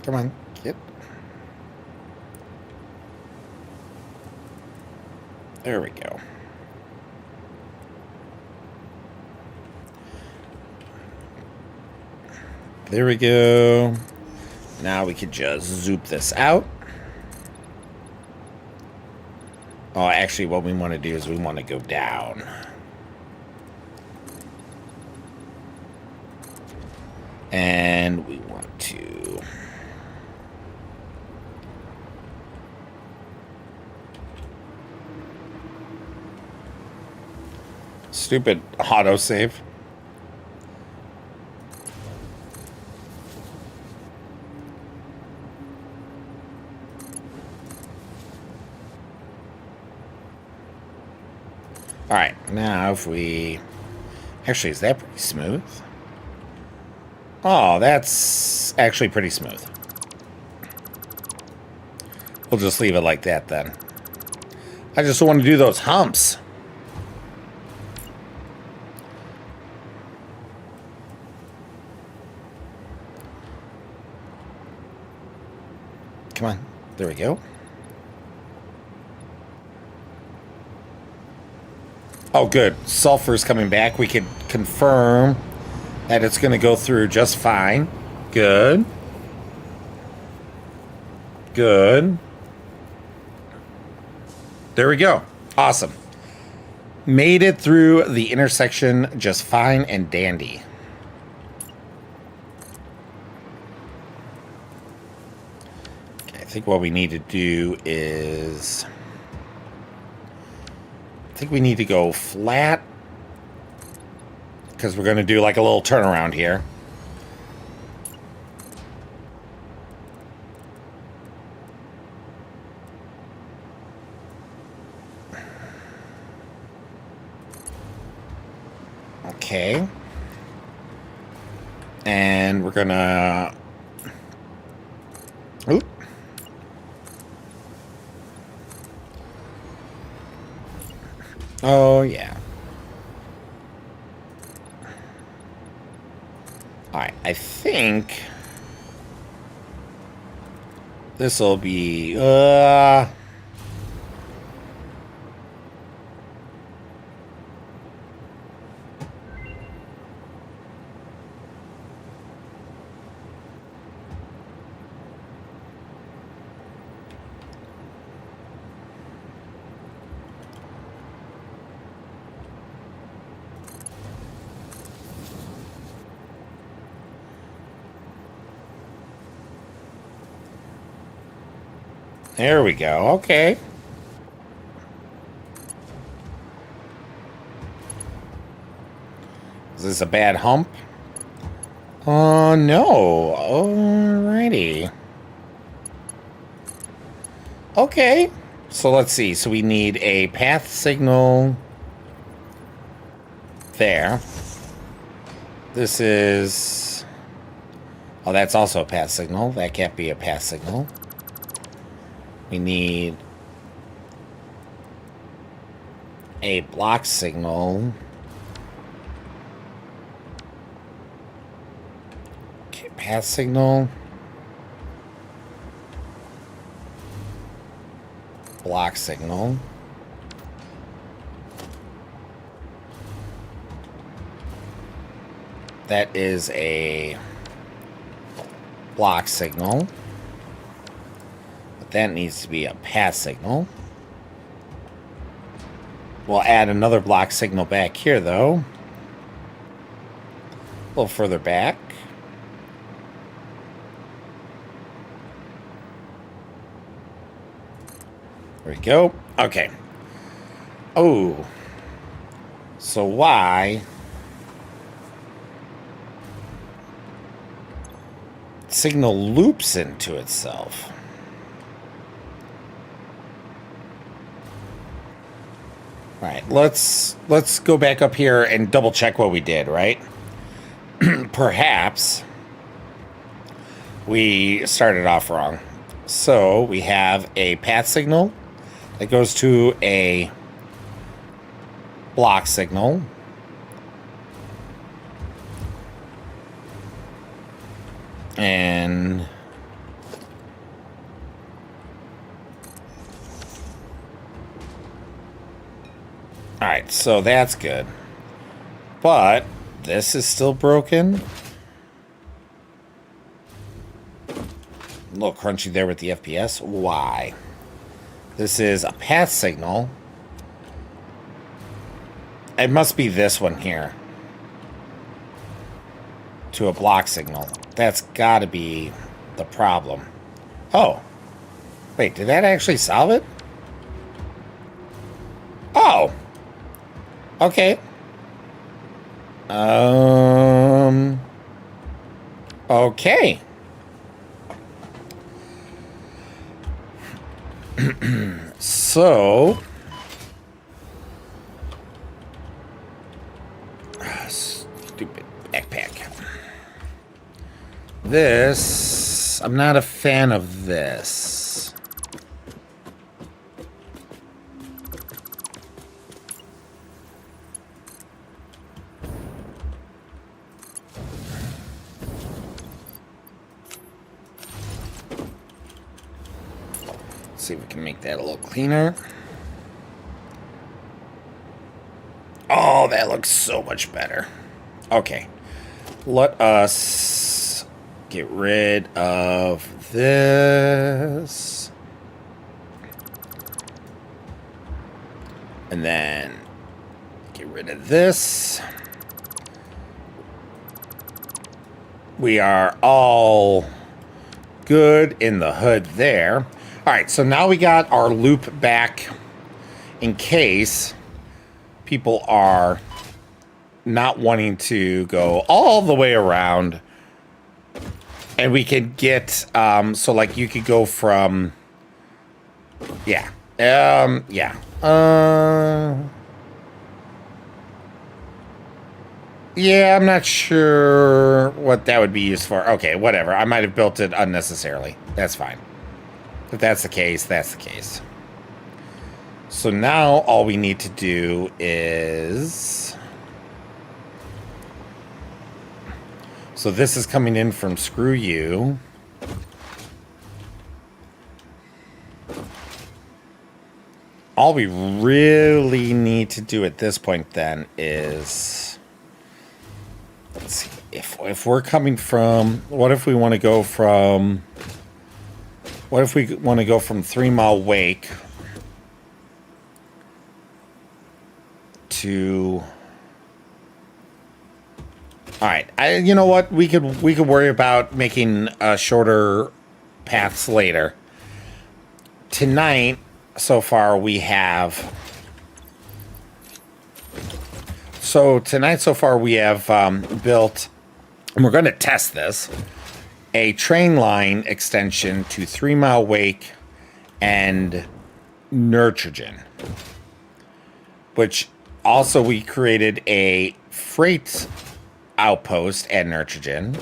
Come on, get. There we go. There we go. Now we could just zoop this out. Oh, actually, what we want to do is we want to go down. And we want to... Stupid autosave. All right, now if we... Actually, is that pretty smooth? Oh, that's actually pretty smooth. We'll just leave it like that then. I just want to do those humps. Come on. There we go. Oh, good. Sulfur's coming back. We could confirm that it's going to go through just fine. Good. Good. There we go. Awesome. Made it through the intersection just fine and dandy. Okay, I think what we need to do is... I think we need to go flat, because we're going to do like a little turnaround here. Okay. And we're gonna... Oop. Oh, yeah. Alright, I think... This'll be... There we go. Okay. Is this a bad hump? Oh, no. Alrighty. Okay. So let's see. So we need a path signal there. This is... Oh, that's also a path signal. That can't be a path signal. We need a block signal. Okay, path signal. Block signal. That is a block signal. That needs to be a path signal. We'll add another block signal back here, though. A little further back. There we go. Okay. Oh. So why... Signal loops into itself. Right, let's go back up here and double check what we did, right? Perhaps we started off wrong. So we have a path signal that goes to a block signal. And alright, so that's good. But this is still broken. A little crunchy there with the FPS. Why? This is a path signal. It must be this one here. To a block signal. That's gotta be the problem. Oh. Wait, did that actually solve it? Oh. Okay. Okay. So. Stupid backpack. This. I'm not a fan of this. Let's see if we can make that a little cleaner. Oh, that looks so much better. Okay. Let us get rid of this. And then get rid of this. We are all good in the hood there. All right, so now we got our loop back in case people are not wanting to go all the way around. And we can get, so like you could go from, yeah. Yeah, I'm not sure what that would be used for. Okay, whatever. I might have built it unnecessarily. That's fine. If that's the case, that's the case. So now all we need to do is... So this is coming in from Screw You. All we really need to do at this point then is... Let's see. If we're coming from... What if we want to go from... What if we want to go from 3 Mile Wake to... All right. You know what? We could worry about making shorter paths later. Tonight, so far, we have... So tonight, so far, we have built, and we're going to test this, a train line extension to 3 Mile Wake and Nurtrogen, which also we created a freight outpost at Nurtrogen.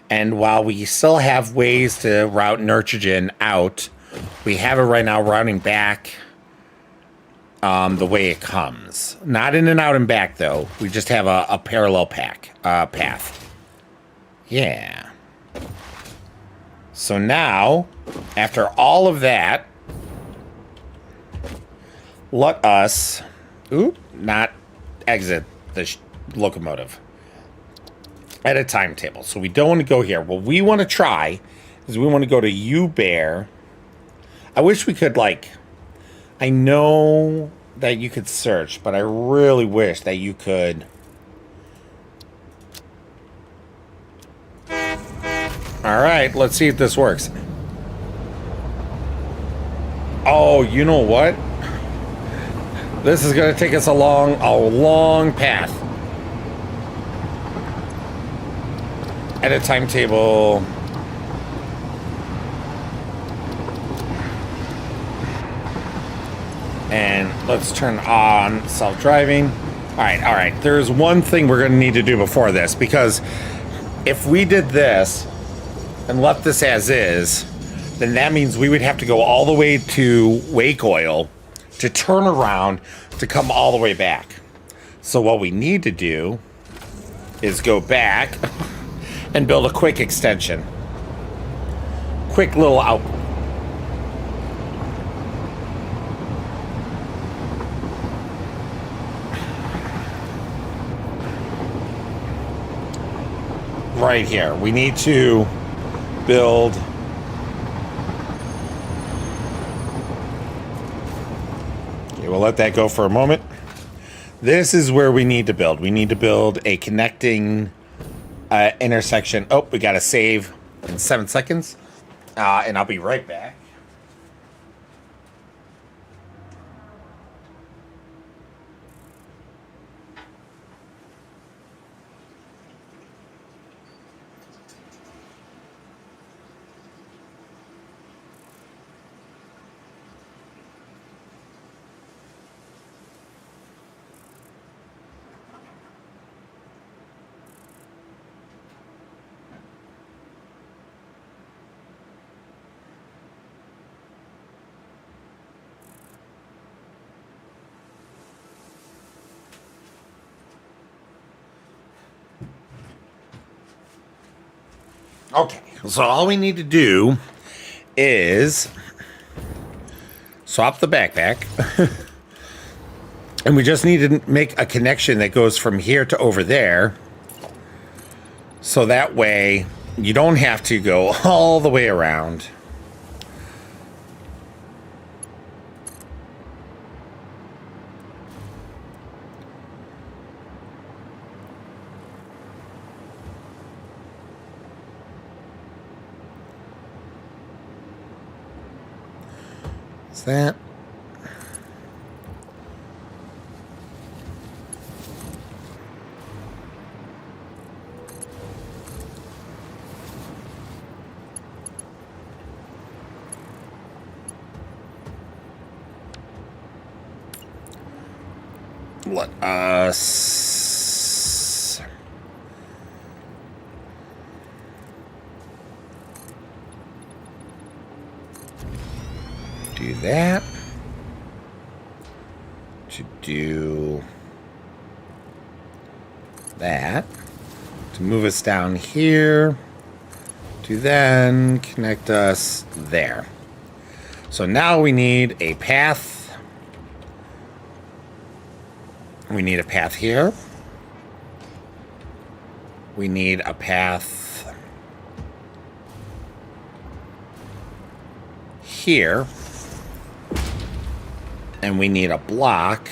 And while we still have ways to route Nurtrogen out, we have it right now routing back the way it comes. Not in and out and back, though. We just have a parallel path. Yeah. So now, after all of that, let us... not exit the locomotive. At a timetable. So we don't want to go here. What we want to try is we want to go to U-Bear. I wish we could, like... I know that you could search, but I really wish that you could... Alright, let's see if this works. Oh, you know what? This is going to take us a long path. At a timetable... And let's turn on self-driving. All right. There's one thing we're going to need to do before this, because if we did this and left this as is, then that means we would have to go all the way to Wake Oil to turn around to come all the way back. So what we need to do is go back and build a quick extension. Quick little output. Right here. We need to build... Okay, we'll let that go for a moment. This is where we need to build. We need to build a connecting intersection. Oh, we got to save in 7 seconds. And I'll be right back. Okay, so all we need to do is swap the backpack. And we just need to make a connection that goes from here to over there. So that way you don't have to go all the way around. That let us do that. To do that. To move us down here. To then connect us there. So now we need a path. We need a path here. We need a path here. And we need a block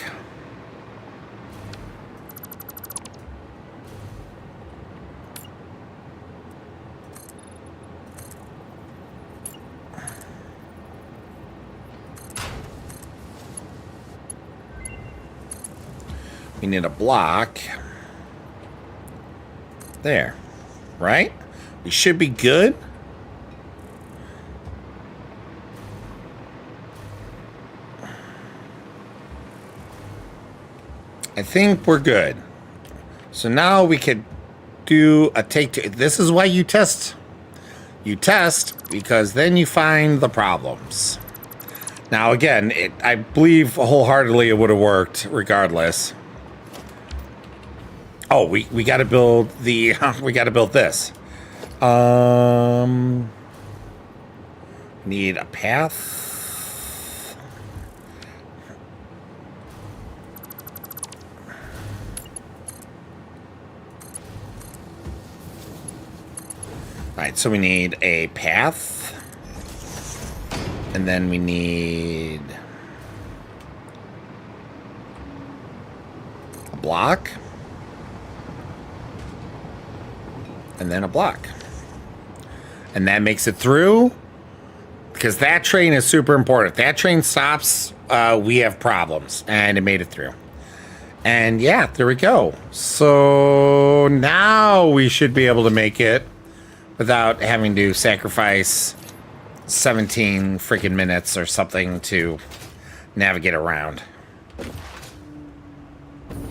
there, right? We should be good. I think we're good. So now we could do a take two. This is why you test. You test because then you find the problems. Now again, I believe wholeheartedly it would have worked regardless. Oh, we got to build the we got to build this. Need a path. All right, so we need a path. And then we need a block. And then a block. And that makes it through. Because that train is super important. If that train stops, we have problems. And it made it through. And yeah, there we go. So now we should be able to make it without having to sacrifice 17 freaking minutes or something to navigate around.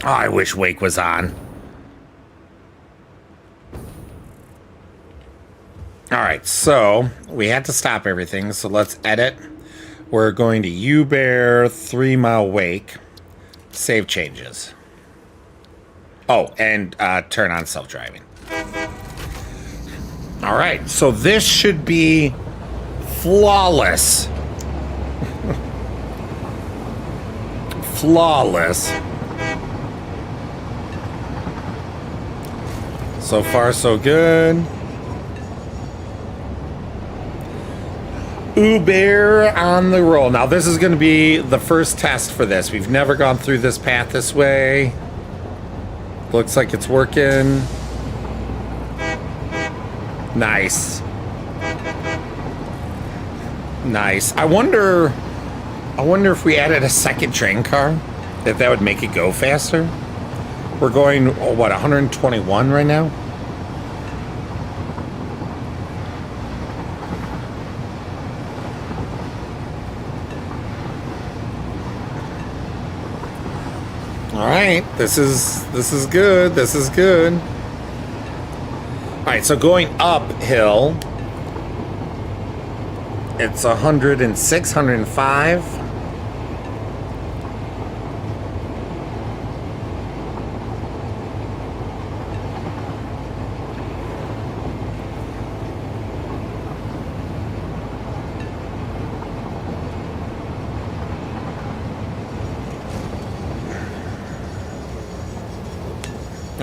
Oh, I wish Wake was on. All right, so we had to stop everything, so let's edit. We're going to U-Bear 3 Mile Wake. Save changes. Oh, and turn on self-driving. All right, so this should be flawless. Flawless. So far, so good. Uber on the roll. Now, this is going to be the first test for this. We've never gone through this path this way. Looks like it's working. Nice. Nice. I wonder if we added a second train car, if that would make it go faster. We're going, what, 121 right now? All right, this is good. This is good. All right, so going uphill, it's 106, 105.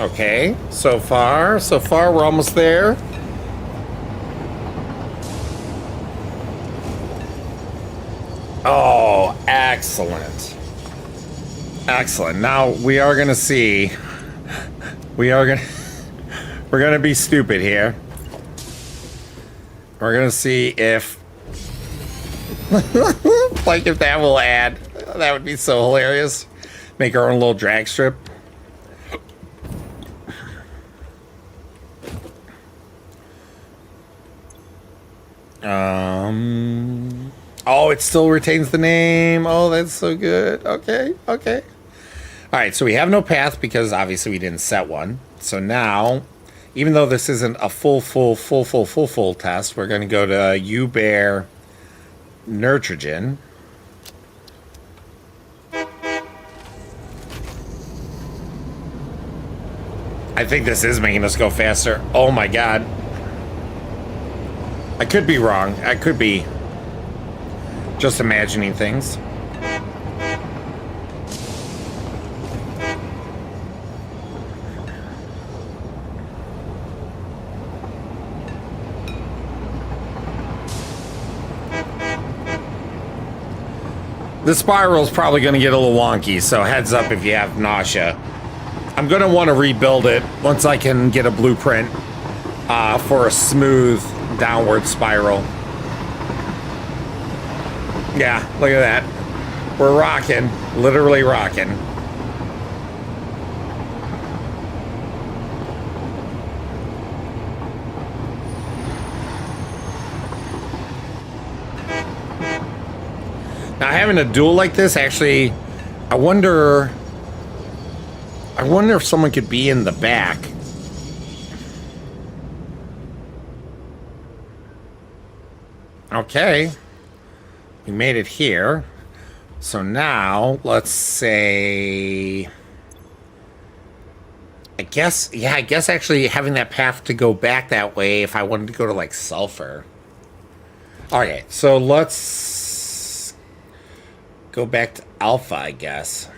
Okay, so far we're almost there. Oh, excellent. Excellent. Now we are going to see, we're going to be stupid here. We're going to see if, like if that will add, that would be so hilarious. Make our own little drag strip. Oh, it still retains the name. Oh, that's so good. Okay. All right, so we have no path because obviously we didn't set one. So now, even though this isn't a full test, we're going to go to U-Bear Nitrogen. I think this is making us go faster. Oh my god. I could be wrong. I could be just imagining things. The spiral's probably going to get a little wonky, so heads up if you have nausea. I'm going to want to rebuild it once I can get a blueprint for a smooth downward spiral. Yeah, look at that. We're rocking, literally rocking. Now, having a duel like this, actually, I wonder if someone could be in the back. Okay. We made it here. So now, let's say... I guess actually having that path to go back that way if I wanted to go to, like, Sulfur. Okay, so let's go back to Alpha, I guess.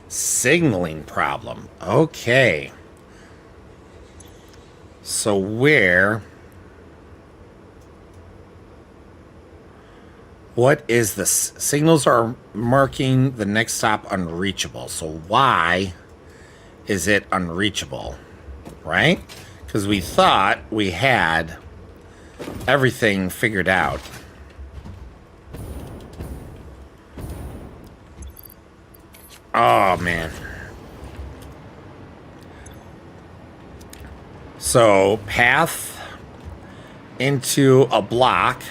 Signaling problem. Okay. So where... What is this? Signals are marking the next stop unreachable. So why is it unreachable? Right? Because we thought we had everything figured out. Oh, man. So, path into a block.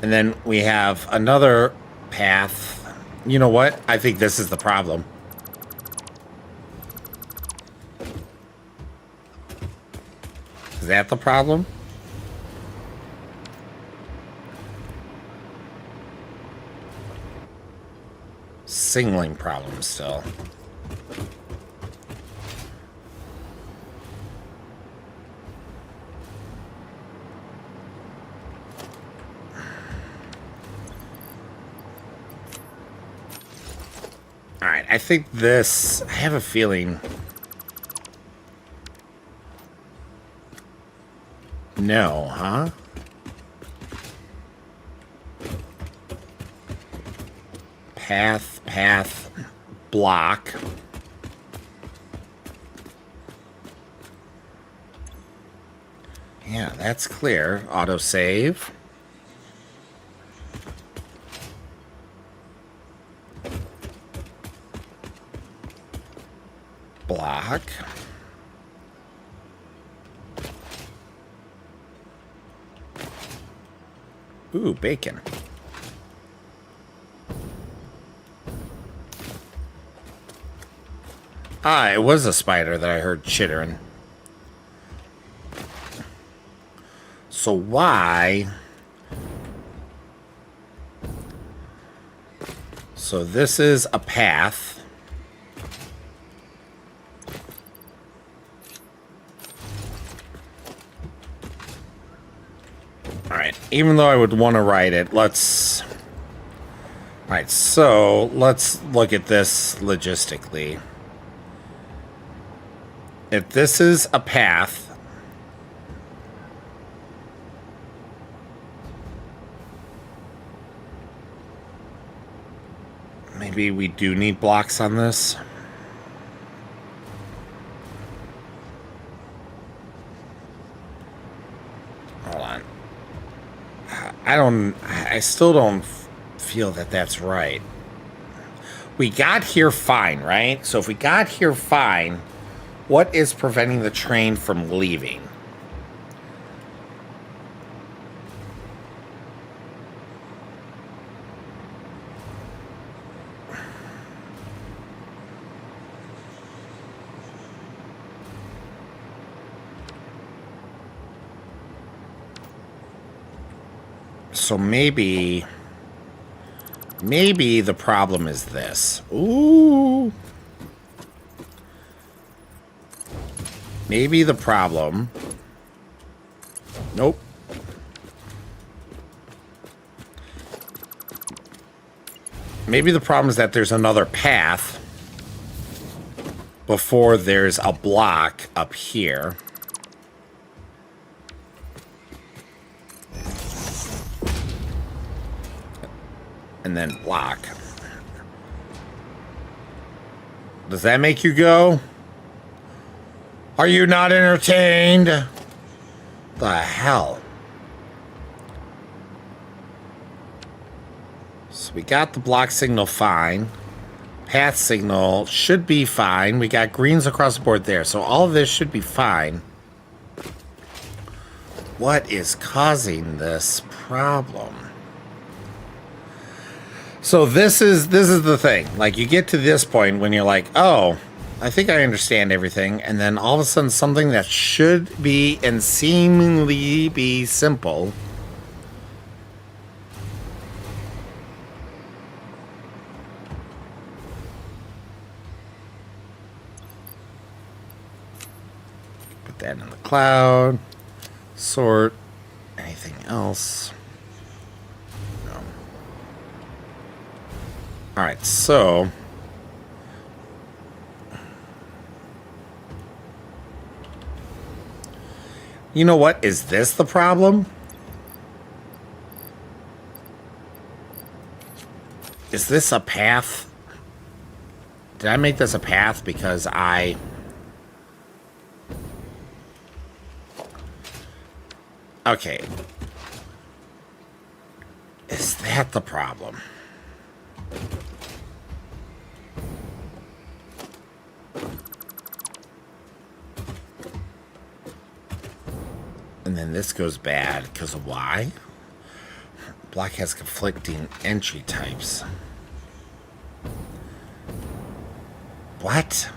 And then we have another path. You know what? I think this is the problem. Is that the problem? Signaling problem still. All right, I think this... I have a feeling... No, huh? Path, block. Yeah, that's clear. Autosave. Block. Ooh, bacon. Ah, it was a spider that I heard chittering. So why... So this is a path. Alright, even though I would want to write it, let's... Alright, so let's look at this logistically. If this is a path... Maybe we do need blocks on this. Hold on. I still don't feel that that's right. We got here fine, right? So if we got here fine, what is preventing the train from leaving? So maybe the problem is this. Ooh. Maybe the problem... Nope. Maybe the problem is that there's another path before there's a block up here. And then block. Does that make you go? Are you not entertained? The hell? So we got the block signal fine. Path signal should be fine. We got greens across the board there. So all of this should be fine. What is causing this problem? So this is the thing. Like, you get to this point when you're like, oh, I think I understand everything, and then all of a sudden something that should be and seemingly be simple put that in the cloud, sort, anything else. No. All right, so you know what? Is this the problem? Is this a path? Did I make this a path because I... Okay. Is that the problem? And then this goes bad because of why? Block has conflicting entry types. What?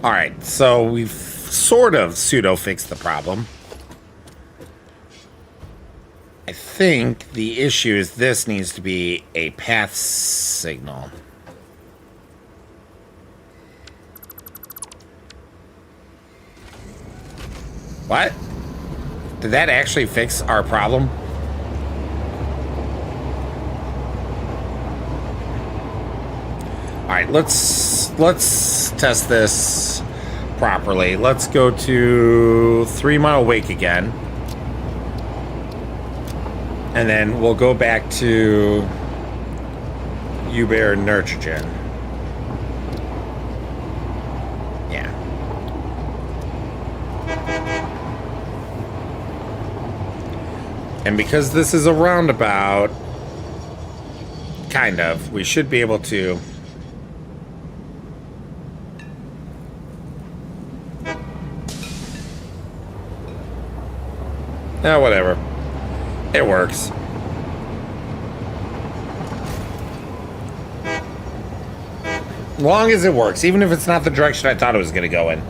All right, so we've sort of pseudo-fixed the problem. I think the issue is this needs to be a path signal. What? Did that actually fix our problem? All right, let's test this properly. Let's go to 3 Mile Wake again. And then we'll go back to Uber Nitrogen. Yeah. And because this is a roundabout, kind of, we should be able to... whatever. It works. As long as it works, even if it's not the direction I thought it was going to go in.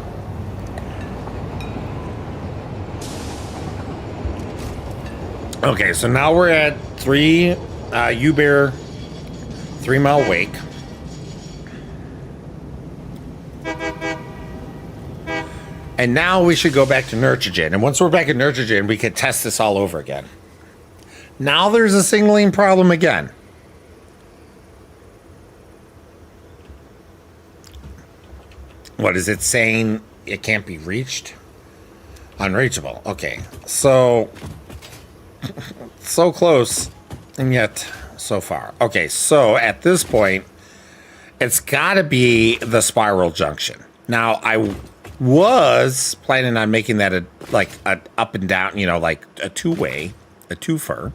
Okay, so now we're at 3 Uber 3 Mile Wake. And now we should go back to Nitrogen. And once we're back at Nitrogen, we can test this all over again. Now there's a signaling problem again. What is it saying? It can't be reached? Unreachable. Okay. So close and yet so far. Okay. So at this point, it's got to be the spiral junction. Now I was planning on making that a up and down, like a two-way, a twofer.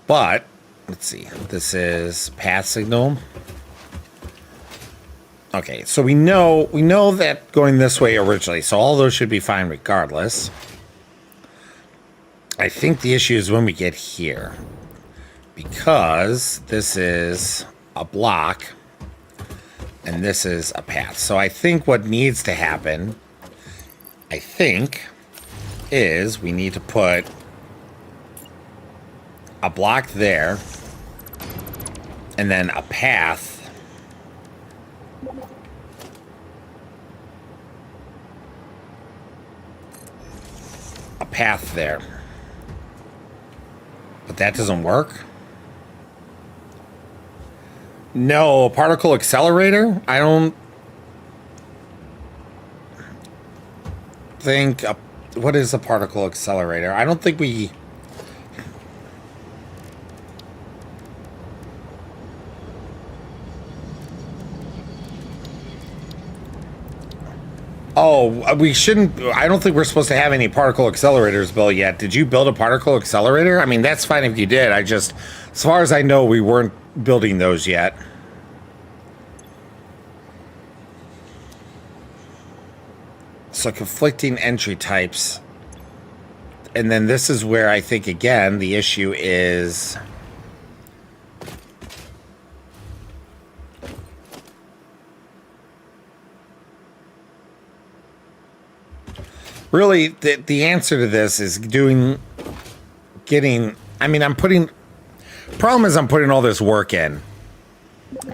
But let's see. This is path signal. Okay, so we know that going this way originally, so all those should be fine regardless. I think the issue is when we get here. Because this is a block and this is a path. So I think what needs to happen, is we need to put a block there and then a path there. But that doesn't work. No, a particle accelerator? I don't think... what is a particle accelerator? I don't think we... Oh, we shouldn't... I don't think we're supposed to have any particle accelerators built yet. Did you build a particle accelerator? I mean, that's fine if you did. I just... As far as I know, we weren't building those yet. So conflicting entry types. And then this is where I think, again, the issue is... Really, the answer to this is getting... I mean, I'm putting... Problem is I'm putting all this work in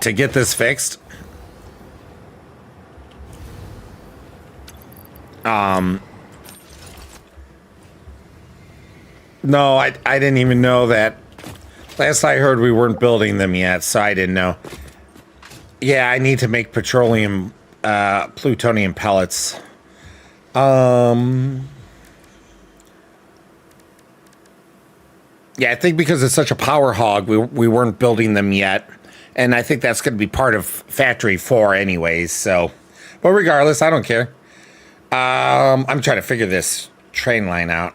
to get this fixed. No, I didn't even know that. Last I heard, we weren't building them yet, so I didn't know. Yeah, I need to make petroleum, plutonium pellets. Yeah, I think because it's such a power hog, we weren't building them yet. And I think that's going to be part of Factory 4 anyways, so... But regardless, I don't care. I'm trying to figure this train line out.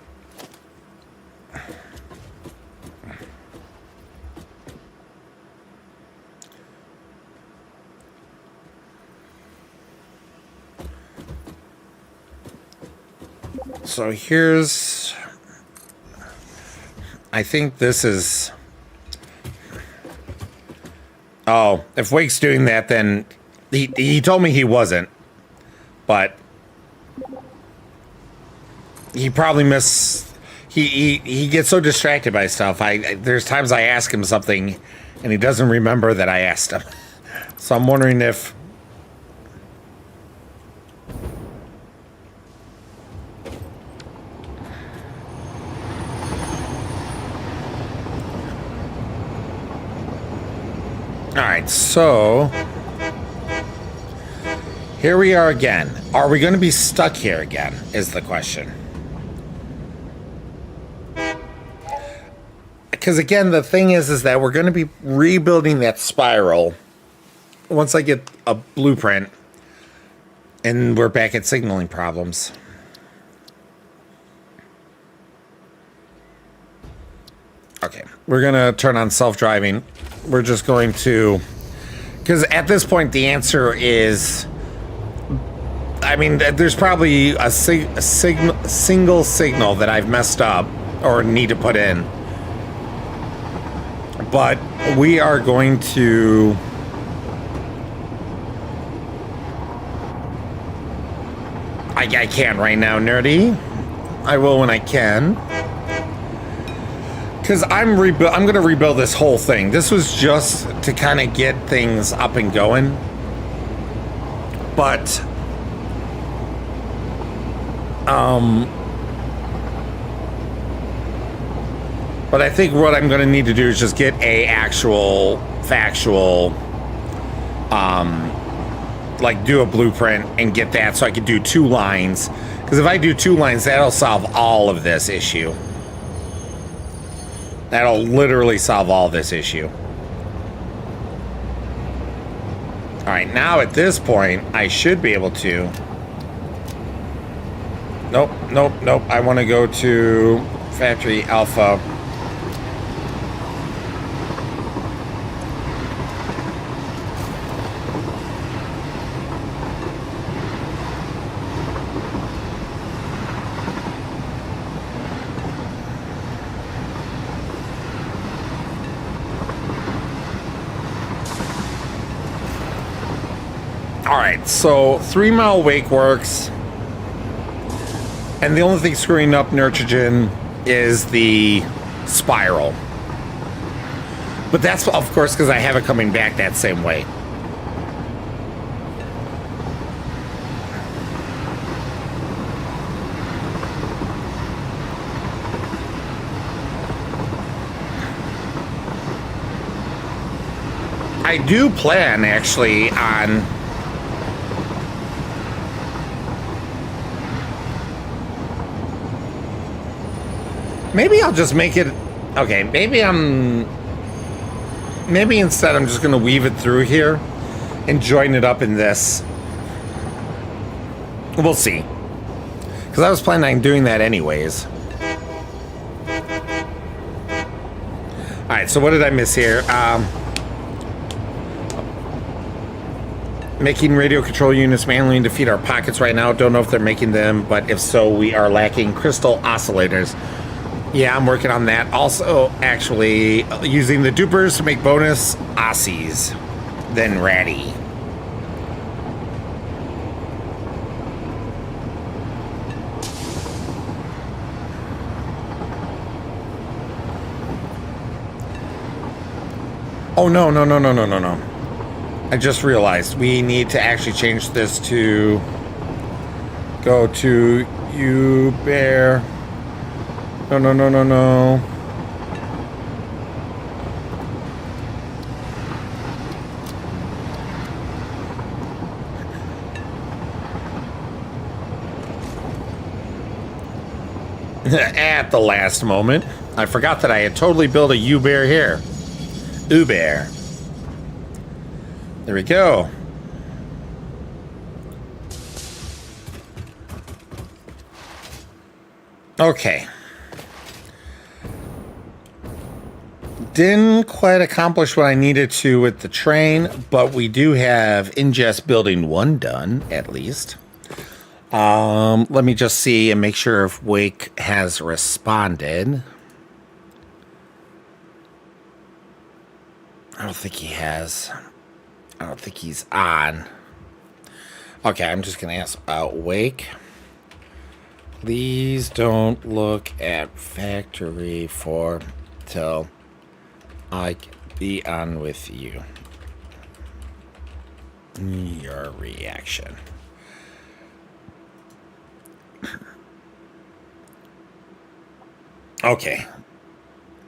So here's... I think this is... Oh, if Wake's doing that, then... He told me he wasn't. But... He probably he gets so distracted by stuff. There's times I ask him something, and he doesn't remember that I asked him. So I'm wondering if... Alright, so... Here we are again. Are we going to be stuck here again, is the question. Because again, the thing is that we're going to be rebuilding that spiral once I get a blueprint, and we're back at signaling problems. Okay, we're going to turn on self-driving. We're just going to... Because at this point, the answer is... I mean, there's probably a single signal that I've messed up or need to put in. But we are going to... I can't right now, nerdy. I will when I can. Because I'm going to rebuild this whole thing. This was just to kind of get things up and going. But... But I think what I'm going to need to do is just get a actual, factual, like do a blueprint and get that so I can do 2 lines. Because if I do 2 lines, that'll solve all of this issue. That'll literally solve all this issue. All right, now at this point, I should be able to... Nope. I want to go to Factory Alpha. All right, so 3 Mile Wake works. And the only thing screwing up nitrogen is the spiral. But that's, of course, because I have it coming back that same way. I do plan, actually, on... Maybe I'll just make it... Okay, maybe instead I'm just going to weave it through here and join it up in this. We'll see. Because I was planning on doing that anyways. Alright, so what did I miss here? Making radio control units manually to feed our pockets right now. Don't know if they're making them, but if so, we are lacking crystal oscillators. Yeah, I'm working on that. Also, actually, using the dupers to make bonus Aussies. Then Ratty. Oh, no. I just realized we need to actually change this to go to you bear. No. At the last moment, I forgot that I had totally built a U-bear here. U-bear. There we go. Okay. Didn't quite accomplish what I needed to with the train, but we do have ingest building 1 done, at least. Let me just see and make sure if Wake has responded. I don't think he has. I don't think he's on. Okay, I'm just going to ask about Wake. Please don't look at factory till I can be on with you. Your reaction. Okay.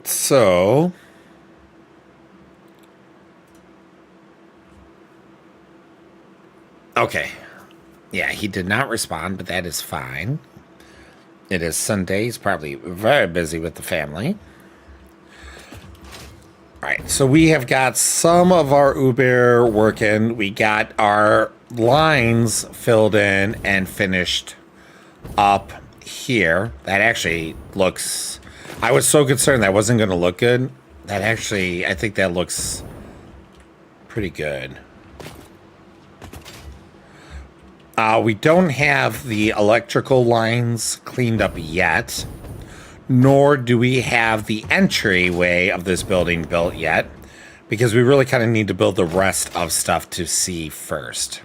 So... Okay. Yeah, he did not respond, but that is fine. It is Sunday. He's probably very busy with the family. All right, so we have got some of our Uber working. We got our lines filled in and finished up here. That actually looks... I was so concerned that wasn't going to look good. That actually, I think that looks pretty good. We don't have the electrical lines cleaned up yet, nor do we have the entryway of this building built yet, because we really kind of need to build the rest of stuff to see first.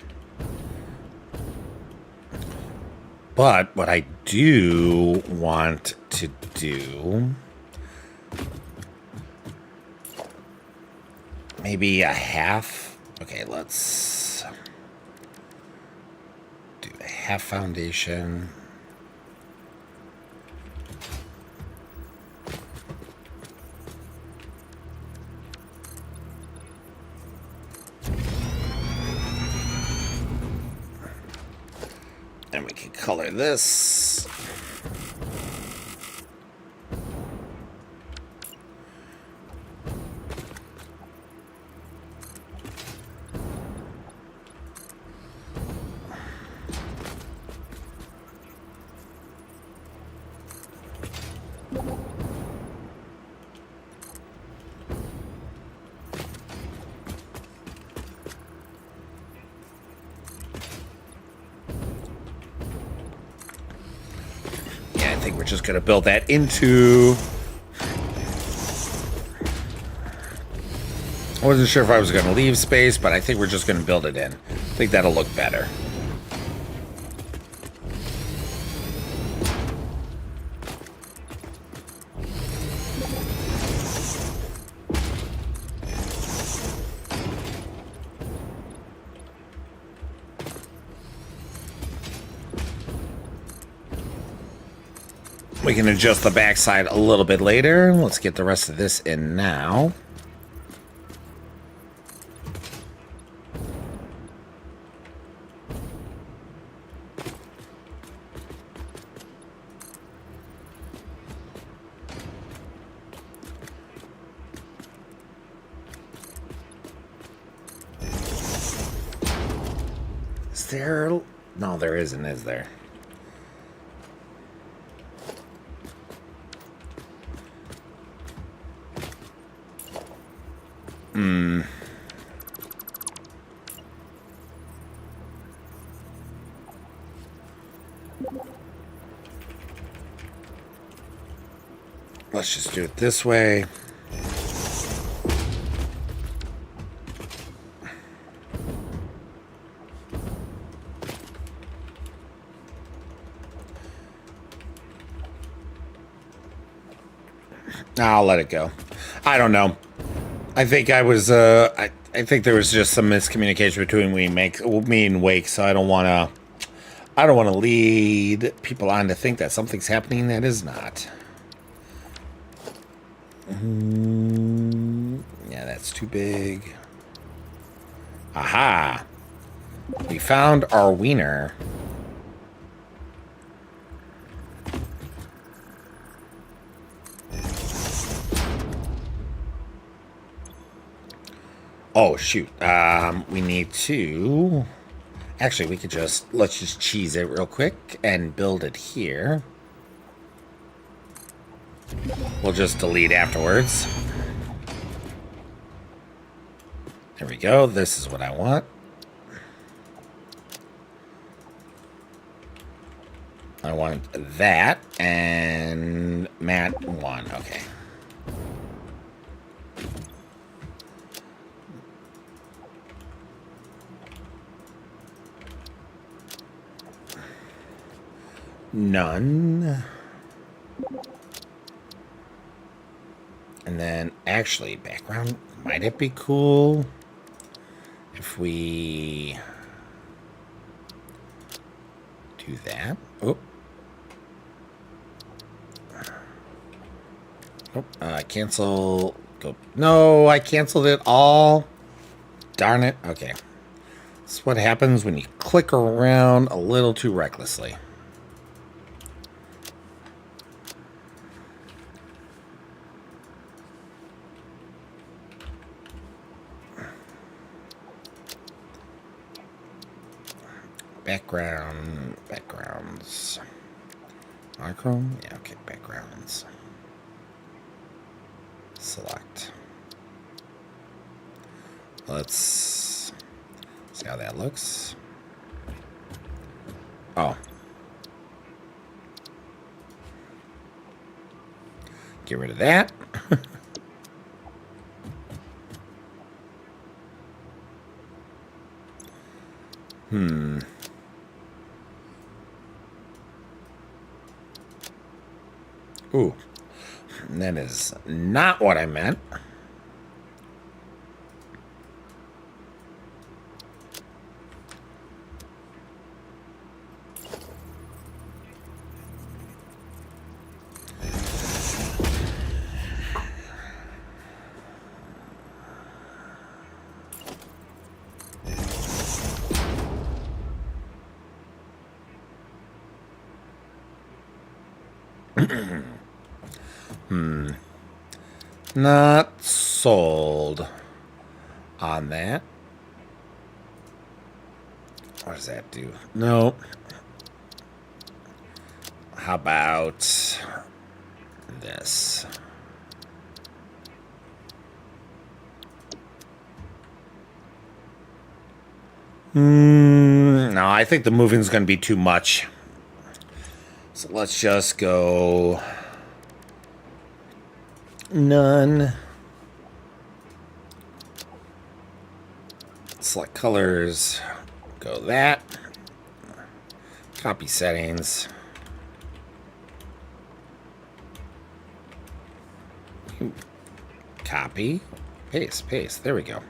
But what I do want to do, maybe a half. Okay, let's do a half foundation. And we can color this. We're just going to build that into... I wasn't sure if I was going to leave space, but I think we're just going to build it in. think that'll look better. We can adjust the backside a little bit later. Let's get the rest of this in now. Is there? No, there isn't, is there? Let's just do it this way. I'll let it go. I don't know. I think I was, I think there was just some miscommunication between me and Wake, so I don't want to lead people on to think that something's happening that is not. Yeah, that's too big. Aha! We found our wiener. Oh, shoot. We need to... Actually, we could just... Let's just cheese it real quick and build it here. We'll just delete afterwards. There we go. This is what I want. I want that and mat 1. Okay. None. And then, actually, background, might it be cool if we do that? Oh. Oh, cancel. Go. No, I canceled it all. Darn it. Okay. This is what happens when you click around a little too recklessly. Backgrounds. Monochrome? Yeah, okay, backgrounds. Select. Let's see how that looks. Oh. Get rid of that. Ooh, that is not what I meant. Not sold on that. What does that do? No. How about this? No, I think the moving's going to be too much. So let's just go none. Select colors, Go that. Copy settings. Copy. Paste, paste. There we go.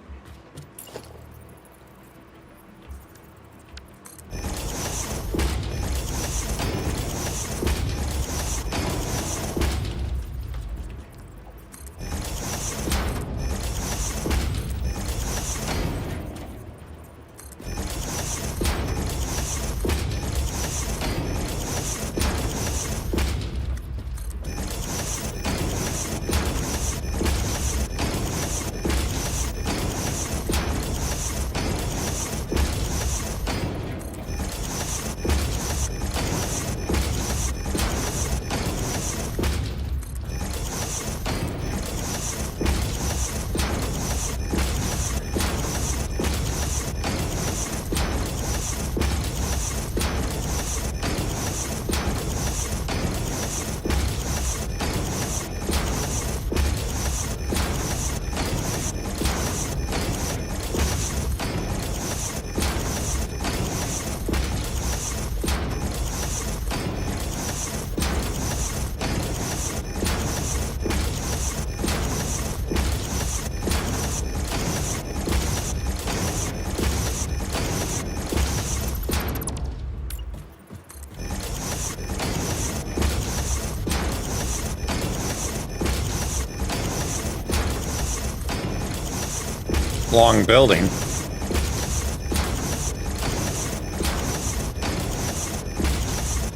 Long building.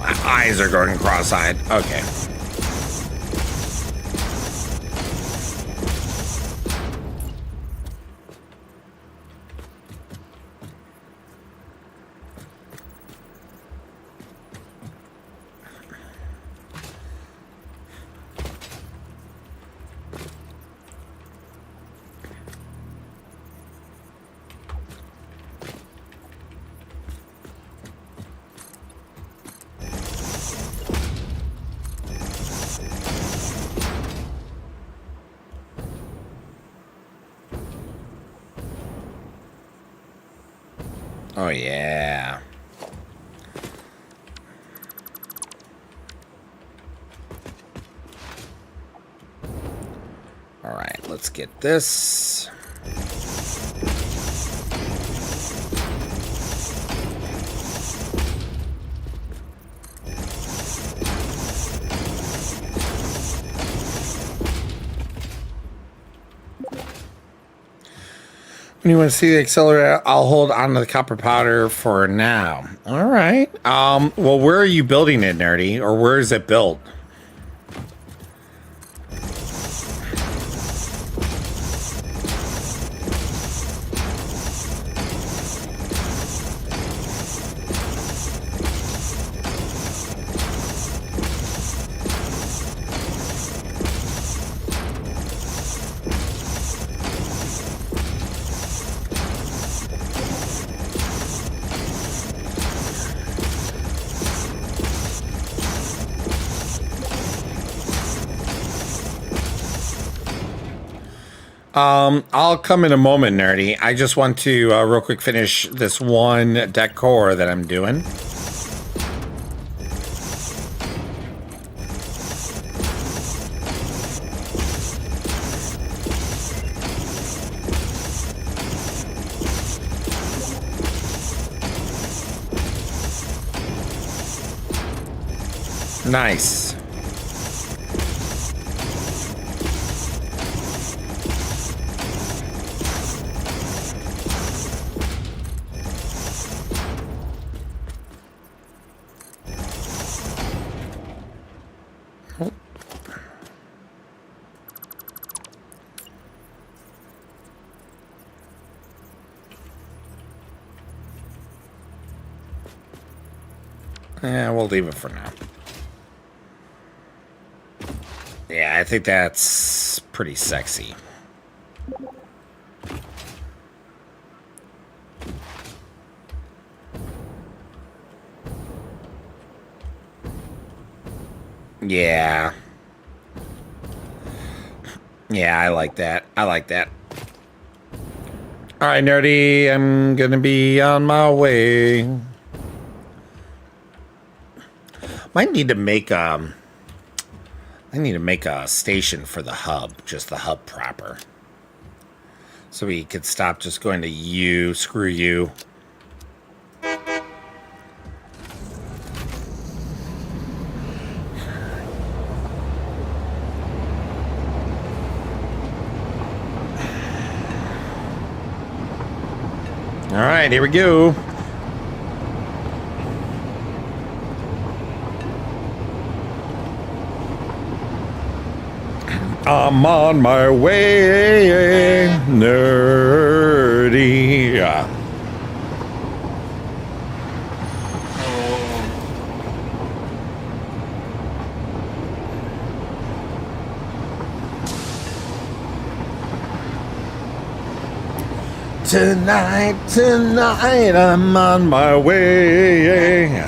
My eyes are going cross-eyed. Okay. Oh, yeah. All right, let's get this. When you want to see the accelerator, I'll hold on to the copper powder for now. All right. Well, where are you building it, Nerdy? Or where is it built? I'll come in a moment, Nerdy. I just want to real quick finish this one decor that I'm doing. Nice. Yeah, we'll leave it for now. Yeah, I think that's pretty sexy. Yeah. Yeah, I like that. I like that. All right, nerdy, I'm gonna be on my way. Might need to make I need to make a station for the hub, just the hub proper. So we could stop just going to you, screw you. All right, here we go. I'm on my way, nerdy. Tonight, I'm on my way.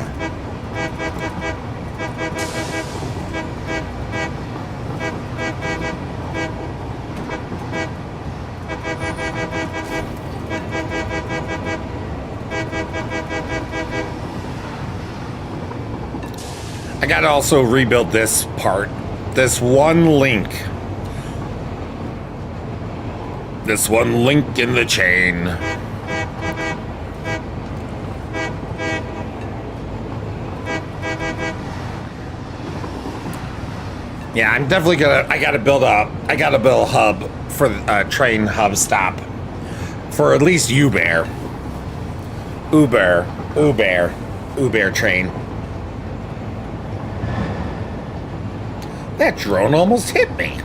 I gotta also rebuild this part. This one link. This one link in the chain. Yeah, I'm definitely gonna. I gotta build a hub for a train hub stop for at least Uber train. That drone almost hit me.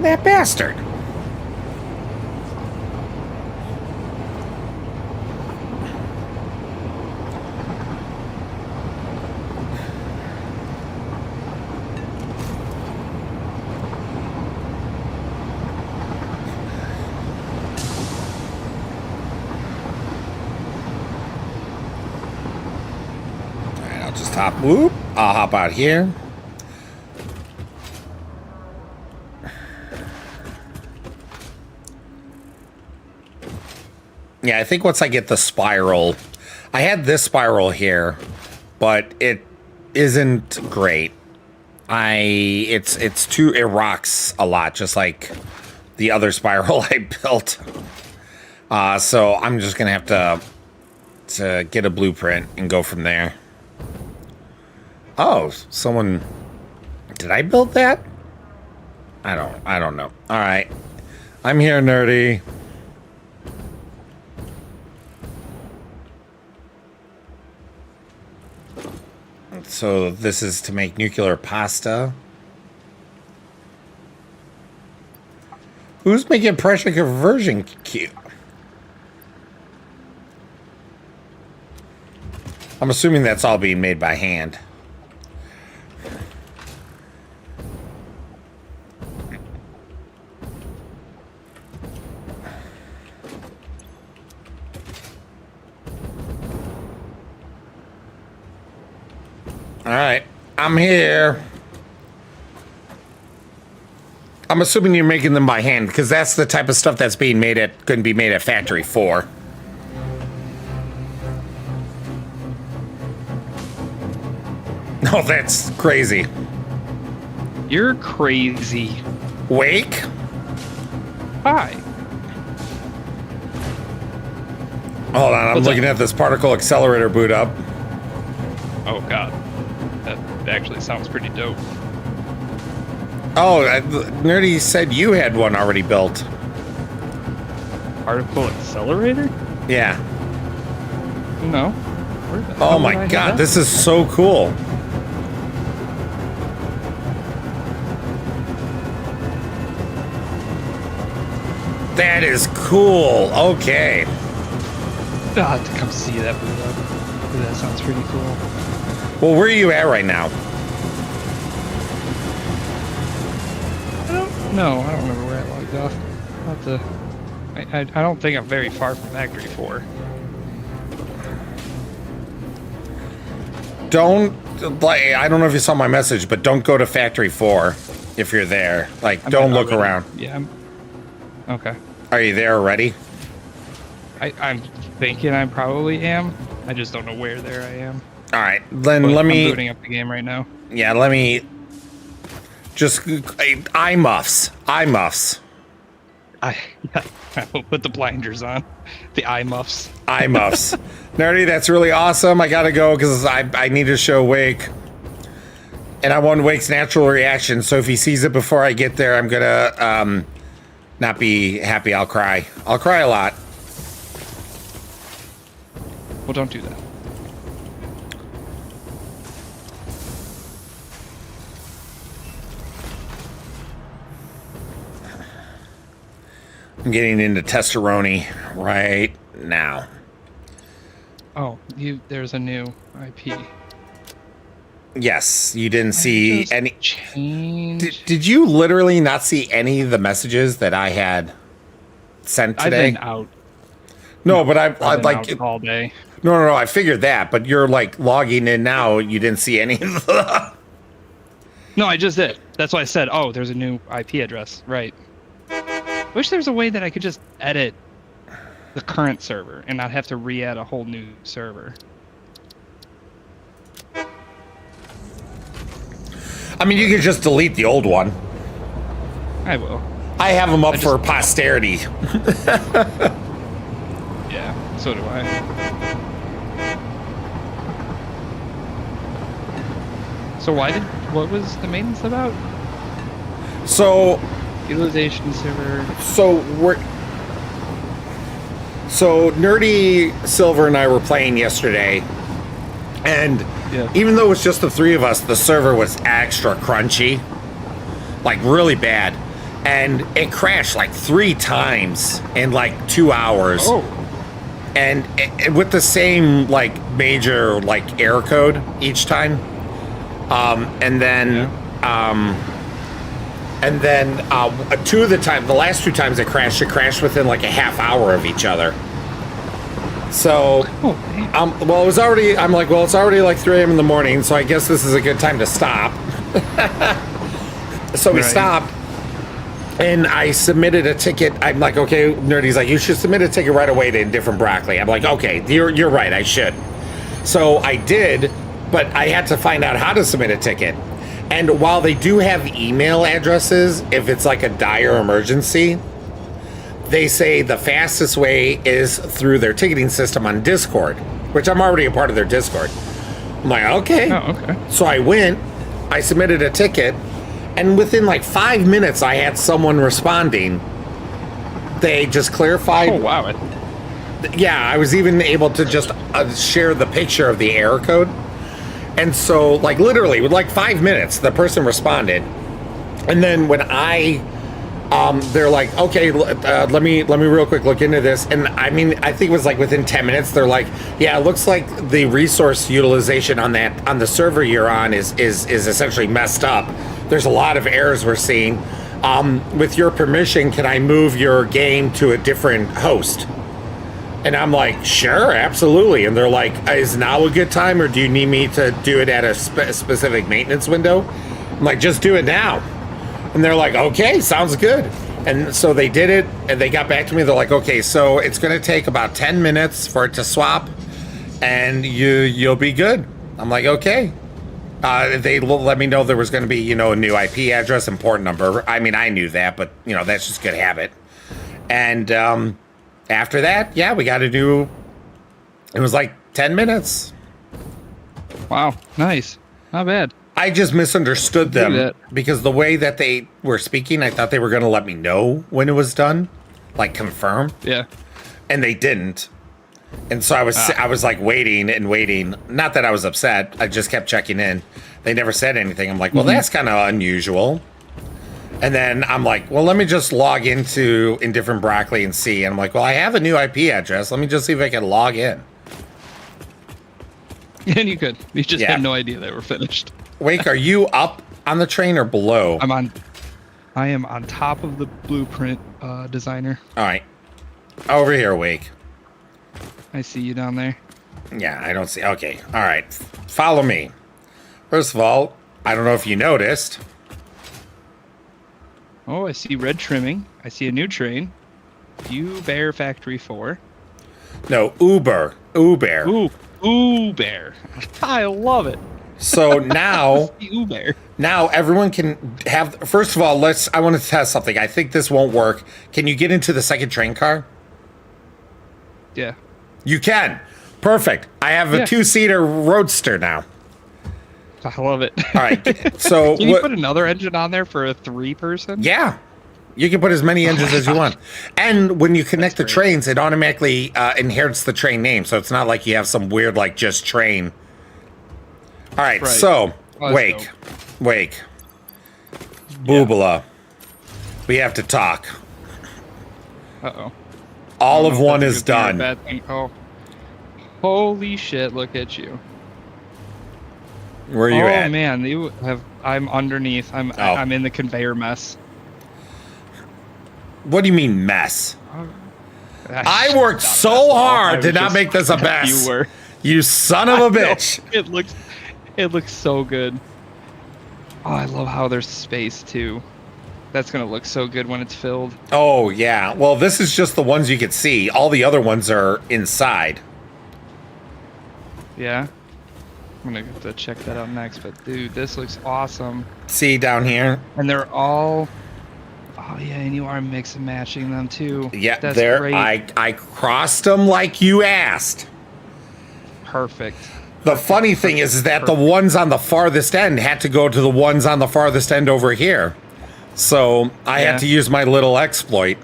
That bastard. Alright, I'll just hop. Whoop. I'll hop out here. Yeah, I think once I get the spiral, I had this spiral here, but it isn't great. It rocks a lot, just like the other spiral I built. So I'm just gonna have to get a blueprint and go from there. Oh, someone, did I build that? I don't know. All right, I'm here, nerdy. So this is to make nuclear pasta. Who's making pressure conversion cube? I'm assuming that's all being made by hand. All right, I'm here. I'm assuming you're making them by hand because that's the type of stuff that's being made at couldn't be made at Factory 4. Oh, that's crazy. You're crazy. Wake? Hi. Hold on, I'm What's looking up? at this particle accelerator boot up. Oh god. That actually sounds pretty dope. Oh, Nerdy said you had one already built. Particle accelerator? Yeah. No. Where the Oh hell my did I have god, that? this is so cool. That is cool. Okay. I'll have to come see that boot up. Ooh, that sounds pretty cool. Well, where are you at right now? I don't remember where I logged off. I'll have to, I don't think I'm very far from Factory 4. Don't, like, I don't know if you saw my message, but don't go to Factory 4 if you're there. Like, don't look around. Yeah. Okay. Are you there already? I'm thinking I probably am. I just don't know where there I am. All right, then But let I'm me. booting up the game right now. Yeah, let me. Just eye muffs. Eye muffs. I will put the blinders on. The eye muffs. Eye muffs. Nerdy, that's really awesome. I gotta go because I need to show Wake. And I want Wake's natural reaction, so if he sees it before I get there, I'm gonna not be happy. I'll cry. I'll cry a lot. Well, don't do that. I'm getting into testosterone right now. Oh, there's a new IP. Yes, you didn't see Just any. change. Did you literally not see any of the messages that I had sent today? I've been out. No, but I've Been like out all day. no. I figured that, but you're like logging in now. You didn't see any of the. No, I just did. That's why I said, oh, there's a new IP address. Right. Wish there was a way that I could just edit the current server and not have to re-add a whole new server. I mean, you could just delete the old one. I will. I have them up for posterity. Yeah, so do I. So what was the maintenance about? So Utilization server. So Nerdy, Silver, and I were playing yesterday, and Yeah. even though it was just the three of us, the server was extra crunchy, like really bad, and it crashed like 3 times in like 2 hours. Oh. And with the same like major like error code each time, and then. And then the last 2 times it crashed within like a half hour of each other. So, well, it's already like 3 a.m. in the morning, so I guess this is a good time to stop. So we stopped, and I submitted a ticket. I'm like, okay, Nerdy's like, you should submit a ticket right away to Indifferent Broccoli. I'm like, okay, you're right, I should. So I did, but I had to find out how to submit a ticket. And while they do have email addresses, if it's like a dire emergency, they say the fastest way is through their ticketing system on Discord, which I'm already a part of their Discord. I'm like, okay. Oh, okay. So I went, I submitted a ticket, and within like 5 minutes, I had someone responding. They just clarified. Oh, wow. Yeah, I was even able to just share the picture of the error code. And so, like, literally, with like 5 minutes, the person responded. And then when they're like, okay, let me real quick look into this. And I mean, I think it was like within 10 minutes, they're like, yeah, it looks like the resource utilization on the server you're on is essentially messed up. There's a lot of errors we're seeing. With your permission, can I move your game to a different host? And I'm like, sure, absolutely. And they're like, is now a good time, or do you need me to do it at a specific maintenance window? I'm like, just do it now. And they're like, okay, sounds good. And so they did it, and they got back to me. They're like, okay, so it's going to take about 10 minutes for it to swap, and you'll be good. I'm like, okay. They let me know there was going to be, a new IP address and port number. I mean, I knew that, but, that's just good habit. And after that, yeah, we got to do, it was like 10 minutes. Wow, nice. Not bad. I just misunderstood them because the way that they were speaking, I thought they were going to let me know when it was done, like confirm. Yeah. And they didn't. And so I was like waiting and waiting. Not that I was upset. I just kept checking in. They never said anything. I'm like, well, that's kind of unusual. And then I'm like, well, let me just log into Indifferent Broccoli and see. And I'm like, well, I have a new IP address. Let me just see if I can log in. And you could. You just had no idea they were finished. Wake, are you up on the train or below? I am on top of the blueprint designer. All right. Over here, Wake. I see you down there. Yeah, I don't see. Okay. All right. Follow me. First of all, I don't know if you noticed. Oh, I see red trimming. I see a new train. Bear Factory 4. No, Uber. Uber. Ooh, Bear. I love it. So now, Bear. now everyone can have. First of all, I want to test something. I think this won't work. Can you get into the second train car? Yeah. You can. Perfect. I have a 2-seater roadster now. I love it. All right. So can you put another engine on there for a 3-person? Yeah. You can put as many engines as you want. And when you connect the trains, it automatically inherits the train name. So it's not like you have some weird, like, just train. All right. So, Wake. Boobala. We have to talk. Uh-oh. All of one is done. Bad thing. Oh. Holy shit, look at you. Where are you at? Oh, man. I'm underneath. I'm in the conveyor mess. What do you mean mess? I worked so hard to not make this a mess. You were. You son of a bitch. It looks so good. Oh, I love how there's space too. That's gonna look so good when it's filled. Oh yeah. Well, this is just the ones you can see. All the other ones are inside. Yeah. I'm gonna have to check that out next. But dude, this looks awesome. See down here? And they're all. Oh yeah, and you are mix and matching them too. Yeah, that's there. great. I crossed them like you asked. Perfect. The funny thing is that the ones on the farthest end had to go to the ones on the farthest end over here. So I had to use my little exploit.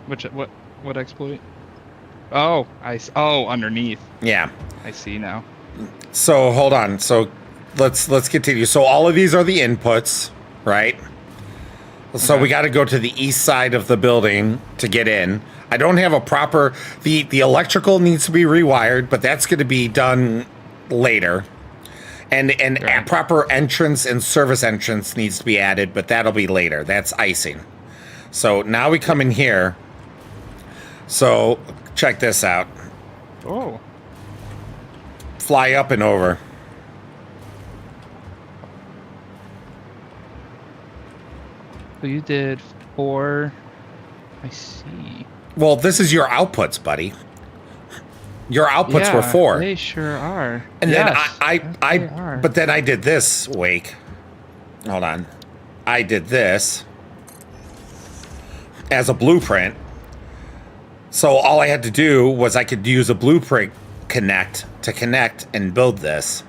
What exploit? Oh, underneath. Yeah. I see now. So hold on. So let's continue. So all of these are the inputs, right? So we got to go to the east side of the building to get in. I don't have a proper... The electrical needs to be rewired, but that's going to be done later. And a proper entrance and service entrance needs to be added, but that'll be later. That's icing. So now we come in here. So check this out. Oh. Fly up and over. So you did 4. I see. Well, this is your outputs, buddy. Your outputs were 4. They sure are. And yes, then but then I did this, Wake. Hold on. I did this as a blueprint. So all I had to do was I could use a blueprint to connect and build this.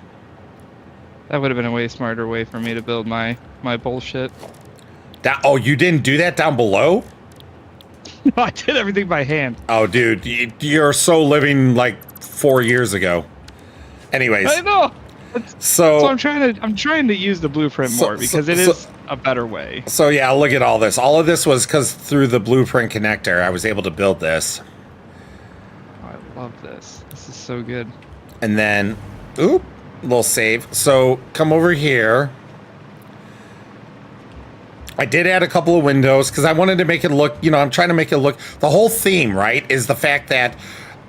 That would have been a way smarter way for me to build my bullshit. Oh, you didn't do that down below? I did everything by hand. Oh, dude, you're so living like 4 years ago. Anyways. I know. So I'm trying to use the blueprint more because it is a better way. So yeah, look at all this. All of this was because through the blueprint connector, I was able to build this. Oh, I love this. This is so good. And then, little save. So come over here. I did add a couple of windows because I wanted to make it look, I'm trying to make it look, the whole theme, right, is the fact that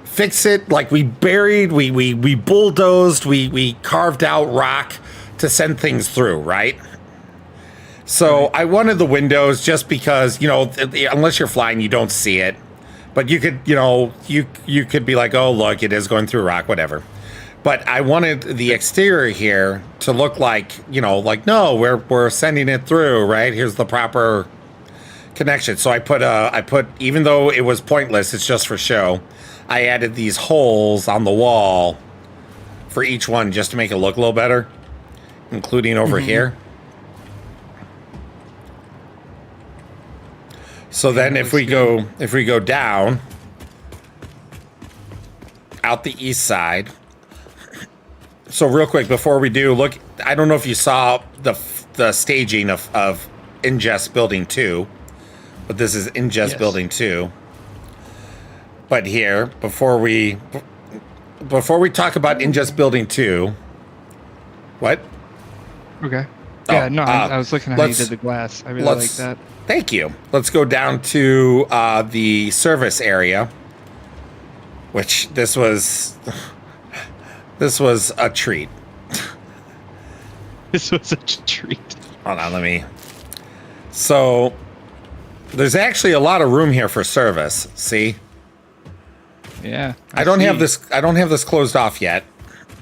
fix it, like we buried, we bulldozed, we carved out rock to send things through, right? So I wanted the windows just because, unless you're flying, you don't see it. But you could, you could be like, oh, look, it is going through rock, whatever. But I wanted the exterior here to look like, no, we're sending it through, right? Here's the proper connection. So I put, even though it was pointless, it's just for show, I added these holes on the wall for each one just to make it look a little better, including over here. So then if we go down out the east side. So real quick before we do, look, I don't know if you saw the staging of Ingest Building 2, but this is Ingest Building 2. But here, before we talk about Ingest Building 2, what? Okay. Yeah, no, I was looking at how you did the glass. I really like that. Thank you. Let's go down to the service area, which this was a treat. This was a treat. Hold on, let me. So There's actually a lot of room here for service. See? Yeah. I don't have see. this closed off yet,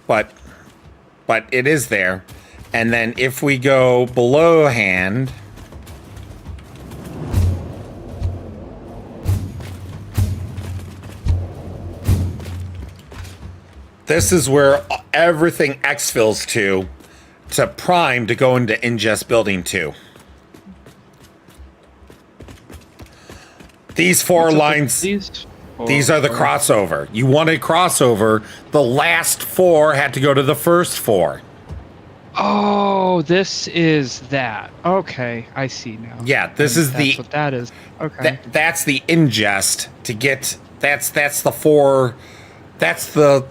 but it is there. And then if we go below hand, this is where everything exfills to prime to go into ingest building 2. These 4 What's up with lines, these are the Or- crossover. You wanted crossover. The last 4 had to go to the first 4. Oh, this is that. Okay, I see now. Yeah, this is That's what that is. Okay. that's the ingest to get. That's the 4. That's the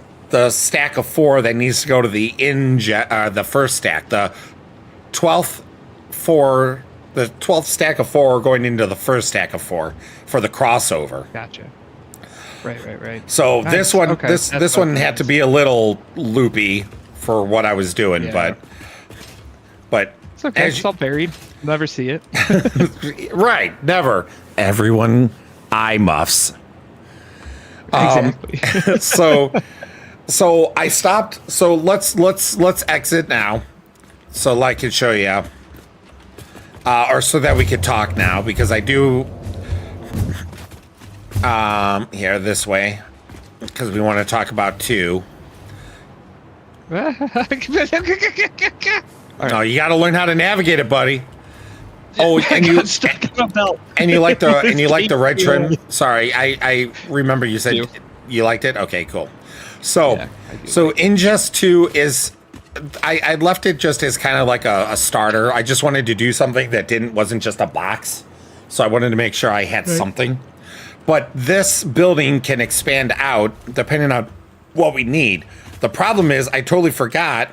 stack of 4 that needs to go to the the first stack. The 12th 4. The 12th stack of 4 going into the first stack of 4 for the crossover. Gotcha. Right. So Nice. this one, Okay, this that's one what had it to is. be a little loopy for what I was doing, Yeah. but It's okay. as It's all buried. Never see it. right, never. Everyone eye muffs. Exactly. So I stopped. So let's exit now, so I can show you, or so that we could talk now, because I do. Here this way, because we want to talk about 2. No, you got to learn how to navigate it, buddy. Oh, and you got stuck in a belt. and you like the red trim. Yeah. Sorry, I remember you said Do. you liked it. Okay, cool. So Yeah, I do so ingest 2 is. I left it just as kind of like a starter. I just wanted to do something that wasn't just a box. So I wanted to make sure I had something. But this building can expand out depending on what we need. The problem is I totally forgot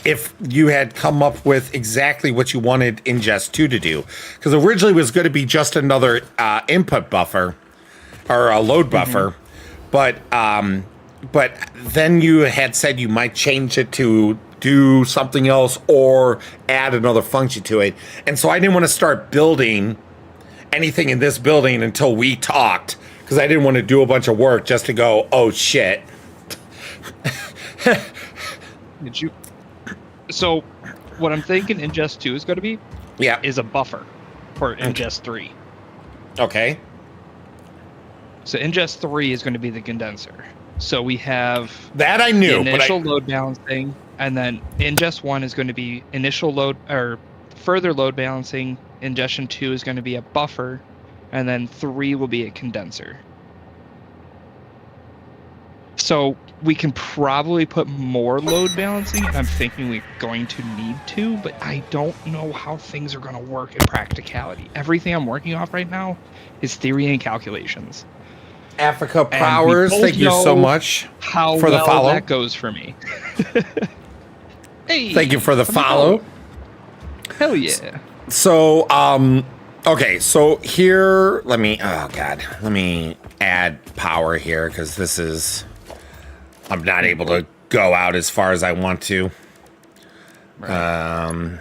if you had come up with exactly what you wanted ingest 2 to do. Because originally it was going to be just another input buffer or a load buffer. But then you had said you might change it to do something else or add another function to it. And so I didn't want to start building anything in this building until we talked, because I didn't want to do a bunch of work just to go, oh shit. Did you? So, what I'm thinking ingest 2 is going to be Yeah. is a buffer for ingest 3. Okay. So ingest 3 is going to be the condenser. So we have That I the knew, but initial load balancing, and then ingest 1 is going to be initial load or further load balancing. Ingestion 2 is going to be a buffer, and then 3 will be a condenser. So we can probably put more load balancing, and I'm thinking we're going to need to, but I don't know how things are going to work in practicality. Everything I'm working off right now is theory and calculations. Africa we Powers, both thank you so know much How for the well follow. that goes for me. Hey, Thank you for the let me follow. know. Hell yeah. So, okay, so here, let me add power here, because this is, I'm not able to go out as far as I want to. Right.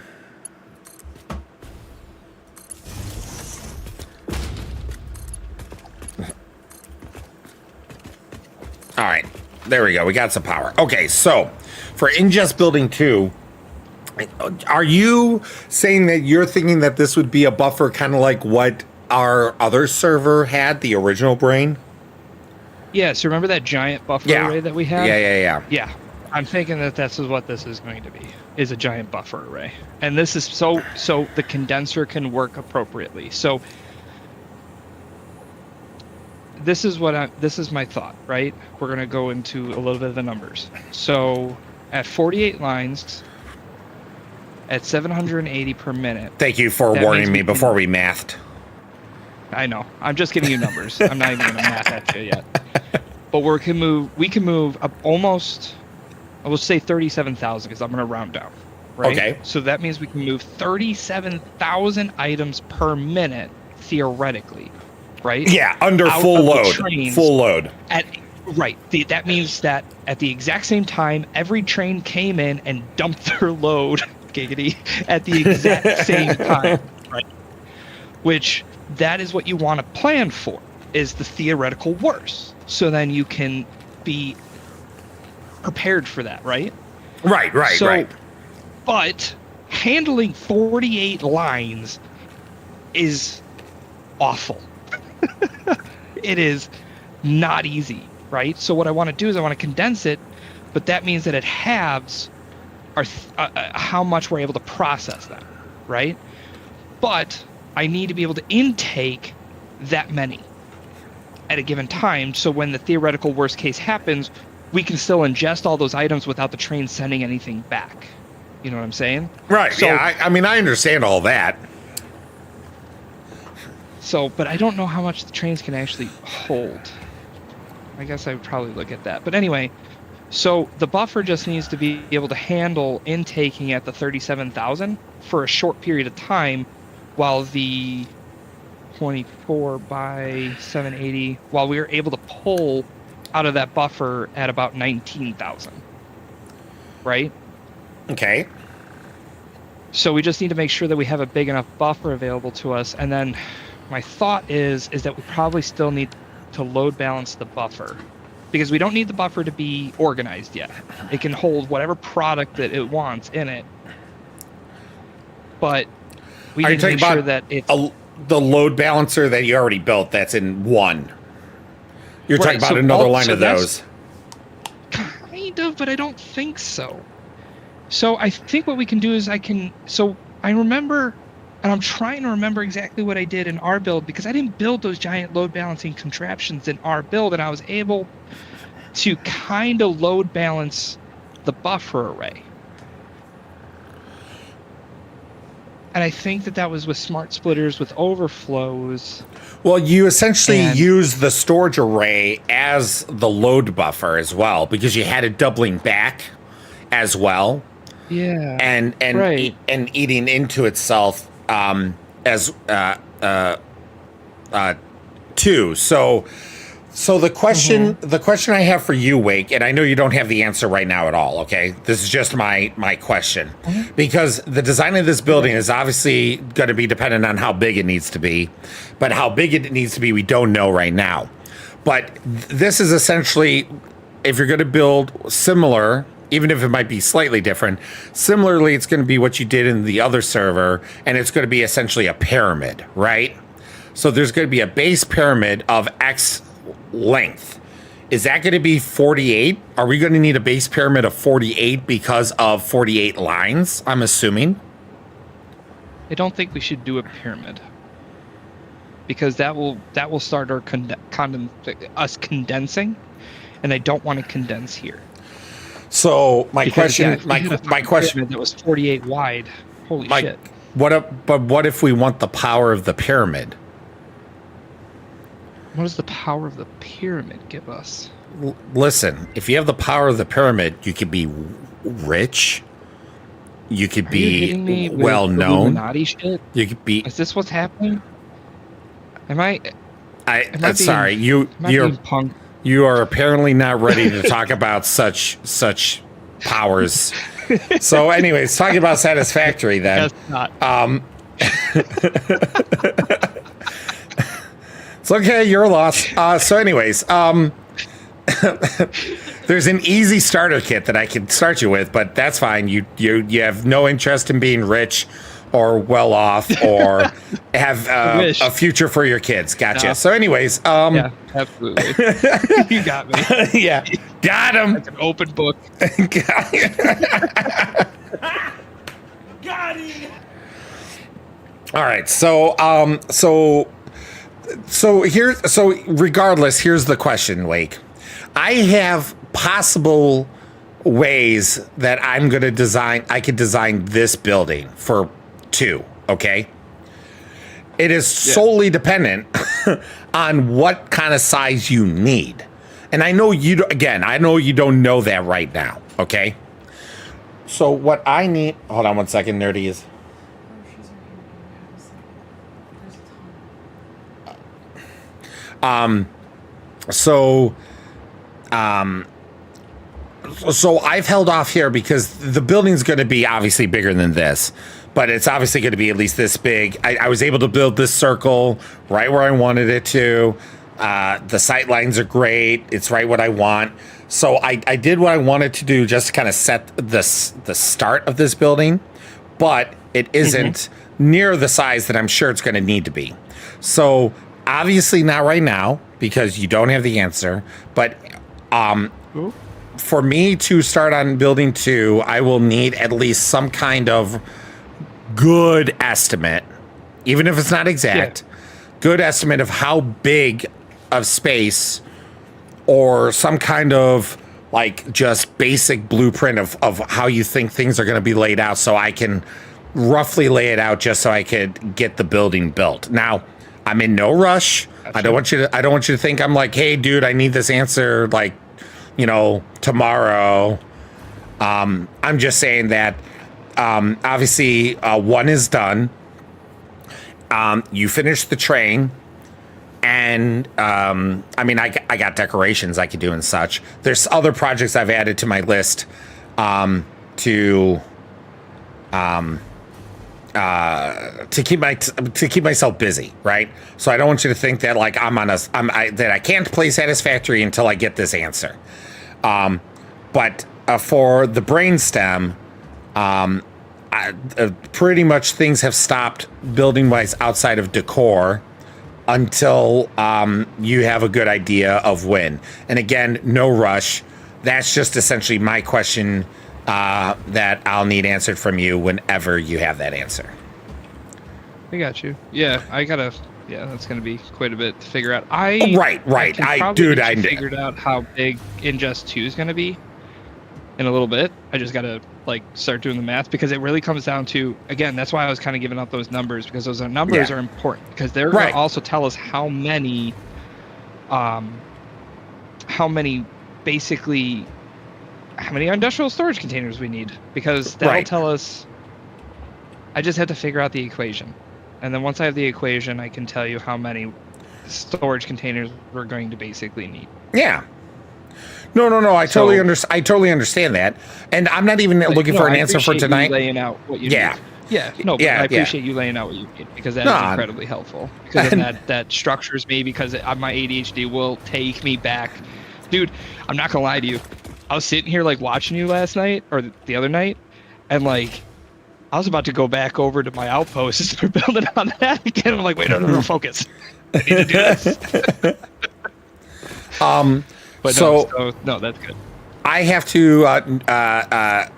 All right, there we go. We got some power. Okay, so for ingest building 2, are you saying that you're thinking that this would be a buffer kind of like what our other server had, the original brain? Yeah, so remember that giant buffer Yeah. array that we had? Yeah. Yeah, I'm thinking that this is what this is going to be, is a giant buffer array. And this is so the condenser can work appropriately. So this is my thought, right? We're going to go into a little bit of the numbers. So at 48 lines, at 780 per minute. Thank you for That warning means me we can- before we mathed. I know. I'm just giving you numbers. I'm not even going to math at you yet. But we can move up almost, I will say 37,000 because I'm going to round down. Right? Okay. So that means we can move 37,000 items per minute, theoretically. Right? Yeah, under Out full of the load. trains. Full load. That means that at the exact same time, every train came in and dumped their load, giggity, at the exact same time. Right? which that is what you want to plan for, is the theoretical worst. So then you can be prepared for that, right? Right, right. But handling 48 lines is awful. It is not easy, right? So what I want to do is I want to condense it, but that means that it halves how much we're able to process that, right? But I need to be able to intake that many at a given time, so when the theoretical worst case happens, we can still ingest all those items without the train sending anything back. You know what I'm saying? Right. So, yeah. I mean, I understand all that. So, but I don't know how much the trains can actually hold. I guess I would probably look at that. But anyway, so the buffer just needs to be able to handle intaking at the 37,000 for a short period of time, while the 24 by 780, while we were able to pull out of that buffer at about 19,000. Right? Okay. So we just need to make sure that we have a big enough buffer available to us. And then my thought is that we probably still need to load balance the buffer, because we don't need the buffer to be organized yet. It can hold whatever product that it wants in it. But we Are you need to talking make sure about that it's the load balancer that you already built that's in one? You're Right, talking about so another all- line so of that's- those. kind of, but I don't think so. So I think what we can do is so I remember, and I'm trying to remember exactly what I did in our build, because I didn't build those giant load balancing contraptions in our build, and I was able to kind of load balance the buffer array. And I think that was with smart splitters, with overflows. Well, you essentially And- use the storage array as the load buffer as well, because you had it doubling back as well, Yeah. and Right. and eating into itself as too. So the question I have for you, Wake, and I know you don't have the answer right now at all, okay? This is just my question. Because the design of this building is obviously going to be dependent on how big it needs to be. But how big it needs to be, we don't know right now. But this is essentially, if you're going to build similar, even if it might be slightly different, similarly, it's going to be what you did in the other server, and it's going to be essentially a pyramid, right? So there's going to be a base pyramid of X length. Is that going to be 48? Are we going to need a base pyramid of 48 because of 48 lines, I'm assuming? I don't think we should do a pyramid, because that will start our us condensing, and I don't want to condense here. So my Because, question, yeah, if we my had a my question, pyramid that was 48 wide. Holy shit! what if we want the power of the pyramid? What does the power of the pyramid give us? Listen, if you have the power of the pyramid, you could be rich. You could Are you hitting me be with well known. Illuminati shit? You could be. Is this what's happening? Am I Sorry, being punked? you are apparently not ready to talk about such powers. So, anyways, talking about Satisfactory then. That's not. It's okay, you're lost. So, anyways, there's an easy starter kit that I can start you with, but that's fine. You have no interest in being rich or well off or have a future for your kids. Gotcha. No. So, anyways, Yeah, absolutely. You got me. yeah, got him. It's an open book. Got him. All right, so regardless, here's the question, Wake. I have possible ways that I'm going to design. I could design this building for 2. Okay. It is solely dependent on what kind of size you need, and I know you. Again, I know you don't know that right now. Okay. So what I need. Hold on one second, Nerdy is. So I've held off here because the building's going to be obviously bigger than this, but it's obviously going to be at least this big. I was able to build this circle right where I wanted it to. The sight lines are great. It's right what I want. So I did what I wanted to do just to kind of set the start of this building, but it isn't near the size that I'm sure it's going to need to be. So obviously not right now because you don't have the answer, but for me to start on building 2, I will need at least some kind of good estimate, even if it's not exact, good estimate of how big of space or some kind of like just basic blueprint of how you think things are going to be laid out so I can roughly lay it out just so I could get the building built. Now, I'm in no rush. Gotcha. I don't want you to think I'm like, hey, dude, I need this answer like, tomorrow. I'm just saying that obviously 1 is done. You finished the train. And I got decorations I could do and such. There's other projects I've added to my list to keep myself busy, right? So I don't want you to think that like that I can't play Satisfactory until I get this answer. But for the brainstem, pretty much things have stopped building wise outside of decor until you have a good idea of when. And again, no rush. That's just essentially my question that I'll need answered from you whenever you have that answer. I got you. Yeah, that's going to be quite a bit to figure out. Right. I figured out how big Ingest 2 is going to be in a little bit. I just got to start doing the math because it really comes down to, again, that's why I was kind of giving out those numbers, because those numbers are important because they're going to also tell us how many industrial storage containers we need, because that'll tell us. I just have to figure out the equation, and then once I have the equation, I can tell you how many storage containers we're going to basically need. Yeah. No. I totally understand that, and I'm not even looking for an answer for tonight. Laying out what you need. I appreciate you laying out what you need, because that is incredibly helpful. Because that structures me, because my ADHD will take me back, dude. I'm not gonna lie to you. I was sitting here watching you last night or the other night, and I was about to go back over to my outpost and start building on that again. I'm like, wait, no, focus. I need to do this. But no, that's good. I have to. A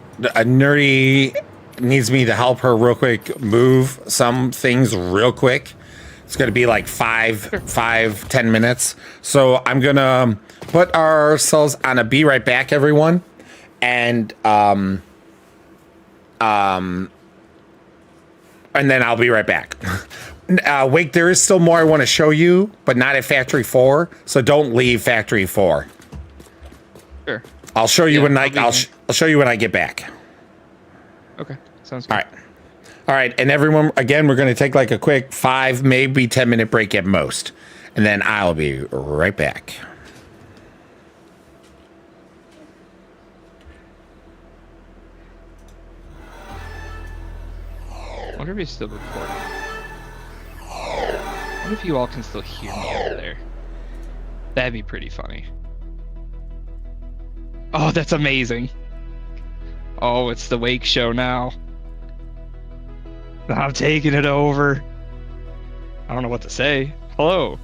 nerdy needs me to help her real quick move some things real quick. It's going to be 5-10 minutes. So I'm going to put ourselves on a be right back, everyone. And then I'll be right back. Wait, there is still more I want to show you, but not at Factory 4. So don't leave Factory 4. Sure. I'll show you I'll show you when I get back. Okay. Sounds good. All right. And everyone, again, we're going to take a quick 5, maybe 10-minute break at most. And then I'll be right back. I wonder if he's still recording. I wonder if you all can still hear me over there. That'd be pretty funny. Oh, that's amazing. Oh, it's the Wake Show now. I'm taking it over. I don't know what to say. Hello.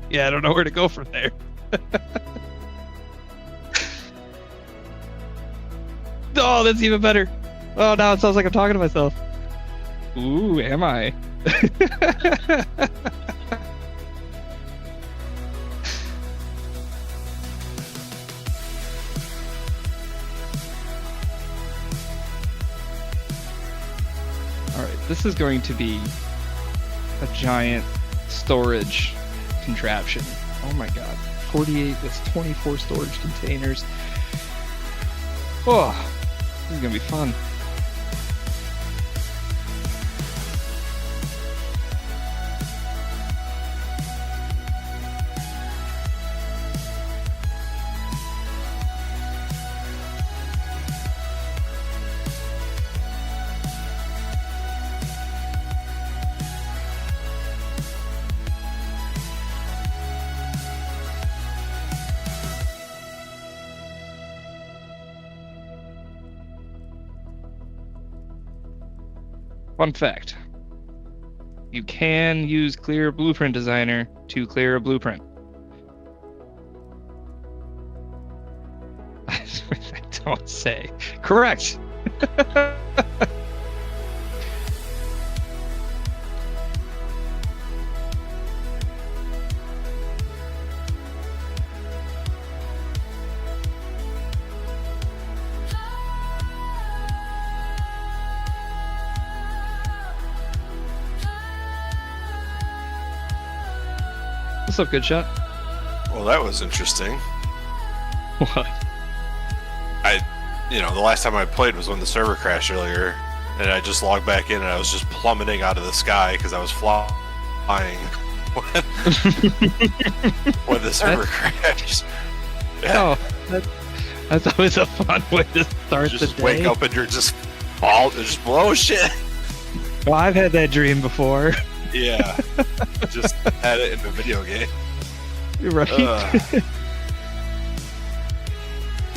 Yeah, I don't know where to go from there. Oh, that's even better. Oh, now it sounds like I'm talking to myself. Ooh, am I? Alright, this is going to be a giant storage contraption. Oh my god. 48, that's 24 storage containers. Oh, this is gonna be fun. Fun fact. You can use Clear Blueprint Designer to clear a blueprint. I don't say. Correct. What's up, good shot? Well, that was interesting. What? The last time I played was when the server crashed earlier, and I just logged back in and I was just plummeting out of the sky because I was flying when the server crashed. Oh, that's always a fun way to start You the just day. wake up and you're just blow shit. Well, I've had that dream before. Yeah, just had it in the video game. Right?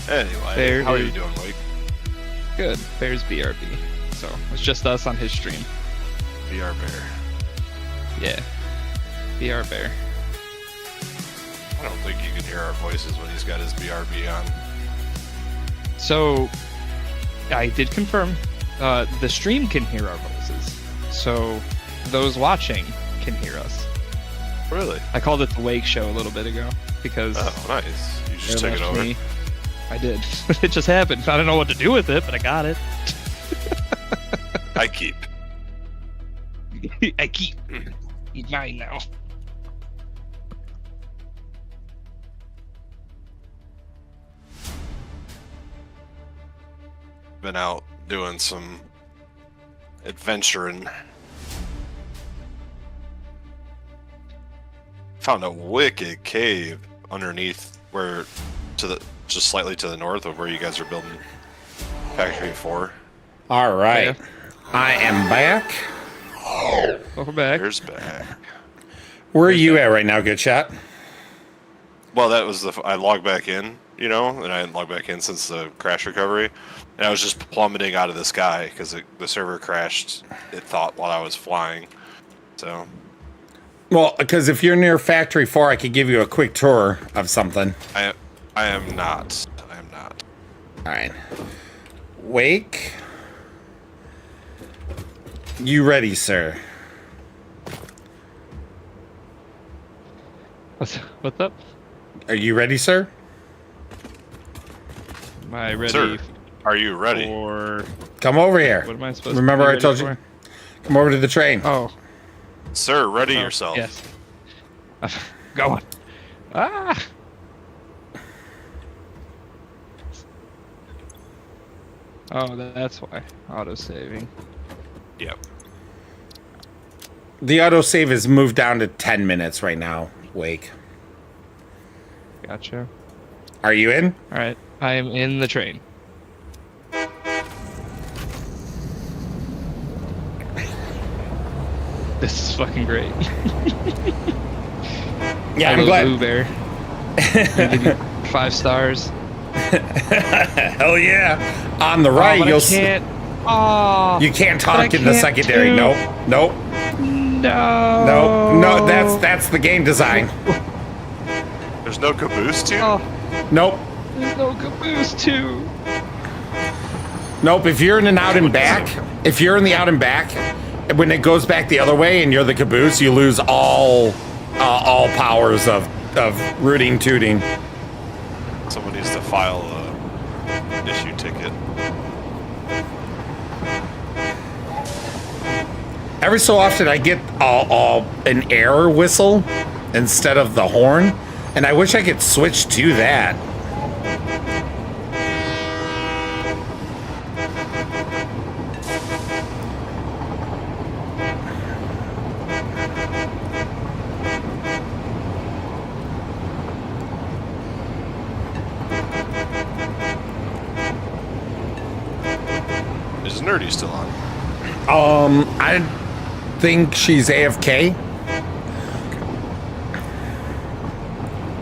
Anyway, There how are you is- doing, Mike? Good. Bears BRB. So it's just us on his stream. VR Bear. Yeah. BR Bear. I don't think you can hear our voices when he's got his BRB on. So I did confirm the stream can hear our voices. So those watching can hear us. Really? I called it the Wake Show a little bit ago because Oh, nice. You just they took it left over. me. I did. It just happened. I don't know what to do with it, but I got it. I keep. I keep. He's mine now. Been out doing some adventuring. Found a wicked cave underneath just slightly to the north of where you guys are building Factory 4. All right. Yeah. I am back. Welcome back. Here's back. Where are you at right now, good shot? Well, that was I logged back in, and I hadn't logged back in since the crash recovery, and I was just plummeting out of the sky because the server crashed. It thought while I was flying, so Well, because if you're near Factory 4, I could give you a quick tour of something. I am not. I am not. All right. Wake. You ready, sir? What's up? Are you ready, sir? Am I ready Sir, are you ready? for... Come over here. What am I supposed Remember to be I ready told you? for? Come over to the train. Oh. Sir, ready Oh, yourself. Yes. Go on. Ah! Oh, that's why. Auto-saving. Yep. The autosave is moved down to 10 minutes right now, Wake. Gotcha. Are you in? Alright. I am in the train. This is fucking great. Yeah, I'm I'm glad. Blue Bear. I'm give you 5 stars. Hell yeah. On the right, but you'll I can't. Oh, you can't but I talk in the can't secondary. do- Nope. Nope. No. No. That's the game design. There's no caboose too. Oh, Nope. there's no caboose too. Nope. If you're in an out and back, if you're in the out and back, when it goes back the other way and you're the caboose, you lose all powers of rooting tooting. Someone needs to file a issue ticket. Every so often, I get an error whistle instead of the horn, and I wish I could switch to that. Is Nerdy still on? I think she's AFK.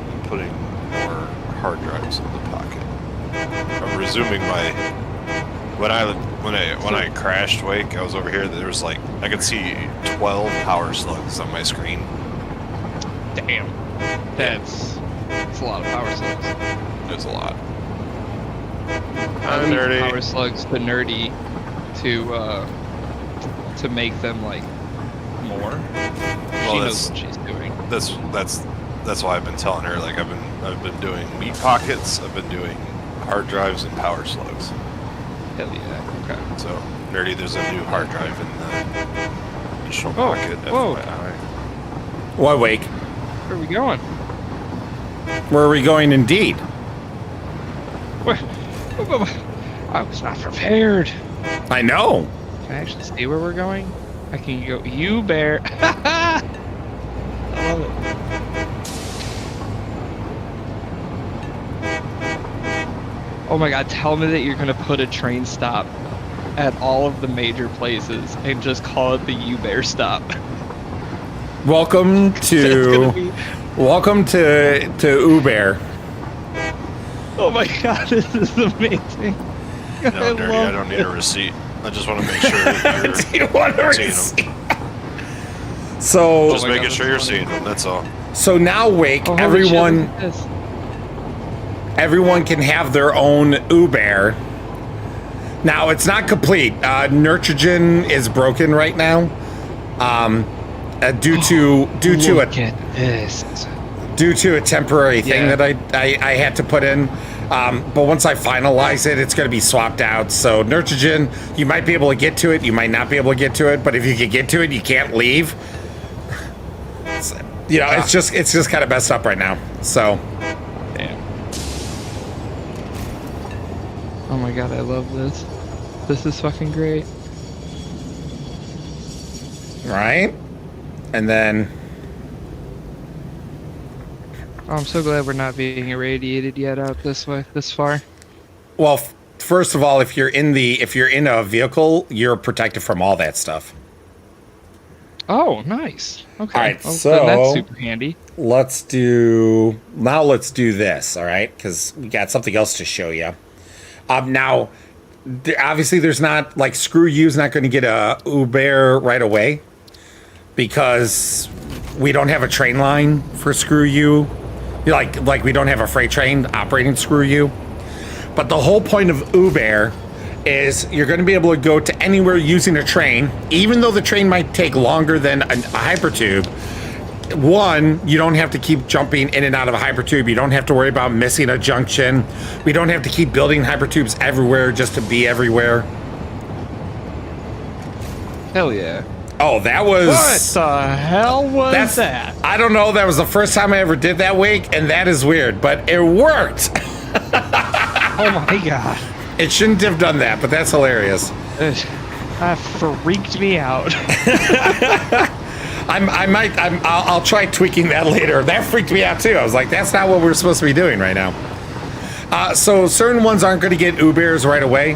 I'm putting more hard drives in the pocket. I'm resuming my... When I When I crashed Wake, I was over here. There was like I could see 12 power slugs on my screen. Damn. That's a lot of power slugs. There's a lot. I I'm need nerdy. power slugs to nerdy to make them like more. She knows what she's doing. That's why I've been telling her. Like I've been doing meat pockets. I've been doing hard drives and power slugs. Hell yeah. Okay. So nerdy. There's a new hard drive in the additional Oh, pocket. whoa. FYI. Why, Wake? Where are we going? Where are we going indeed? Where? I was not prepared. I know. Can I actually see where we're going? I can go. You bear. I love it. Oh my god, tell me that you're gonna put a train stop at all of the major places and just call it the U-Bear stop. Welcome That's to gonna be... welcome to Uber. Oh my god, this is amazing. No, nerdy. I don't need a receipt. I just want to make sure that Do you want to seeing receipt? them. So Just my making God, sure you're that's funny. seeing them. That's all. so now, Wake, Oh, holy shit, everyone look at this. everyone can have their own Uber. Now it's not complete. Nitrogen is broken right now, due to Look at this. due to a temporary thing Yeah. that I had to put in. But once I finalize it, it's going to be swapped out. So Nitrogen, you might be able to get to it. You might not be able to get to it. But if you can get to it, you can't leave. It's just kind of messed up right now. So Damn. Oh my god, I love this. This is fucking great. right, and then Oh, I'm so glad we're not being irradiated yet out this way, this far. well, first of all, if you're in a vehicle, you're protected from all that stuff. Oh, nice. Okay. All right, Well, so- then that's super handy. Let's do this, all right? Because we got something else to show you. Now, obviously, there's not like Screw You's not going to get a Uber right away because we don't have a train line for Screw You. Like we don't have a freight train operating Screw You. But the whole point of Uber is you're going to be able to go to anywhere using a train, even though the train might take longer than a hypertube. One, you don't have to keep jumping in and out of a hypertube. You don't have to worry about missing a junction. We don't have to keep building hypertubes everywhere just to be everywhere. Hell yeah. Oh, that was... What the hell was that? I don't know. That was the first time I ever did that, Wake, and that is weird, but it worked. Oh my god. It shouldn't have done that, but that's hilarious. That freaked me out. I'll try tweaking that later. That freaked me out too. I was like, that's not what we're supposed to be doing right now. So certain ones aren't going to get Ubers right away.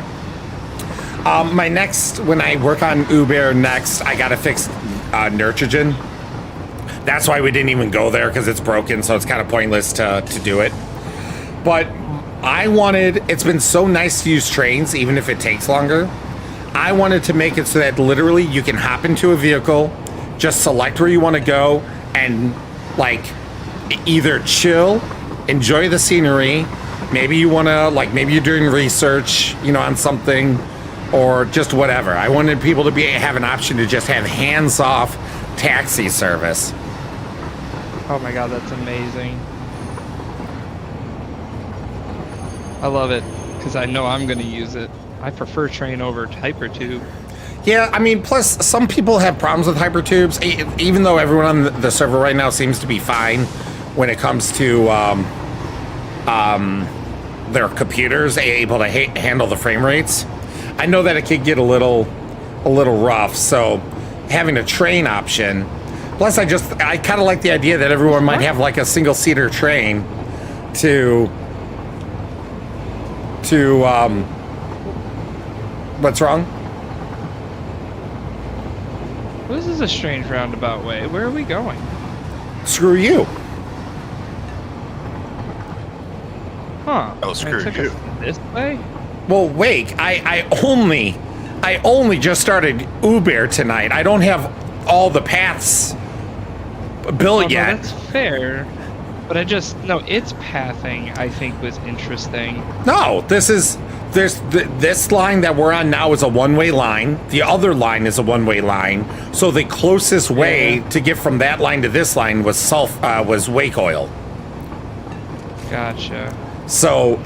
When I work on Uber next, I got to fix Nitrogen. That's why we didn't even go there, because it's broken, so it's kind of pointless to do it. But it's been so nice to use trains, even if it takes longer. I wanted to make it so that literally you can hop into a vehicle, just select where you want to go, and like either chill, enjoy the scenery. Maybe you want to, maybe you're doing research, on something, or just whatever. I wanted people to have an option to just have hands-off taxi service. Oh my god, that's amazing. I love it, because I know I'm going to use it. I prefer train over hypertube. Yeah, I mean, plus some people have problems with hypertubes, even though everyone on the server right now seems to be fine when it comes to their computers able to handle the frame rates. I know that it could get a little rough, so having a train option. Plus, I kind of like the idea that everyone might have like a single-seater train to what's wrong? Well, this is a strange roundabout way. Where are we going? Screw you. Huh. Oh, screw It took you. us this way? Well, Wake, I only I only just started Uber tonight. I don't have all the paths built No, yet. that's fair. But its pathing, I think, was interesting. No, this line that we're on now is a one-way line. The other line is a one-way line. So the closest way to get from that line to this line was wake oil. Gotcha. So,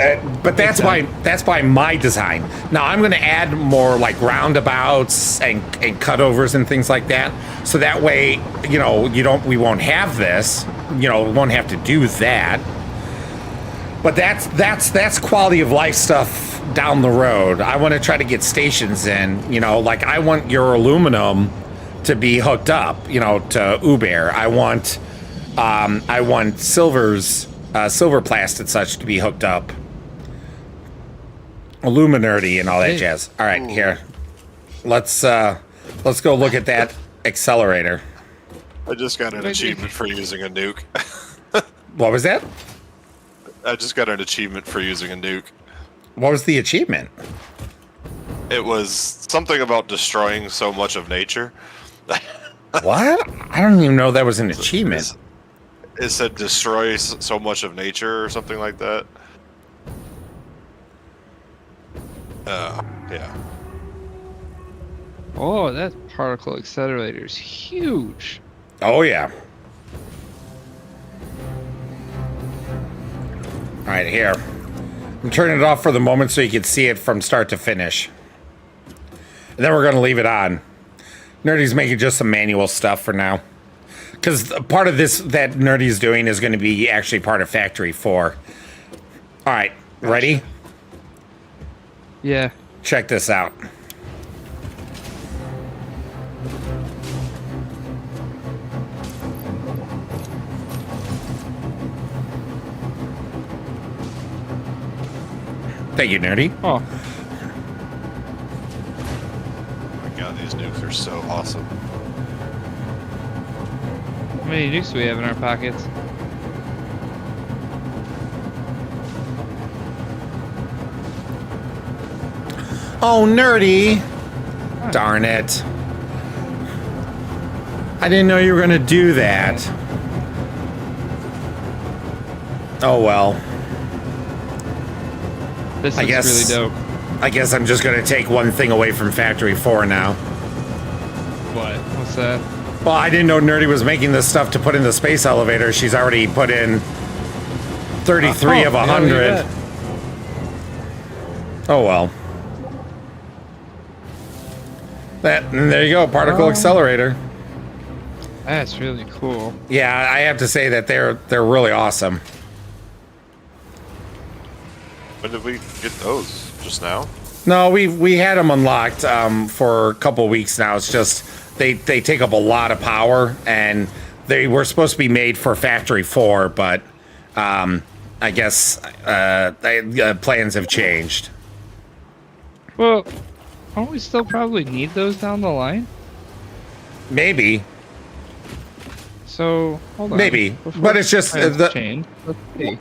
but that's by my design. Now I'm going to add more like roundabouts and cutovers and things like that. So that way, we won't have this. We won't have to do that. But that's quality of life stuff down the road. I want to try to get stations in. Like I want your aluminum to be hooked up. To Uber. I want Silverplast and such to be hooked up. Illuminati and all that jazz. All right, here. Let's go look at that accelerator. I just got an achievement for using a nuke. What was that? I just got an achievement for using a nuke. What was the achievement? It was something about destroying so much of nature. What? I don't even know that was an achievement. It said destroy so much of nature or something like that. Yeah. Oh, that particle accelerator is huge. Oh, yeah. All right, here. I'm turning it off for the moment so you can see it from start to finish. And then we're going to leave it on. Nerdy's making just some manual stuff for now. Because part of this that Nerdy's doing is going to be actually part of Factory 4. All right, ready? Yeah. Check this out. Thank you, Nerdy. Oh. Oh my god, these nukes are so awesome. How many nukes do we have in our pockets? Oh, Nerdy. Darn it. I didn't know you were going to do that. Oh, well. This I is guess- really dope. I guess I'm just going to take one thing away from Factory 4 now. What? What's that? Well, I didn't know Nerdy was making this stuff to put in the space elevator. She's already put in 33 of 100. Oh, well. And there you go, particle accelerator. That's really cool. Yeah, I have to say that they're really awesome. When did we get those? Just now? No, we had them unlocked for a couple weeks now. It's just they take up a lot of power, and they were supposed to be made for Factory 4, but I guess plans have changed. Well, don't we still probably need those down the line? Maybe. So, hold on. Maybe. Before But it's just plans the- change. Let's see.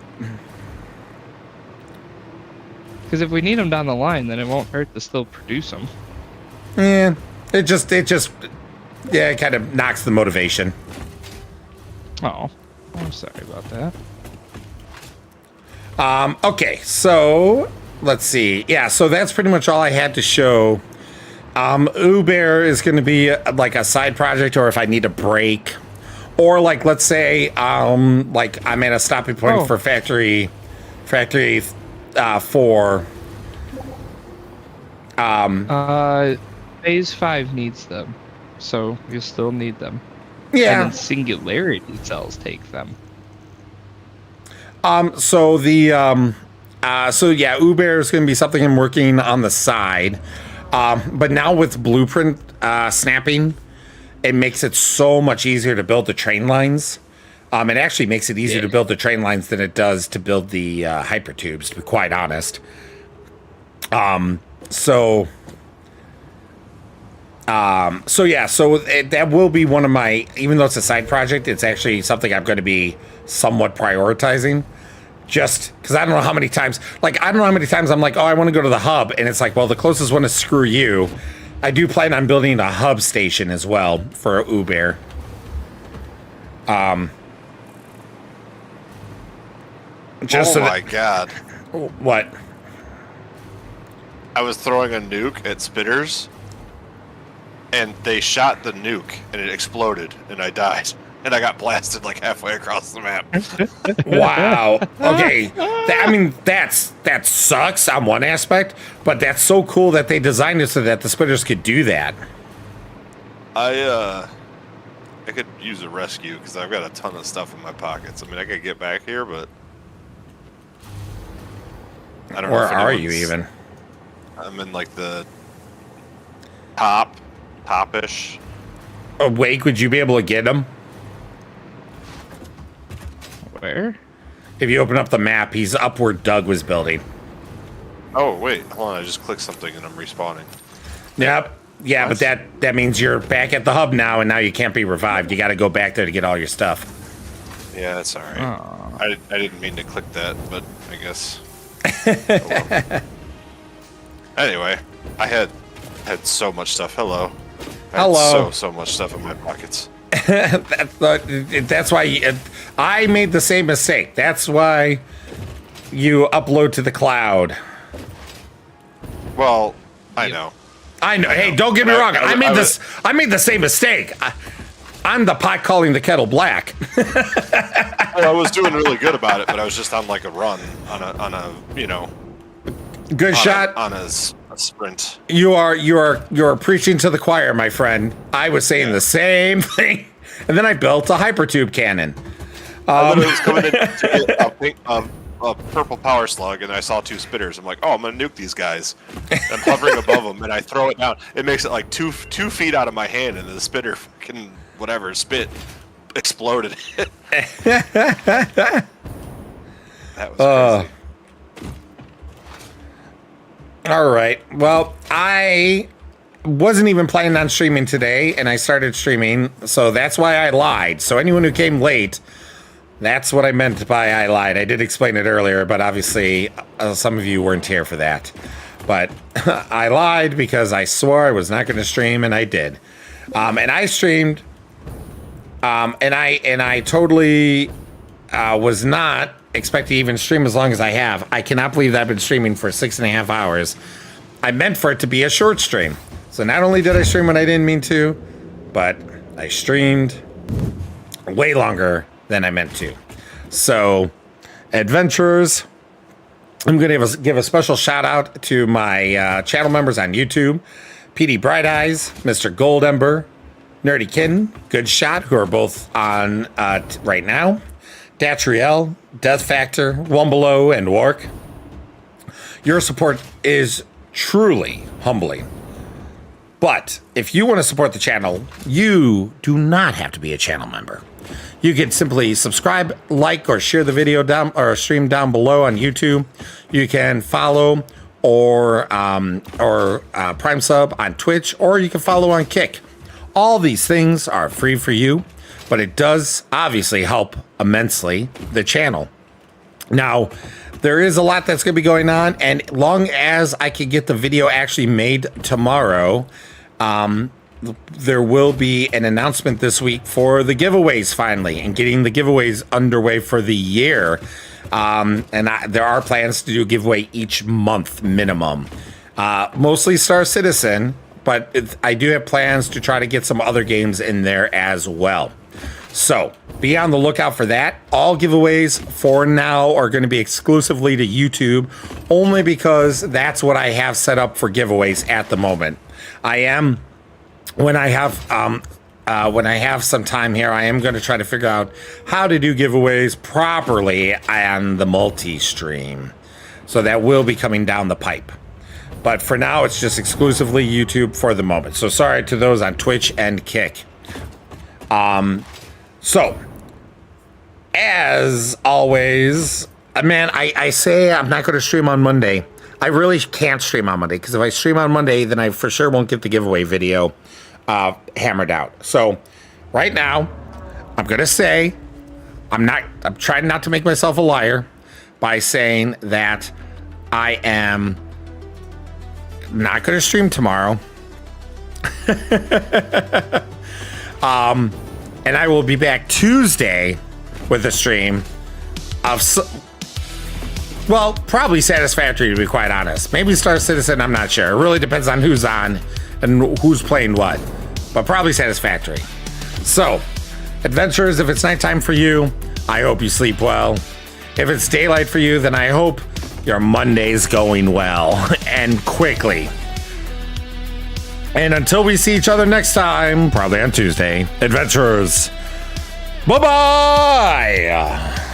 Because if we need them down the line, then it won't hurt to still produce them. Yeah, it just it kind of knocks the motivation. Oh, I'm sorry about that. Okay, so let's see. Yeah, so that's pretty much all I had to show. Uber is going to be like a side project, or if I need a break, or like let's say like I'm at a stopping point for Factory 4. Phase 5 needs them, so you'll still need them. Yeah. And then singularity cells take them. So Uber is going to be something I'm working on the side. But now with blueprint snapping, it makes it so much easier to build the train lines. It actually makes it easier to build the train lines than it does to build the hypertubes, to be quite honest. That will be one of my, even though it's a side project, it's actually something I'm going to be somewhat prioritizing. Just because I don't know how many times I'm like, oh, I want to go to the hub. And it's like, well, the closest one is screw you. I do plan on building a hub station as well for Uber. Just oh so my that, god. what? I was throwing a nuke at spitters, and they shot the nuke, and it exploded, and I died. And I got blasted like halfway across the map. Wow. Okay. That sucks on one aspect, but that's so cool that they designed it so that the spitters could do that. I could use a rescue, because I've got a ton of stuff in my pockets. I mean, I could get back here, but... I don't know Where if are you anyone's- even? I'm in, like, the top-ish. Wake, would you be able to get them? Where? If you open up the map, he's up where Doug was building. Oh, wait, hold on, I just clicked something and I'm respawning. Yep. Yeah, Nice. but that means you're back at the hub now, and now you can't be revived. You got to go back there to get all your stuff. Yeah, that's alright. Oh. I didn't mean to click that, but I guess... Oh, well. Anyway, I had so much stuff. Hello. I had Hello. so much stuff in my pockets. That's why I made the same mistake. That's why you upload to the cloud. Well, I know. I know. Hey, know. don't get me wrong. I made was- I made the same mistake. I'm the pot calling the kettle black. Well, I was doing really good about it, but I was just on like a run on a you know Good shot. on a sprint. You are preaching to the choir, my friend. I was saying the same thing, and then I built a hypertube cannon. I literally was coming in to get a purple power slug, and I saw two spitters. I'm like, oh, I'm gonna nuke these guys. I'm hovering above them, and I throw it down. It makes it like two feet out of my hand, and the spitter fucking whatever spit exploded. That was crazy. All right. Well, I wasn't even planning on streaming today, and I started streaming, so that's why I lied. So anyone who came late, that's what I meant by I lied. I did explain it earlier, but obviously some of you weren't here for that. But I lied because I swore I was not going to stream, and I did. And I streamed, and I totally was not expecting to even stream as long as I have. I cannot believe that I've been streaming for 6.5 hours. I meant for it to be a short stream. So not only did I stream when I didn't mean to, but I streamed way longer than I meant to. So, adventurers, I'm going to give a special shout out to my channel members on YouTube, PD Bright Eyes, Mr. Gold Ember, Nerdy Kitten, Good Shot, who are both on right now, Datriel, Death Factor, Wombolo, and Wark. Your support is truly humbling. But if you want to support the channel, you do not have to be a channel member. You can simply subscribe, like, or share the video down or stream down below on YouTube. You can follow or Prime sub on Twitch, or you can follow on Kick. All these things are free for you, but it does obviously help immensely the channel. Now, there is a lot that's going to be going on, and long as I can get the video actually made tomorrow, there will be an announcement this week for the giveaways finally, and getting the giveaways underway for the year. There are plans to do a giveaway each month minimum. Mostly Star Citizen, but I do have plans to try to get some other games in there as well. So be on the lookout for that. All giveaways for now are going to be exclusively to YouTube, only because that's what I have set up for giveaways at the moment. When I have some time here, I am going to try to figure out how to do giveaways properly on the multi-stream. So that will be coming down the pipe. But for now, it's just exclusively YouTube for the moment. So sorry to those on Twitch and Kick. So, as always, man, I say I'm not going to stream on Monday. I really can't stream on Monday, because if I stream on Monday, then I for sure won't get the giveaway video hammered out. So, right now, I'm going to say, I'm trying not to make myself a liar by saying that I am not going to stream tomorrow. And I will be back Tuesday with a stream of, well, probably Satisfactory, to be quite honest. Maybe Star Citizen, I'm not sure. It really depends on who's on and who's playing what. But probably Satisfactory. So, adventurers, if it's nighttime for you, I hope you sleep well. If it's daylight for you, then I hope your Monday's going well and quickly. And until we see each other next time, probably on Tuesday, adventurers, bye-bye!